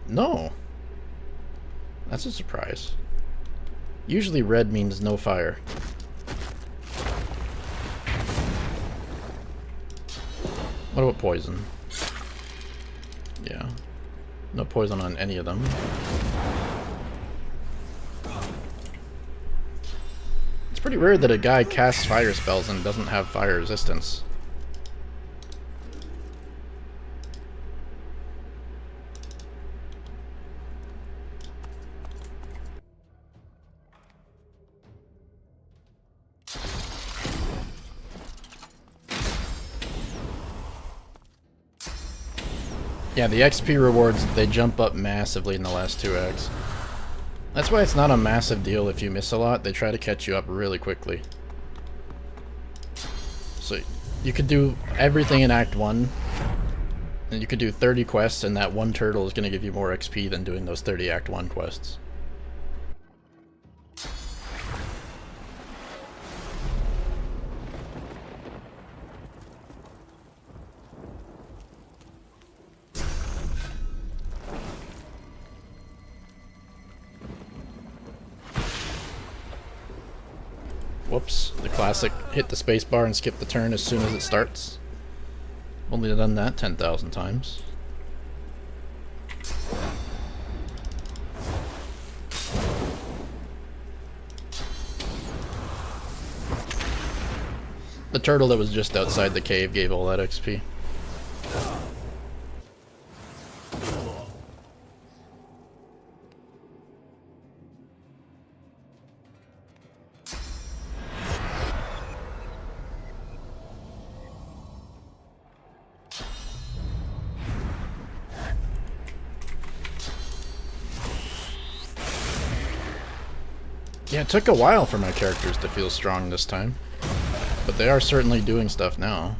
No! That's a surprise. Usually red means no fire. What about poison? Yeah. No poison on any of them. It's pretty rare that a guy casts fire spells and doesn't have fire resistance. Yeah, the XP rewards, they jump up massively in the last 2 acts. That's why it's not a massive deal if you miss a lot. They try to catch you up really quickly. So you could do everything in Act 1, and you could do 30 quests, and that one turtle is going to give you more XP than doing those 30 Act 1 quests. Whoops, the classic hit the spacebar and skip the turn as soon as it starts. Only done that 10,000 times. The turtle that was just outside the cave gave all that XP. Yeah, it took a while for my characters to feel strong this time, but they are certainly doing stuff now.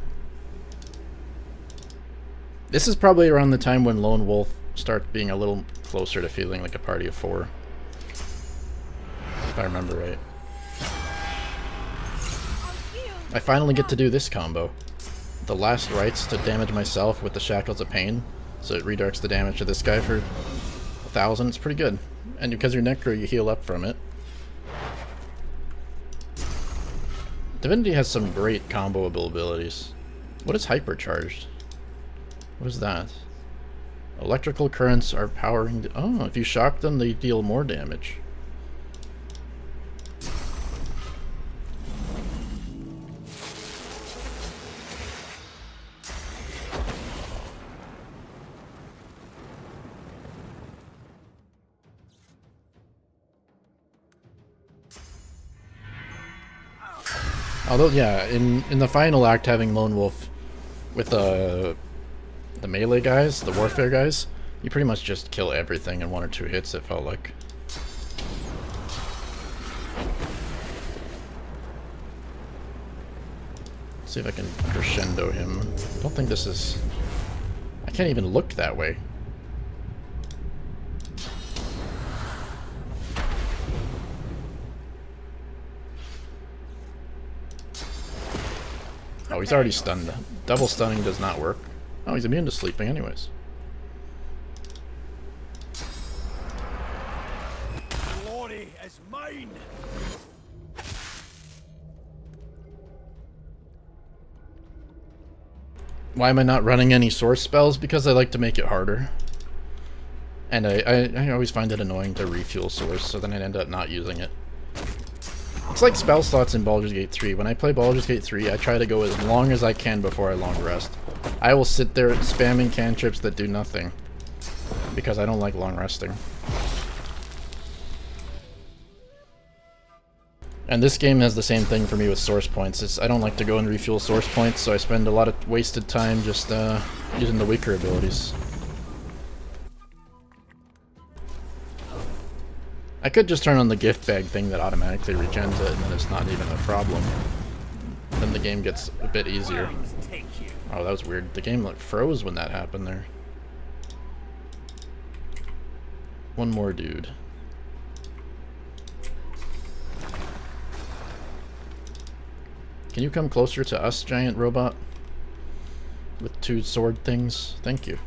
This is probably around the time when Lone Wolf starts being a little closer to feeling like a party of 4. If I remember right. I finally get to do this combo. The last rites to damage myself with the Shackles of Pain, So it redirects the damage to this guy for 1,000. It's pretty good. And because you're Necro, you heal up from it. Divinity has some great comboable abilities. What is hypercharged? What is that? Electrical currents are powering... Oh, if you shock them, they deal more damage. Although, yeah, in the final act, having Lone Wolf with the melee guys, the warfare guys, you pretty much just kill everything in 1 or 2 hits, it felt like. See if I can crescendo him. I don't think this is... I can't even look that way. Oh, he's already stunned. Double stunning does not work. Oh, he's immune to sleeping anyways.
Glory is mine.
Why am I not running any source spells? Because I like to make it harder. And I always find it annoying to refuel source, so then I end up not using it. It's like spell slots in Baldur's Gate 3. When I play Baldur's Gate 3, I try to go as long as I can before I long rest. I will sit there spamming cantrips that do nothing, because I don't like long resting. And this game has the same thing for me with source points. I don't like to go and refuel source points, so I spend a lot of wasted time just using the weaker abilities. I could just turn on the gift bag thing that automatically regens it, and then it's not even a problem. Then the game gets a bit easier. Oh, that was weird. The game like froze when that happened there. One more dude. Can you come closer to us, giant robot? With 2 sword things? Thank you.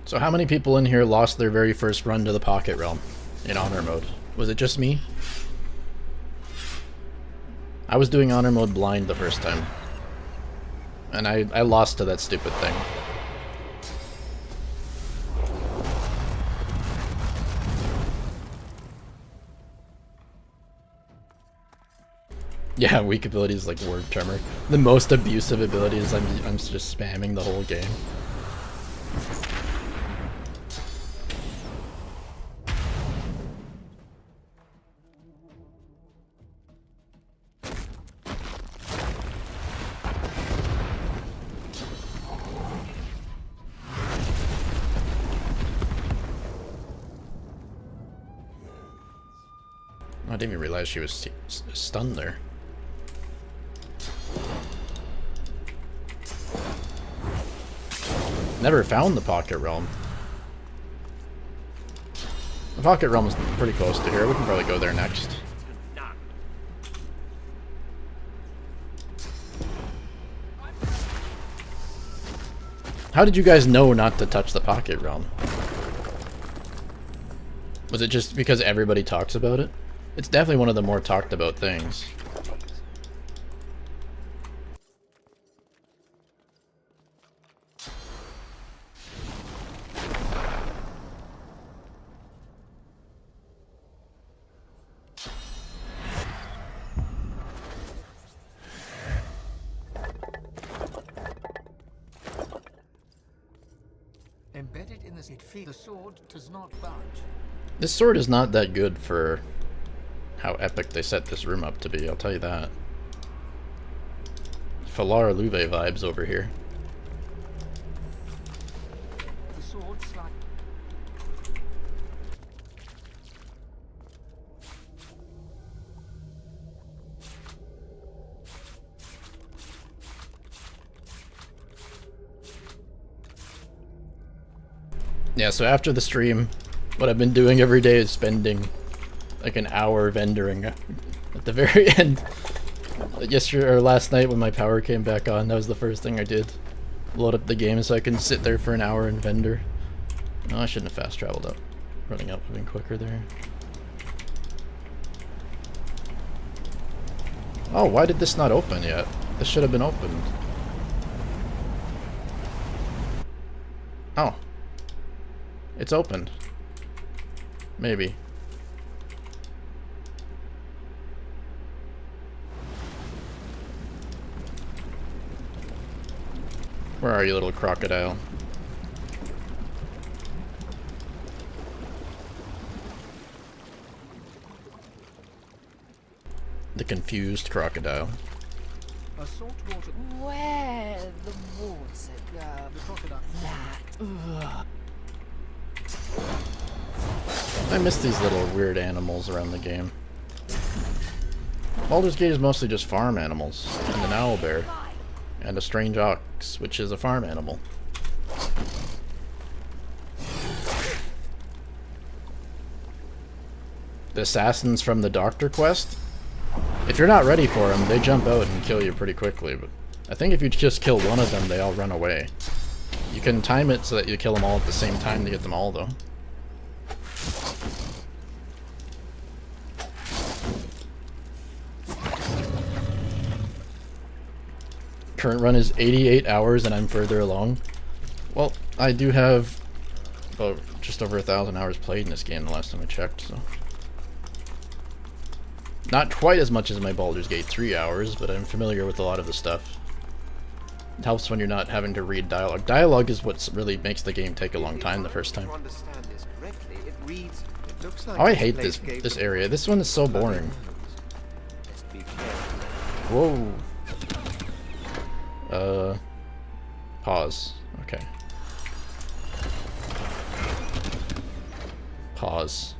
So how many people in here lost their very first run to the Pocket Realm in Honor Mode? Was it just me? I was doing Honor Mode blind the first time. And I lost to that stupid thing. Yeah, weak abilities like Word Tremor. The most abusive abilities, I'm just spamming the whole game. I didn't even realize she was stunned there. Never found the Pocket Realm. The Pocket Realm is pretty close to here. We can probably go there next. How did you guys know not to touch the Pocket Realm? Was it just because everybody talks about it? It's definitely one of the more talked about things.
Embedded in the the sword does not budge.
This sword is not that good for how epic they set this room up to be, I'll tell you that. Falar Luve vibes over here.
The sword slide.
Yeah, so after the stream, what I've been doing every day is spending like an hour vendoring at the very end. Yesterday or last night when my power came back on, that was the first thing I did. Load up the game so I can sit there for an hour and vendor. No, I shouldn't have fast traveled up. Running up would have been quicker there. Oh, why did this not open yet? This should have been opened. Oh. It's opened. Maybe. Where are you, little crocodile? The confused crocodile.
A saltwater.
Where the water go?
The crocodile.
That.
I miss these little weird animals around the game. Baldur's Gate is mostly just farm animals, and an owlbear, and a strange ox, which is a farm animal. The assassins from the Doctor quest? If you're not ready for them, they jump out and kill you pretty quickly, but I think if you just kill one of them, they all run away. You can time it so that you kill them all at the same time to get them all, though. Current run is 88 hours and I'm further along. Well, I do have about just over 1,000 hours played in this game the last time I checked, so. Not quite as much as my Baldur's Gate 3 hours, but I'm familiar with a lot of the stuff. It helps when you're not having to read dialogue. Dialogue is what really makes the game take a long time the first time. Oh, I hate this area. This one is so boring. Whoa. Pause. Okay. Pause.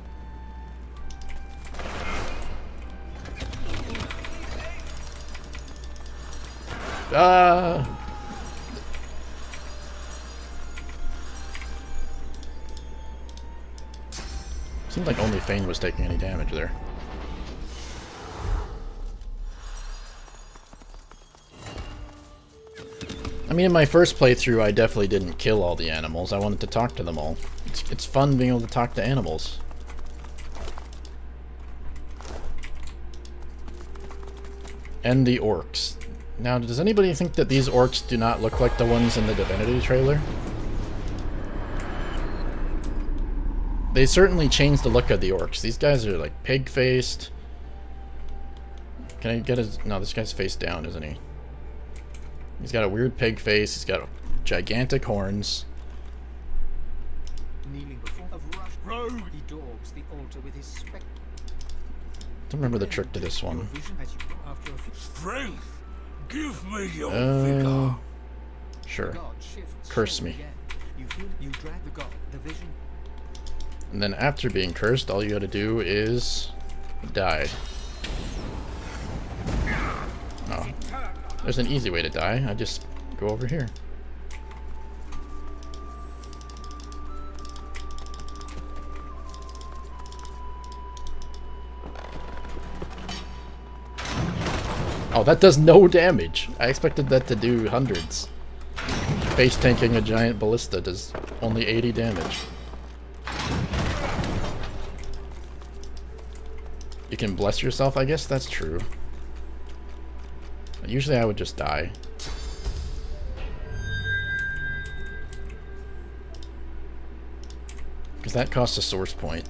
Seemed like only Fane was taking any damage there. I mean, in my first playthrough, I definitely didn't kill all the animals. I wanted to talk to them all. It's fun being able to talk to animals. And the orcs. Now, does anybody think that these orcs do not look like the ones in the Divinity trailer? They certainly changed the look of the orcs. These guys are like pig-faced. Can I get his... No, this guy's face down, isn't he? He's got a weird pig face. He's got gigantic horns.
Kneeling before of rush. He dogs the altar with his spec.
Don't remember the trick to this one.
Strength. Give me your vigor.
Sure. Curse me.
You drag the god, the vision.
And then after being cursed, all you gotta do is die. Oh. There's an easy way to die. I just go over here. Oh, that does no damage. I expected that to do hundreds. Face tanking a giant ballista does only 80 damage. You can bless yourself, I guess that's true. Usually I would just die. Because that costs a source point.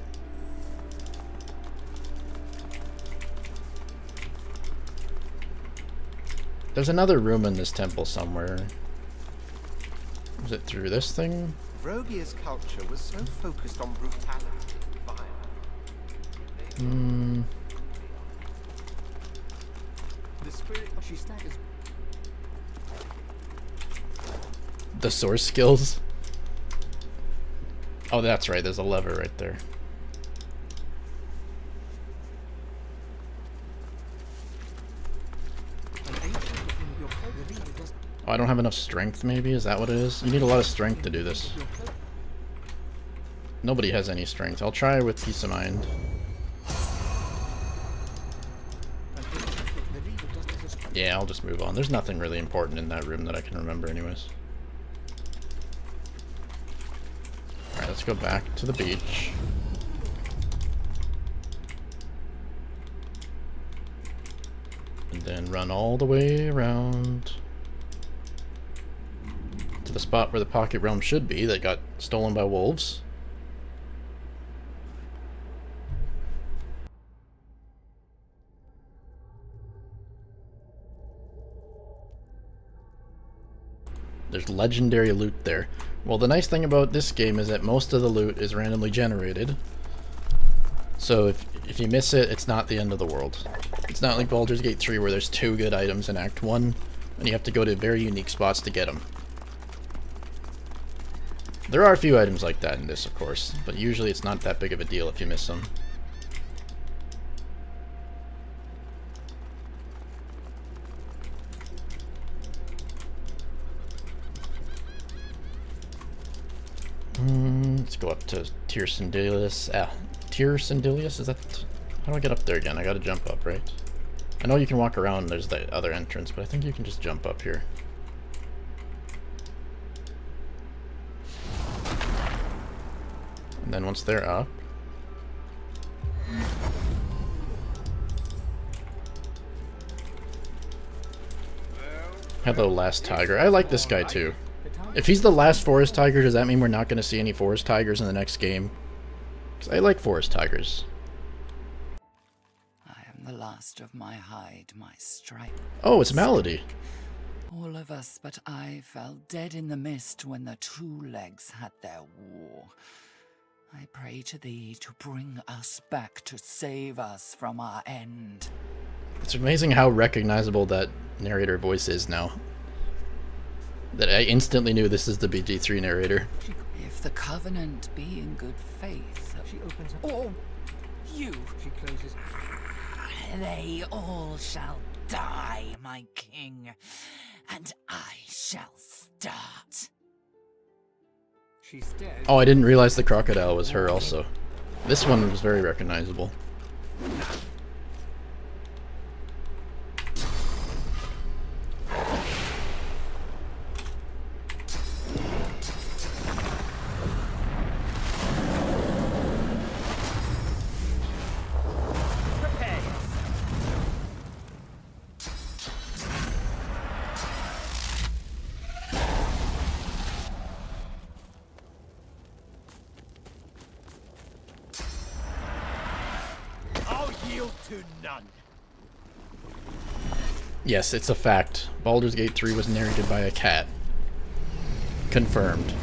There's another room in this temple somewhere. Is it through this thing?
Rogia's culture was so focused on brutality and violence.
Hmm.
The spirit she staggers.
The source skills? Oh, that's right, there's a lever right there. Oh, I don't have enough strength, maybe? Is that what it is? You need a lot of strength to do this. Nobody has any strength. I'll try with peace of mind. Yeah, I'll just move on. There's nothing really important in that room that I can remember anyways. Alright, let's go back to the beach. And then run all the way around to the spot where the pocket realm should be that got stolen by wolves. There's legendary loot there. Well, the nice thing about this game is that most of the loot is randomly generated. So if you miss it, it's not the end of the world. It's not like Baldur's Gate 3 where there's 2 good items in Act 1, and you have to go to very unique spots to get them. There are a few items like that in this, of course, but usually it's not that big of a deal if you miss them. Let's go up to Tyr Sindelius. Tyr Sindelius? Is that... How do I get up there again? I gotta jump up, right? I know you can walk around, there's the other entrance, but I think you can just jump up here. And then once they're up... Hello, Last Tiger. I like this guy too. If he's the last forest tiger, does that mean we're not going to see any forest tigers in the next game? 'Cause I like forest tigers.
I am the last of my hide, my stripe.
Oh, it's Malady.
All of us but I fell dead in the mist when the two legs had their war. I pray to thee to bring us back to save us from our end.
It's amazing how recognizable that narrator voice is now. That I instantly knew this is the BG3 narrator.
If the Covenant be in good faith,
She opens up.
or you,
She closes.
they all shall die, my king, and I shall start.
She's dead.
Oh, I didn't realize the crocodile was her also. This one was very recognizable.
To none.
Yes, it's a fact. Baldur's Gate 3 was narrated by a cat. Confirmed.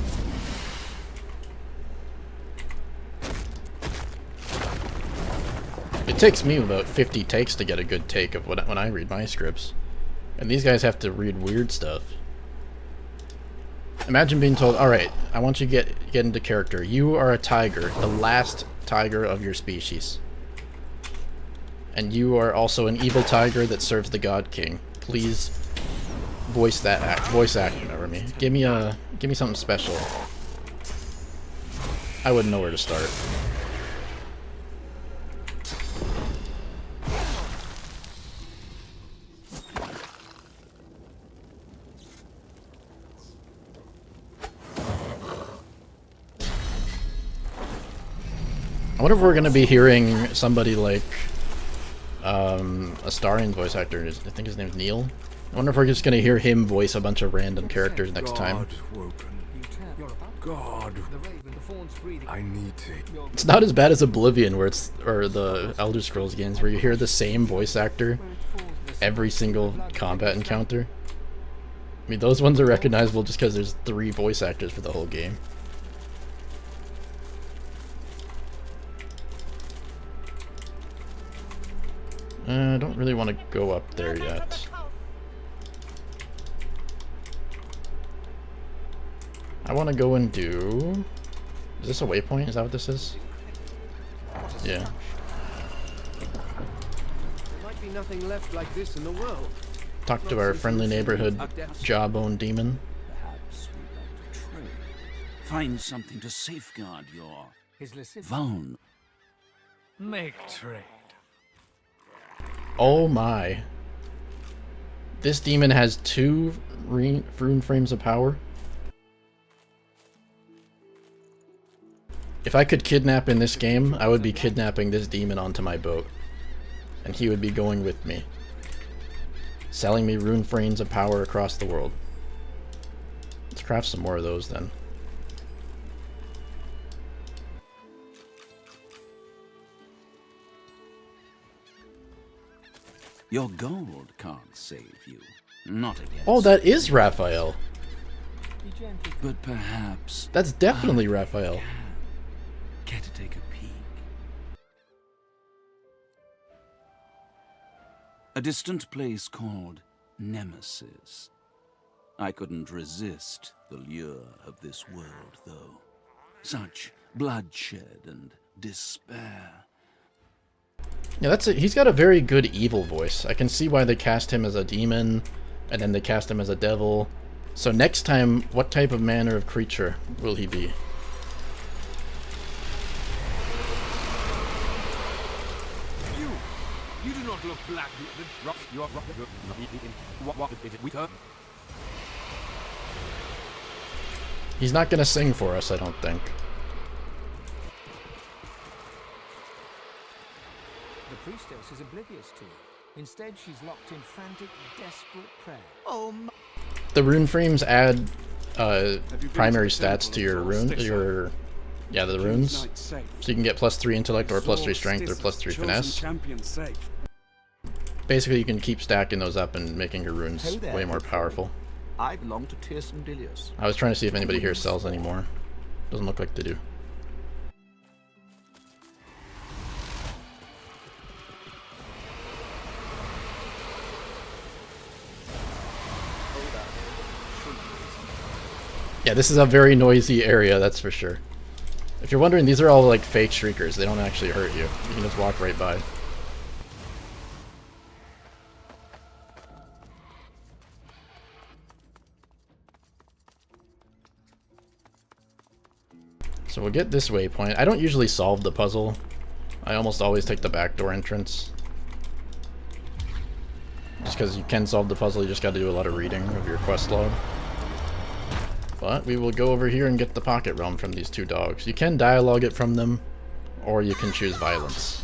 It takes me about 50 takes to get a good take of when I read my scripts. And these guys have to read weird stuff. Imagine being told, alright, I want you to get into character. You are a tiger, the last tiger of your species. And you are also an evil tiger that serves the God King. Please voice act over me. Give me something special. I wouldn't know where to start. I wonder if we're gonna be hearing somebody like Astarian's voice actor, I think his name's Neil. I wonder if we're just gonna hear him voice a bunch of random characters next time.
God, I need to.
It's not as bad as Oblivion, or the Elder Scrolls games, where you hear the same voice actor every single combat encounter. I mean, those ones are recognizable just because there's 3 voice actors for the whole game. I don't really want to go up there yet. I want to go and do... Is this a waypoint? Is that what this is? Yeah.
There might be nothing left like this in the world.
Talk to our friendly neighborhood jawbone demon.
Perhaps we'd like to trade. Find something to safeguard your
His lascivious...
Vuln.
Make trade.
Oh my. This demon has 2 rune frames of power. If I could kidnap in this game, I would be kidnapping this demon onto my boat. And he would be going with me. Selling me rune frames of power across the world. Let's craft some more of those then.
Your gold can't save you. Not against.
Oh, that is Raphael.
But perhaps
That's definitely Raphael.
care to take a peek. A distant place called Nemesis. I couldn't resist the lure of this world, though. Such bloodshed and despair.
Yeah, that's it. He's got a very good evil voice. I can see why they cast him as a demon, and then they cast him as a devil. So next time, what type of manner of creature will he be?
You do not look black. You are what is it? We turn.
He's not gonna sing for us, I don't think.
The priestess is oblivious to it. Instead, she's locked in frantic, desperate prayer. Oh my...
The rune frames add primary stats to your rune, the runes. So you can get +3 intellect or +3 strength or +3 finesse. Basically, you can keep stacking those up and making your runes way more powerful.
I belong to Tirson Dilius.
I was trying to see if anybody here sells anymore. Doesn't look like they do. Yeah, this is a very noisy area, that's for sure. If you're wondering, these are all like fake shriekers. They don't actually hurt you. You can just walk right by. So we'll get this waypoint. I don't usually solve the puzzle. I almost always take the backdoor entrance. Just because you can solve the puzzle, you just gotta do a lot of reading of your quest log. But we will go over here and get the pocket realm from these 2 dogs. You can dialogue it from them, or you can choose violence.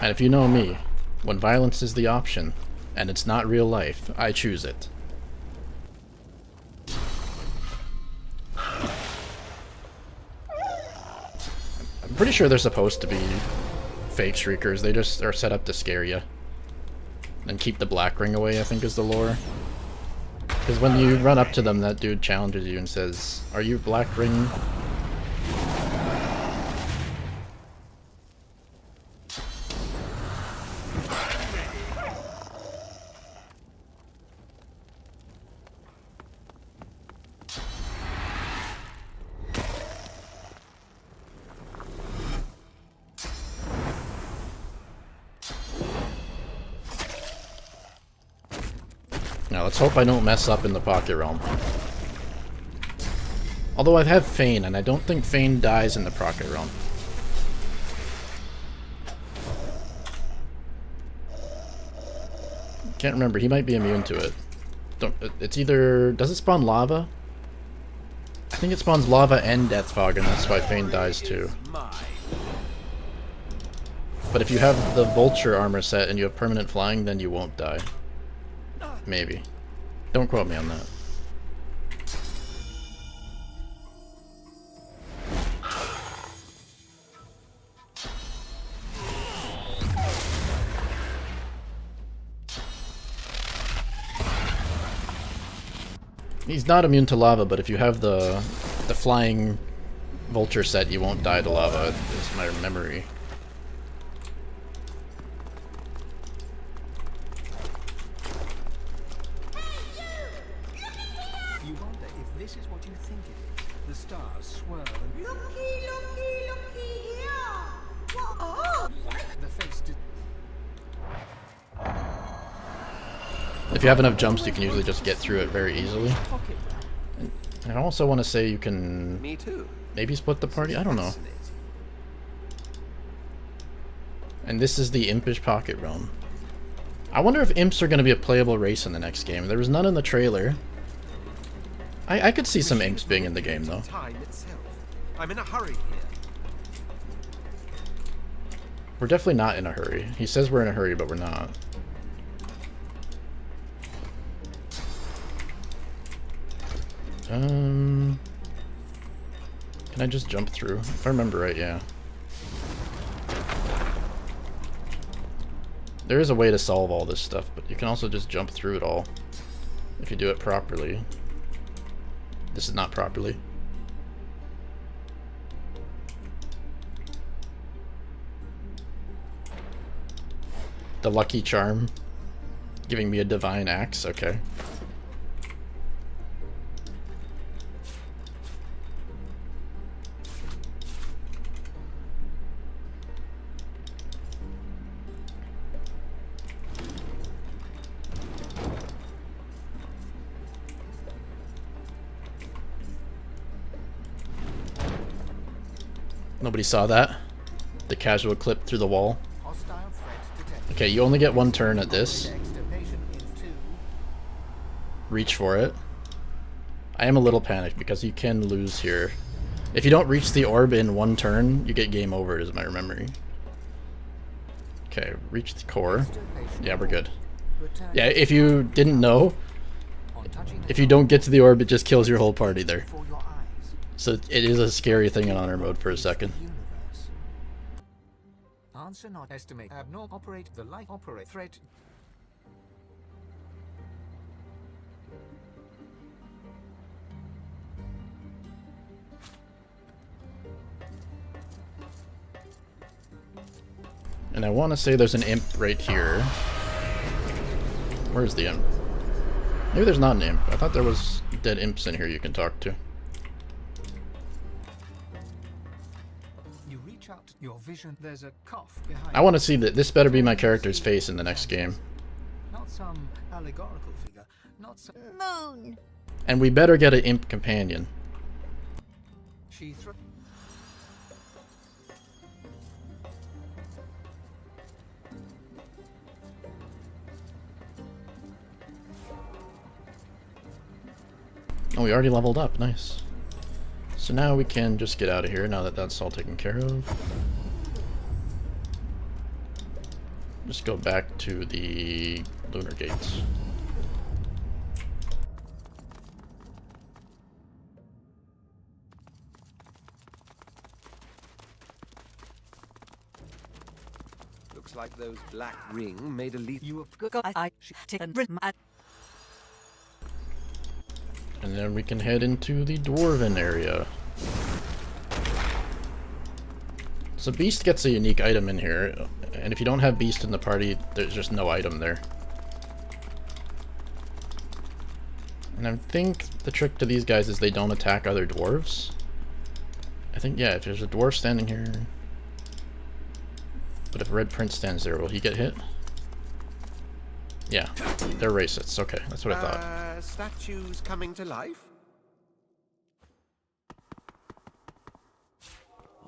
And if you know me, when violence is the option, and it's not real life, I choose it. I'm pretty sure they're supposed to be fake shriekers. They just are set up to scare you. And keep the black ring away, I think is the lore. Because when you run up to them, that dude challenges you and says, "Are you Black Ring?" Now let's hope I don't mess up in the pocket realm. Although I have Fane, and I don't think Fane dies in the pocket realm. Can't remember, he might be immune to it. It's either... does it spawn lava? I think it spawns lava and death fog, and that's why Fane dies too. But if you have the vulture armor set and you have permanent flying, then you won't die. Maybe. Don't quote me on that. He's not immune to lava, but if you have the flying vulture set, you won't die to lava, is my memory. If you have enough jumps, you can usually just get through it very easily. And I also want to say you can
Me too.
maybe split the party. I don't know. And this is the Impish Pocket Realm. I wonder if imps are going to be a playable race in the next game. There was none in the trailer. I could see some imps being in the game though.
Time itself. I'm in a hurry here.
We're definitely not in a hurry. He says we're in a hurry, but we're not. Can I just jump through? If I remember right, yeah. There is a way to solve all this stuff, but you can also just jump through it all if you do it properly. This is not properly. The lucky charm giving me a divine axe, okay. Nobody saw that? The casual clip through the wall. Okay, you only get one turn at this. Reach for it. I am a little panicked because you can lose here. If you don't reach the orb in one turn, you get game over, is my memory. Okay, reach the core. Yeah, we're good. Yeah, if you didn't know, if you don't get to the orb, it just kills your whole party there. So it is a scary thing in honor mode for a second.
Answer not estimate. Abnormal operate the life operate threat.
And I want to say there's an imp right here. Where's the imp? Maybe there's not an imp. I thought there was dead imps in here you can talk to.
You reach out your vision. There's a cough behind.
I want to see that. This better be my character's face in the next game.
Not some allegorical figure. Not some
moon.
And we better get an imp companion.
She
Oh, we already leveled up. Nice. So now we can just get out of here now that that's all taken care of. Just go back to the lunar gates.
Looks like those black ring made a lead.
You
And then we can head into the dwarven area. So Beast gets a unique item in here, and if you don't have Beast in the party, there's just no item there. And I think the trick to these guys is they don't attack other dwarves. I think, yeah, if there's a dwarf standing here... But if Red Prince stands there, will he get hit? Yeah, they're racists. Okay, that's what I thought.
Statues coming to life?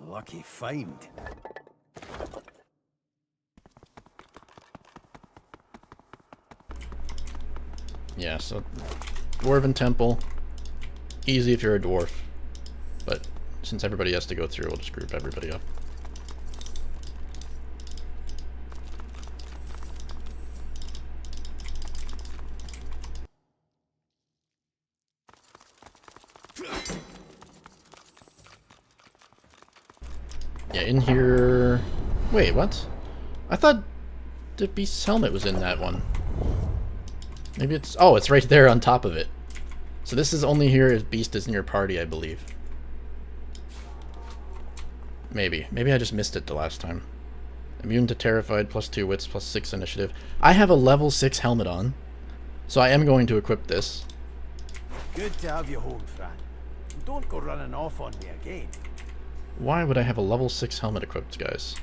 Lucky find.
Yeah, so Dwarven Temple, easy if you're a dwarf, but since everybody has to go through, we'll just group everybody up. Yeah, in here... Wait, what? I thought the Beast's helmet was in that one. Maybe it's... Oh, it's right there on top of it. So this is only here if Beast is in your party, I believe. Maybe. Maybe I just missed it the last time. Immune to Terrified, +2 wits, +6 initiative. I have a level 6 helmet on, so I am going to equip this.
Good to have you home, Fran. Don't go running off on me again.
Why would I have a level 6 helmet equipped, guys?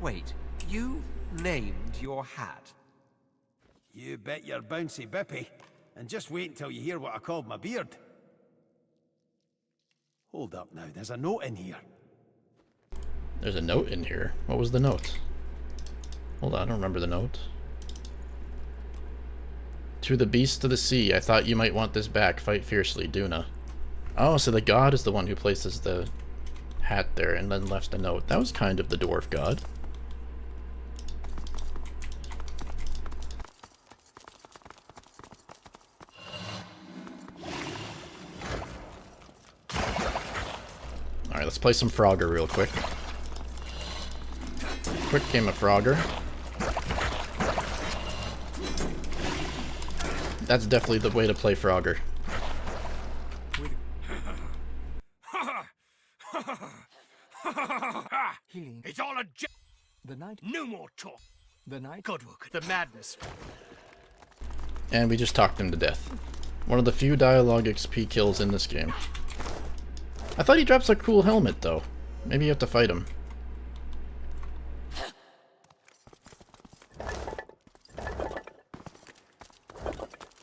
Wait, you named your hat?
You bet your bouncy bippy. And just wait until you hear what I called my beard.
Hold up now, there's a note in here.
There's a note in here. What was the note? Hold on, I don't remember the note. To the beast of the sea, I thought you might want this back. Fight fiercely, Duna. Oh, so the god is the one who places the hat there and then left a note. That was kind of the dwarf god. Alright, let's play some Frogger real quick. Quick game of Frogger. That's definitely the way to play Frogger.
Healing.
It's all a
The night.
No more talk.
The night.
Godwoken. The madness.
And we just talked him to death. One of the few dialogue XP kills in this game. I thought he drops a cool helmet though. Maybe you have to fight him.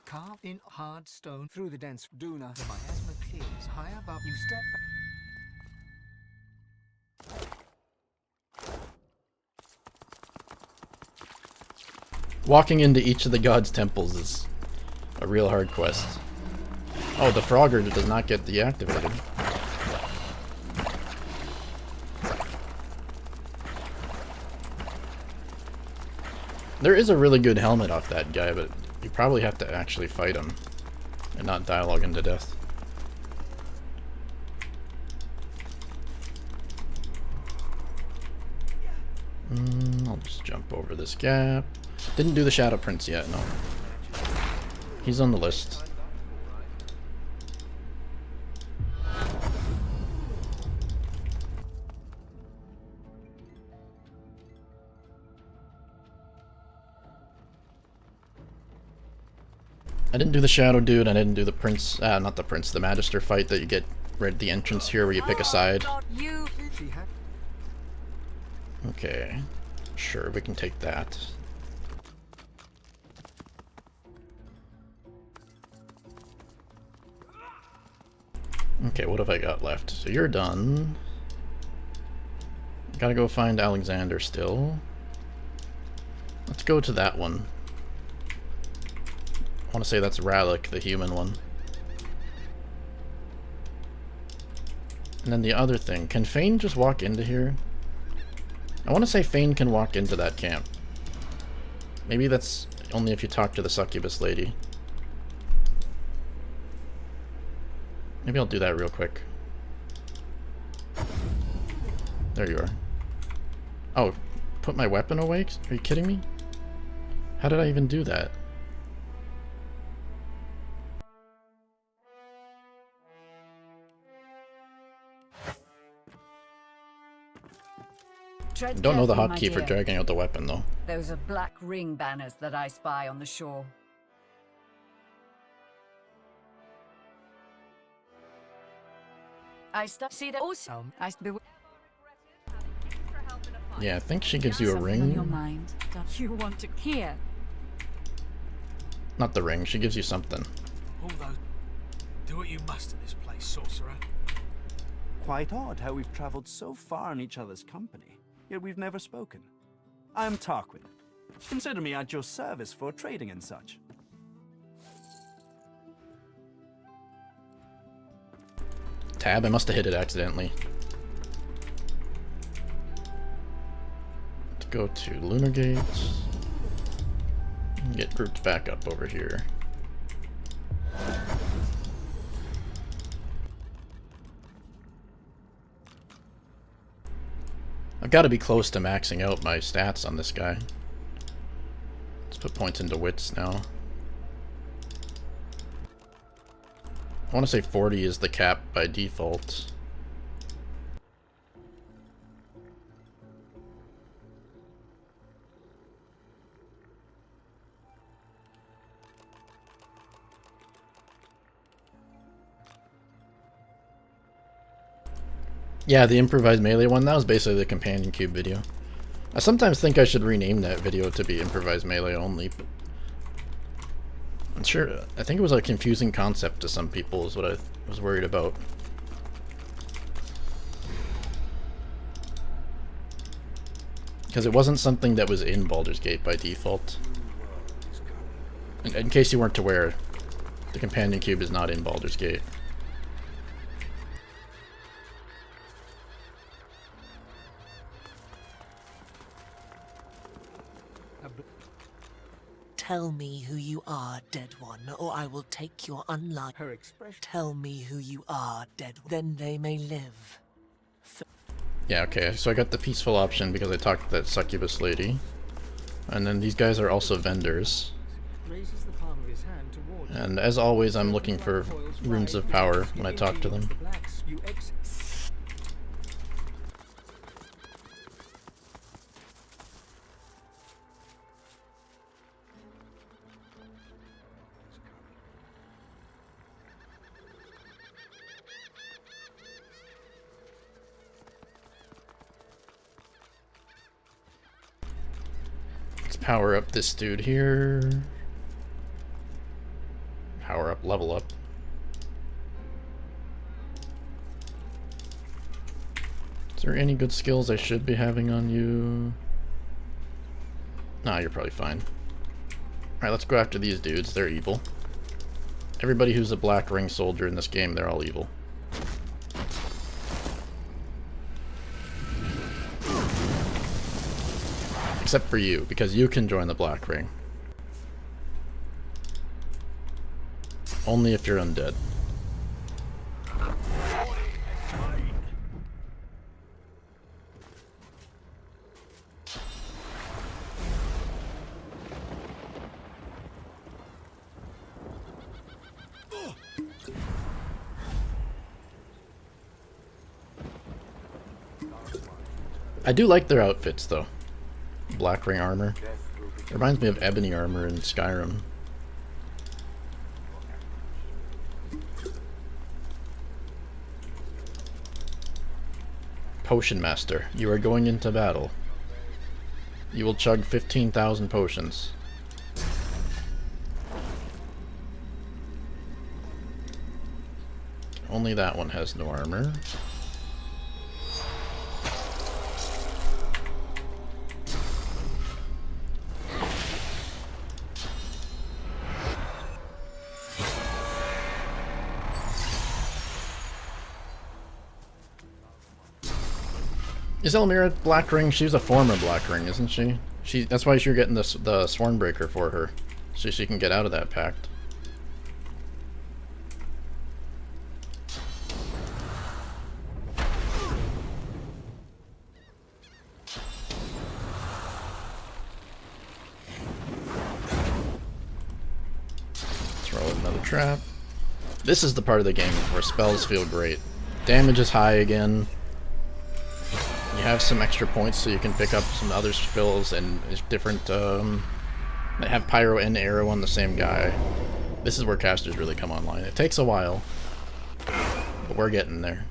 Carved in hard stone through the dense Duna. The miasma clears. High above you step back.
Walking into each of the gods' temples is a real hard quest. Oh, the Frogger does not get deactivated. There is a really good helmet off that guy, but you probably have to actually fight him and not dialogue him to death. I'll just jump over this gap. Didn't do the Shadow Prince yet, no. He's on the list. I didn't do the Shadow Dude, I didn't do the Prince, not the Prince, the Magister fight that you get right at the entrance here where you pick a side. Okay, sure, we can take that. Okay, what have I got left? So you're done. Gotta go find Alexander still. Let's go to that one. I want to say that's Rallick, the human one. And then the other thing, can Fane just walk into here? I want to say Fane can walk into that camp. Maybe that's only if you talk to the succubus lady. Maybe I'll do that real quick. There you are. Oh, put my weapon away? Are you kidding me? How did I even do that? Don't know the hotkey for dragging out the weapon though.
Those are black ring banners that I spy on the shore. I see that also.
Yeah, I think she gives you a
On your
ring.
mind. Don't you want to hear?
Not the ring, she gives you something.
Although, do what you must in this place, sorcerer.
Quite odd how we've traveled so far in each other's company, yet we've never spoken. I'm Tarquin. Consider me at your service for trading and such.
Tab, I must have hit it accidentally. Let's go to Lunar Gate. And get grouped back up over here. I've got to be close to maxing out my stats on this guy. Let's put points into wits now. I want to say 40 is the cap by default. Yeah, the improvised melee one, that was basically the companion cube video. I sometimes think I should rename that video to be improvised melee only, but I'm sure, I think it was a confusing concept to some people is what I was worried about. Because it wasn't something that was in Baldur's Gate by default. In case you weren't aware, the companion cube is not in Baldur's Gate.
Tell me who you are, dead one, or I will take your unlife.
Her expression.
Tell me who you are, dead one. Then they may live.
Yeah, okay, so I got the peaceful option because I talked to that succubus lady. And then these guys are also vendors.
Raises the palm of his hand towards
And as always, I'm looking for runes of power when I talk to them. Let's power up this dude here. Power up, level up. Is there any good skills I should be having on you? Nah, you're probably fine. Alright, let's go after these dudes. They're evil. Everybody who's a black ring soldier in this game, they're all evil. Except for you, because you can join the black ring. Only if you're undead. I do like their outfits though. Black ring armor. It reminds me of ebony armor in Skyrim. Potion Master, you are going into battle. You will chug 15,000 potions. Only that one has no armor. Is Elmira Black Ring? She's a former Black Ring, isn't she? That's why you're getting the Swornbreaker for her, so she can get out of that pact. Throw another trap. This is the part of the game where spells feel great. Damage is high again. You have some extra points so you can pick up some other spells and different, that have Pyro and Arrow on the same guy. This is where casters really come online. It takes a while, but we're getting there.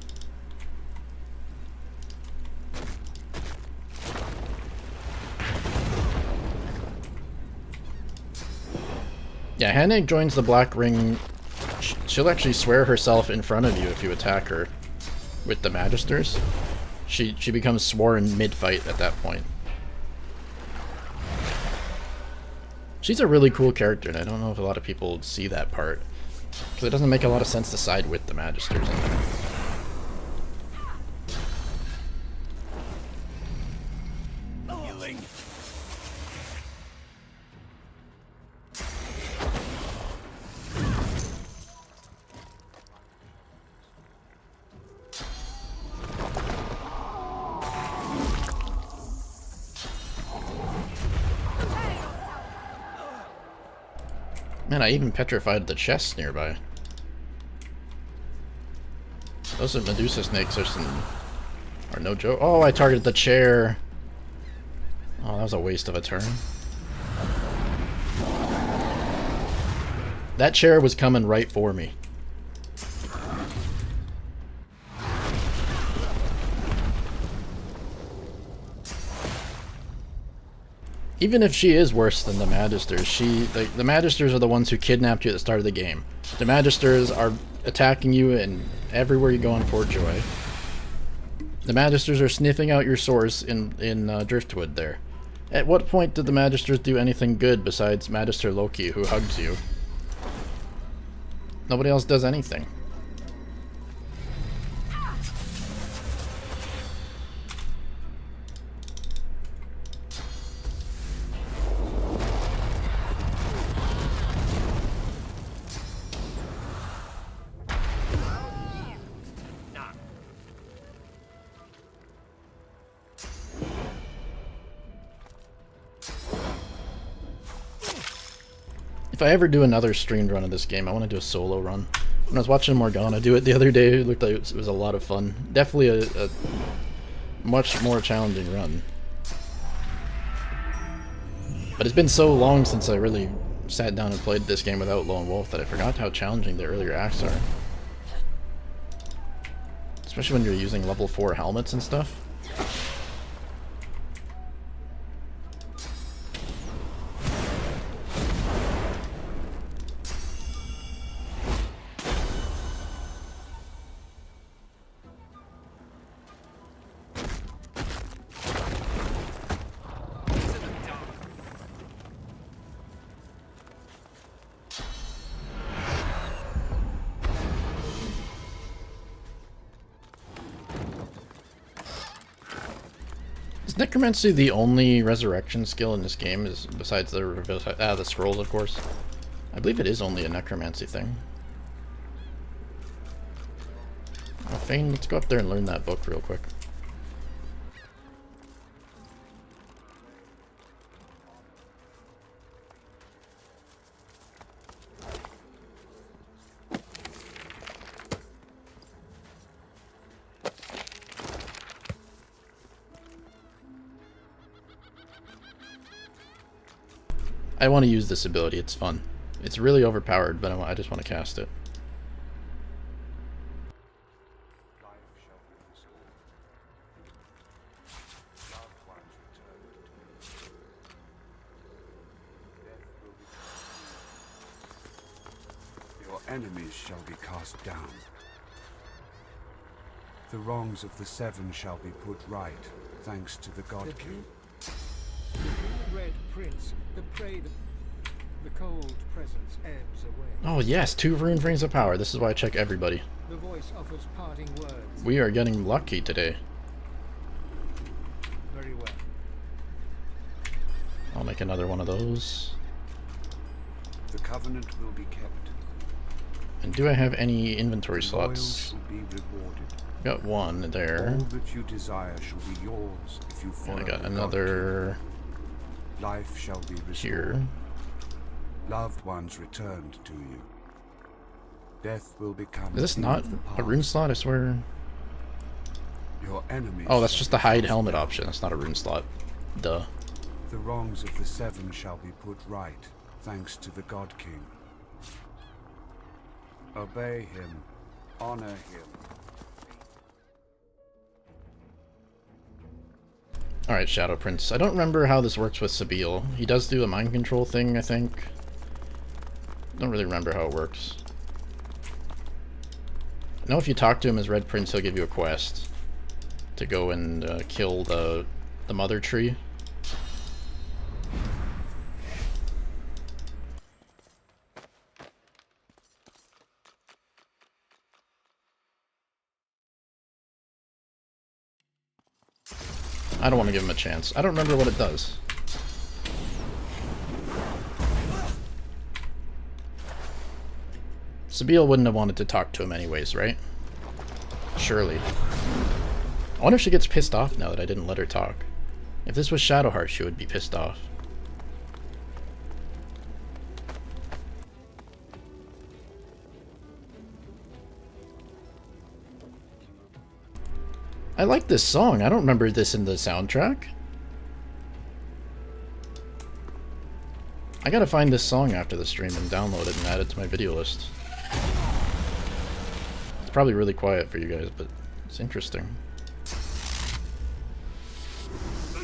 Yeah, Hanag joins the Black Ring. She'll actually swear herself in front of you if you attack her with the Magisters. She becomes sworn mid-fight at that point. She's a really cool character, and I don't know if a lot of people see that part. Because it doesn't make a lot of sense to side with the Magisters in there. Man, I even petrified the chests nearby. Those Medusa snakes are no joke. Oh, I targeted the chair. Oh, that was a waste of a turn. That chair was coming right for me. Even if she is worse than the Magisters, the Magisters are the ones who kidnapped you at the start of the game. The Magisters are attacking you and everywhere you go on Fort Joy. The Magisters are sniffing out your source in Driftwood there. At what point did the Magisters do anything good besides Magister Loki, who hugs you? Nobody else does anything. If I ever do another streamed run of this game, I want to do a solo run. When I was watching Morgana do it the other day, it looked like it was a lot of fun. Definitely a much more challenging run. But it's been so long since I really sat down and played this game without Lone Wolf that I forgot how challenging the earlier acts are. Especially when you're using level 4 helmets and stuff. Is Necromancy the only resurrection skill in this game, is besides the scrolls, of course? I believe it is only a Necromancy thing. Oh, Fane, let's go up there and learn that book real quick. I want to use this ability, it's fun. It's really overpowered, but I just want to cast it.
Your enemies shall be cast down. The wrongs of the Seven shall be put right, thanks to the God King.
The Red Prince, the prey, the cold presence ebbs away.
Oh yes, 2 rune rings of power. This is why I check everybody.
The voice offers parting words.
We are getting lucky today.
Very well.
I'll make another one of those.
The covenant will be kept.
And do I have any inventory slots?
Shall be rewarded.
Got one there.
All that you desire shall be yours if you follow.
And I got another.
Life shall be restored.
Here.
Loved ones returned to you. Death will become.
Is this not a rune slot? I swear.
Your enemies.
Oh, that's just the hide helmet option. That's not a rune slot. Duh.
The wrongs of the Seven shall be put right, thanks to the God King. Obey him. Honor him.
Alright, Shadow Prince. I don't remember how this works with Sabille. He does do a mind control thing, I think. Don't really remember how it works. I know if you talk to him as Red Prince, he'll give you a quest to go and kill the mother tree. I don't want to give him a chance. I don't remember what it does. Sabille wouldn't have wanted to talk to him anyways, right? Surely. I wonder if she gets pissed off now that I didn't let her talk. If this was Shadowheart, she would be pissed off. I like this song. I don't remember this in the soundtrack. I gotta find this song after the stream and download it and add it to my video list. It's probably really quiet for you guys, but it's interesting.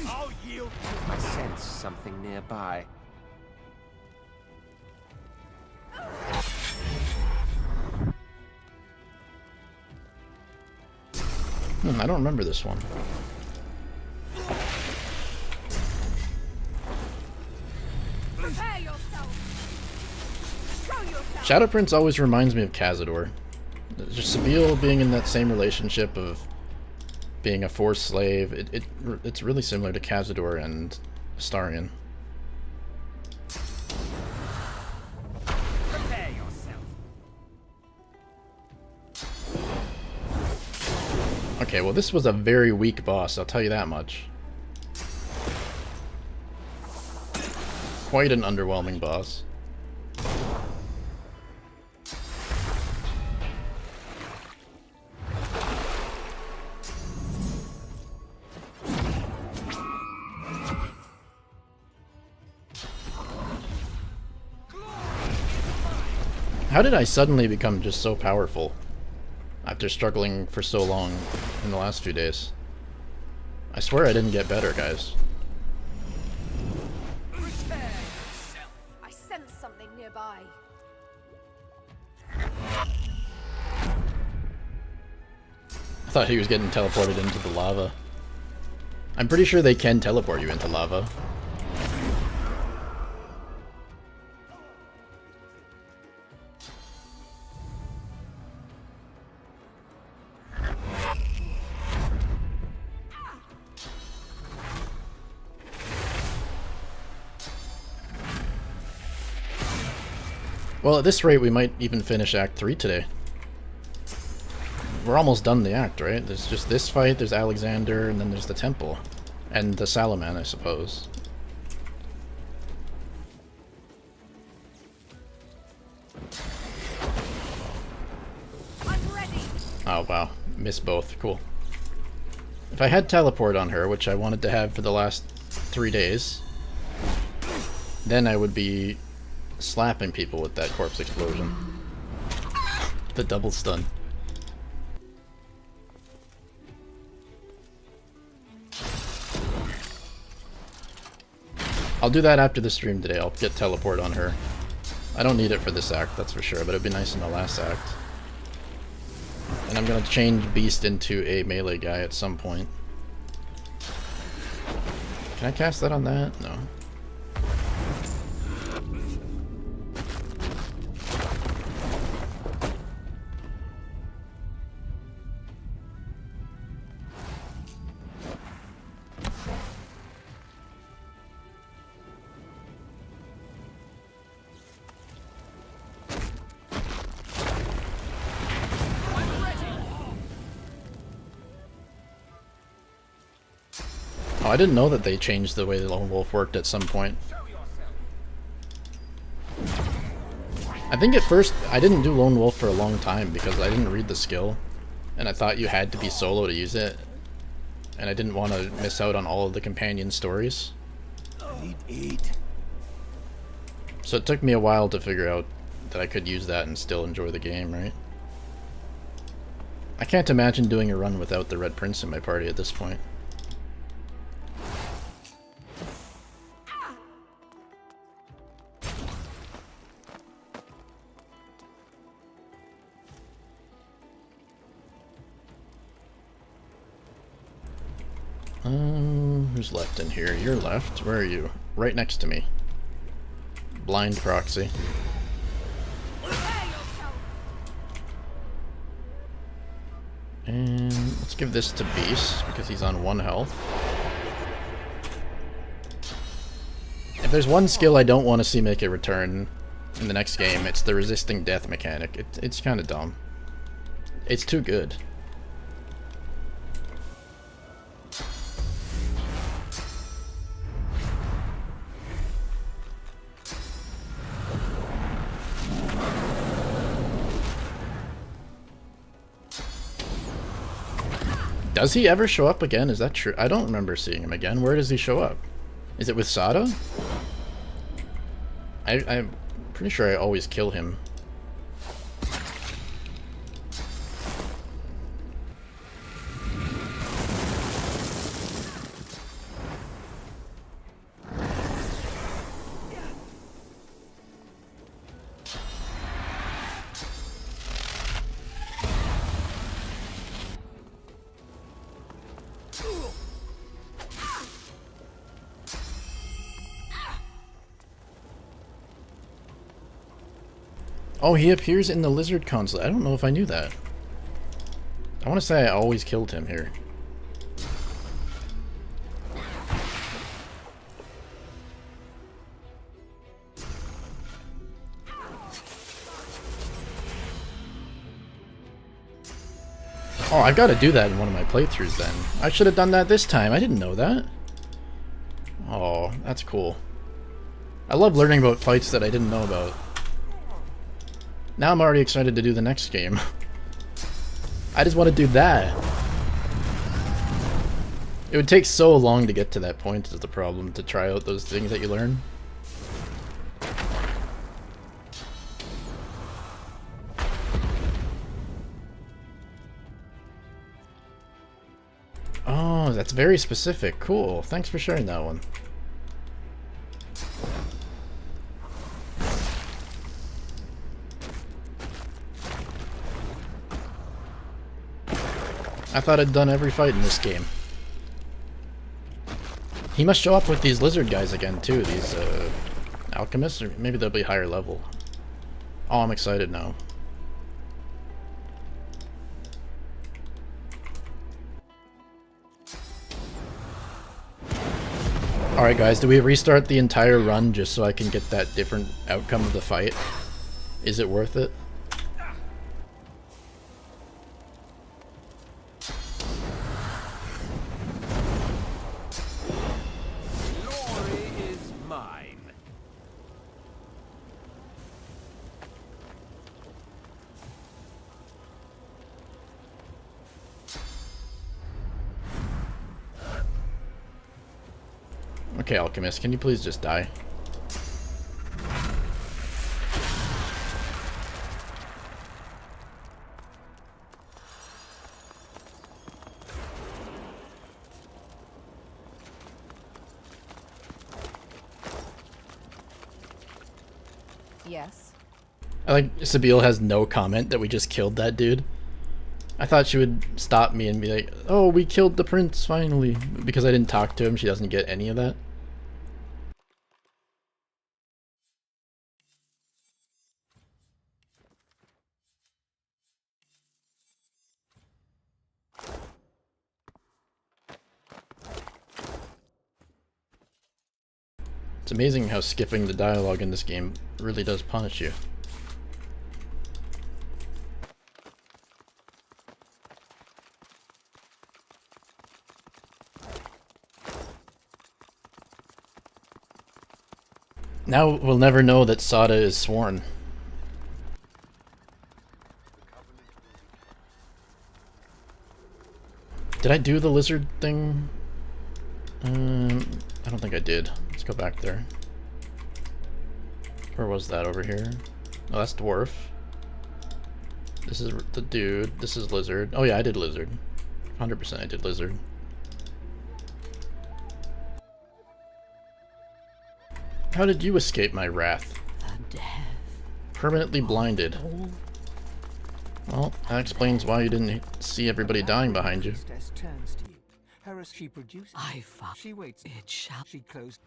I'll yield to. I sense something nearby.
I don't remember this one.
Prepare yourself. Show yourself.
Shadow Prince always reminds me of Cazador. Just Sabille being in that same relationship of being a forced slave. It's really similar to Cazador and Astarion.
Prepare yourself.
Okay, well this was a very weak boss, I'll tell you that much. Quite an underwhelming boss. How did I suddenly become just so powerful after struggling for so long in the last few days? I swear I didn't get better, guys.
I sense something nearby.
I thought he was getting teleported into the lava. I'm pretty sure they can teleport you into lava. Well, at this rate, we might even finish Act 3 today. We're almost done the act, right? There's just this fight, there's Alexander, and then there's the temple. And the Salaman, I suppose.
I'm ready.
Oh, wow. Missed both. Cool. If I had teleport on her, which I wanted to have for the last 3 days, then I would be slapping people with that corpse explosion. The double stun. I'll do that after the stream today. I'll get teleport on her. I don't need it for this act, that's for sure, but it'd be nice in the last act. And I'm gonna change Beast into a melee guy at some point. Can I cast that on that? No. I didn't know that they changed the way the Lone Wolf worked at some point. I think at first I didn't do Lone Wolf for a long time because I didn't read the skill and I thought you had to be solo to use it and I didn't want to miss out on all of the companion stories.
Eat.
So it took me a while to figure out that I could use that and still enjoy the game, right? I can't imagine doing a run without the Red Prince in my party at this point. Who's left in here? You're left. Where are you? Right next to me. Blind proxy. And let's give this to Beast because he's on 1 health. If there's one skill I don't want to see make a return in the next game, it's the resisting death mechanic. It's kind of dumb. It's too good. Does he ever show up again? Is that true? I don't remember seeing him again. Where does he show up? Is it with Sada? I'm pretty sure I always kill him. Oh, he appears in the lizard console. I don't know if I knew that. I want to say I always killed him here. Oh, I've got to do that in one of my playthroughs then. I should have done that this time. I didn't know that. Oh, that's cool. I love learning about fights that I didn't know about. Now I'm already excited to do the next game. I just want to do that. It would take so long to get to that point is the problem, to try out those things that you learn. Oh, that's very specific. Cool. Thanks for sharing that one. I thought I'd done every fight in this game. He must show up with these lizard guys again too, these alchemists, or maybe they'll be higher level. Oh, I'm excited now. Alright guys, do we restart the entire run just so I can get that different outcome of the fight? Is it worth it?
Glory is mine.
Okay, Alchemist, can you please just die?
Yes.
I like Sabine has no comment that we just killed that dude. I thought she would stop me and be like, oh, we killed the prince finally. Because I didn't talk to him, she doesn't get any of that. It's amazing how skipping the dialogue in this game really does punish you. Now we'll never know that Sada is sworn. Did I do the lizard thing? I don't think I did. Let's go back there. Where was that over here? Oh, that's dwarf. This is the dude. This is lizard. Oh yeah, I did lizard. 100% I did lizard. How did you escape my wrath? Permanently blinded. Well, that explains why you didn't see everybody dying behind you.
Turns to you. Harris, she produces.
I found
She waits.
it shall.
She closed.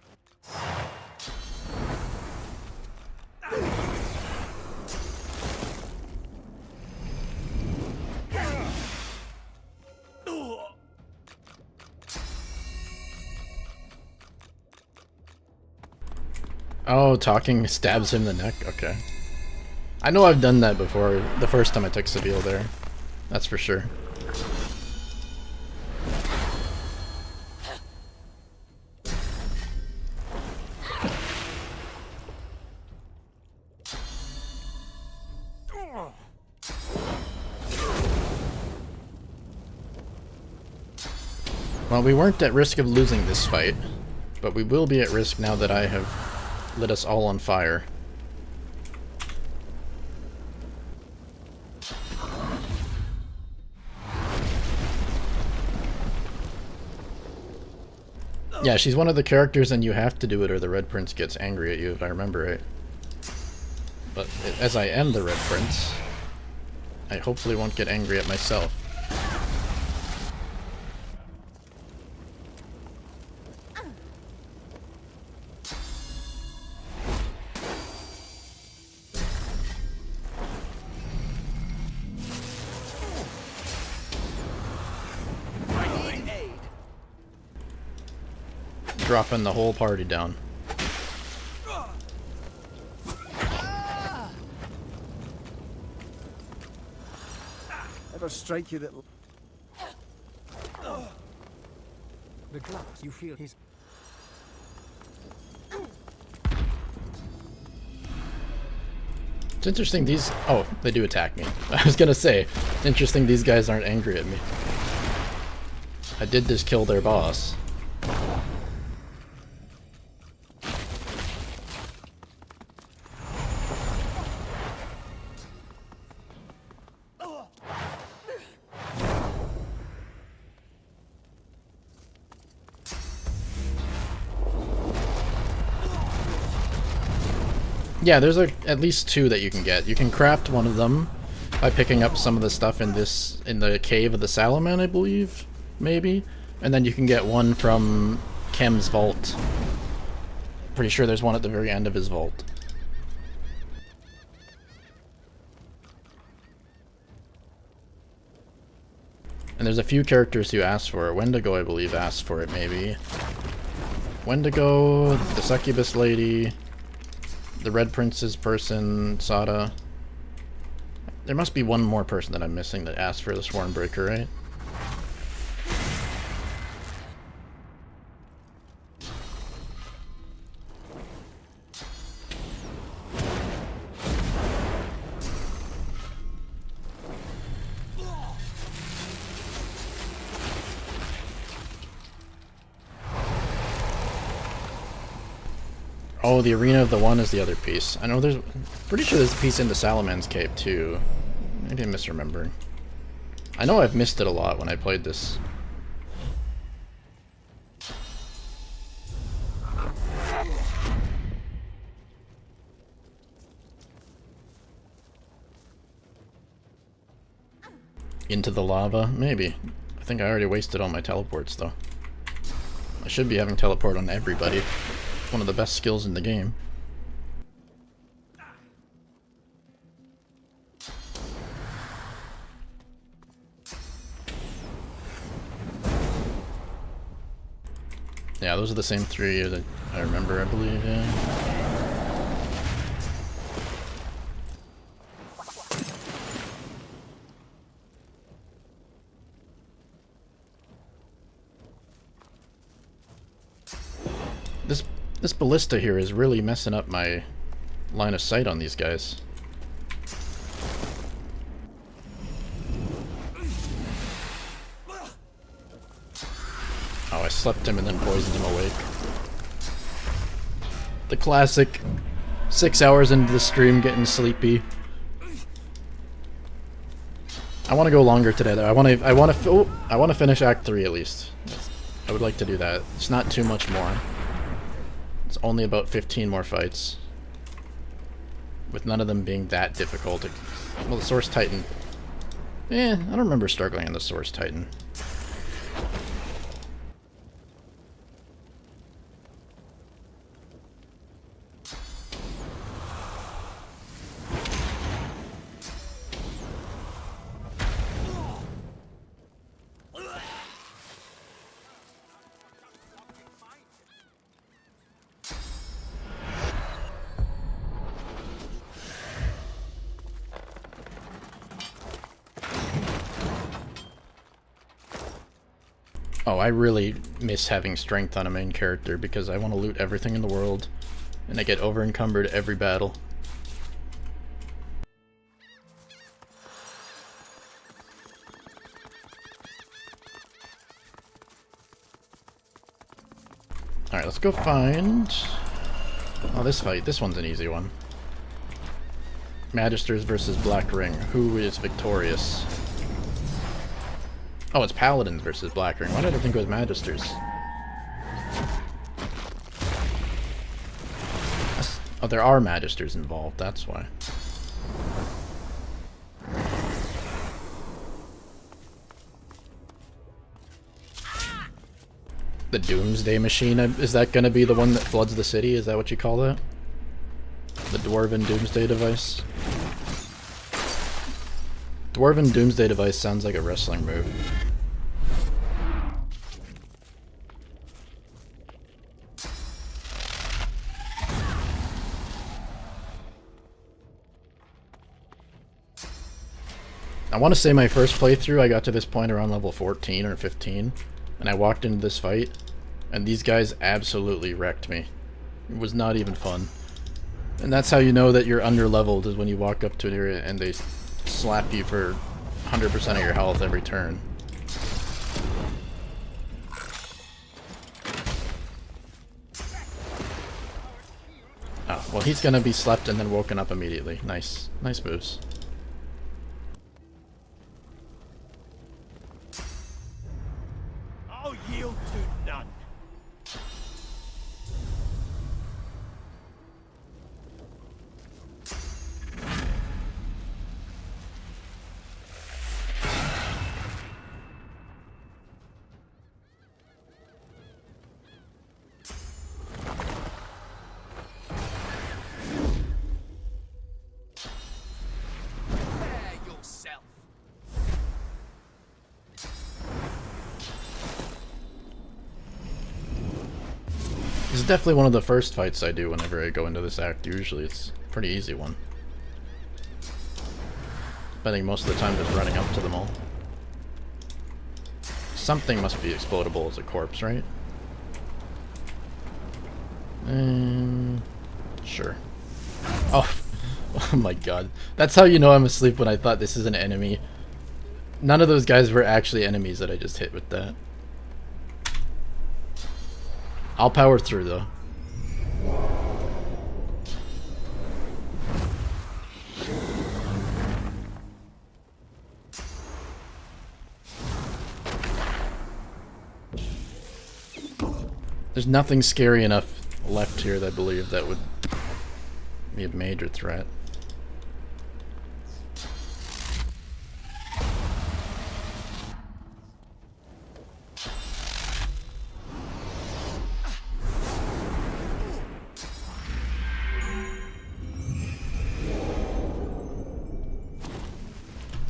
Oh, talking stabs him in the neck? Okay. I know I've done that before, the first time I took Sabine there. That's for sure. Well, we weren't at risk of losing this fight, but we will be at risk now that I have lit us all on fire. Yeah, she's one of the characters and you have to do it or the Red Prince gets angry at you, if I remember right. But as I am the Red Prince, I hopefully won't get angry at myself. dropping the whole party down.
Ever strike you that... The glass, you feel his...
It's interesting these... Oh, they do attack me. I was gonna say, it's interesting these guys aren't angry at me. I did just kill their boss. Yeah, there's at least 2 that you can get. You can craft one of them by picking up some of the stuff in the cave of the Salaman, I believe, maybe. And then you can get one from Kem's vault. Pretty sure there's one at the very end of his vault. And there's a few characters who asked for it. Wendigo, I believe, asked for it, maybe. Wendigo, the succubus lady, the Red Prince's person, Sada. There must be one more person that I'm missing that asked for the Swornbreaker, right? Oh, the Arena of the One is the other piece. I know there's... Pretty sure there's a piece in the Salaman's Cave, too. Maybe I'm misremembering. I know I've missed it a lot when I played this. Into the lava? Maybe. I think I already wasted all my teleports, though. I should be having teleport on everybody. One of the best skills in the game. Yeah, those are the same 3 that I remember, I believe, yeah. This ballista here is really messing up my line of sight on these guys. Oh, I slept him and then poisoned him awake. The classic 6 hours into the stream getting sleepy. I want to go longer today though. I want to finish Act 3 at least. I would like to do that. It's not too much more. It's only about 15 more fights. With none of them being that difficult. Well, the Source Titan... I don't remember struggling on the Source Titan. Oh, I really miss having strength on a main character because I want to loot everything in the world and I get over-encumbered every battle. Alright, let's go find... Oh, this one's an easy one. Magisters versus Black Ring. Who is victorious? Oh, it's Paladins versus Black Ring. Why did I think it was Magisters? Oh, there are Magisters involved, that's why. The Doomsday Machine, is that gonna be the one that floods the city? Is that what you call that? The Dwarven Doomsday Device? Dwarven Doomsday Device sounds like a wrestling move. I want to say my first playthrough, I got to this point around level 14 or 15, and I walked into this fight, and these guys absolutely wrecked me. It was not even fun. And that's how you know that you're under-leveled, is when you walk up to an area and they slap you for 100% of your health every turn. Oh, well, he's gonna be slept and then woken up immediately. Nice. Nice moves.
I'll yield to none.
This is definitely one of the first fights I do whenever I go into this act. Usually it's a pretty easy one. Spending most of the time just running up to them all. Something must be explodable as a corpse, right? Sure. Oh, oh my god. That's how you know I'm asleep, when I thought this is an enemy. None of those guys were actually enemies that I just hit with that. I'll power through though. There's nothing scary enough left here that I believe that would be a major threat.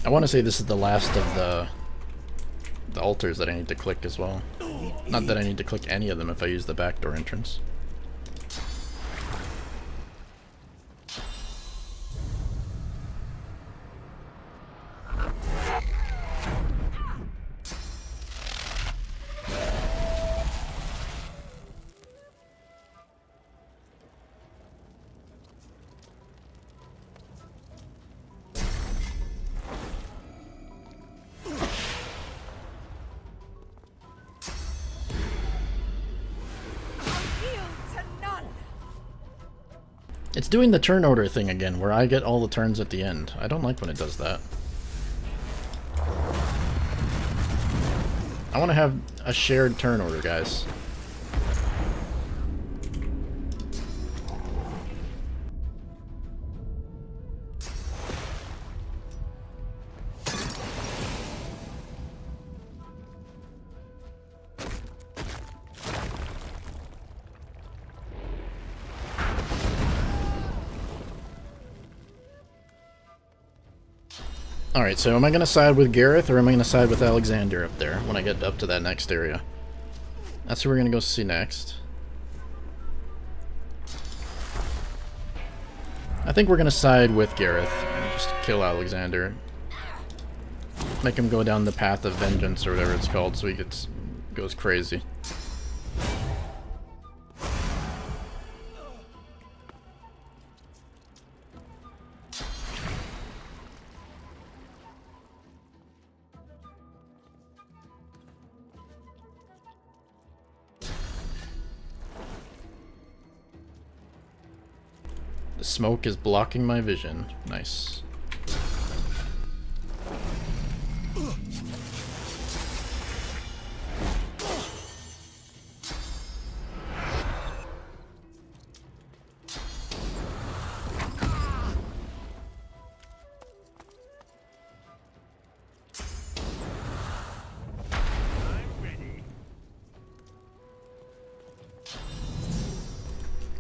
I want to say this is the last of the altars that I need to click as well. Not that I need to click any of them if I use the backdoor entrance. It's doing the turn order thing again, where I get all the turns at the end. I don't like when it does that. I want to have a shared turn order, guys. Alright, so am I going to side with Gareth, or am I going to side with Alexander up there when I get up to that next area? That's who we're going to go see next. I think we're going to side with Gareth and just kill Alexander. Make him go down the path of vengeance, or whatever it's called, so he goes crazy. The smoke is blocking my vision. Nice.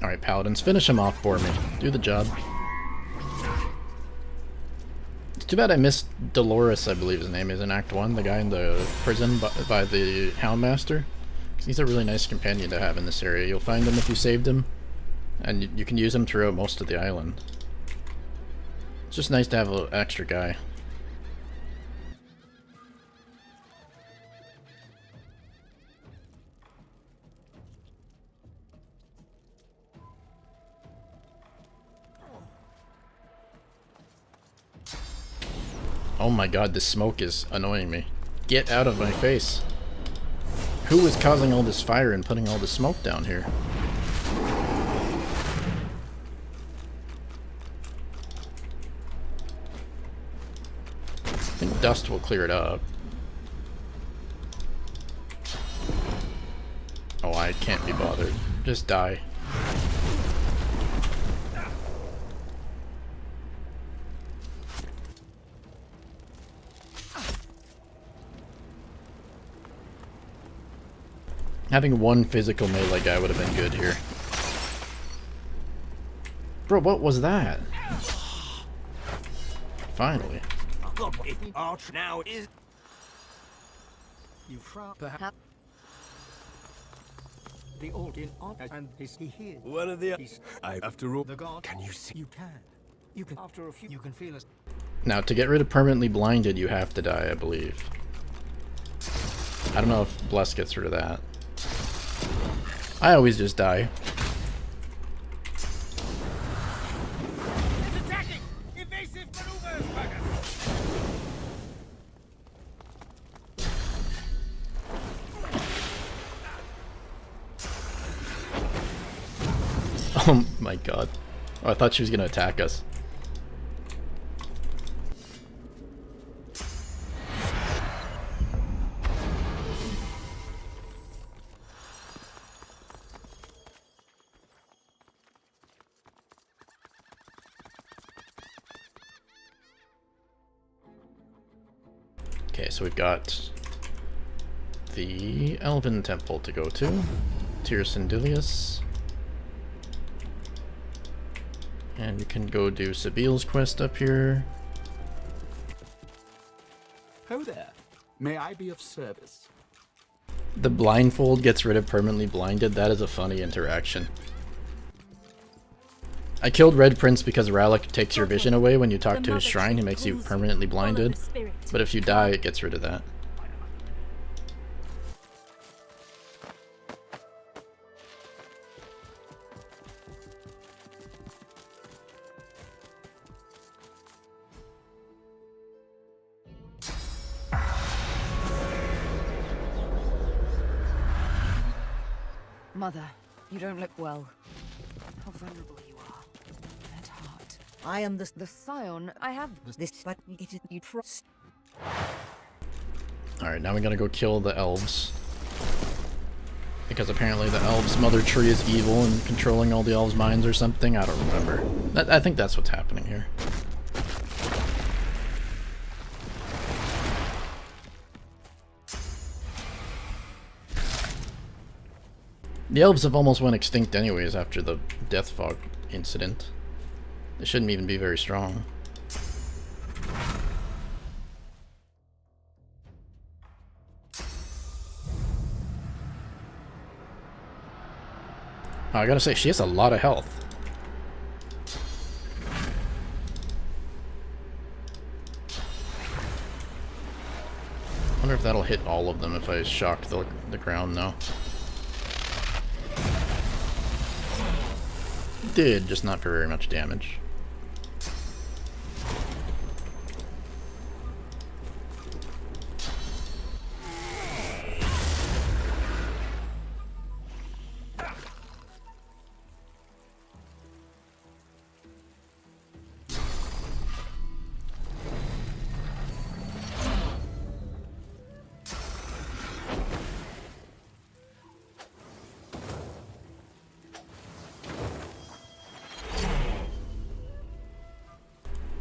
Alright, Paladins, finish him off for me. Do the job. It's too bad I missed Dolores, I believe his name is, in Act 1, the guy in the prison by the Houndmaster. He's a really nice companion to have in this area. You'll find him if you saved him, and you can use him throughout most of the island. It's just nice to have an extra guy. Oh my god, this smoke is annoying me. Get out of my face. Who is causing all this fire and putting all the smoke down here? I think dust will clear it up. Oh, I can't be bothered. Just die. Having one physical melee guy would have been good here. Bro, what was that? Finally.
God, if arch now is you perhaps the old in on and is he here?
What are the after all
the god?
Can you see?
You can after a few you can feel us.
Now to get rid of permanently blinded you have to die, I believe. I don't know if Bless gets rid of that. I always just die.
It's attacking! Evasive maneuvers,
Oh my god. Oh, I thought she was gonna attack us. Okay, so we've got the Elven Temple to go to. Tyr Sindilius. And we can go do Sabiel's quest up here.
Ho there. May I be of service?
The blindfold gets rid of permanently blinded. That is a funny interaction. I killed Red Prince because Rallic takes your vision away when you talk to his shrine. He makes you permanently blinded. But if you die, it gets rid of that.
Mother, you don't look well. How vulnerable you are. At heart.
I am the
scion. I have
this, but it is you trust.
Alright, now we're gonna go kill the elves. Because apparently the elves' mother tree is evil and controlling all the elves' minds or something. I don't remember. I think that's what's happening here. The elves have almost went extinct anyways after the Death Fog incident. They shouldn't even be very strong. Oh, I gotta say, she has a lot of health. I wonder if that'll hit all of them if I shock the ground now. Did, just not for very much damage.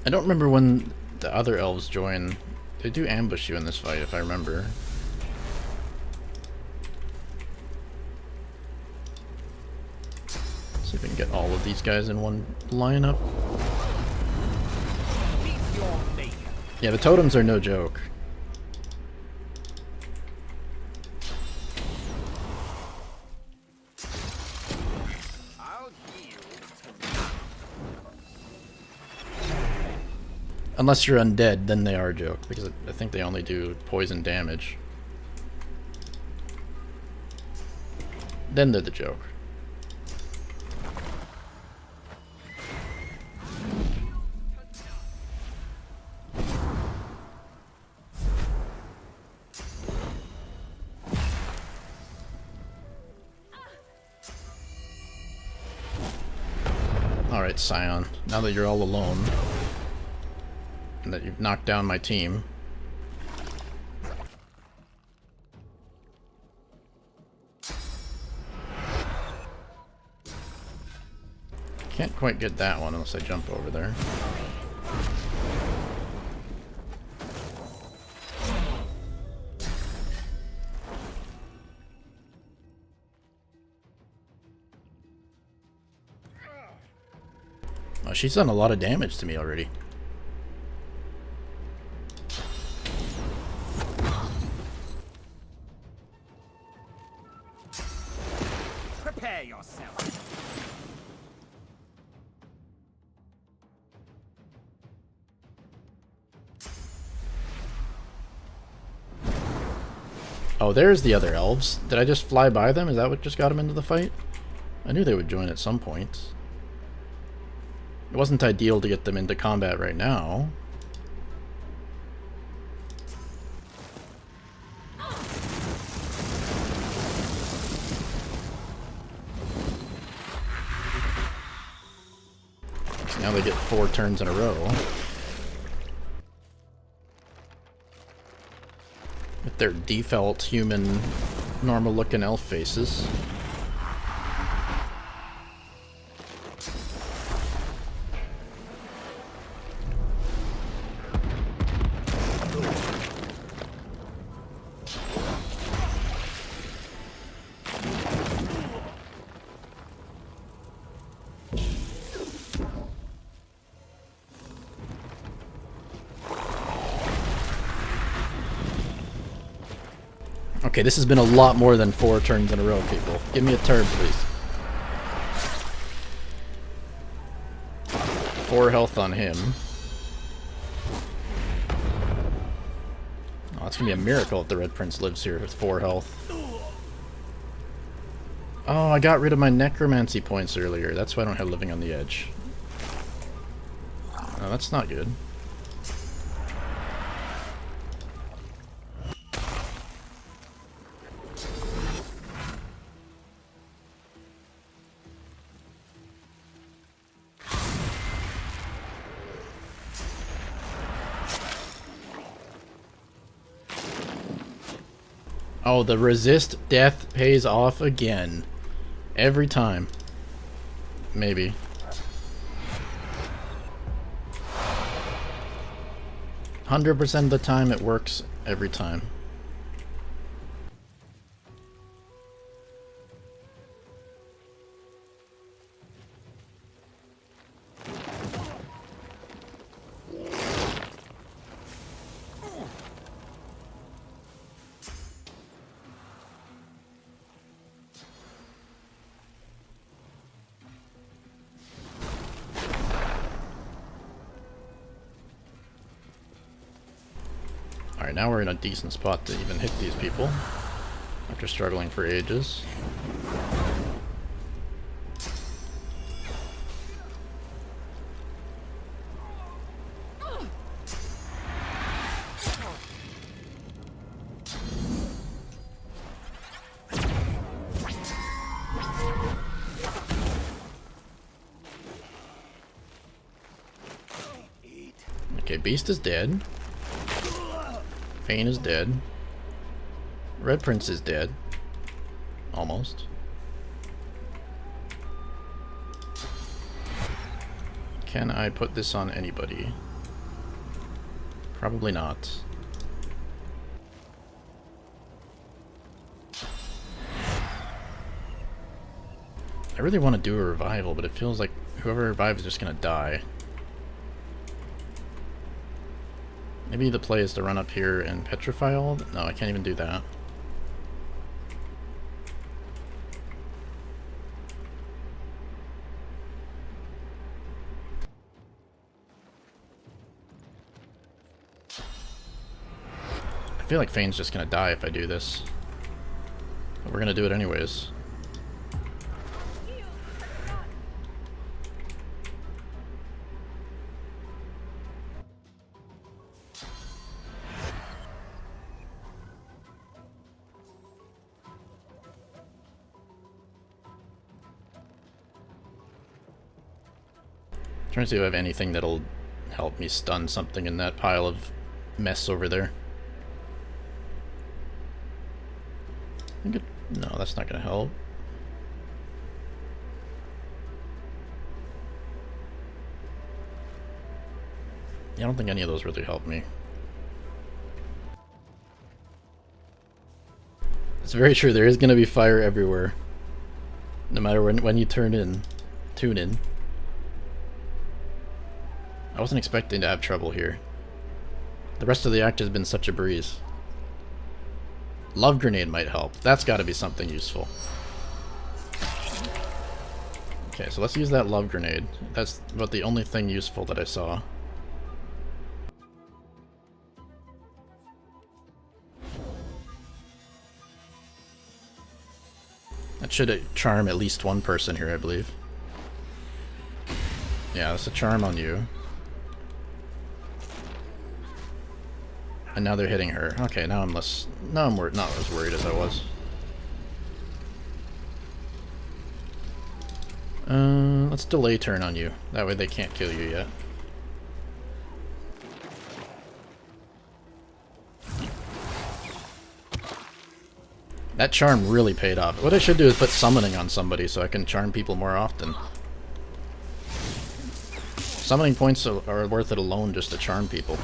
I don't remember when the other elves join. They do ambush you in this fight, if I remember. See if we can get all of these guys in one lineup. Yeah, the totems are no joke. Unless you're undead, then they are a joke, because I think they only do poison damage. Then they're the joke. Alright, Scion. Now that you're all alone, and that you've knocked down my team, can't quite get that one unless I jump over there. Oh, she's done a lot of damage to me already.
Prepare yourself.
Oh, there's the other elves. Did I just fly by them? Is that what just got them into the fight? I knew they would join at some point. It wasn't ideal to get them into combat right now. So now they get 4 turns in a row. With their default human, normal looking elf faces. Okay, this has been a lot more than 4 turns in a row, people. Give me a turn, please. 4 health on him. Oh, it's gonna be a miracle if the Red Prince lives here with 4 health. Oh, I got rid of my necromancy points earlier. That's why I don't have Living on the Edge. Oh, that's not good. Oh, the resist death pays off again. Every time. Maybe. %100% of the time it works every time. Alright, now we're in a decent spot to even hit these people, after struggling for ages. Okay, Beast is dead. Fane is dead. Red Prince is dead. Almost. Can I put this on anybody? Probably not. I really want to do a revival, but it feels like whoever revives is just gonna die. Maybe the play is to run up here and petrify all? No, I can't even do that. I feel like Fane's just gonna die if I do this. But we're gonna do it anyways. Trying to see if I have anything that'll help me stun something in that pile of mess over there. No, that's not gonna help. Yeah, I don't think any of those really help me. It's very true, there is gonna be fire everywhere. No matter when you tune in. I wasn't expecting to have trouble here. The rest of the act has been such a breeze. Love grenade might help. That's gotta be something useful. Okay, so let's use that love grenade. That's about the only thing useful that I saw. That should charm at least one person here, I believe. Yeah, that's a charm on you. And now they're hitting her. Okay, now I'm not as worried as I was. Let's delay turn on you. That way they can't kill you yet. That charm really paid off. What I should do is put summoning on somebody so I can charm people more often. Summoning points are worth it alone just to charm people.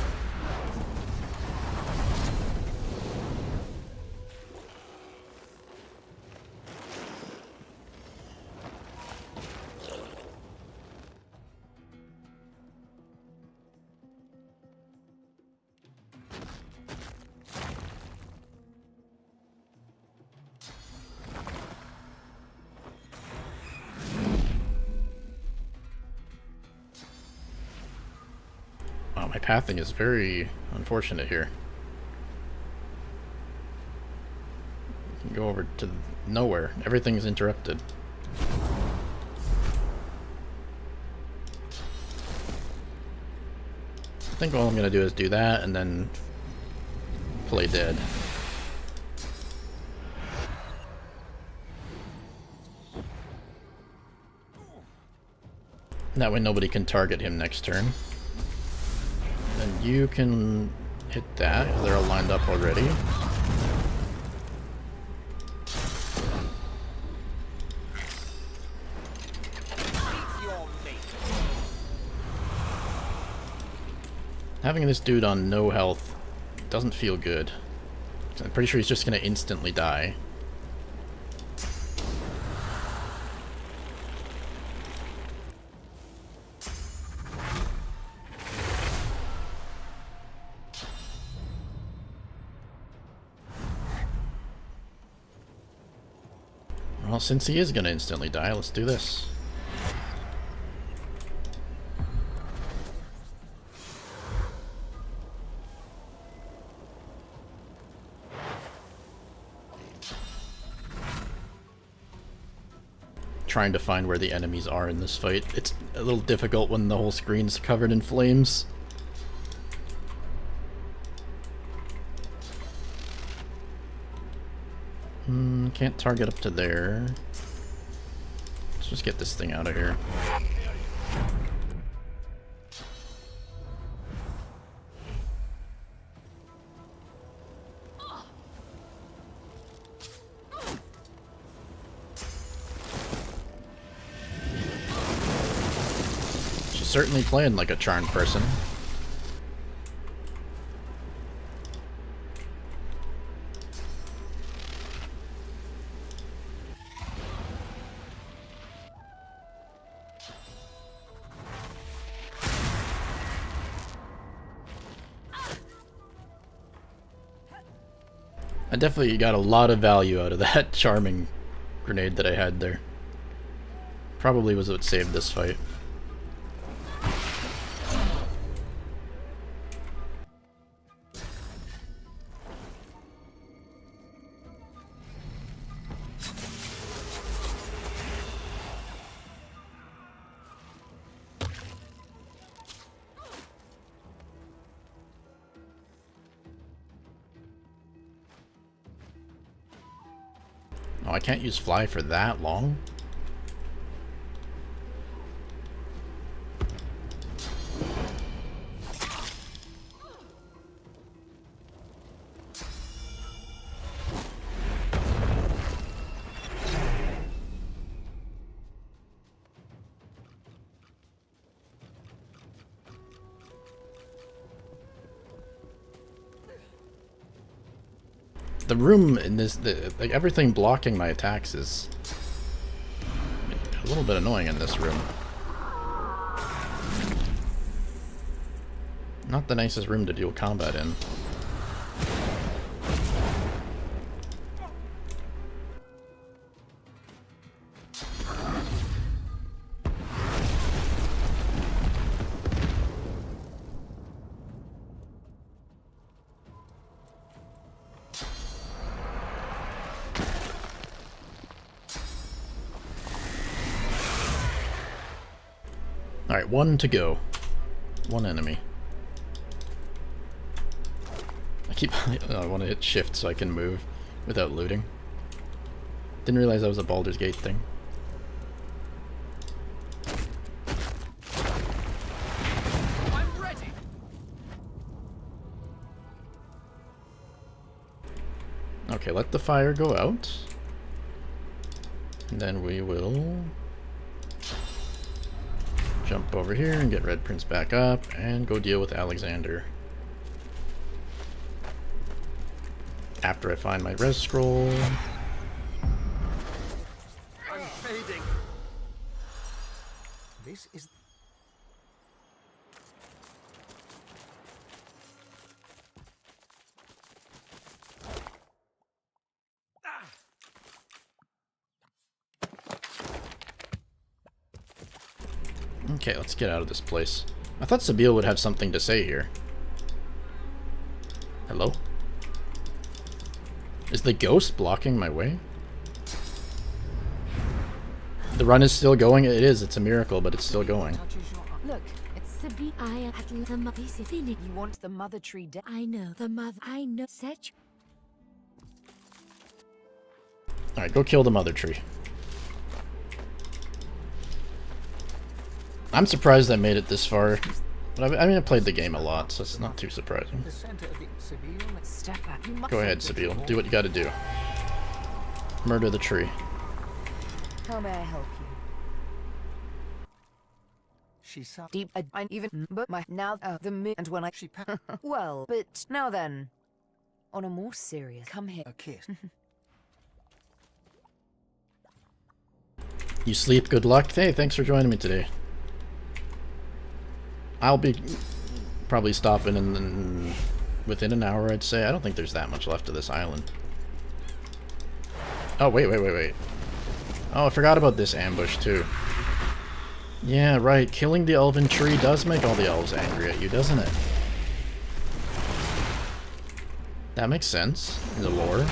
My pathing is very unfortunate here. You can go over to nowhere. Everything's interrupted. I think all I'm gonna do is do that and then play dead. That way nobody can target him next turn. Then you can hit that, because they're all lined up already. Having this dude on no health doesn't feel good. I'm pretty sure he's just going to instantly die. Well, since he is going to instantly die, let's do this. Trying to find where the enemies are in this fight. It's a little difficult when the whole screen's covered in flames. Can't target up to there. Let's just get this thing out of here. She's certainly playing like a charmed person. I definitely got a lot of value out of that charming grenade that I had there. Probably was what saved this fight. Oh, I can't use fly for that long? The room in this, like everything blocking my attacks is a little bit annoying in this room. Not the nicest room to deal combat in. Alright, one to go. One enemy. I want to hit shift so I can move without looting. Didn't realize that was a Baldur's Gate thing.
I'm ready.
Okay, let the fire go out. And then we will jump over here and get Red Prince back up and go deal with Alexander. After I find my res scroll.
I'm fading.
This is...
Okay, let's get out of this place. I thought Sabine would have something to say here. Hello? Is the ghost blocking my way? The run is still going? It is, it's a miracle, but it's still going.
Look, it's Sabine. I at the mother. You want the mother tree dead? I know the mother. I know. Set.
Alright, go kill the mother tree. I'm surprised I made it this far. But I mean, I played the game a lot, so it's not too surprising. Go ahead, Sabine. Do what you gotta do. Murder the tree.
How may I help you?
She's
deep. I even but my now the me and when I she well, but now then, on a more serious. Come here.
A kiss.
You sleep, good luck. Hey, thanks for joining me today. I'll be probably stopping in within an hour, I'd say. I don't think there's that much left of this island. Oh, wait. Oh, I forgot about this ambush, too. Yeah, right. Killing the elven tree does make all the elves angry at you, doesn't it? That makes sense in the lore.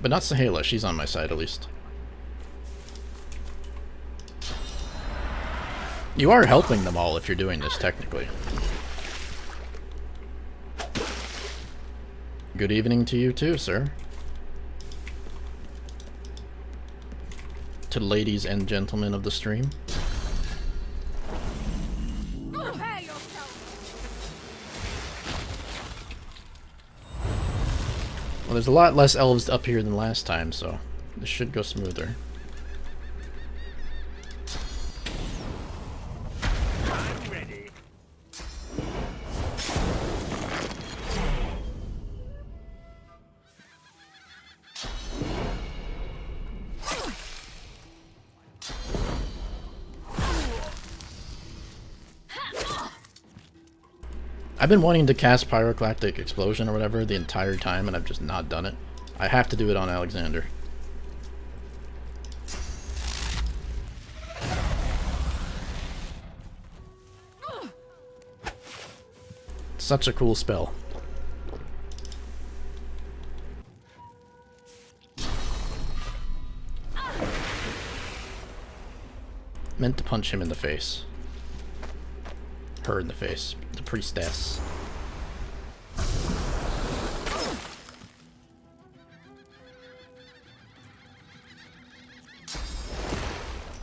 But not Sahela, she's on my side at least. You are helping them all if you're doing this, technically. Good evening to you too, sir. To ladies and gentlemen of the stream. Well, there's a lot less elves up here than last time, so this should go smoother.
I'm ready.
I've been wanting to cast Pyroclastic Explosion or whatever the entire time, and I've just not done it. I have to do it on Alexander. Such a cool spell. Meant to punch him in the face. Her in the face. The priestess.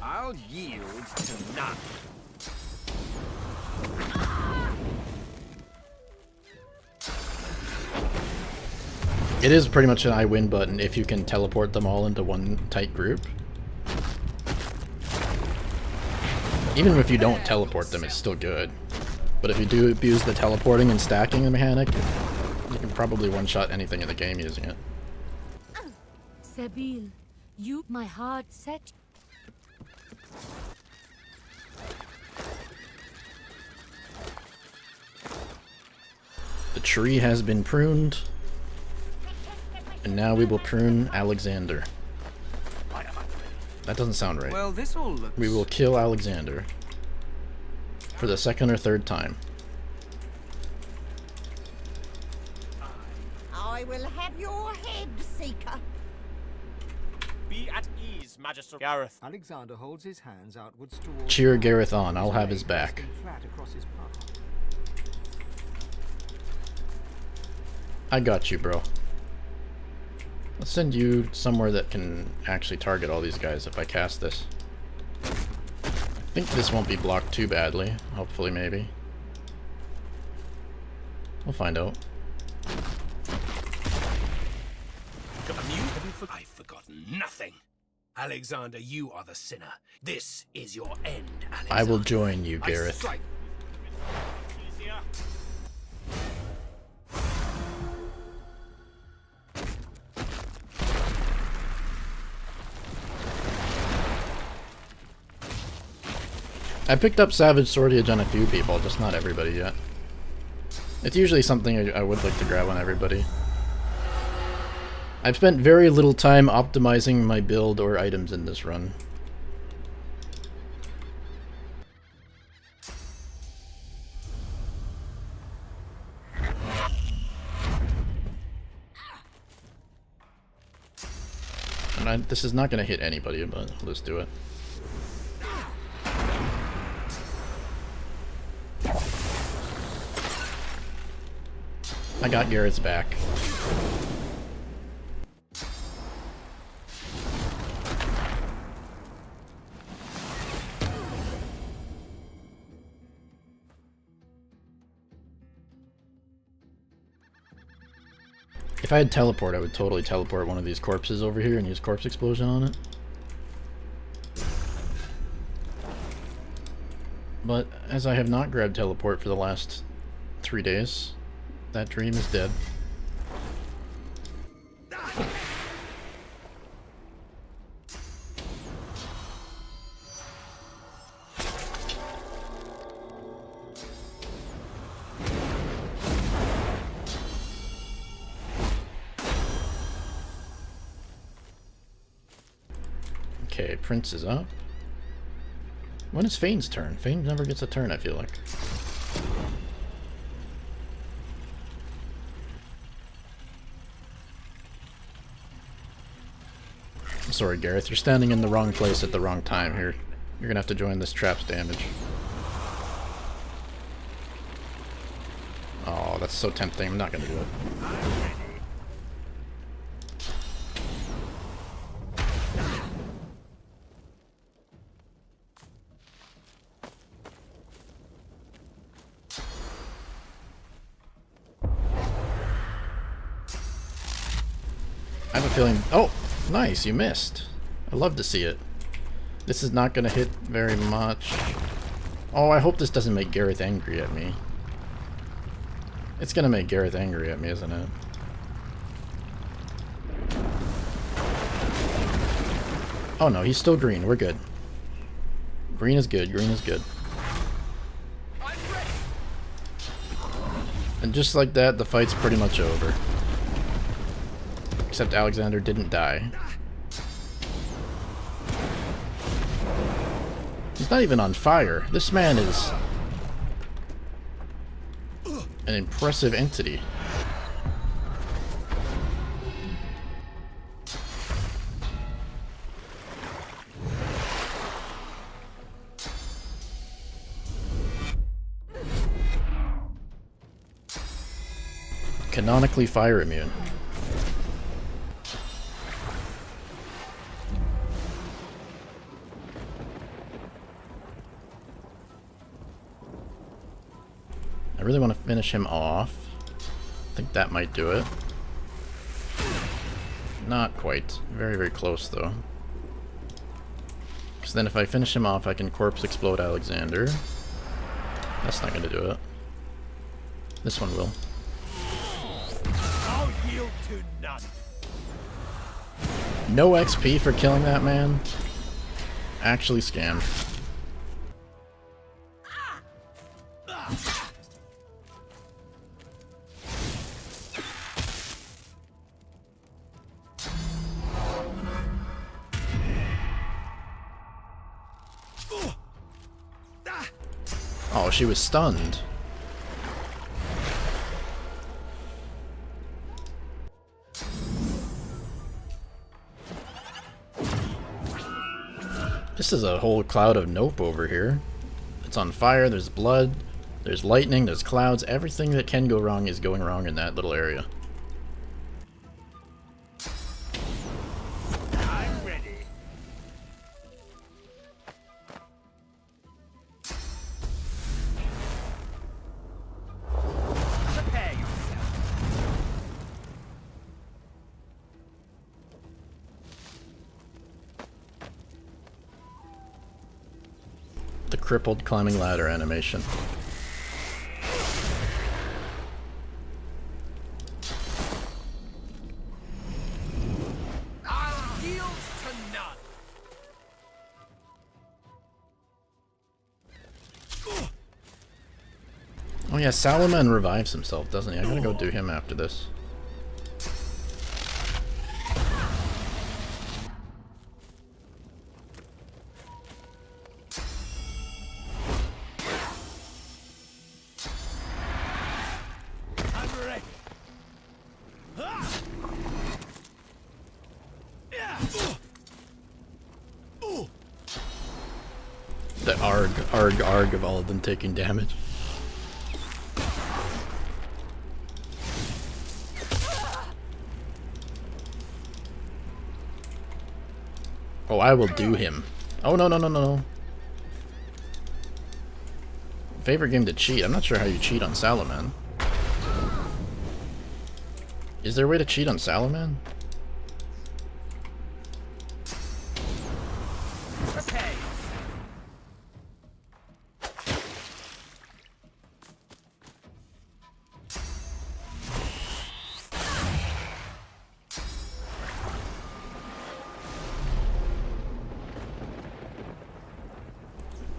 I'll yield to none.
It is pretty much an I win button if you can teleport them all into one tight group. Even if you don't teleport them, it's still good. But if you do abuse the teleporting and stacking mechanic, you can probably one-shot anything in the game using it.
Sebil, you, my heart set.
The tree has been pruned, and now we will prune Alexander. That doesn't sound right.
Well, this all looks...
We will kill Alexander for the second or third time.
I will have your head, Seeker.
Be at ease, Magister Gareth.
Alexander holds his hands outwards towards...
Cheer Gareth on, I'll have his back.
Flat across his palm.
I got you, bro. Let's send you somewhere that can actually target all these guys if I cast this. I think this won't be blocked too badly. Hopefully, maybe. We'll find out.
I've forgotten nothing. Alexander, you are the sinner. This is your end, Alexander.
I will join you, Gareth. I picked up Savage Swordiage on a few people, just not everybody yet. It's usually something I would like to grab on everybody. I've spent very little time optimizing my build or items in this run. And this is not going to hit anybody, but let's do it. I got Garrett's back. If I had teleport, I would totally teleport one of these corpses over here and use corpse explosion on it. But as I have not grabbed teleport for the last 3 days, that dream is dead. Okay, Prince is up. When is Fane's turn? Fane never gets a turn, I feel like. I'm sorry, Gareth. You're standing in the wrong place at the wrong time here. You're gonna have to join this trap's damage. Oh, that's so tempting. I'm not gonna do it. I have a feeling... Oh! Nice, you missed. I love to see it. This is not going to hit very much. Oh, I hope this doesn't make Gareth angry at me. It's going to make Gareth angry at me, isn't it? Oh no, he's still green. We're good. Green is good. Green is good. And just like that, the fight's pretty much over. Except Alexander didn't die. He's not even on fire. This man is an impressive entity. Canonically fire immune. I really want to finish him off. I think that might do it. Not quite. Very, very close, though. Because then if I finish him off, I can corpse explode Alexander. That's not going to do it. This one will.
I'll yield to none.
No XP for killing that man? Actually scammed. Oh, she was stunned. This is a whole cloud of nope over here. It's on fire, there's blood, there's lightning, there's clouds. Everything that can go wrong is going wrong in that little area.
I'm ready. Prepare yourself.
The crippled climbing ladder animation.
I'll yield to none.
Oh yeah, Salaman revives himself, doesn't he? I'm gonna go do him after this.
I'm ready.
The arg of all of them taking damage. Oh, I will do him. Oh, no, no, no, no, no. Favorite game to cheat. I'm not sure how you cheat on Salaman. Is there a way to cheat on Salaman?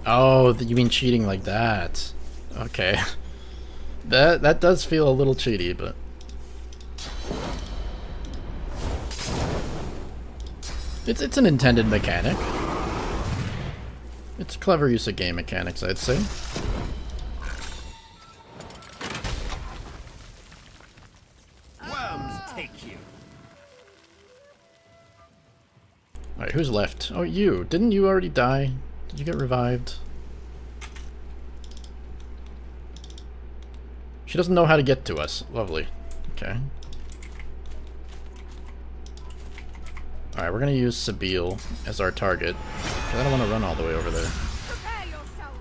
Oh, you mean cheating like that? Okay. That does feel a little cheaty, but it's an intended mechanic. It's a clever use of game mechanics, I'd say.
Worms take you.
Alright, who's left? Oh, you. Didn't you already die? Did you get revived? She doesn't know how to get to us. Lovely. Okay. Alright, we're gonna use Sabine as our target. Because I don't want to run all the way over there.
Prepare yourself.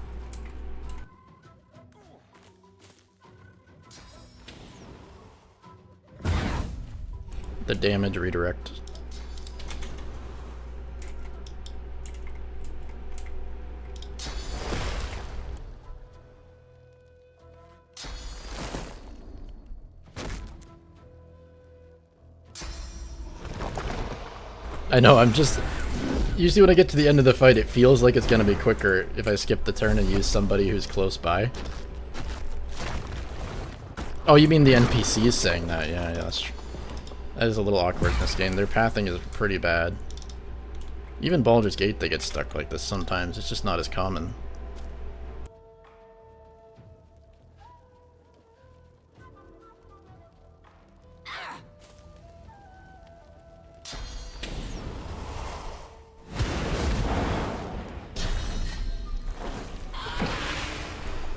The damage redirect. I know, I'm just... Usually when I get to the end of the fight, it feels like it's gonna be quicker if I skip the turn and use somebody who's close by. Oh, you mean the NPC is saying that? Yeah, that's true. That is a little awkward in this game. Their pathing is pretty bad. Even Baldur's Gate, they get stuck like this sometimes. It's just not as common.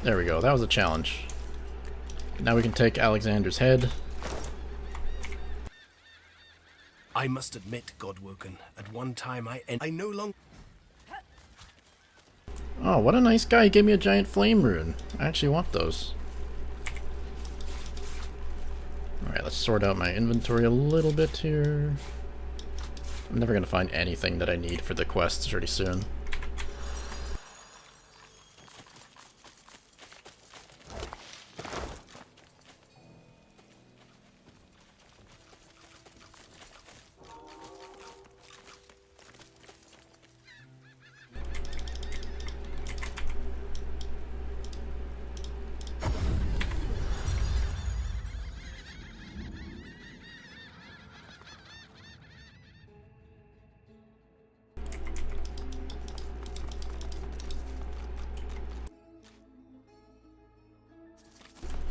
There we go, that was a challenge. Now we can take Alexander's head.
I must admit, Godwoken, at one time I no longer...
Oh, what a nice guy, he gave me a giant flame rune. I actually want those. Alright, let's sort out my inventory a little bit here. I'm never gonna find anything that I need for the quests pretty soon.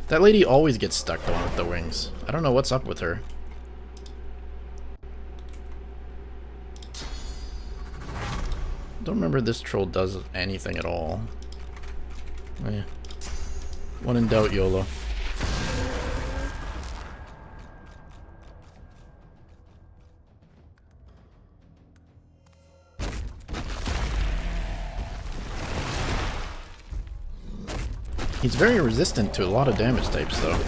That lady always gets stuck going with the wings. I don't know what's up with her. Don't remember this troll does anything at all. Oh, yeah. When in doubt, YOLO. He's very resistant to a lot of damage types, though.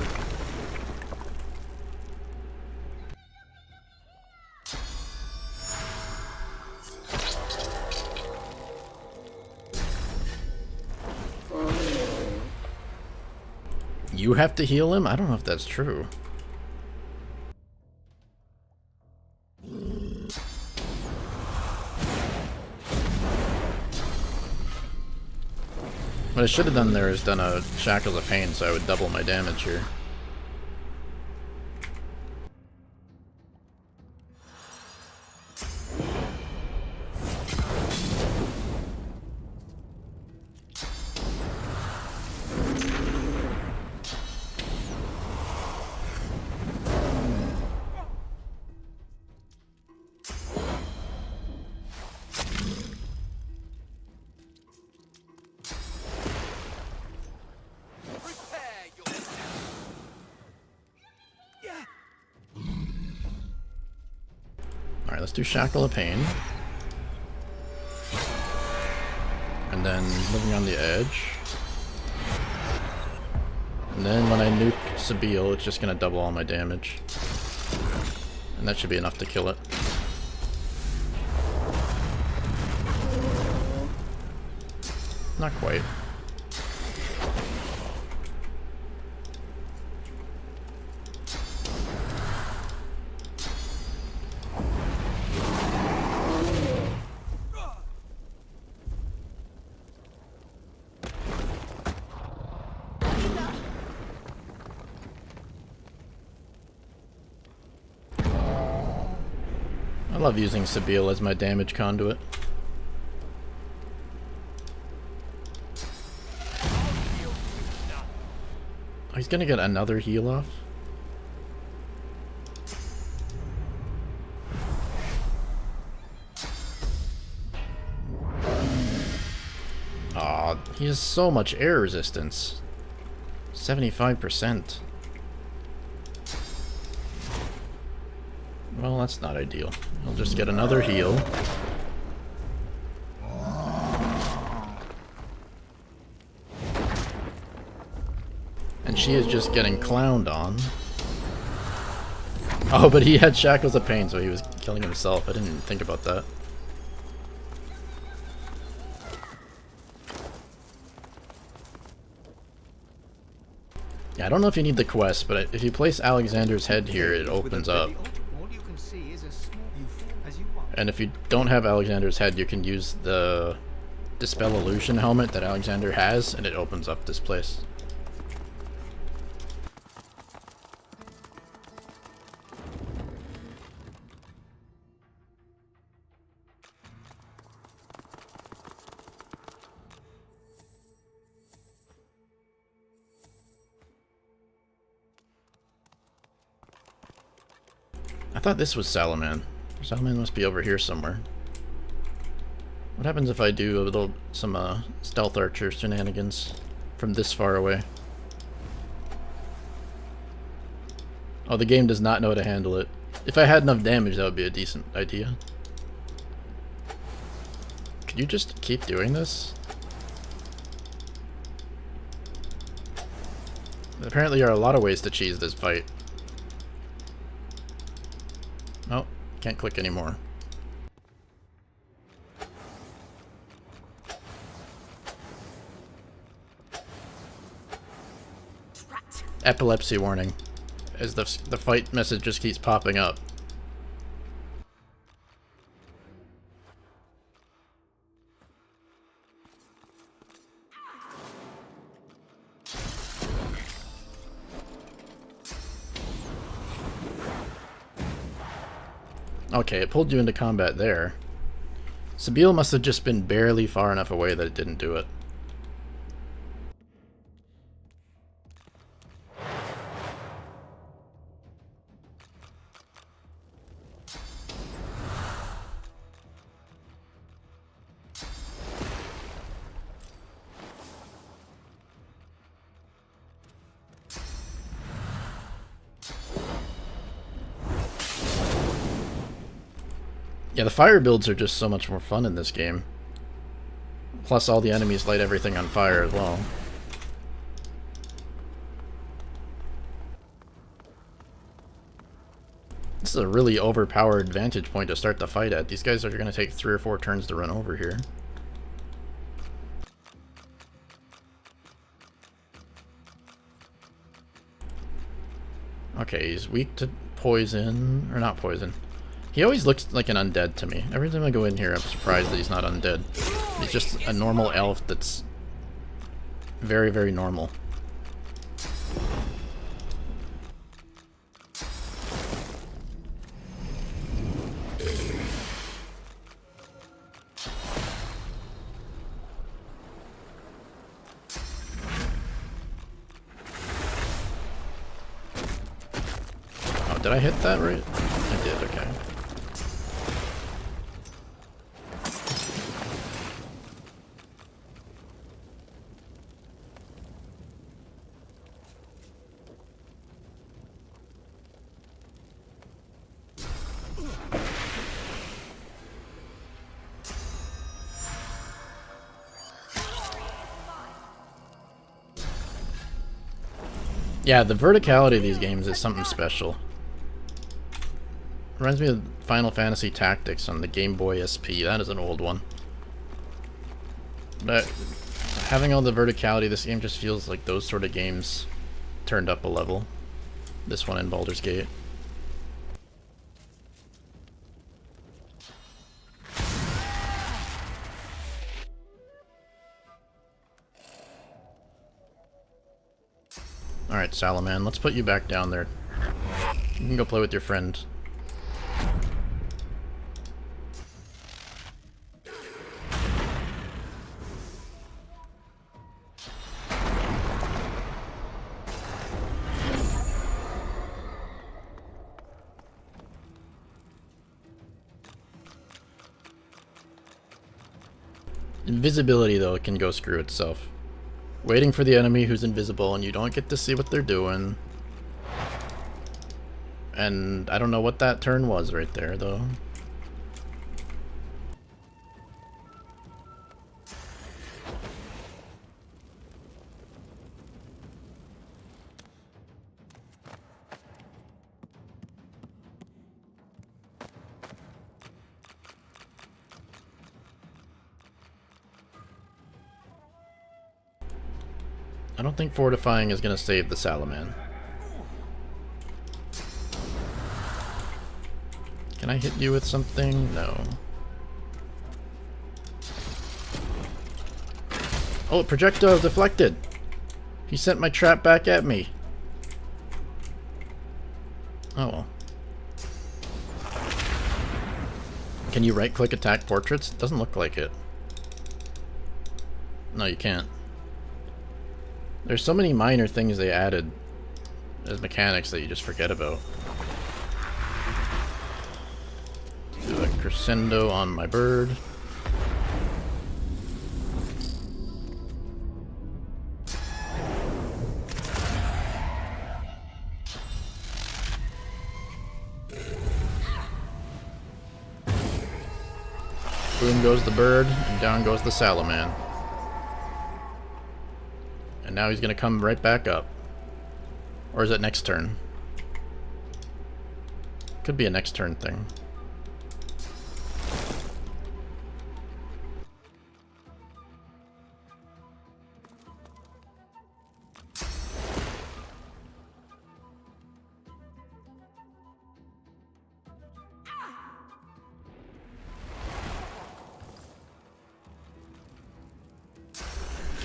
You have to heal him? I don't know if that's true. What I should have done there is done a Shackles of Pain, so I would double my damage here. Alright, let's do Shackle of Pain. And then Living on the Edge. And then when I nuke Sabille, it's just gonna double all my damage. And that should be enough to kill it. Not quite. I love using Sabille as my damage conduit. Oh, he's gonna get another heal off? Aw, he has so much air resistance. 75%. Well, that's not ideal. I'll just get another heal. And she is just getting clowned on. Oh, but he had Shackles of Pain, so he was killing himself. I didn't even think about that. Yeah, I don't know if you need the quest, but if you place Alexander's head here, it opens up. And if you don't have Alexander's head, you can use the Dispel Illusion helmet that Alexander has, and it opens up this place. I thought this was Salaman. Salaman must be over here somewhere. What happens if I do a little some stealth archer shenanigans from this far away? Oh, the game does not know how to handle it. If I had enough damage, that would be a decent idea. Could you just keep doing this? Apparently there are a lot of ways to cheese this fight. Oh, can't click anymore. epilepsy warning as the fight message just keeps popping up. Okay, it pulled you into combat there. Sabine must have just been barely far enough away that it didn't do it. Yeah, the fire builds are just so much more fun in this game. Plus all the enemies light everything on fire as well. This is a really overpowered vantage point to start the fight at. These guys are going to take 3 or 4 turns to run over here. Okay, he's weak to poison, or not poison. He always looks like an undead to me. Every time I go in here, I'm surprised that he's not undead. He's just a normal elf that's very, very normal. Oh, did I hit that right? I did, okay. Yeah, the verticality of these games is something special. Reminds me of Final Fantasy Tactics on the Game Boy SP. That is an old one. But having all the verticality, this game just feels like those sort of games turned up a level. This one in Baldur's Gate. Alright, Salaman, let's put you back down there. You can go play with your friend. Invisibility, though, it can go screw itself. Waiting for the enemy who's invisible and you don't get to see what they're doing. And I don't know what that turn was right there, though. I don't think fortifying is going to save the Salaman. Can I hit you with something? No. Oh, projectile deflected! He sent my trap back at me. Oh well. Can you right-click attack portraits? Doesn't look like it. No, you can't. There's so many minor things they added as mechanics that you just forget about. Do a crescendo on my bird. Boom goes the bird, and down goes the Salaman. And now he's going to come right back up. Or is it next turn? Could be a next turn thing.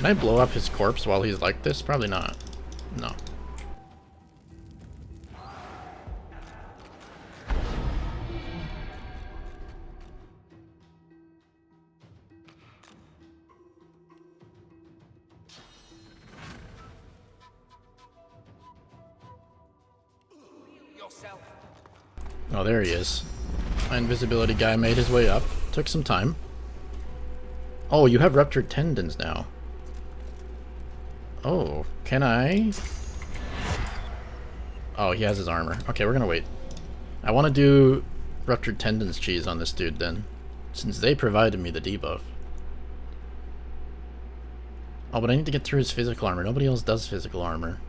Can I blow up his corpse while he's like this? Probably not. No. Oh, there he is. My invisibility guy made his way up. Took some time. Oh, you have ruptured tendons now. Oh, can I? Oh, he has his armor. Okay, we're gonna wait. I want to do ruptured tendons cheese on this dude then, since they provided me the debuff. Oh, but I need to get through his physical armor. Nobody else does physical armor.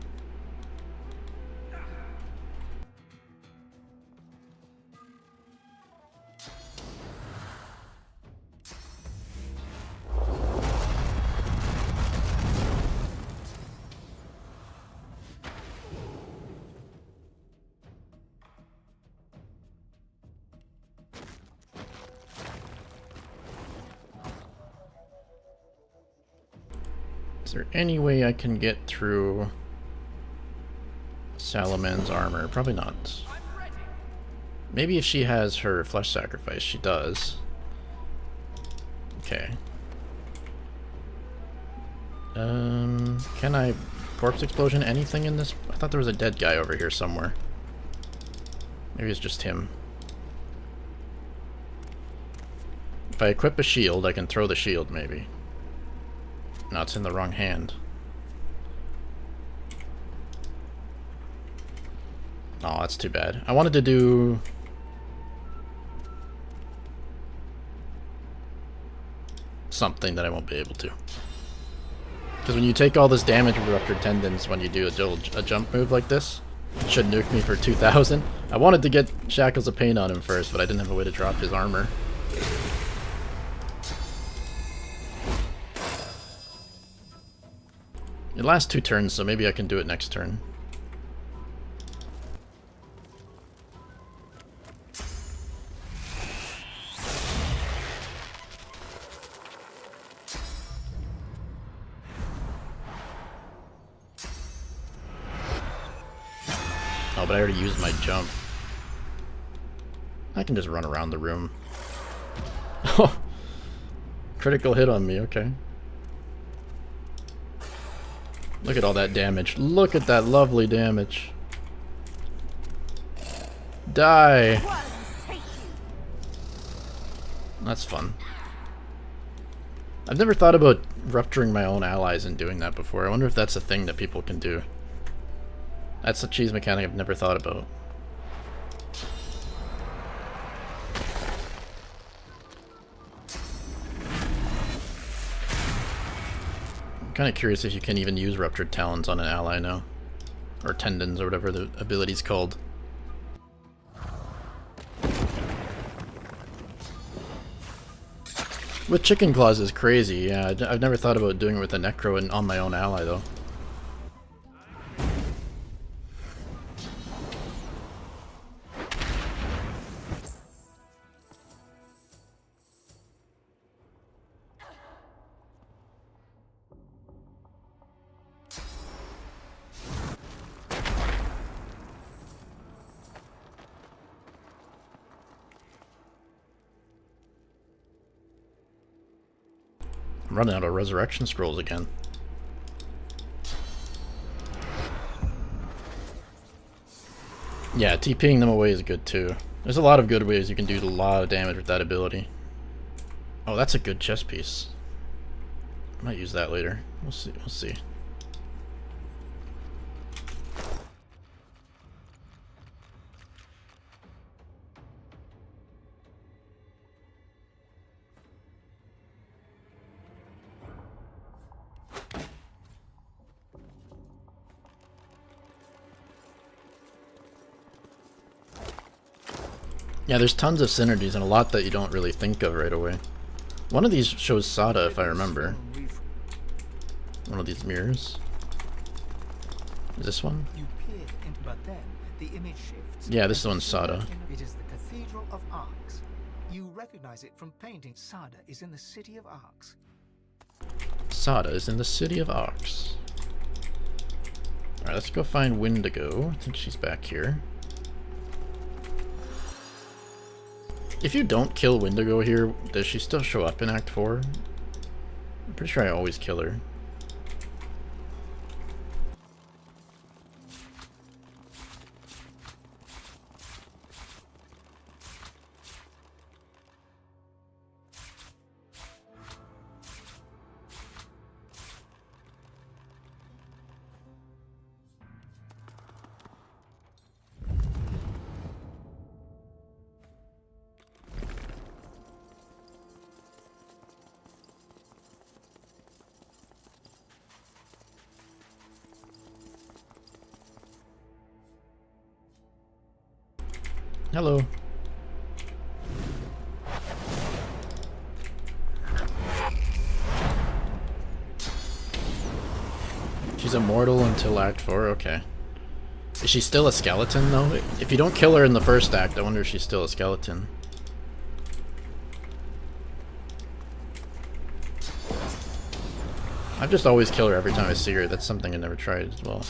Is there any way I can get through Salaman's armor? Probably not. Maybe if she has her flesh sacrifice, she does. Okay. Can I corpse explosion anything in this? I thought there was a dead guy over here somewhere. Maybe it's just him. If I equip a shield, I can throw the shield maybe. No, it's in the wrong hand. Oh, that's too bad. I wanted to do... something that I won't be able to. Because when you take all this damage with ruptured tendons when you do a jump move like this, it should nuke me for 2,000. I wanted to get Shackles of Pain on him first, but I didn't have a way to drop his armor. It lasts 2 turns, so maybe I can do it next turn. Oh, but I already used my jump. I can just run around the room. Oh! Critical hit on me, okay. Look at all that damage. Look at that lovely damage. Die! That's fun. I've never thought about rupturing my own allies and doing that before. I wonder if that's a thing that people can do. That's a cheese mechanic I've never thought about. I'm kind of curious if you can even use Ruptured Talons on an ally now. Or Tendons, or whatever the ability's called. With Chicken Claws is crazy, yeah. I've never thought about doing it with a Necro and on my own ally, though. I'm running out of resurrection scrolls again. Yeah, TPing them away is good too. There's a lot of good ways you can do a lot of damage with that ability. Oh, that's a good chess piece. I might use that later. We'll see. We'll see. Yeah, there's tons of synergies and a lot that you don't really think of right away. One of these shows Sada, if I remember. One of these mirrors. Is this one?
You peer into, but then the image shifts.
Yeah, this one's Sada.
It is the Cathedral of Arcs. You recognize it from painting. Sada is in the City of Arcs.
Sada is in the city of Ox. Alright, let's go find Wendigo. I think she's back here. If you don't kill Wendigo here, does she still show up in Act 4? I'm pretty sure I always kill her. Hello. She's immortal until Act 4, okay. Is she still a skeleton though? If you don't kill her in the first act, I wonder if she's still a skeleton. I just always kill her every time I see her. That's something I never tried as well.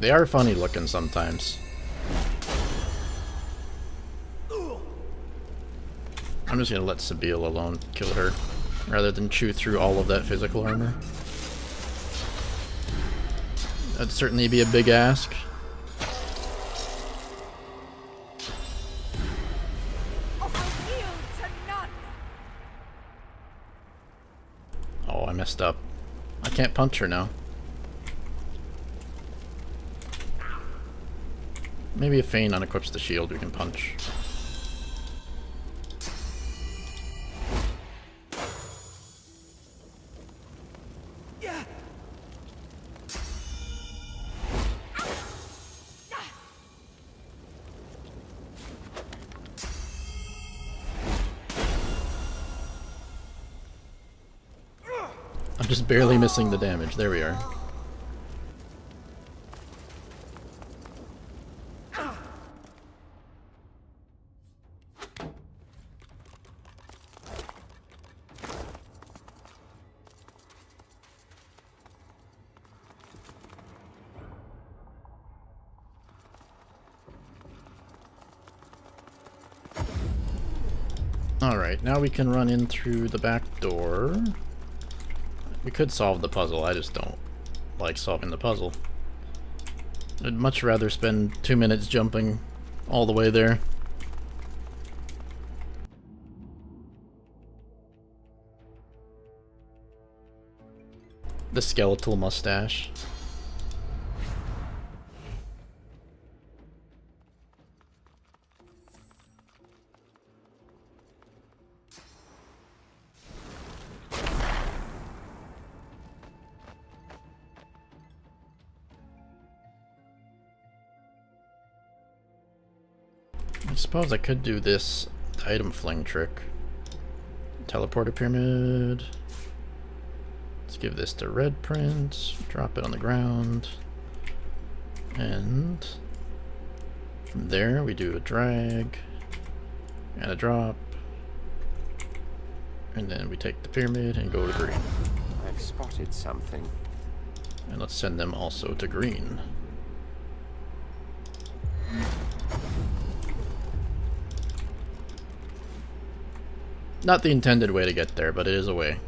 They are funny looking sometimes. I'm just gonna let Sabine alone kill her, rather than chew through all of that physical armor. That'd certainly be a big ask. Oh, I messed up. I can't punch her now. Maybe if Fane unequips the shield, we can punch. I'm just barely missing the damage. There we are. Alright, now we can run in through the back door. We could solve the puzzle, I just don't like solving the puzzle. I'd much rather spend 2 minutes jumping all the way there. The skeletal mustache. I suppose I could do this item fling trick. Teleporter pyramid. Let's give this to Red Prince. Drop it on the ground. And from there we do a drag and a drop. And then we take the pyramid and go to green.
I've spotted something.
And let's send them also to green. Not the intended way to get there, but it is a way.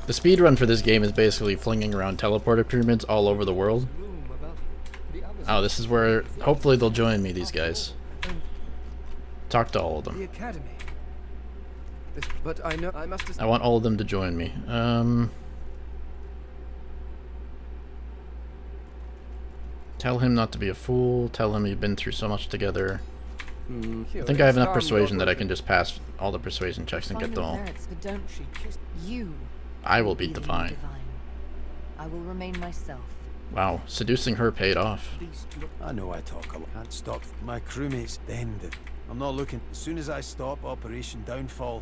The speedrun for this game is basically flinging around teleporter pyramids all over the world. Oh, this is where hopefully they'll join me, these guys. Talk to all of them.
The academy. But I know I must.
I want all of them to join me. Tell him not to be a fool. Tell him you've been through so much together. I think I have enough persuasion that I can just pass all the persuasion checks and get them all. I will be divine.
I will remain myself.
Wow, seducing her paid off.
I know I talk a lot. Can't stop. My crewmates then
I'm not looking. As soon as I stop Operation Downfall.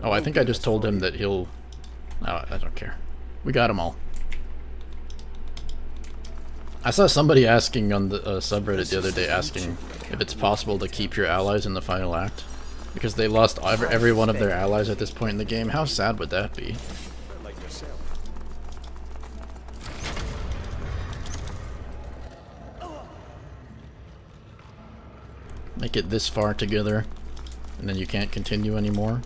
Oh, I think I just told him that he'll... Oh, I don't care. We got them all. I saw somebody asking on the subreddit the other day, asking if it's possible to keep your allies in the final act. Because they lost every one of their allies at this point in the game. How sad would that be? Make it this far together, and then you can't continue anymore.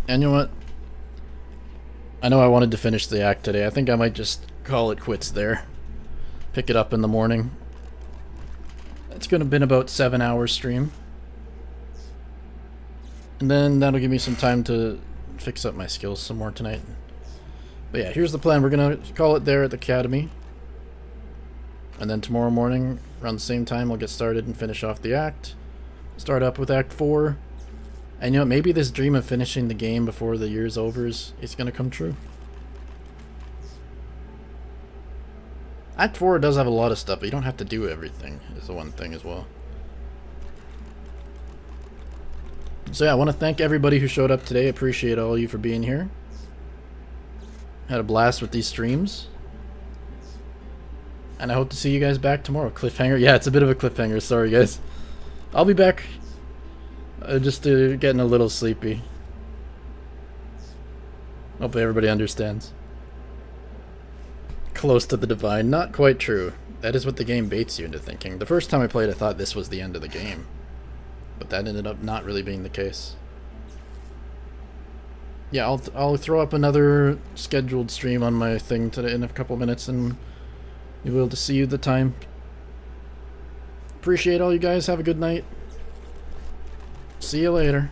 And you know what? I know I wanted to finish the act today. I think I might just call it quits there. Pick it up in the morning. It's gonna been about 7 hours stream. And then that'll give me some time to fix up my skills some more tonight. But yeah, here's the plan. We're gonna call it there at the academy. And then tomorrow morning, around the same time, I'll get started and finish off the act. Start up with Act 4. And you know, maybe this dream of finishing the game before the year's over is gonna come true. Act 4 does have a lot of stuff, but you don't have to do everything, is the one thing as well. So yeah, I want to thank everybody who showed up today. Appreciate all of you for being here. Had a blast with these streams. And I hope to see you guys back tomorrow. Cliffhanger? Yeah, it's a bit of a cliffhanger. Sorry, guys. I'll be back. Just getting a little sleepy. Hopefully everybody understands. Close to the divine. Not quite true. That is what the game baits you into thinking. The first time I played, I thought this was the end of the game. But that ended up not really being the case. Yeah, I'll throw up another scheduled stream on my thing today in a couple minutes, and you'll be able to see the time. Appreciate all you guys. Have a good night. See you later.